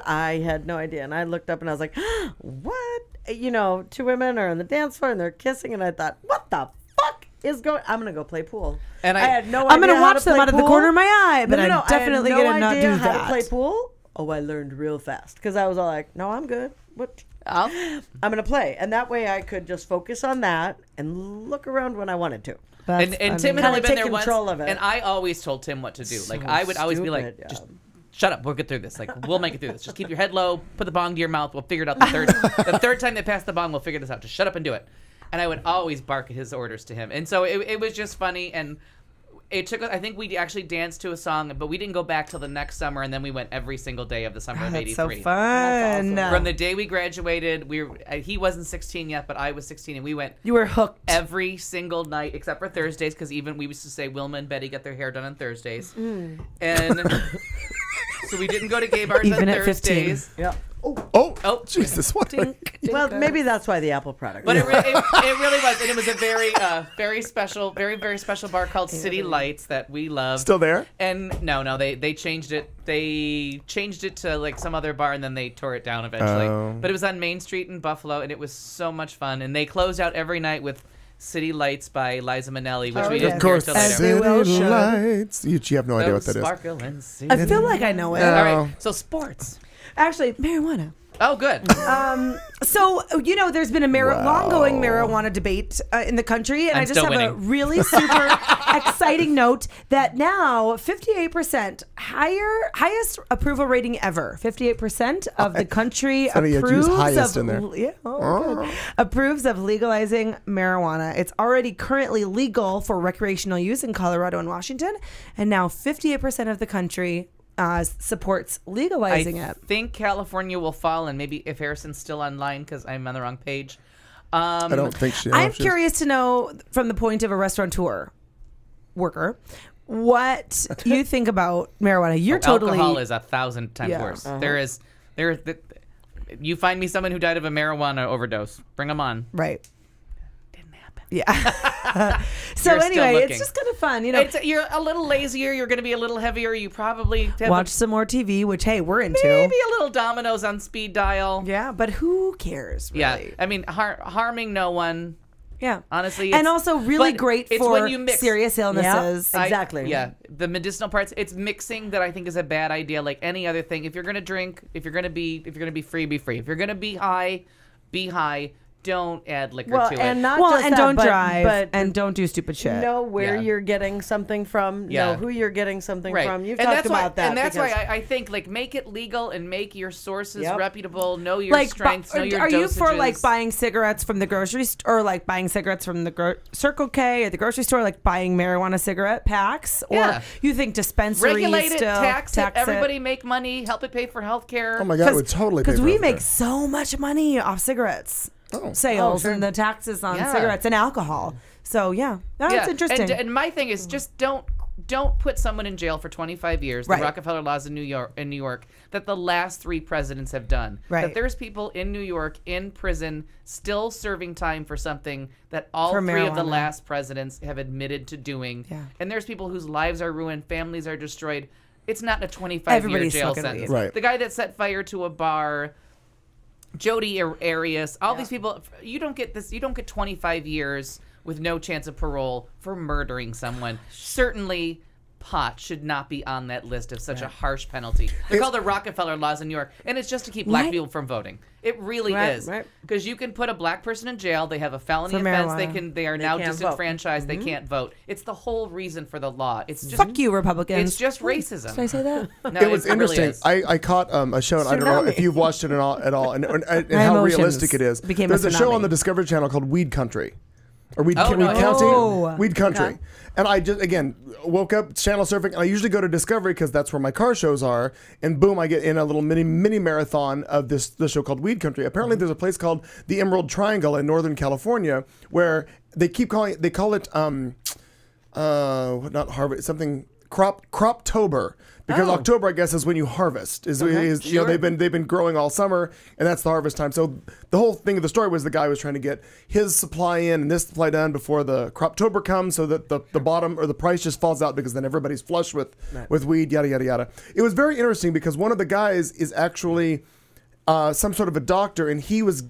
Speaker 6: I had no idea, and I looked up and I was like, what? You know, 2 women are on the dance floor and they're kissing, and I thought, what the fuck is going? I'm gonna go play pool.
Speaker 5: And I
Speaker 6: had no
Speaker 4: I'm
Speaker 6: idea
Speaker 4: gonna
Speaker 6: how to
Speaker 4: watch them
Speaker 6: play
Speaker 4: out of the
Speaker 6: pool.
Speaker 4: corner of my eye, but
Speaker 6: No,
Speaker 4: I'm definitely
Speaker 6: I had no
Speaker 4: gonna not
Speaker 6: idea
Speaker 4: do
Speaker 6: how
Speaker 4: that.
Speaker 6: to play pool. Oh, I learned real fast because I was all like, no, I'm good. What? I'm gonna play, and that way I could just focus on that and look around when I wanted to.
Speaker 5: And Tim had
Speaker 6: Kinda
Speaker 5: only been
Speaker 6: take
Speaker 5: there once,
Speaker 6: control of it.
Speaker 5: and I always told Tim what to do. Like
Speaker 6: So
Speaker 5: I would always be like,
Speaker 6: stupid,
Speaker 5: just
Speaker 6: yeah.
Speaker 5: shut up, we'll get through this. Like we'll make it through this. Just keep your head low, put the bong to your mouth. We'll figure it out the third time they pass the bong, we'll figure this out. Just shut up and do it. And I would always bark at his orders to him, and so it was just funny. And it took. I think we actually danced to a song, but we didn't go back till the next summer, and then we went every single day of the summer of
Speaker 4: That's so
Speaker 5: '83.
Speaker 4: fun.
Speaker 5: From the day we graduated, he wasn't 16 yet, but I was 16, and we went
Speaker 4: You were hooked.
Speaker 5: every single night except for Thursdays, because even we used to say Wilma and Betty get their hair done on Thursdays, and so we didn't go to gay bars
Speaker 4: Even
Speaker 5: on
Speaker 4: at 15.
Speaker 5: Thursdays.
Speaker 6: Yeah.
Speaker 5: Oh,
Speaker 3: Jesus! What?
Speaker 6: Well, maybe that's why the Apple product.
Speaker 5: But it really was, and it was a very special, very special bar called City Lights that we love.
Speaker 3: Still there?
Speaker 5: And no, they changed it. They changed it to like some other bar, and then they tore it down eventually.
Speaker 3: Oh.
Speaker 5: But it was on Main Street in Buffalo, and it was so much fun. And they closed out every night with City Lights by Liza Minnelli, which
Speaker 4: Oh,
Speaker 5: we
Speaker 4: yes.
Speaker 5: didn't
Speaker 3: Of
Speaker 5: hear
Speaker 3: course,
Speaker 5: until later.
Speaker 4: They will
Speaker 3: City
Speaker 4: show.
Speaker 3: Lights. You have no idea what
Speaker 5: Those
Speaker 3: that is.
Speaker 5: sparkling city.
Speaker 4: I feel like I know it.
Speaker 5: All right, so sports.
Speaker 4: Actually, marijuana.
Speaker 5: Oh, good.
Speaker 4: So, there's been a long-going marijuana debate in the country, and
Speaker 5: I'm
Speaker 4: I just
Speaker 5: still
Speaker 4: have a
Speaker 5: winning.
Speaker 4: really super exciting note that now 58% highest approval rating ever. 58% of the country
Speaker 3: Funny you use
Speaker 4: approves
Speaker 3: highest
Speaker 4: of
Speaker 3: in there.
Speaker 4: good. Approves of legalizing marijuana. It's already currently legal for recreational use in Colorado and Washington, and now 58% of the country supports legalizing
Speaker 5: I
Speaker 4: it.
Speaker 5: think California will fall, and maybe if Harrison's still online because I'm on the wrong page.
Speaker 3: I don't think she.
Speaker 4: I'm curious to know, from the point of a restaurateur worker, what you think about marijuana. You're totally
Speaker 5: Alcohol is 1,000 times
Speaker 4: Yeah.
Speaker 5: worse. You find me someone who died of a marijuana overdose. Bring them on.
Speaker 4: right.
Speaker 5: Didn't happen.
Speaker 4: Yeah. So
Speaker 5: You're still
Speaker 4: anyway,
Speaker 5: looking.
Speaker 4: it's just kind of fun,
Speaker 5: You're a little lazier. You're going to be a little heavier. You probably have
Speaker 4: Watch some more TV, which hey, we're into.
Speaker 5: maybe a little dominoes on speed dial.
Speaker 4: Yeah, but who cares? Really?
Speaker 5: Yeah, I mean, harming no one.
Speaker 4: Yeah.
Speaker 5: Honestly,
Speaker 4: and
Speaker 5: it's-
Speaker 4: also really
Speaker 5: but
Speaker 4: great
Speaker 5: it's
Speaker 4: for
Speaker 5: when you mix.
Speaker 4: serious illnesses.
Speaker 6: Yeah. Exactly.
Speaker 5: Yeah, the medicinal parts. It's mixing that I think is a bad idea. Like any other thing, if you're gonna drink, if you're gonna be free, be free. If you're gonna be high, be high. Don't add liquor
Speaker 6: Well,
Speaker 5: to
Speaker 6: and
Speaker 5: it.
Speaker 6: not
Speaker 4: Well,
Speaker 6: just
Speaker 4: and
Speaker 6: that,
Speaker 4: don't
Speaker 6: but,
Speaker 4: drive,
Speaker 6: but
Speaker 4: and don't do stupid shit.
Speaker 6: know where
Speaker 5: Yeah.
Speaker 6: you're getting something from.
Speaker 5: Yeah.
Speaker 6: Know who you're getting something
Speaker 5: Right.
Speaker 6: from. You've
Speaker 5: and
Speaker 6: talked
Speaker 5: that's
Speaker 6: about
Speaker 5: why,
Speaker 6: that.
Speaker 5: And that's why
Speaker 6: because-
Speaker 5: I think like make it legal and make your sources
Speaker 6: Yep.
Speaker 5: reputable. Know your
Speaker 4: Like,
Speaker 5: strengths. Know your
Speaker 4: are you for
Speaker 5: dosages.
Speaker 4: like buying cigarettes from the grocery store, or like buying cigarettes from the Circle K or the grocery store, like buying marijuana cigarette packs? Or
Speaker 5: Yeah.
Speaker 4: you think dispensaries
Speaker 5: Regulate it,
Speaker 4: still
Speaker 5: tax it, everybody make money, help it pay for health care.
Speaker 3: Oh my God, it would totally.
Speaker 4: Because
Speaker 3: pay for
Speaker 4: we
Speaker 3: healthcare.
Speaker 4: make so much money off cigarettes sales
Speaker 6: sure.
Speaker 4: and the taxes on
Speaker 5: Yeah.
Speaker 4: cigarettes and alcohol. So yeah, that's
Speaker 5: Yeah,
Speaker 4: interesting.
Speaker 5: And my thing is just don't put someone in jail for 25 years.
Speaker 4: Right.
Speaker 5: The Rockefeller laws in New York that the last 3 presidents have done.
Speaker 4: Right.
Speaker 5: That there's people in New York in prison still serving time for something that all
Speaker 4: For
Speaker 5: 3 of the
Speaker 4: marijuana.
Speaker 5: last presidents have admitted to doing.
Speaker 4: Yeah.
Speaker 5: And there's people whose lives are ruined, families are destroyed. It's not a 25-year
Speaker 4: Everybody's
Speaker 5: jail
Speaker 4: smoking
Speaker 5: sentence.
Speaker 4: weed.
Speaker 3: Right.
Speaker 5: The guy that set fire to a bar, Jody Arias, all these people, you don't get 25 years with no chance of parole for murdering someone. Certainly pot should not be on that list of such a harsh penalty. They're called the Rockefeller laws in New York, and it's just to keep black
Speaker 4: Right.
Speaker 5: people from voting. It really
Speaker 6: Right,
Speaker 5: is.
Speaker 6: right.
Speaker 5: Because you can put a black person in jail, they have a felony
Speaker 4: For
Speaker 5: offense,
Speaker 4: marijuana.
Speaker 5: they are now
Speaker 6: can't vote.
Speaker 5: disenfranchised, they can't vote. It's the whole reason for the law. It's just
Speaker 4: Fuck you, Republicans.
Speaker 5: It's just racism.
Speaker 4: Did I say that?
Speaker 5: No,
Speaker 3: It was
Speaker 5: really
Speaker 3: interesting.
Speaker 5: is.
Speaker 3: I caught a show, and I don't know if you've watched it at all, and how
Speaker 4: emotions
Speaker 3: realistic it is.
Speaker 4: became a
Speaker 3: There's a show
Speaker 4: tsunami.
Speaker 3: on the Discovery Channel called Weed Country. Or Weed,
Speaker 5: Oh,
Speaker 3: Weed
Speaker 5: no.
Speaker 3: County?
Speaker 4: Oh.
Speaker 3: Weed Country.
Speaker 6: Okay.
Speaker 3: And I just, again, woke up channel surfing, and I usually go to Discovery because that's where my car shows are. And boom, I get in a little mini marathon of this show called Weed Country. Apparently, there's a place called the Emerald Triangle in Northern California where they call it not harvest, something Croptober. Because October, I guess, is when you harvest. You know,
Speaker 5: Sure.
Speaker 3: they've been growing all summer, and that's the harvest time. So the whole thing of the story was the guy was trying to get his supply in and this supply done before the Croptober comes, so that the bottom or the price just falls out, because then everybody's flush with weed, yada yada yada. It was very interesting because one of the guys is actually some sort of a doctor, and he was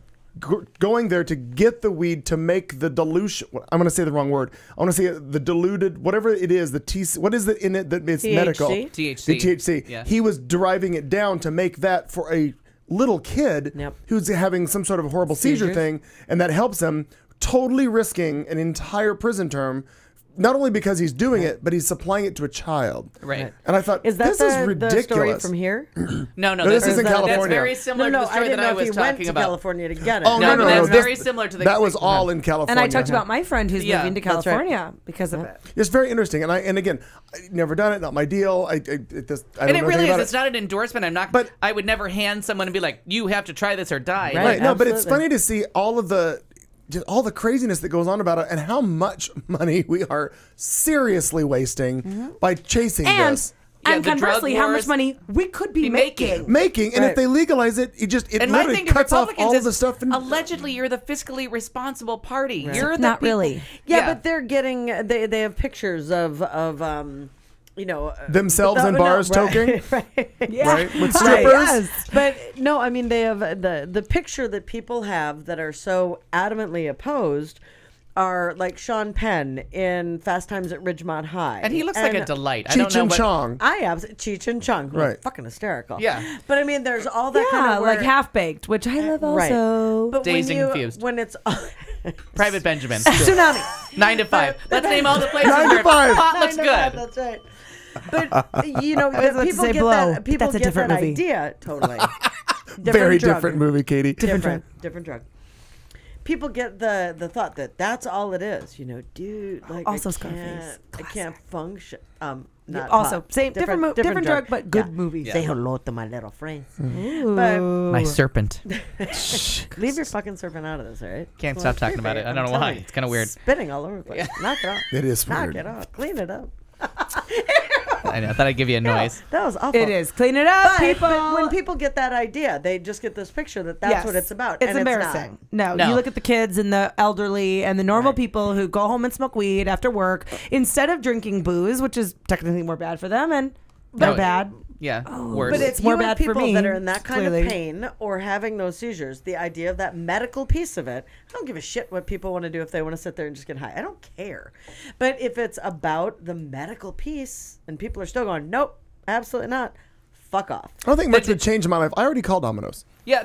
Speaker 3: going there to get the weed to make the dilution. I'm going to say the wrong word. I want to say the diluted, whatever it is, what is it in it that it's
Speaker 6: THC?
Speaker 3: medical?
Speaker 5: THC.
Speaker 3: The THC.
Speaker 5: Yeah.
Speaker 3: He was deriving it down to make that for a little kid
Speaker 6: Yep.
Speaker 3: who's having some sort of horrible seizure thing, and that helps him, totally risking an entire prison term. Not only because he's doing it, but he's supplying it to a child.
Speaker 5: Right.
Speaker 3: And I thought,
Speaker 6: Is that
Speaker 3: this is
Speaker 6: the
Speaker 3: ridiculous.
Speaker 6: story from here?
Speaker 5: No,
Speaker 3: this is in
Speaker 5: That's
Speaker 3: California.
Speaker 5: very similar
Speaker 6: No,
Speaker 5: to the
Speaker 6: I
Speaker 5: story
Speaker 6: didn't
Speaker 5: that
Speaker 6: know
Speaker 5: I
Speaker 6: if
Speaker 5: was
Speaker 6: he went
Speaker 5: talking
Speaker 6: to
Speaker 5: about.
Speaker 6: California to get it.
Speaker 3: Oh,
Speaker 5: No,
Speaker 3: no,
Speaker 5: that's
Speaker 3: this-
Speaker 5: very similar to the.
Speaker 3: That was all in California.
Speaker 4: And I talked about my friend who's
Speaker 5: Yeah,
Speaker 4: moving to
Speaker 6: that's right.
Speaker 4: California because of it.
Speaker 3: It's very interesting, and again, I've never done it. Not my deal. I don't
Speaker 5: And it
Speaker 3: know
Speaker 5: really
Speaker 3: anything
Speaker 5: is.
Speaker 3: about
Speaker 5: It's not an endorsement. I'm not.
Speaker 3: But-
Speaker 5: I would never hand someone and be like, "You have to try this or die."
Speaker 6: Right.
Speaker 3: Right. No, but it's
Speaker 6: Absolutely.
Speaker 3: funny to see just all the craziness that goes on about it, and how much money we are seriously wasting by chasing
Speaker 4: And
Speaker 3: this.
Speaker 5: Yeah,
Speaker 4: and
Speaker 5: the drug
Speaker 4: conversely, how much
Speaker 5: wars
Speaker 4: money we could be
Speaker 5: be
Speaker 4: making.
Speaker 3: Making, and if
Speaker 6: Right.
Speaker 3: they legalize it, it
Speaker 5: And my
Speaker 3: literally
Speaker 5: thing to
Speaker 3: cuts off
Speaker 5: Republicans
Speaker 3: all
Speaker 5: is
Speaker 3: the stuff. And
Speaker 5: allegedly you're the fiscally responsible party. You're the
Speaker 4: Not
Speaker 5: people-
Speaker 4: really.
Speaker 6: Yeah, but they're getting they have pictures of you know
Speaker 3: Themselves in bars toking?
Speaker 6: right.
Speaker 3: right? With
Speaker 4: Right.
Speaker 3: strippers.
Speaker 4: Yes.
Speaker 6: But no, I mean they have the picture that people have that are so adamantly opposed are like Sean Penn in Fast Times at Ridgemont High.
Speaker 5: And he looks like a delight. I
Speaker 3: Cheech
Speaker 5: don't know
Speaker 3: and
Speaker 5: what...
Speaker 3: Chong.
Speaker 6: I have Cheech and Chong.
Speaker 3: Right.
Speaker 6: Fucking hysterical.
Speaker 5: Yeah.
Speaker 6: But I mean, there's all that kind
Speaker 4: Yeah,
Speaker 6: of
Speaker 4: like Half Baked, which I love also.
Speaker 6: But
Speaker 5: Dazed
Speaker 6: when
Speaker 5: and Confused.
Speaker 6: When it's
Speaker 5: Private Benjamin.
Speaker 6: Tsunami.
Speaker 5: 9 to 5. Let's name all the places
Speaker 3: 9 to
Speaker 5: where
Speaker 3: 5.
Speaker 5: pot looks
Speaker 6: 9 to 5,
Speaker 5: good.
Speaker 6: that's right. But you know,
Speaker 4: was about to
Speaker 6: people
Speaker 4: say
Speaker 6: get
Speaker 4: Blow,
Speaker 6: that.
Speaker 4: but
Speaker 6: People
Speaker 4: that's a
Speaker 6: get
Speaker 4: different
Speaker 6: that
Speaker 4: movie.
Speaker 6: idea. Totally.
Speaker 3: Very
Speaker 6: drug.
Speaker 3: different movie, Katie.
Speaker 6: Different drug. People get the thought that that's all it is. You know, dude. Like
Speaker 4: Also
Speaker 6: I
Speaker 4: Scarface.
Speaker 6: can't function. Not
Speaker 4: Also,
Speaker 6: pot.
Speaker 4: same different drug, but good movie.
Speaker 6: Say hello to my little friends.
Speaker 5: My serpent.
Speaker 6: Leave your fucking serpent out of this, all right?
Speaker 5: Can't stop talking about it. I don't know why. It's kind of weird.
Speaker 6: Spitting all over the place. Knock it off.
Speaker 3: It is
Speaker 6: Knock
Speaker 3: weird.
Speaker 6: it off. Clean it up.
Speaker 5: I know. I thought I'd give you a noise.
Speaker 6: That was awful.
Speaker 4: It is. Clean it up, people.
Speaker 6: But when people get that idea, they just get this picture that that's
Speaker 4: Yes.
Speaker 6: what it's about.
Speaker 4: It's
Speaker 6: and
Speaker 4: embarrassing.
Speaker 6: It's not.
Speaker 4: No,
Speaker 5: No.
Speaker 4: you look at the kids and the elderly and the normal people who go home and smoke weed after work instead of drinking booze, which is technically more bad for them and
Speaker 5: No,
Speaker 4: bad.
Speaker 5: Yeah. Worse.
Speaker 6: But it's
Speaker 4: more
Speaker 6: more
Speaker 4: bad for
Speaker 6: people
Speaker 4: me,
Speaker 6: that are in that kind
Speaker 4: clearly.
Speaker 6: of pain or having those seizures. The idea of that medical piece of it, I don't give a shit what people want to do if they want to sit there and just get high. I don't care. But if it's about the medical piece and people are still going, nope, absolutely not. Fuck off.
Speaker 3: I don't think much would change in my life. I already called Domino's.
Speaker 5: yeah,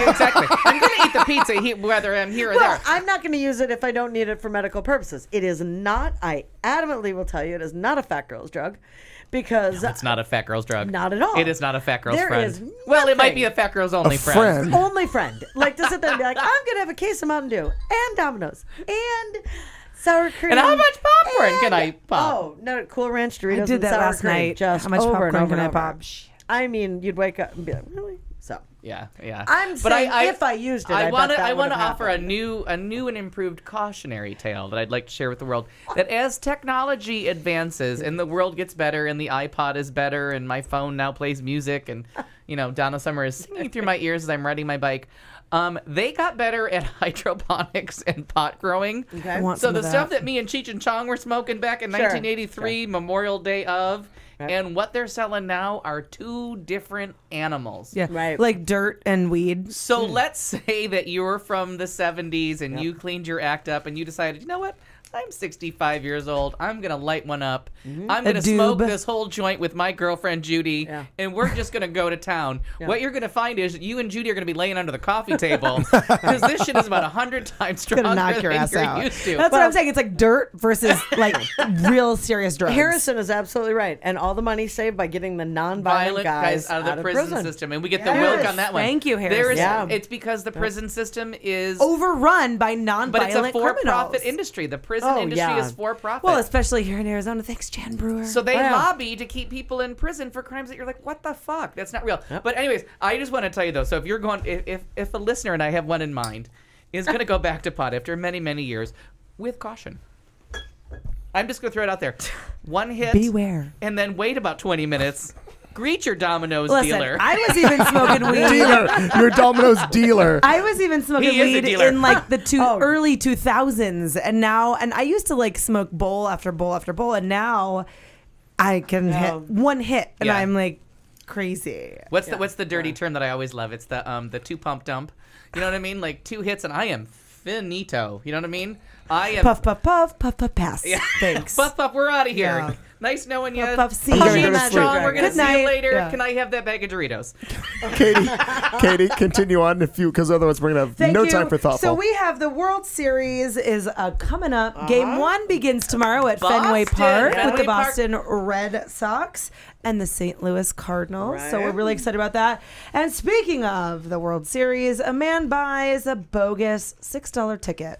Speaker 5: exactly. I'm going to eat the pizza whether I'm here or
Speaker 6: Well,
Speaker 5: there.
Speaker 6: I'm not going to use it if I don't need it for medical purposes. It is not, I adamantly will tell you, it is not a fat girl's drug because
Speaker 5: It's not a fat girl's drug.
Speaker 6: Not at all.
Speaker 5: It is not a fat girl's
Speaker 6: There
Speaker 5: friend.
Speaker 6: is
Speaker 5: Well, it might
Speaker 6: nothing.
Speaker 5: be a fat girl's only
Speaker 3: A friend.
Speaker 6: only friend. Like to sit there and be like, I'm going to have a case of Mountain Dew and Domino's and sour cream.
Speaker 5: And how much popcorn can I pop?
Speaker 6: Oh, no, Cool Ranch Doritos
Speaker 4: I did
Speaker 6: and
Speaker 4: that
Speaker 6: sour
Speaker 4: last
Speaker 6: cream.
Speaker 4: night.
Speaker 6: Just
Speaker 4: How much
Speaker 6: over
Speaker 4: popcorn
Speaker 6: and over
Speaker 4: can I
Speaker 6: and over.
Speaker 4: pop?
Speaker 6: I mean, you'd wake up and be like, really? So.
Speaker 5: Yeah.
Speaker 6: I'm saying if I used it, I
Speaker 5: want
Speaker 6: bet that
Speaker 5: to
Speaker 6: would have
Speaker 5: offer a
Speaker 6: happened.
Speaker 5: new and improved cautionary tale that I'd like to share with the world. That as technology advances and the world gets better and the iPod is better and my phone now plays music and Donna Summer is singing through my ears as I'm riding my bike. They got better at hydroponics and pot growing.
Speaker 6: Okay.
Speaker 4: I want
Speaker 5: So
Speaker 4: some
Speaker 5: the
Speaker 4: of
Speaker 5: stuff
Speaker 4: that.
Speaker 5: that me and Cheech and Chong were smoking back in
Speaker 6: Sure.
Speaker 5: 1983, Memorial Day of, and what they're selling now are two different animals.
Speaker 4: Yeah.
Speaker 6: Right.
Speaker 4: Like dirt and weed.
Speaker 5: So let's say that you were from the 70s and you cleaned your act up and you decided, you know what? I'm 65 years old. I'm going to light one up. I'm going to smoke
Speaker 4: doob.
Speaker 5: this whole joint with my girlfriend, Judy, and we're just going to go to town. What you're going to find is you and Judy are going to be laying under the coffee table because this shit is about 100 times stronger
Speaker 4: Gonna knock your
Speaker 5: than
Speaker 4: ass
Speaker 5: you're
Speaker 4: out.
Speaker 5: used to.
Speaker 4: That's what I'm saying. It's like dirt versus like real serious drugs.
Speaker 6: Harrison is absolutely right. And all the money saved by getting the non-violent
Speaker 5: Violent
Speaker 6: guys
Speaker 5: out of the prison system. And we get the
Speaker 6: Yes.
Speaker 5: milk on that one.
Speaker 4: Thank you, Harrison.
Speaker 5: There is,
Speaker 6: Yeah.
Speaker 5: It's because the prison system is...
Speaker 4: overrun by
Speaker 5: but
Speaker 4: non-violent
Speaker 5: it's a for-profit
Speaker 4: criminals.
Speaker 5: industry. The prison
Speaker 6: Oh,
Speaker 5: industry
Speaker 6: yeah.
Speaker 5: is for-profit.
Speaker 4: Well, especially here in Arizona. Thanks, Jan Brewer.
Speaker 5: So they
Speaker 6: Wow.
Speaker 5: lobby to keep people in prison for crimes that you're like, what the fuck? That's not real. But anyways, I just want to tell you though. So if you're going, if a listener, and I have one in mind, is going to go back to pot after many, many years, with caution. I'm just going to throw it out there. One hit.
Speaker 4: Beware.
Speaker 5: And then wait about 20 minutes. Greet your Domino's
Speaker 4: Listen,
Speaker 5: dealer.
Speaker 4: I was even smoking weed.
Speaker 3: Dealer, your Domino's dealer.
Speaker 4: I was even smoking
Speaker 5: He is a
Speaker 4: weed
Speaker 5: dealer.
Speaker 4: in like the early 2000s, and I used to like smoke bowl after bowl after bowl, and now I can hit one hit, and
Speaker 5: Yeah.
Speaker 4: I'm like crazy.
Speaker 5: What's the dirty term that I always love? It's the two pump dump. You know what I mean? Like 2 hits and I am finito. You know what I mean? I am
Speaker 4: Puff, puff, puff, puff, puff, pass.
Speaker 5: Yeah.
Speaker 4: Thanks.
Speaker 5: Puff, puff, we're out of here.
Speaker 4: Yeah.
Speaker 5: Nice knowing you.
Speaker 4: Puff, puff, see
Speaker 3: I'm gonna
Speaker 4: you.
Speaker 3: go to
Speaker 5: Cheech,
Speaker 3: sleep.
Speaker 5: Chong, we're gonna
Speaker 4: Good
Speaker 5: see you
Speaker 4: night.
Speaker 5: later.
Speaker 4: Yeah.
Speaker 5: Can I have that bag of Doritos?
Speaker 3: Katie, continue on because otherwise we're gonna have
Speaker 4: Thank
Speaker 3: no
Speaker 4: you.
Speaker 3: time for thoughtful.
Speaker 4: So we have the World Series is coming up. Game 1 begins tomorrow at Fenway
Speaker 5: Boston.
Speaker 4: Park with
Speaker 5: Fenway
Speaker 4: the
Speaker 5: Park.
Speaker 4: Boston Red Sox and the St. Louis Cardinals. So we're
Speaker 6: Right.
Speaker 4: really excited about that. And speaking of the World Series, a man buys a bogus $6 ticket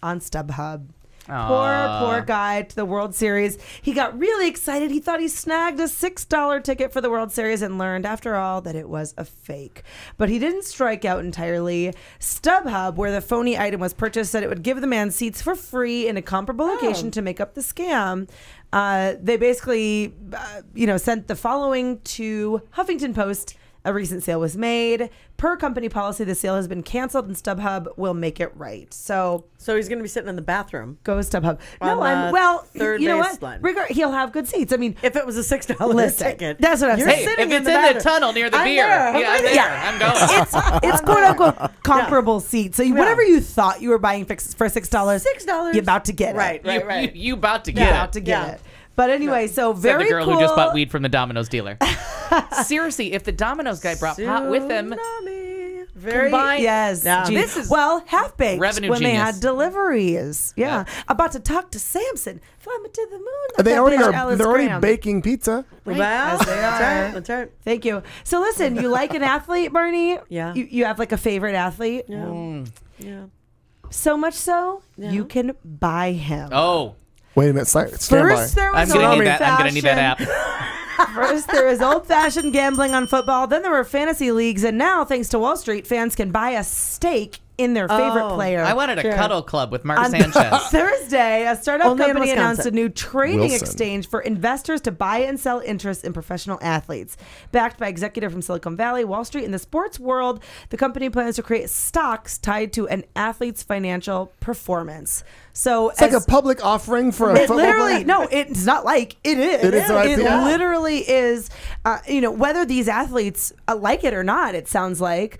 Speaker 4: on StubHub. Poor guy to the World Series. He got really excited. He thought he snagged a $6 ticket for the World Series and learned, after all, that it was a fake. But he didn't strike out entirely. StubHub, where the phony item was purchased, said it would give the man seats for free in a comparable location to make up the scam. They basically, sent the following to Huffington Post A recent sale was made. Per company policy, the sale has been canceled and StubHub will make it right. So
Speaker 6: he's going to be sitting in the bathroom.
Speaker 4: Go StubHub.
Speaker 6: On
Speaker 4: No, I'm well.
Speaker 6: third
Speaker 4: You know what?
Speaker 6: baseline.
Speaker 4: He'll have good seats. I mean,
Speaker 6: If it was a $6
Speaker 4: listen,
Speaker 6: ticket,
Speaker 4: that's what I'm
Speaker 6: you're
Speaker 4: saying.
Speaker 6: sitting
Speaker 5: If it's in the
Speaker 6: bathroom.
Speaker 5: tunnel near the
Speaker 6: I'm
Speaker 5: beer,
Speaker 6: there.
Speaker 5: yeah, I'm there.
Speaker 4: Yeah.
Speaker 5: I'm going.
Speaker 4: It's quote unquote comparable seats. So whatever you thought you were buying for $6,
Speaker 6: $6.
Speaker 4: you're about to get
Speaker 6: Right,
Speaker 4: it.
Speaker 6: right, right.
Speaker 5: You about to
Speaker 4: You're
Speaker 5: get
Speaker 4: about
Speaker 5: it.
Speaker 4: to get it. But anyway, so
Speaker 5: Said
Speaker 4: very
Speaker 5: the girl
Speaker 4: cool.
Speaker 5: who just bought weed from the Domino's dealer. Seriously, if the Domino's guy brought pot with him,
Speaker 4: Very
Speaker 5: combined-
Speaker 4: yes.
Speaker 6: Yeah.
Speaker 4: Genius.
Speaker 5: This is
Speaker 4: well, half baked
Speaker 5: revenue
Speaker 4: when they
Speaker 5: genius.
Speaker 4: had deliveries. Yeah.
Speaker 5: Yeah.
Speaker 4: About to talk to Samson. Fly me to the moon.
Speaker 3: And they
Speaker 4: That
Speaker 3: already
Speaker 4: bitch
Speaker 3: are.
Speaker 4: Alice
Speaker 3: They're already
Speaker 4: Graham.
Speaker 3: baking pizza.
Speaker 6: Well,
Speaker 4: As they
Speaker 6: that's
Speaker 4: are.
Speaker 6: right. That's right.
Speaker 4: Thank you. So listen, you like an athlete, Barney?
Speaker 6: Yeah.
Speaker 4: You have like a favorite athlete?
Speaker 6: Yeah. Yeah.
Speaker 4: So much so, you can buy him.
Speaker 5: oh,
Speaker 3: Wait a minute. Stand
Speaker 4: First,
Speaker 3: by.
Speaker 4: there
Speaker 5: I'm
Speaker 4: was
Speaker 5: gonna need
Speaker 4: old
Speaker 5: that. I'm gonna need that app.
Speaker 4: First, there was old-fashioned gambling on football. Then there were fantasy leagues, and now, thanks to Wall Street, fans can buy a stake in their favorite
Speaker 6: Oh,
Speaker 4: player.
Speaker 5: I wanted a
Speaker 6: Sure.
Speaker 5: cuddle club with Mark
Speaker 4: On
Speaker 5: Sanchez.
Speaker 4: Thursday, a startup
Speaker 6: Only in
Speaker 4: company announced a
Speaker 6: Wisconsin.
Speaker 4: new trading
Speaker 3: Wilson.
Speaker 4: exchange for investors to buy and sell interest in professional athletes. Backed by executive from Silicon Valley, Wall Street, and the sports world, the company plans to create stocks tied to an athlete's financial performance. So
Speaker 3: It's like a public offering for a
Speaker 4: it
Speaker 3: football
Speaker 4: literally
Speaker 3: player.
Speaker 4: no, it's not like it is.
Speaker 3: It is what I
Speaker 4: It
Speaker 3: think.
Speaker 4: literally is. Whether these athletes like it or not, it sounds like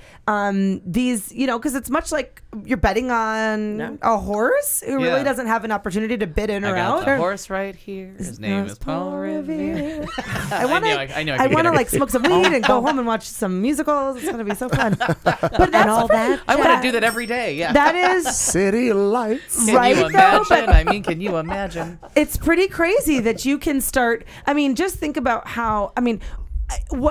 Speaker 4: these. Because it's much like you're betting on a horse who really
Speaker 5: Yeah.
Speaker 4: doesn't have an opportunity to bid in
Speaker 5: I
Speaker 4: or
Speaker 5: got
Speaker 4: out.
Speaker 5: the horse right here. His name is Paul Revere.
Speaker 4: I want to.
Speaker 5: I knew I
Speaker 4: I
Speaker 5: could
Speaker 4: want to
Speaker 5: get
Speaker 4: like
Speaker 5: it.
Speaker 4: smoke some weed and go home and watch some musicals. It's gonna be so fun. But that's
Speaker 6: all that
Speaker 5: I want to do that every day. Yeah.
Speaker 4: That is
Speaker 3: City lights.
Speaker 5: Can
Speaker 4: right
Speaker 5: you
Speaker 4: though,
Speaker 5: imagine?
Speaker 4: but-
Speaker 5: I mean, can you imagine?
Speaker 4: it's pretty crazy that you can start. I mean, just think about how. I mean,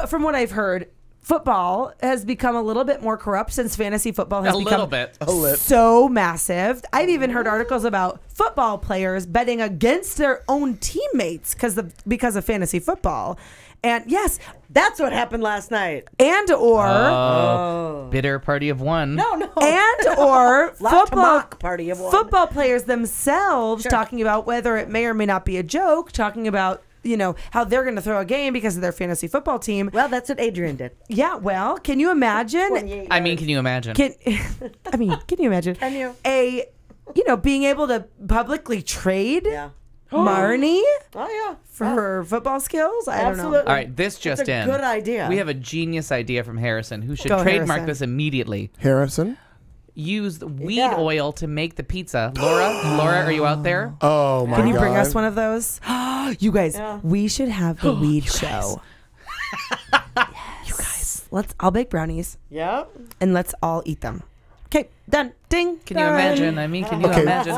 Speaker 4: from what I've heard, football has become a little bit more corrupt since fantasy football has
Speaker 5: A
Speaker 4: become
Speaker 5: little bit.
Speaker 4: so massive. I've even heard articles about football players betting against their own teammates because of fantasy football. And yes,
Speaker 6: That's what happened last night.
Speaker 4: and or
Speaker 5: Bitter party of one.
Speaker 6: No.
Speaker 4: and or
Speaker 6: Lock to
Speaker 4: football
Speaker 6: mock party of one.
Speaker 4: football players themselves talking about whether it may or may not be a joke, talking about how they're going to throw a game because of their fantasy football team.
Speaker 6: Well, that's what Adrian did.
Speaker 4: Yeah, well, can you imagine?
Speaker 5: I mean, can you imagine?
Speaker 4: Can you imagine?
Speaker 6: Can you?
Speaker 4: Being able to publicly trade
Speaker 6: Yeah.
Speaker 4: Marnie
Speaker 6: Oh, yeah.
Speaker 4: for her football skills? I don't know.
Speaker 6: Absolutely.
Speaker 5: All right, this just
Speaker 6: It's a
Speaker 5: in.
Speaker 6: good idea.
Speaker 5: We have a genius idea from Harrison who should
Speaker 4: Go,
Speaker 5: trademark
Speaker 4: Harrison.
Speaker 5: this immediately.
Speaker 3: Harrison.
Speaker 5: Use the weed
Speaker 6: Yeah.
Speaker 5: oil to make the pizza. Laura, are you out there?
Speaker 3: Oh my god.
Speaker 4: Can you bring us one of those? You guys,
Speaker 6: Yeah.
Speaker 4: we should have the weed show. You guys, I'll bake brownies
Speaker 6: Yep.
Speaker 4: and let's all eat them. Okay, done. Ding.
Speaker 5: Can you
Speaker 4: done.
Speaker 5: imagine? I mean, can you
Speaker 3: Okay,
Speaker 5: imagine?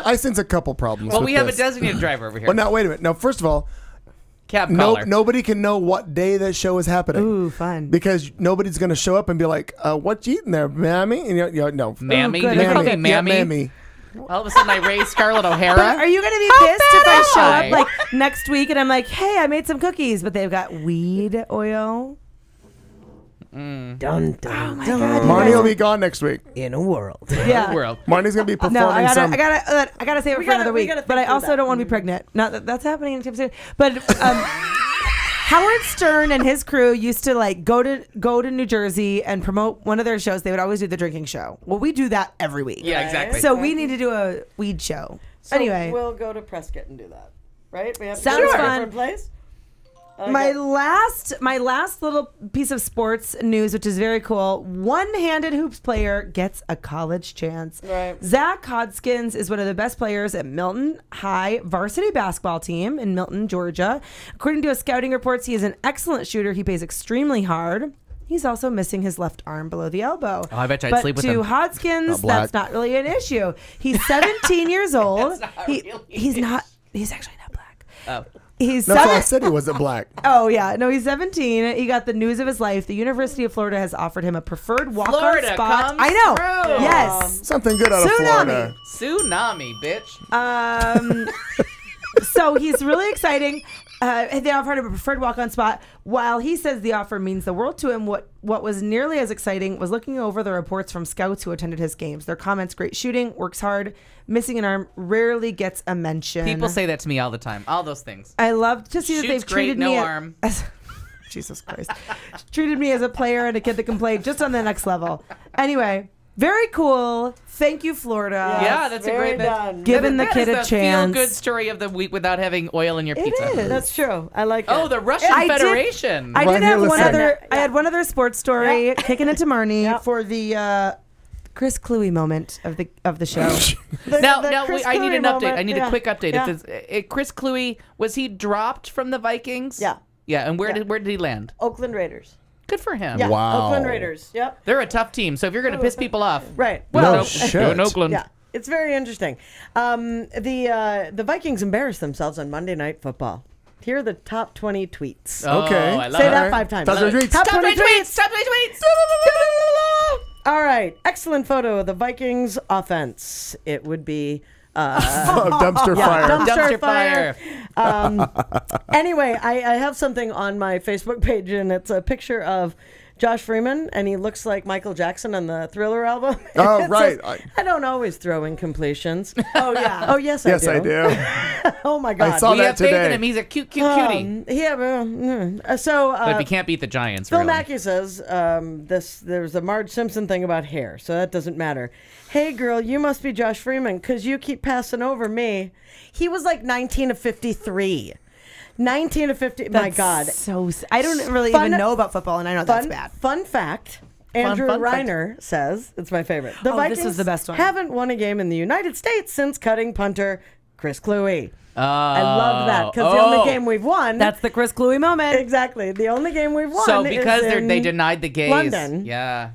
Speaker 3: I sense a couple problems.
Speaker 5: Well,
Speaker 3: with
Speaker 5: we have a
Speaker 3: this.
Speaker 5: designated driver over here.
Speaker 3: Well, now wait a minute. Now, first of all,
Speaker 5: Cab caller.
Speaker 3: nobody can know what day that show is happening.
Speaker 4: Ooh, fun.
Speaker 3: Because nobody's going to show up and be like, "What you eating there, mammy?" And no,
Speaker 5: Mammy?
Speaker 4: good.
Speaker 5: They call
Speaker 4: Okay.
Speaker 5: me Mammy?
Speaker 3: Yeah, mammy.
Speaker 5: All of a sudden, I raise Scarlett O'Hara.
Speaker 4: But are you going to be pissed if I show
Speaker 5: I?
Speaker 4: up like next week and I'm like, hey, I made some cookies, but they've got weed oil?
Speaker 6: Dun, dun,
Speaker 4: God,
Speaker 6: dun.
Speaker 4: you
Speaker 3: Marnie
Speaker 4: guys
Speaker 3: will
Speaker 4: are-
Speaker 3: be gone next week.
Speaker 6: In a world.
Speaker 4: Yeah.
Speaker 5: World.
Speaker 3: Marnie's going to be performing
Speaker 4: No, I
Speaker 3: some.
Speaker 4: gotta save it
Speaker 6: We
Speaker 4: for
Speaker 6: gotta-
Speaker 4: another
Speaker 6: we
Speaker 4: week.
Speaker 6: gotta
Speaker 4: But I
Speaker 6: think through
Speaker 4: also
Speaker 6: that.
Speaker 4: don't want to be pregnant. Not that that's happening anytime soon. But Howard Stern and his crew used to like go to New Jersey and promote one of their shows. They would always do the drinking show. Well, we do that every week.
Speaker 5: Yeah, exactly.
Speaker 4: So we need to do a weed show.
Speaker 6: So
Speaker 4: anyway,
Speaker 6: we'll go to Prescott and do that. Right? We have to
Speaker 4: Sounds
Speaker 6: go to a
Speaker 4: fun.
Speaker 6: different place?
Speaker 4: my last little piece of sports news, which is very cool. One-handed hoops player gets a college chance.
Speaker 6: Right.
Speaker 4: Zach Hodgkins is one of the best players at Milton High varsity basketball team in Milton, Georgia. According to his scouting reports, he is an excellent shooter. He plays extremely hard. He's also missing his left arm below the elbow.
Speaker 5: Oh, I bet you I'd
Speaker 4: but
Speaker 5: sleep with
Speaker 4: to
Speaker 5: him.
Speaker 4: Hodgkins,
Speaker 3: Not black.
Speaker 4: that's not really an issue. He's 17 years old. He's actually not black.
Speaker 5: Oh.
Speaker 4: He's
Speaker 3: That's why I
Speaker 4: seven-
Speaker 3: said he wasn't black.
Speaker 4: Oh, yeah. No, he's 17. He got the news of his life. The University of Florida has offered him a preferred walk-on
Speaker 5: Florida
Speaker 4: spot.
Speaker 5: comes
Speaker 4: I know.
Speaker 5: through.
Speaker 4: Yes.
Speaker 3: Something good out of
Speaker 4: Tsunami.
Speaker 3: Florida.
Speaker 5: Tsunami, bitch.
Speaker 4: So he's really exciting. They offered him a preferred walk-on spot. While he says the offer means the world to him, what was nearly as exciting was looking over the reports from scouts who attended his games. Their comments: great shooting, works hard, missing an arm, rarely gets a mention.
Speaker 5: People say that to me all the time. All those things.
Speaker 4: I love to see that
Speaker 5: Shoots
Speaker 4: they've
Speaker 5: great,
Speaker 4: treated
Speaker 5: no
Speaker 4: me
Speaker 5: arm.
Speaker 4: as Jesus Christ. Treated me as a player and a kid that can play just on the next level. Anyway, very cool. Thank you, Florida.
Speaker 5: Yeah, that's a great
Speaker 6: done.
Speaker 4: Giving the kid a chance.
Speaker 5: Feel good story of the week without having oil in your pizza.
Speaker 4: is.
Speaker 6: That's true. I like it.
Speaker 5: Oh, the Russian Federation.
Speaker 4: I
Speaker 3: Right
Speaker 4: did
Speaker 3: here,
Speaker 4: have one
Speaker 3: listen.
Speaker 4: other. I had one other sports story. Kicking it to Marnie for the Chris Cluey moment of the show.
Speaker 5: Now,
Speaker 6: Chris
Speaker 5: I need
Speaker 6: Cluey
Speaker 5: an update.
Speaker 6: moment,
Speaker 5: I need a quick update. If Chris Cluey, was he dropped from the Vikings?
Speaker 6: Yeah.
Speaker 5: Yeah, and where did he land?
Speaker 6: Oakland Raiders.
Speaker 5: Good for him.
Speaker 6: Yeah,
Speaker 3: Wow.
Speaker 6: Oakland Raiders. Yep.
Speaker 5: They're a tough team, so if you're going to piss people off,
Speaker 6: Right.
Speaker 3: No
Speaker 6: Well,
Speaker 3: shit.
Speaker 5: go in Oakland.
Speaker 6: yeah. It's very interesting. The Vikings embarrassed themselves on Monday Night Football. Here are the top 20 tweets.
Speaker 5: Oh,
Speaker 3: Okay.
Speaker 5: I love
Speaker 6: Say
Speaker 5: it.
Speaker 6: that 5 times.
Speaker 3: Top 20 tweets.
Speaker 6: Top 20 tweets.
Speaker 5: Stop my tweets.
Speaker 6: All right. Excellent photo of the Vikings offense. It would be
Speaker 3: Dumpster fire.
Speaker 6: dumpster
Speaker 5: fire.
Speaker 6: Anyway, I have something on my Facebook page, and it's a picture of Josh Freeman, and he looks like Michael Jackson on the Thriller album.
Speaker 3: Oh,
Speaker 6: It
Speaker 3: right.
Speaker 6: says, I don't always throw incompletions. Oh, yeah. Oh, yes, I
Speaker 3: Yes,
Speaker 6: do.
Speaker 3: I do.
Speaker 6: Oh, my God.
Speaker 3: I saw
Speaker 5: We
Speaker 3: that
Speaker 5: have faith in
Speaker 3: today.
Speaker 5: him. He's a cute cutie. But if you can't beat the Giants,
Speaker 6: Phil
Speaker 5: really.
Speaker 6: Mackey says there's a Marge Simpson thing about hair, so that doesn't matter. Hey, girl, you must be Josh Freeman because you keep passing over me. He was like 19 of 53. 19 of 50. My God.
Speaker 4: So I don't really even know about football, and I know that's bad.
Speaker 6: Fun fact. Andrew
Speaker 5: fun fact.
Speaker 6: Reiner says, it's my favorite. The
Speaker 4: Oh,
Speaker 6: Vikings
Speaker 4: this is the best one.
Speaker 6: haven't won a game in the United States since cutting punter Chris Cluey. I love that because the only game we've won.
Speaker 4: That's the Chris Cluey moment.
Speaker 6: Exactly. The only game we've won.
Speaker 5: So because
Speaker 6: is in
Speaker 5: they denied the gays.
Speaker 6: London.
Speaker 5: Yeah.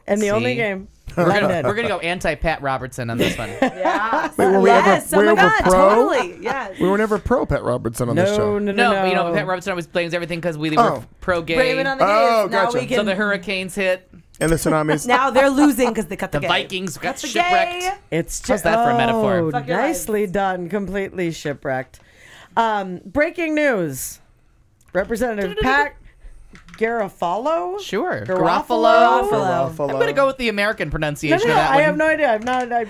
Speaker 6: And the only
Speaker 5: See?
Speaker 6: game.
Speaker 5: We're
Speaker 6: London.
Speaker 5: gonna go anti Pat Robertson on this one.
Speaker 4: Yeah.
Speaker 3: Wait, were we
Speaker 4: Yes.
Speaker 3: ever,
Speaker 4: Oh
Speaker 3: we
Speaker 4: my
Speaker 3: ever
Speaker 4: God.
Speaker 3: pro?
Speaker 4: Totally. Yes.
Speaker 3: We were never pro Pat Robertson on this show.
Speaker 5: No, you know, Pat Robertson always blames everything because we were
Speaker 3: Oh.
Speaker 5: pro-gay.
Speaker 4: Blaming on the gays.
Speaker 3: Oh,
Speaker 4: Now
Speaker 3: gotcha.
Speaker 4: we can.
Speaker 5: So the hurricanes hit.
Speaker 3: And the tsunamis.
Speaker 4: Now they're losing because they cut the
Speaker 5: The
Speaker 4: gay.
Speaker 5: Vikings got
Speaker 4: Cut the
Speaker 5: shipwrecked.
Speaker 4: gay.
Speaker 6: It's
Speaker 5: How's that for a metaphor?
Speaker 6: Oh,
Speaker 4: Fuck your
Speaker 6: nicely done. Completely shipwrecked. Breaking news. Representative Pat Garofalo?
Speaker 5: Sure.
Speaker 6: Garofalo?
Speaker 3: Garofalo.
Speaker 5: I'm going to go with the American
Speaker 6: No,
Speaker 5: pronunciation
Speaker 6: no,
Speaker 5: of that
Speaker 6: I
Speaker 5: one.
Speaker 6: have no idea.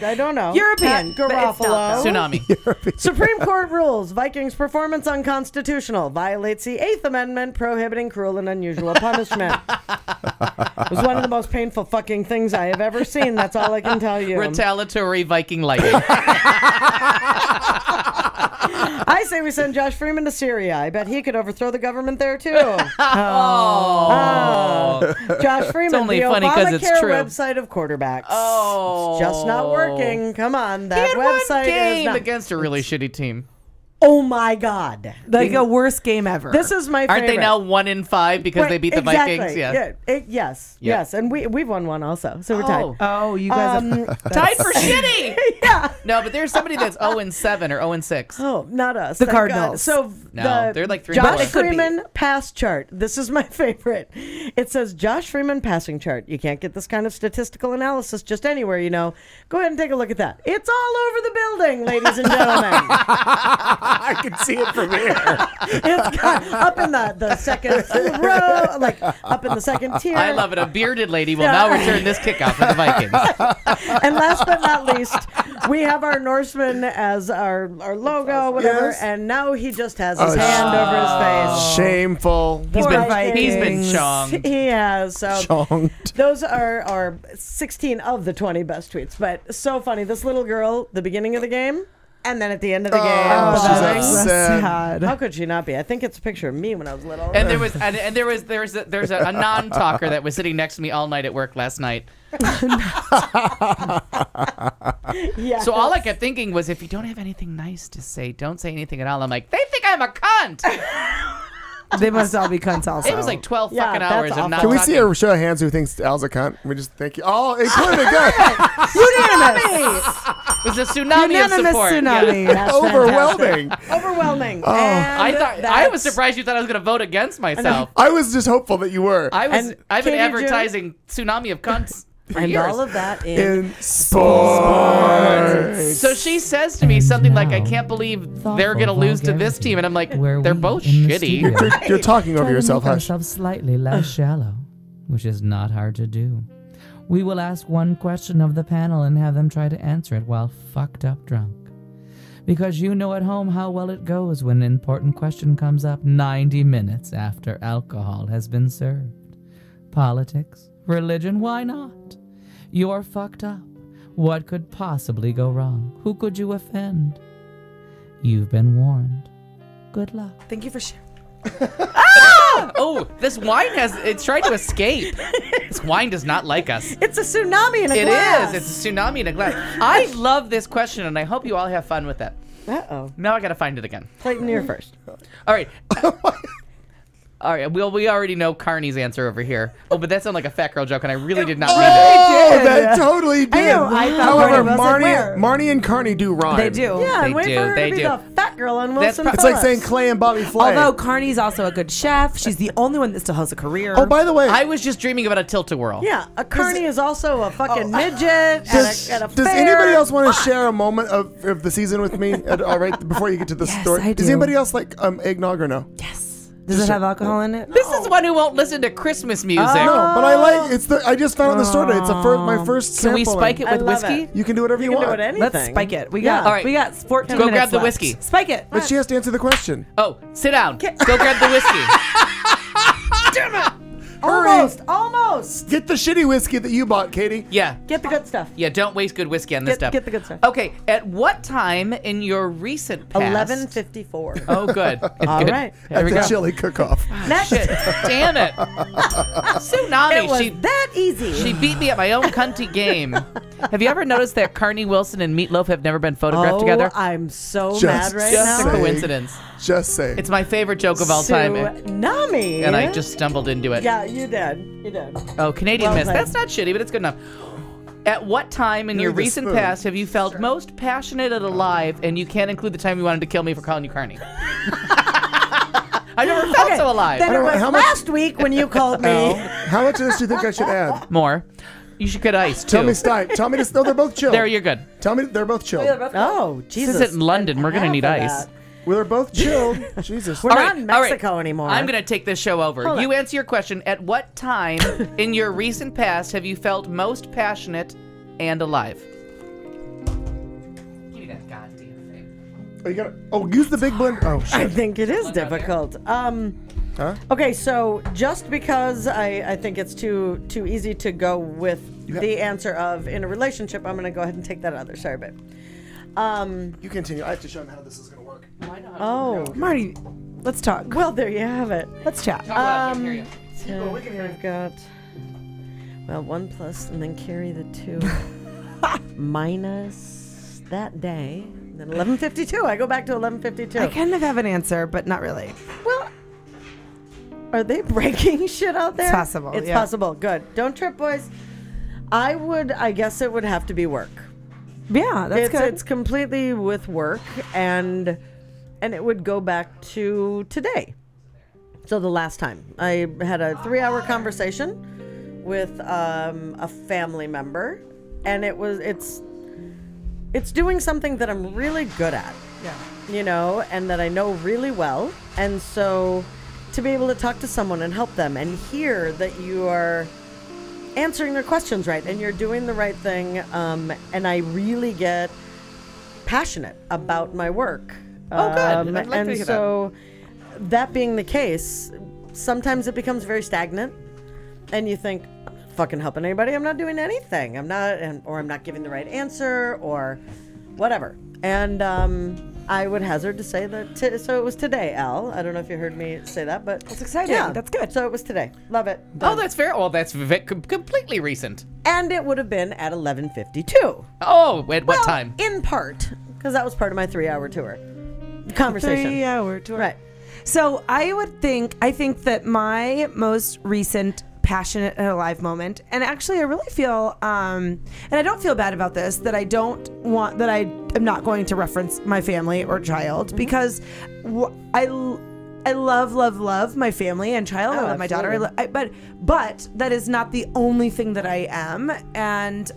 Speaker 6: I don't know.
Speaker 4: European,
Speaker 6: Pat
Speaker 4: but it's not,
Speaker 6: Garofalo.
Speaker 5: Tsunami.
Speaker 6: Supreme Court rules Vikings performance unconstitutional. Violates the 8th Amendment prohibiting cruel and unusual punishment. It was one of the most painful fucking things I have ever seen. That's all I can tell you.
Speaker 5: Retaliatory Viking lightning.
Speaker 6: I say we send Josh Freeman to Syria. I bet he could overthrow the government there too. Josh Freeman,
Speaker 5: only
Speaker 6: the
Speaker 5: funny 'cause it's
Speaker 6: Obamacare
Speaker 5: true.
Speaker 6: website of quarterbacks.
Speaker 5: Oh.
Speaker 6: It's just not working. Come on,
Speaker 5: He
Speaker 6: that
Speaker 5: had
Speaker 6: website
Speaker 5: one game
Speaker 6: is not.
Speaker 5: against a really shitty team.
Speaker 6: Oh my God!
Speaker 4: Like a worst game ever.
Speaker 6: This is my favorite.
Speaker 5: Aren't they now 1-5 because
Speaker 6: Right,
Speaker 5: they beat the
Speaker 6: exactly.
Speaker 5: Vikings? Yeah.
Speaker 6: Yes,
Speaker 5: Yep.
Speaker 6: yes, and we've won one also, so we're tied.
Speaker 4: Oh, you guys have
Speaker 5: Tied for shitty.
Speaker 6: Yeah.
Speaker 5: No, but there's somebody that's 0-7 or 0-6.
Speaker 6: Oh, not us.
Speaker 4: The
Speaker 6: thank God.
Speaker 4: Cardinals.
Speaker 6: So
Speaker 5: No, they're like 3-4.
Speaker 6: Josh
Speaker 5: They could be.
Speaker 6: Freeman pass chart. This is my favorite. It says Josh Freeman passing chart. You can't get this kind of statistical analysis just anywhere, you know. Go ahead and take a look at that. It's all over the building, ladies and gentlemen.
Speaker 3: I can see it from here.
Speaker 6: It's got up in the second row, like up in the second tier.
Speaker 5: I love it. A bearded lady will now return this kickoff for the Vikings.
Speaker 6: And last but not least, we have our Norseman as our logo, whatever,
Speaker 3: Yes.
Speaker 6: and now he just has his hand over his face.
Speaker 3: Shameful.
Speaker 5: He's
Speaker 6: Poor
Speaker 5: been
Speaker 6: Vikings.
Speaker 5: chonged.
Speaker 6: He has. So
Speaker 3: Chonged.
Speaker 6: those are 16 of the 20 best tweets. But so funny. This little girl, the beginning of the game, and then at the end of the game.
Speaker 3: she's
Speaker 6: bowing.
Speaker 3: upset.
Speaker 6: How could she not be? I think it's a picture of me when I was little.
Speaker 5: And there's a non-talker that was sitting next to me all night at work last night.
Speaker 6: Yeah.
Speaker 5: So all I kept thinking was, if you don't have anything nice to say, don't say anything at all. I'm like, they think I'm a cunt.
Speaker 4: They must all be cunts also.
Speaker 5: It was like 12
Speaker 6: Yeah,
Speaker 5: fucking
Speaker 6: that's
Speaker 5: hours of
Speaker 6: awful.
Speaker 5: not
Speaker 3: Can we
Speaker 5: talking.
Speaker 3: see a show of hands who thinks Al's a cunt? We just thank you. Oh, including good.
Speaker 6: unanimous.
Speaker 5: It was a tsunami of
Speaker 4: Unanimous
Speaker 5: support.
Speaker 4: tsunami.
Speaker 5: Yeah.
Speaker 6: That's
Speaker 3: Overwhelming.
Speaker 6: fantastic. Overwhelming.
Speaker 3: Oh.
Speaker 5: I
Speaker 6: And
Speaker 5: thought I was surprised you thought I was going to vote against myself.
Speaker 3: I was just hopeful that you were.
Speaker 5: I've been
Speaker 6: Katie June-
Speaker 5: advertising tsunami of cunts for
Speaker 6: And
Speaker 5: years.
Speaker 6: all of that in
Speaker 3: in sports.
Speaker 5: So she says to me something like, I can't believe they're going to lose to this team. And I'm like,
Speaker 10: Where
Speaker 5: they're
Speaker 10: we
Speaker 5: both
Speaker 10: in the
Speaker 5: shitty.
Speaker 10: studio
Speaker 3: You're talking over
Speaker 10: try to
Speaker 3: yourself,
Speaker 10: make
Speaker 3: hush.
Speaker 10: ourselves slightly less shallow, which is not hard to do. We will ask one question of the panel and have them try to answer it while fucked up drunk. Because you know at home how well it goes when an important question comes up 90 minutes after alcohol has been served. Politics, religion, why not? You're fucked up. What could possibly go wrong? Who could you offend? You've been warned. Good luck.
Speaker 4: Thank you for sharing.
Speaker 5: Oh, this wine it's trying to escape. This wine does not like us.
Speaker 6: It's a tsunami in a
Speaker 5: It
Speaker 6: glass.
Speaker 5: is. It's a tsunami in a glass. I love this question, and I hope you all have fun with it.
Speaker 6: Uh-oh.
Speaker 5: Now I got to find it again.
Speaker 6: Clayton, you're first.
Speaker 5: All right. All right. Well, we already know Carney's answer over here. Oh, but that sounded like a fat girl joke, and I really did not mean it.
Speaker 3: Oh, that totally did.
Speaker 4: know, I thought
Speaker 3: However,
Speaker 4: Marty was like,
Speaker 3: Marnie and Carney do rhyme.
Speaker 4: They do.
Speaker 6: Yeah, and
Speaker 5: They
Speaker 6: wait
Speaker 5: do,
Speaker 6: for her
Speaker 5: they
Speaker 6: to be
Speaker 5: do.
Speaker 6: the fat girl on Wilson
Speaker 3: It's like
Speaker 6: Phillips.
Speaker 3: saying Clay and Bobby Flay.
Speaker 4: Although Carney's also a good chef, she's the only one that still has a career.
Speaker 3: Oh, by the way,
Speaker 5: I was just dreaming about a tilt-a-whirl.
Speaker 6: Yeah, a Carney is also a fucking midget at a
Speaker 3: does
Speaker 6: fair.
Speaker 3: anybody else want to share a moment of the season with me? All right, before you get to the
Speaker 4: Yes,
Speaker 3: story.
Speaker 4: I
Speaker 3: Does
Speaker 4: do.
Speaker 3: anybody else like eggnog or no?
Speaker 4: Yes. Does it have alcohol in it?
Speaker 5: This is one who won't listen to Christmas music.
Speaker 3: No, but I like it's the. I just found it in the store today. It's my first.
Speaker 5: Can we
Speaker 3: sample
Speaker 5: spike it
Speaker 6: I
Speaker 5: with
Speaker 6: love
Speaker 5: whiskey?
Speaker 6: it.
Speaker 3: You can do whatever you,
Speaker 6: You can
Speaker 3: want.
Speaker 6: do it anything.
Speaker 4: Let's spike it. We
Speaker 6: Yeah.
Speaker 4: got
Speaker 5: All right.
Speaker 4: we got 14
Speaker 5: Go
Speaker 4: minutes
Speaker 5: grab the
Speaker 4: left.
Speaker 5: whiskey.
Speaker 4: Spike it.
Speaker 3: But she has to answer the question.
Speaker 5: Oh, sit down. Go grab the whiskey.
Speaker 3: Damn it!
Speaker 6: Almost.
Speaker 3: Get the shitty whiskey that you bought, Katie.
Speaker 5: Yeah.
Speaker 6: Get the good stuff.
Speaker 5: Yeah, don't waste good whiskey on this stuff.
Speaker 6: Get the good stuff.
Speaker 5: Okay, at what time in your recent past...
Speaker 6: 11:54.
Speaker 5: Oh, good.
Speaker 6: All
Speaker 5: Good.
Speaker 6: right.
Speaker 5: There
Speaker 3: At
Speaker 5: we
Speaker 3: the
Speaker 5: go.
Speaker 3: chili cook-off.
Speaker 6: Next.
Speaker 5: Shit. Damn it. Tsunami.
Speaker 6: It was
Speaker 5: She
Speaker 6: that easy.
Speaker 5: She beat me at my own cunty game. Have you ever noticed that Carney Wilson and Meatloaf have never been photographed together?
Speaker 6: I'm so
Speaker 3: Just
Speaker 6: mad right
Speaker 5: Just
Speaker 6: now.
Speaker 5: a coincidence.
Speaker 3: Just say.
Speaker 5: It's my favorite joke of all time.
Speaker 6: Tsunami.
Speaker 5: And I just stumbled into it.
Speaker 6: Yeah, you did. You did.
Speaker 5: Oh, Canadian
Speaker 6: Well
Speaker 5: Miss.
Speaker 6: played.
Speaker 5: That's not shitty, but it's good enough. At what time in your
Speaker 3: Really the
Speaker 5: recent
Speaker 3: spoon.
Speaker 5: past have you felt most passionate and alive, and you can't include the time you wanted to kill me for calling you Carney? I never felt so alive.
Speaker 6: Then it was
Speaker 3: how much-
Speaker 6: last week when you called me.
Speaker 3: How much of this do you think I should add?
Speaker 5: More. You should get ice, too.
Speaker 3: Tell me Stein. Tell me to. No, they're both chilled.
Speaker 5: There, you're good.
Speaker 3: Tell me they're both chilled.
Speaker 6: Oh, Jesus.
Speaker 5: This isn't London. We're going to
Speaker 6: Half
Speaker 5: need
Speaker 6: of
Speaker 5: ice.
Speaker 6: that.
Speaker 3: Well, they're both chilled. Jesus.
Speaker 6: We're
Speaker 5: All
Speaker 6: not
Speaker 5: right,
Speaker 6: in
Speaker 5: all right.
Speaker 6: Mexico anymore.
Speaker 5: I'm going to take this show over.
Speaker 6: Hold
Speaker 5: You
Speaker 6: on.
Speaker 5: answer your question. At what time in your recent past have you felt most passionate and alive? Give me that goddamn thing.
Speaker 3: Oh, you gotta. Oh, use the big blender. Oh
Speaker 6: I
Speaker 3: shit.
Speaker 6: think it is difficult.
Speaker 3: Huh?
Speaker 6: Okay, so just because I think it's too easy to go with the answer of in a relationship, I'm going to go ahead and take that other. Sorry, babe.
Speaker 3: You continue. I have to show them how this is gonna work.
Speaker 6: Oh,
Speaker 4: Marty, let's talk.
Speaker 6: well, there you have it.
Speaker 4: Let's chat.
Speaker 5: Talk loud, I can hear you.
Speaker 6: So I've got 1 plus and then carry the 2 minus that day. Then 11:52. I go back to 11:52.
Speaker 4: I kind of have an answer, but not really.
Speaker 6: Well, are they breaking shit out there?
Speaker 4: It's possible,
Speaker 6: It's
Speaker 4: yeah.
Speaker 6: possible. Good. Don't trip, boys. I guess it would have to be work.
Speaker 4: Yeah, that's good.
Speaker 6: It's completely with work, and it would go back to today. So the last time I had a 3-hour conversation with a family member, and it's doing something that I'm really good at.
Speaker 4: Yeah.
Speaker 6: You know, and that I know really well, and so to be able to talk to someone and help them and hear that you are answering their questions right and you're doing the right thing, and I really get passionate about my work.
Speaker 5: Oh, good. I'd like to
Speaker 6: and
Speaker 5: hear
Speaker 6: so that being the case, sometimes it becomes very stagnant, and you think, I'm not fucking helping anybody. I'm not doing anything. I'm not giving the right answer or whatever. And I would hazard to say that. So it was today, Al. I don't know if you heard me say that, but
Speaker 4: That's exciting.
Speaker 6: Yeah,
Speaker 4: That's good.
Speaker 6: So it was today. Love it.
Speaker 5: Oh, that's fair. Well, that's completely recent.
Speaker 6: And it would have been at 11:52.
Speaker 5: Oh, at what
Speaker 6: Well,
Speaker 5: time?
Speaker 6: In part, because that was part of my 3-hour tour conversation.
Speaker 4: 3-hour tour.
Speaker 6: Right.
Speaker 4: So I think that my most recent passionate and alive moment, and actually I really feel, and I don't feel bad about this, that I am not going to reference my family or child, because I love my family and child. I love my daughter. But that is not the only thing that I am, and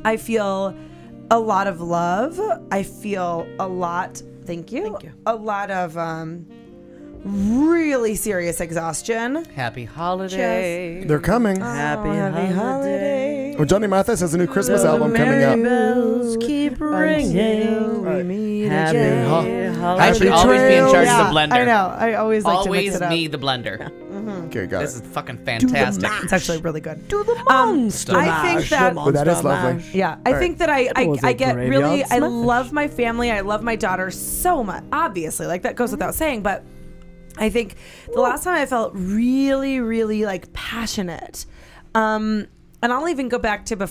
Speaker 4: I feel a lot of love. I feel a lot. Thank you. A lot of really serious exhaustion.
Speaker 5: Happy holiday.
Speaker 3: They're coming.
Speaker 6: Happy holiday.
Speaker 3: Well, Johnny Mathis has a new Christmas album coming out.
Speaker 6: Bells keep ringing.
Speaker 3: Right.
Speaker 6: Happy
Speaker 5: I should always be in charge of the blender.
Speaker 4: I know. I always like to mix
Speaker 5: Always
Speaker 4: it up.
Speaker 5: me, the blender.
Speaker 3: Okay, got
Speaker 5: This
Speaker 3: it.
Speaker 5: is fucking fantastic.
Speaker 4: It's actually really good.
Speaker 6: Do the monster
Speaker 4: I think
Speaker 6: mash,
Speaker 4: that-
Speaker 6: the
Speaker 3: Well, that is
Speaker 6: monster
Speaker 3: lovely.
Speaker 6: mash.
Speaker 4: Yeah, I think that I
Speaker 6: was a
Speaker 4: get
Speaker 6: graveyard
Speaker 4: really, I
Speaker 6: smash.
Speaker 4: love my family. I love my daughter so much. Obviously, like that goes without saying, but I think the last time I felt really, really like passionate, and I'll even go back to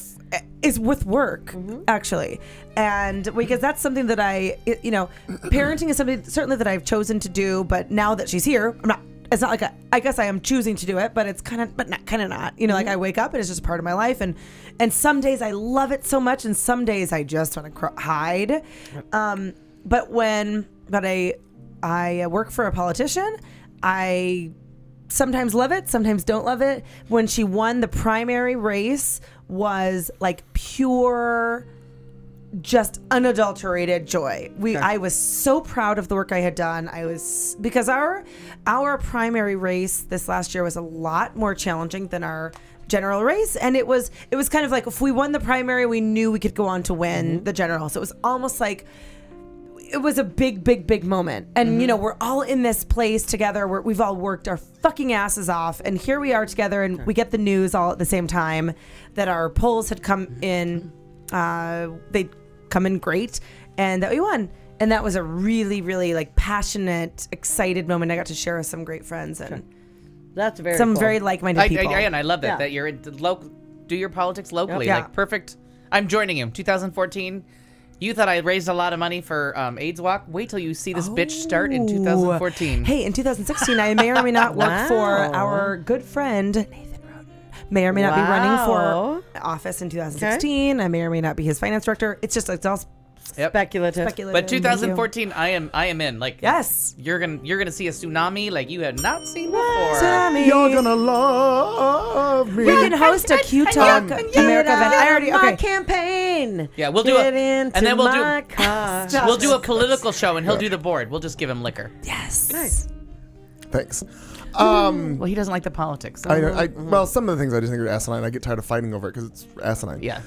Speaker 4: is with work actually, and because that's something that parenting is something certainly that I've chosen to do, but now that she's here, I'm not. It's not like I guess I am choosing to do it, but it's kind of not. Like I wake up and it's just a part of my life, and some days I love it so much, and some days I just want to hide. But I work for a politician, I sometimes love it, sometimes don't love it. When she won the primary race, was like pure, just unadulterated joy. I was so proud of the work I had done. Because our primary race this last year was a lot more challenging than our general race, and it was kind of like if we won the primary, we knew we could go on to win the general. So it was almost like it was a big moment. And we're all in this place together where we've all worked our fucking asses off, and here we are together, and we get the news all at the same time that our polls had come in. They'd come in great, and that we won. And that was a really, really like passionate, excited moment. I got to share with some great friends and
Speaker 6: That's very
Speaker 4: some
Speaker 6: cool.
Speaker 4: very like-minded people.
Speaker 5: And I love that
Speaker 6: Yeah.
Speaker 5: that you're do your politics locally.
Speaker 4: Yep.
Speaker 5: Like perfect. I'm joining him. 2014. You thought I raised a lot of money for AIDS Walk? Wait till you see this bitch start in 2014.
Speaker 4: Hey, in 2016, I may or may not work for our good friend Nathan Roden. May or may not be running for office in 2016. I may or may not be his finance director. It's all
Speaker 6: Speculative.
Speaker 5: But 2014, I am in. Like,
Speaker 4: yes,
Speaker 5: you're gonna see a tsunami like you had not seen before.
Speaker 4: Tsunami.
Speaker 3: You're gonna love me.
Speaker 4: We can host a Q Talk America event. I already
Speaker 6: my campaign.
Speaker 5: Yeah, we'll do
Speaker 6: Get
Speaker 5: and then
Speaker 6: my car.
Speaker 5: we'll do a political show, and he'll do the board. We'll just give him liquor.
Speaker 4: Yes.
Speaker 6: Nice.
Speaker 3: Thanks.
Speaker 5: Well, he doesn't like the politics. So
Speaker 3: Well, some of the things I just think are asinine. I get tired of fighting over it because it's asinine.
Speaker 5: Yeah.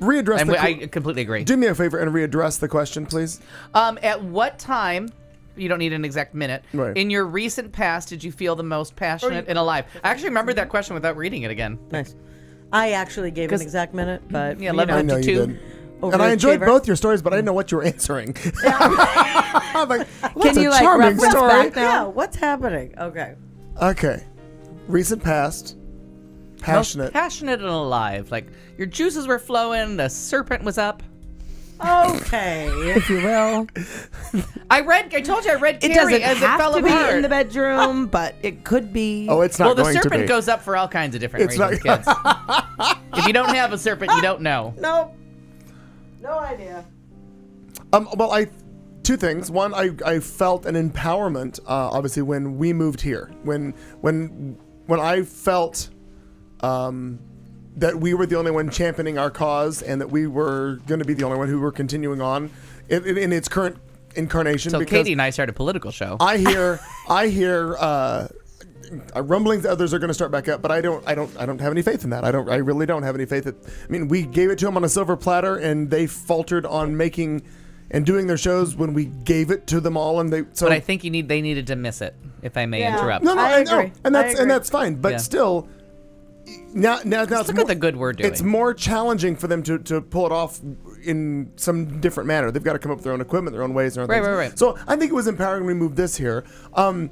Speaker 3: Readdress
Speaker 5: I completely agree.
Speaker 3: Do me a favor and readdress the question, please.
Speaker 5: At what time, you don't need an exact minute,
Speaker 3: Right.
Speaker 5: in your recent past did you feel the most passionate and alive? I actually remembered that question without reading it again.
Speaker 6: Nice. I actually gave an exact minute, but
Speaker 5: Yeah,
Speaker 6: you know,
Speaker 3: I know you
Speaker 5: 11:52.
Speaker 3: did. And I enjoyed
Speaker 6: Overachiever.
Speaker 3: both your stories, but I didn't know what you were answering. I'm like, well, that's
Speaker 4: Can you
Speaker 3: a
Speaker 4: like
Speaker 3: charming
Speaker 4: reference
Speaker 3: story.
Speaker 4: back now?
Speaker 6: Yeah, what's happening? Okay.
Speaker 3: Okay. Recent past. Passionate.
Speaker 5: Most passionate and alive. Like, your juices were flowing, the serpent was up.
Speaker 6: Okay.
Speaker 4: If you will.
Speaker 5: I told you I read
Speaker 4: It
Speaker 5: Carrie
Speaker 4: doesn't
Speaker 5: as it
Speaker 4: have
Speaker 5: fell
Speaker 4: to
Speaker 5: apart.
Speaker 4: be in the bedroom, but it could be.
Speaker 3: Oh, it's not
Speaker 5: Well, the
Speaker 3: going to
Speaker 5: serpent
Speaker 3: be.
Speaker 5: goes up for all kinds of different
Speaker 3: It's
Speaker 5: reasons,
Speaker 3: not-
Speaker 5: kids. If you don't have a serpent, you don't know.
Speaker 6: Nope. No idea.
Speaker 3: Well, two things. One, I felt an empowerment, obviously, when we moved here. When I felt that we were the only one championing our cause, and that we were going to be the only one who were continuing on in its current incarnation.
Speaker 5: So
Speaker 3: because
Speaker 5: Katie and I started a political show.
Speaker 3: I hear rumblings that others are going to start back up, but I don't have any faith in that. I really don't have any faith that. I mean, we gave it to them on a silver platter, and they faltered on making and doing their shows when we gave it to them all, and they. So
Speaker 5: but I think they needed to miss it, if I may interrupt.
Speaker 3: No,
Speaker 6: I
Speaker 3: know,
Speaker 6: agree.
Speaker 3: and
Speaker 6: I
Speaker 3: that's
Speaker 6: agree.
Speaker 3: fine. But
Speaker 5: Yeah.
Speaker 3: still, now it's
Speaker 5: Look
Speaker 3: more,
Speaker 5: at the good we're doing.
Speaker 3: It's more challenging for them to pull it off in some different manner. They've got to come up with their own equipment, their own ways, their own things.
Speaker 5: Right.
Speaker 3: So I think it was empowering when we moved this here, and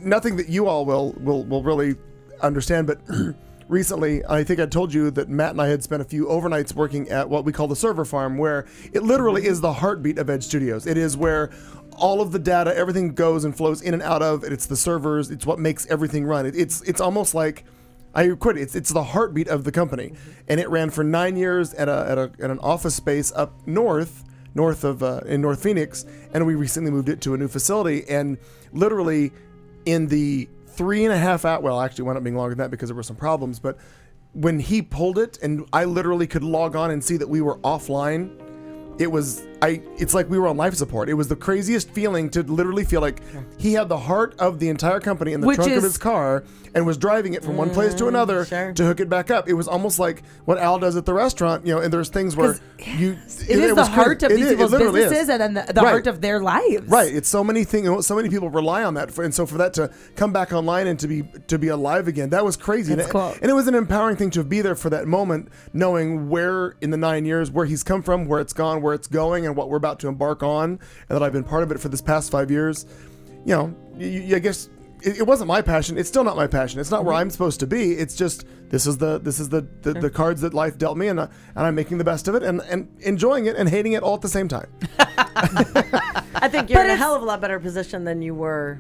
Speaker 3: nothing that you all will really understand. But recently, I think I told you that Matt and I had spent a few overnights working at what we call the server farm, where it literally is the heartbeat of Edge Studios. It is where all of the data, everything goes and flows in and out of. It's the servers. It's what makes everything run. It's almost like. I quit. It's the heartbeat of the company, and it ran for 9 years at an office space up north of in North Phoenix, and we recently moved it to a new facility. And literally, in the 3.5 hours, well, actually, it wound up being longer than that because there were some problems. But when he pulled it, and I literally could log on and see that we were offline, it was it's like we were on life support. It was the craziest feeling to literally feel like he had the heart of the entire company in the trunk of his car and was driving it from one place to another to hook it back up. It was almost like what Al does at the restaurant, and there's things where it
Speaker 4: is the heart of these people's businesses and then the heart of their lives.
Speaker 3: Right. It's so many things. So many people rely on that, and so for that to come back online and to be alive again, that was crazy.
Speaker 4: That's cool.
Speaker 3: And it was an empowering thing to be there for that moment, knowing where in the 9 years where he's come from, where it's gone, where it's going, and what we're about to embark on, and that I've been part of it for this past 5 years. I guess it wasn't my passion. It's still not my passion. It's not where I'm supposed to be. It's just this is the cards that life dealt me, and I'm making the best of it and enjoying it and hating it all at the same time.
Speaker 6: I think you're in a hell of a lot better position than you were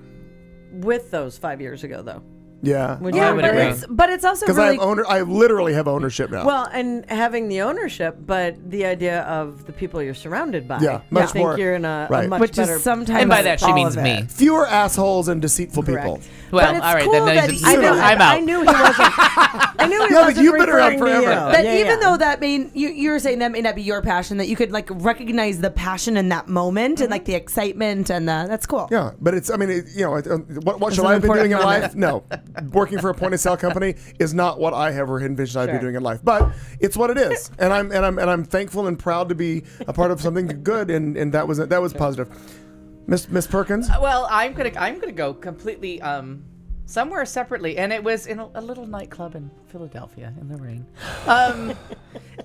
Speaker 6: with those 5 years ago, though.
Speaker 3: Yeah,
Speaker 4: but it's also
Speaker 3: because
Speaker 4: really
Speaker 3: I literally have ownership now.
Speaker 6: Well, and having the ownership, but the idea of the people you're surrounded by.
Speaker 3: Yeah, much more.
Speaker 6: I think you're in a much
Speaker 4: Which
Speaker 6: better.
Speaker 4: Is sometimes,
Speaker 5: and by that she means me.
Speaker 3: Fewer assholes and deceitful people.
Speaker 5: Well, all right, then I'm out.
Speaker 6: I knew he wasn't. I knew he wasn't.
Speaker 3: You've been around
Speaker 6: referring to
Speaker 3: forever.
Speaker 6: you.
Speaker 4: That even though that you were saying that may not be your passion, that you could like recognize the passion in that moment and like the excitement and that's cool.
Speaker 3: Yeah, but it's what should I have been doing in life? No, working for a point of sale company is not what I ever envisioned I'd be doing in life. But it's what it is, and I'm thankful and proud to be a part of something good, and that was positive. Miss Perkins.
Speaker 5: Well, I'm gonna go completely somewhere separately, and it was in a little nightclub in Philadelphia in the rain.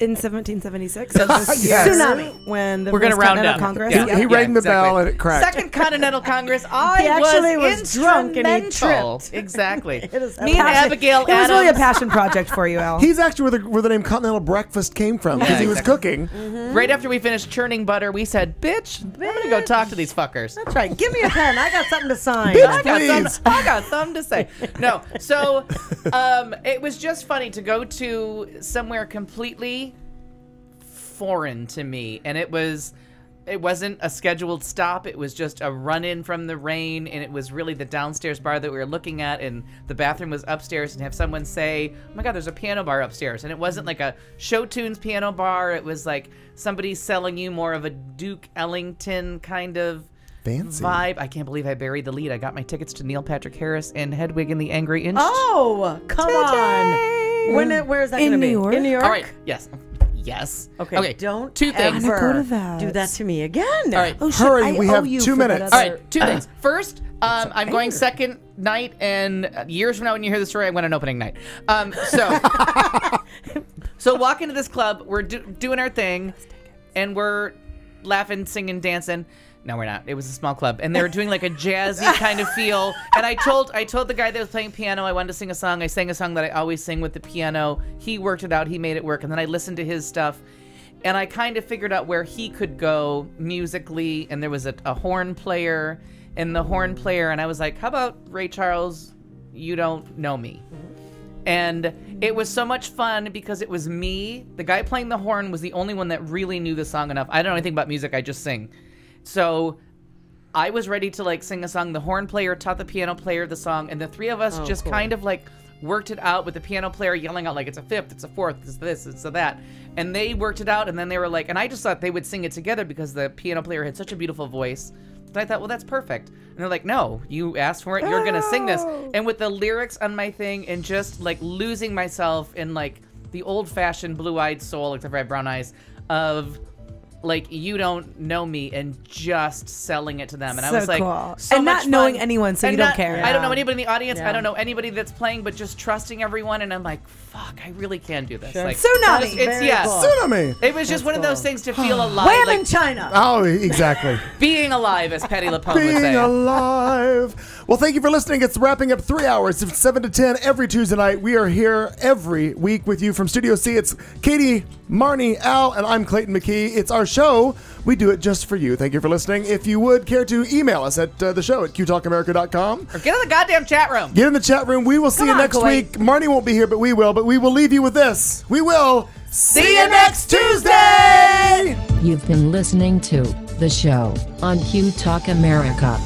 Speaker 4: In 1776,
Speaker 3: Yes.
Speaker 4: Tsunami, when the
Speaker 5: We're gonna
Speaker 4: first
Speaker 5: round
Speaker 4: Continental
Speaker 5: up.
Speaker 4: Congress.
Speaker 5: Yeah.
Speaker 3: He rang the bell and it cracked.
Speaker 5: Second Continental Congress.
Speaker 6: He
Speaker 5: I
Speaker 6: actually was
Speaker 5: instrumental.
Speaker 6: drunk and he tripped.
Speaker 5: Exactly.
Speaker 6: It is
Speaker 5: Me and Abigail
Speaker 4: It was really a
Speaker 5: Adams.
Speaker 4: passion project for you, Al.
Speaker 3: He's actually where the name Continental Breakfast came from because he was cooking.
Speaker 5: Right after we finished churning butter, we said, "Bitch, I'm gonna go talk to these fuckers."
Speaker 6: That's right. Give me a pen. I got something to sign.
Speaker 3: Bitch,
Speaker 5: I got something to say. No, so it was just funny to go to somewhere completely foreign to me, and it wasn't a scheduled stop. It was just a run-in from the rain, and it was really the downstairs bar that we were looking at, and the bathroom was upstairs, and have someone say, "Oh my God, there's a piano bar upstairs," and it wasn't like a show tunes piano bar. It was like somebody selling you more of a Duke Ellington kind of
Speaker 3: fancy
Speaker 5: vibe. I can't believe I buried the lead. I got my tickets to Neil Patrick Harris and Hedwig and the Angry Inch.
Speaker 6: Oh, come on. Where is that going to be?
Speaker 4: New York?
Speaker 6: In New York?
Speaker 5: All right. Yes.
Speaker 6: Okay. Don't
Speaker 5: two things.
Speaker 6: ever
Speaker 4: go to that.
Speaker 6: do that to me again.
Speaker 5: All right.
Speaker 4: Oh, shit,
Speaker 3: Hurry,
Speaker 4: I
Speaker 3: we
Speaker 4: owe
Speaker 3: have
Speaker 4: you
Speaker 3: 2
Speaker 4: for that
Speaker 3: minutes.
Speaker 5: All
Speaker 4: other-
Speaker 5: right, two things. First, I'm going second night, and years from now, when you hear the story, I went on opening night. So walk into this club, we're doing our thing, and we're laughing, singing, dancing. No, we're not. It was a small club, and they were doing like a jazzy kind of feel. And I told the guy that was playing piano I wanted to sing a song. I sang a song that I always sing with the piano. He worked it out. He made it work, and then I listened to his stuff. And I kind of figured out where he could go musically, and there was a horn player, and the horn player, and I was like, how about Ray Charles, You Don't Know Me? And it was so much fun because it was me. The guy playing the horn was the only one that really knew the song enough. I don't know anything about music, I just sing. So I was ready to like sing a song. The horn player taught the piano player the song, and the three of us just kind of like worked it out with the piano player yelling out like it's a fifth, it's a fourth, it's this, it's a that. And they worked it out, and then they were like, and I just thought they would sing it together because the piano player had such a beautiful voice. And I thought, well, that's perfect. And they're like, no, you asked for it, you're going to sing this. And with the lyrics on my thing and just like losing myself in like the old-fashioned blue-eyed soul, except for I have brown eyes, of like, you don't know me, and just selling it to them. And I was like,
Speaker 4: cool.
Speaker 5: so
Speaker 4: And
Speaker 5: much
Speaker 4: not knowing
Speaker 5: fun.
Speaker 4: anyone, so
Speaker 5: And
Speaker 4: you don't
Speaker 5: not-
Speaker 4: care.
Speaker 5: I don't know anybody in the audience.
Speaker 6: Yeah.
Speaker 5: I don't know anybody that's playing, but just trusting everyone. And I'm like, fuck, I really can do this.
Speaker 6: Sure.
Speaker 5: Like,
Speaker 4: Tsunami.
Speaker 5: It's
Speaker 6: Very
Speaker 5: yeah.
Speaker 6: cool.
Speaker 3: Tsunami.
Speaker 5: It was just one of those things to feel alive.
Speaker 6: Wham
Speaker 5: like
Speaker 6: in China.
Speaker 3: Oh, exactly.
Speaker 5: being alive, as Patty LaPone would
Speaker 3: Being
Speaker 5: say.
Speaker 3: alive. Well, thank you for listening. It's wrapping up 3 hours from 7 to 10 every Tuesday night. We are here every week with you from Studio C. It's Katie, Marnie, Al, and I'm Clayton McKee. It's our show. We do it just for you. Thank you for listening. If you would care to email us at the show at qtalkamerica.com.
Speaker 5: Or get in the goddamn chat room.
Speaker 3: Get in the chat room. We will see you
Speaker 4: on,
Speaker 3: next
Speaker 4: Kuwait.
Speaker 3: week. Marnie won't be here, but we will. But we will leave you with this. We will see you next Tuesday.
Speaker 1: You've been listening to The Show on Q Talk America.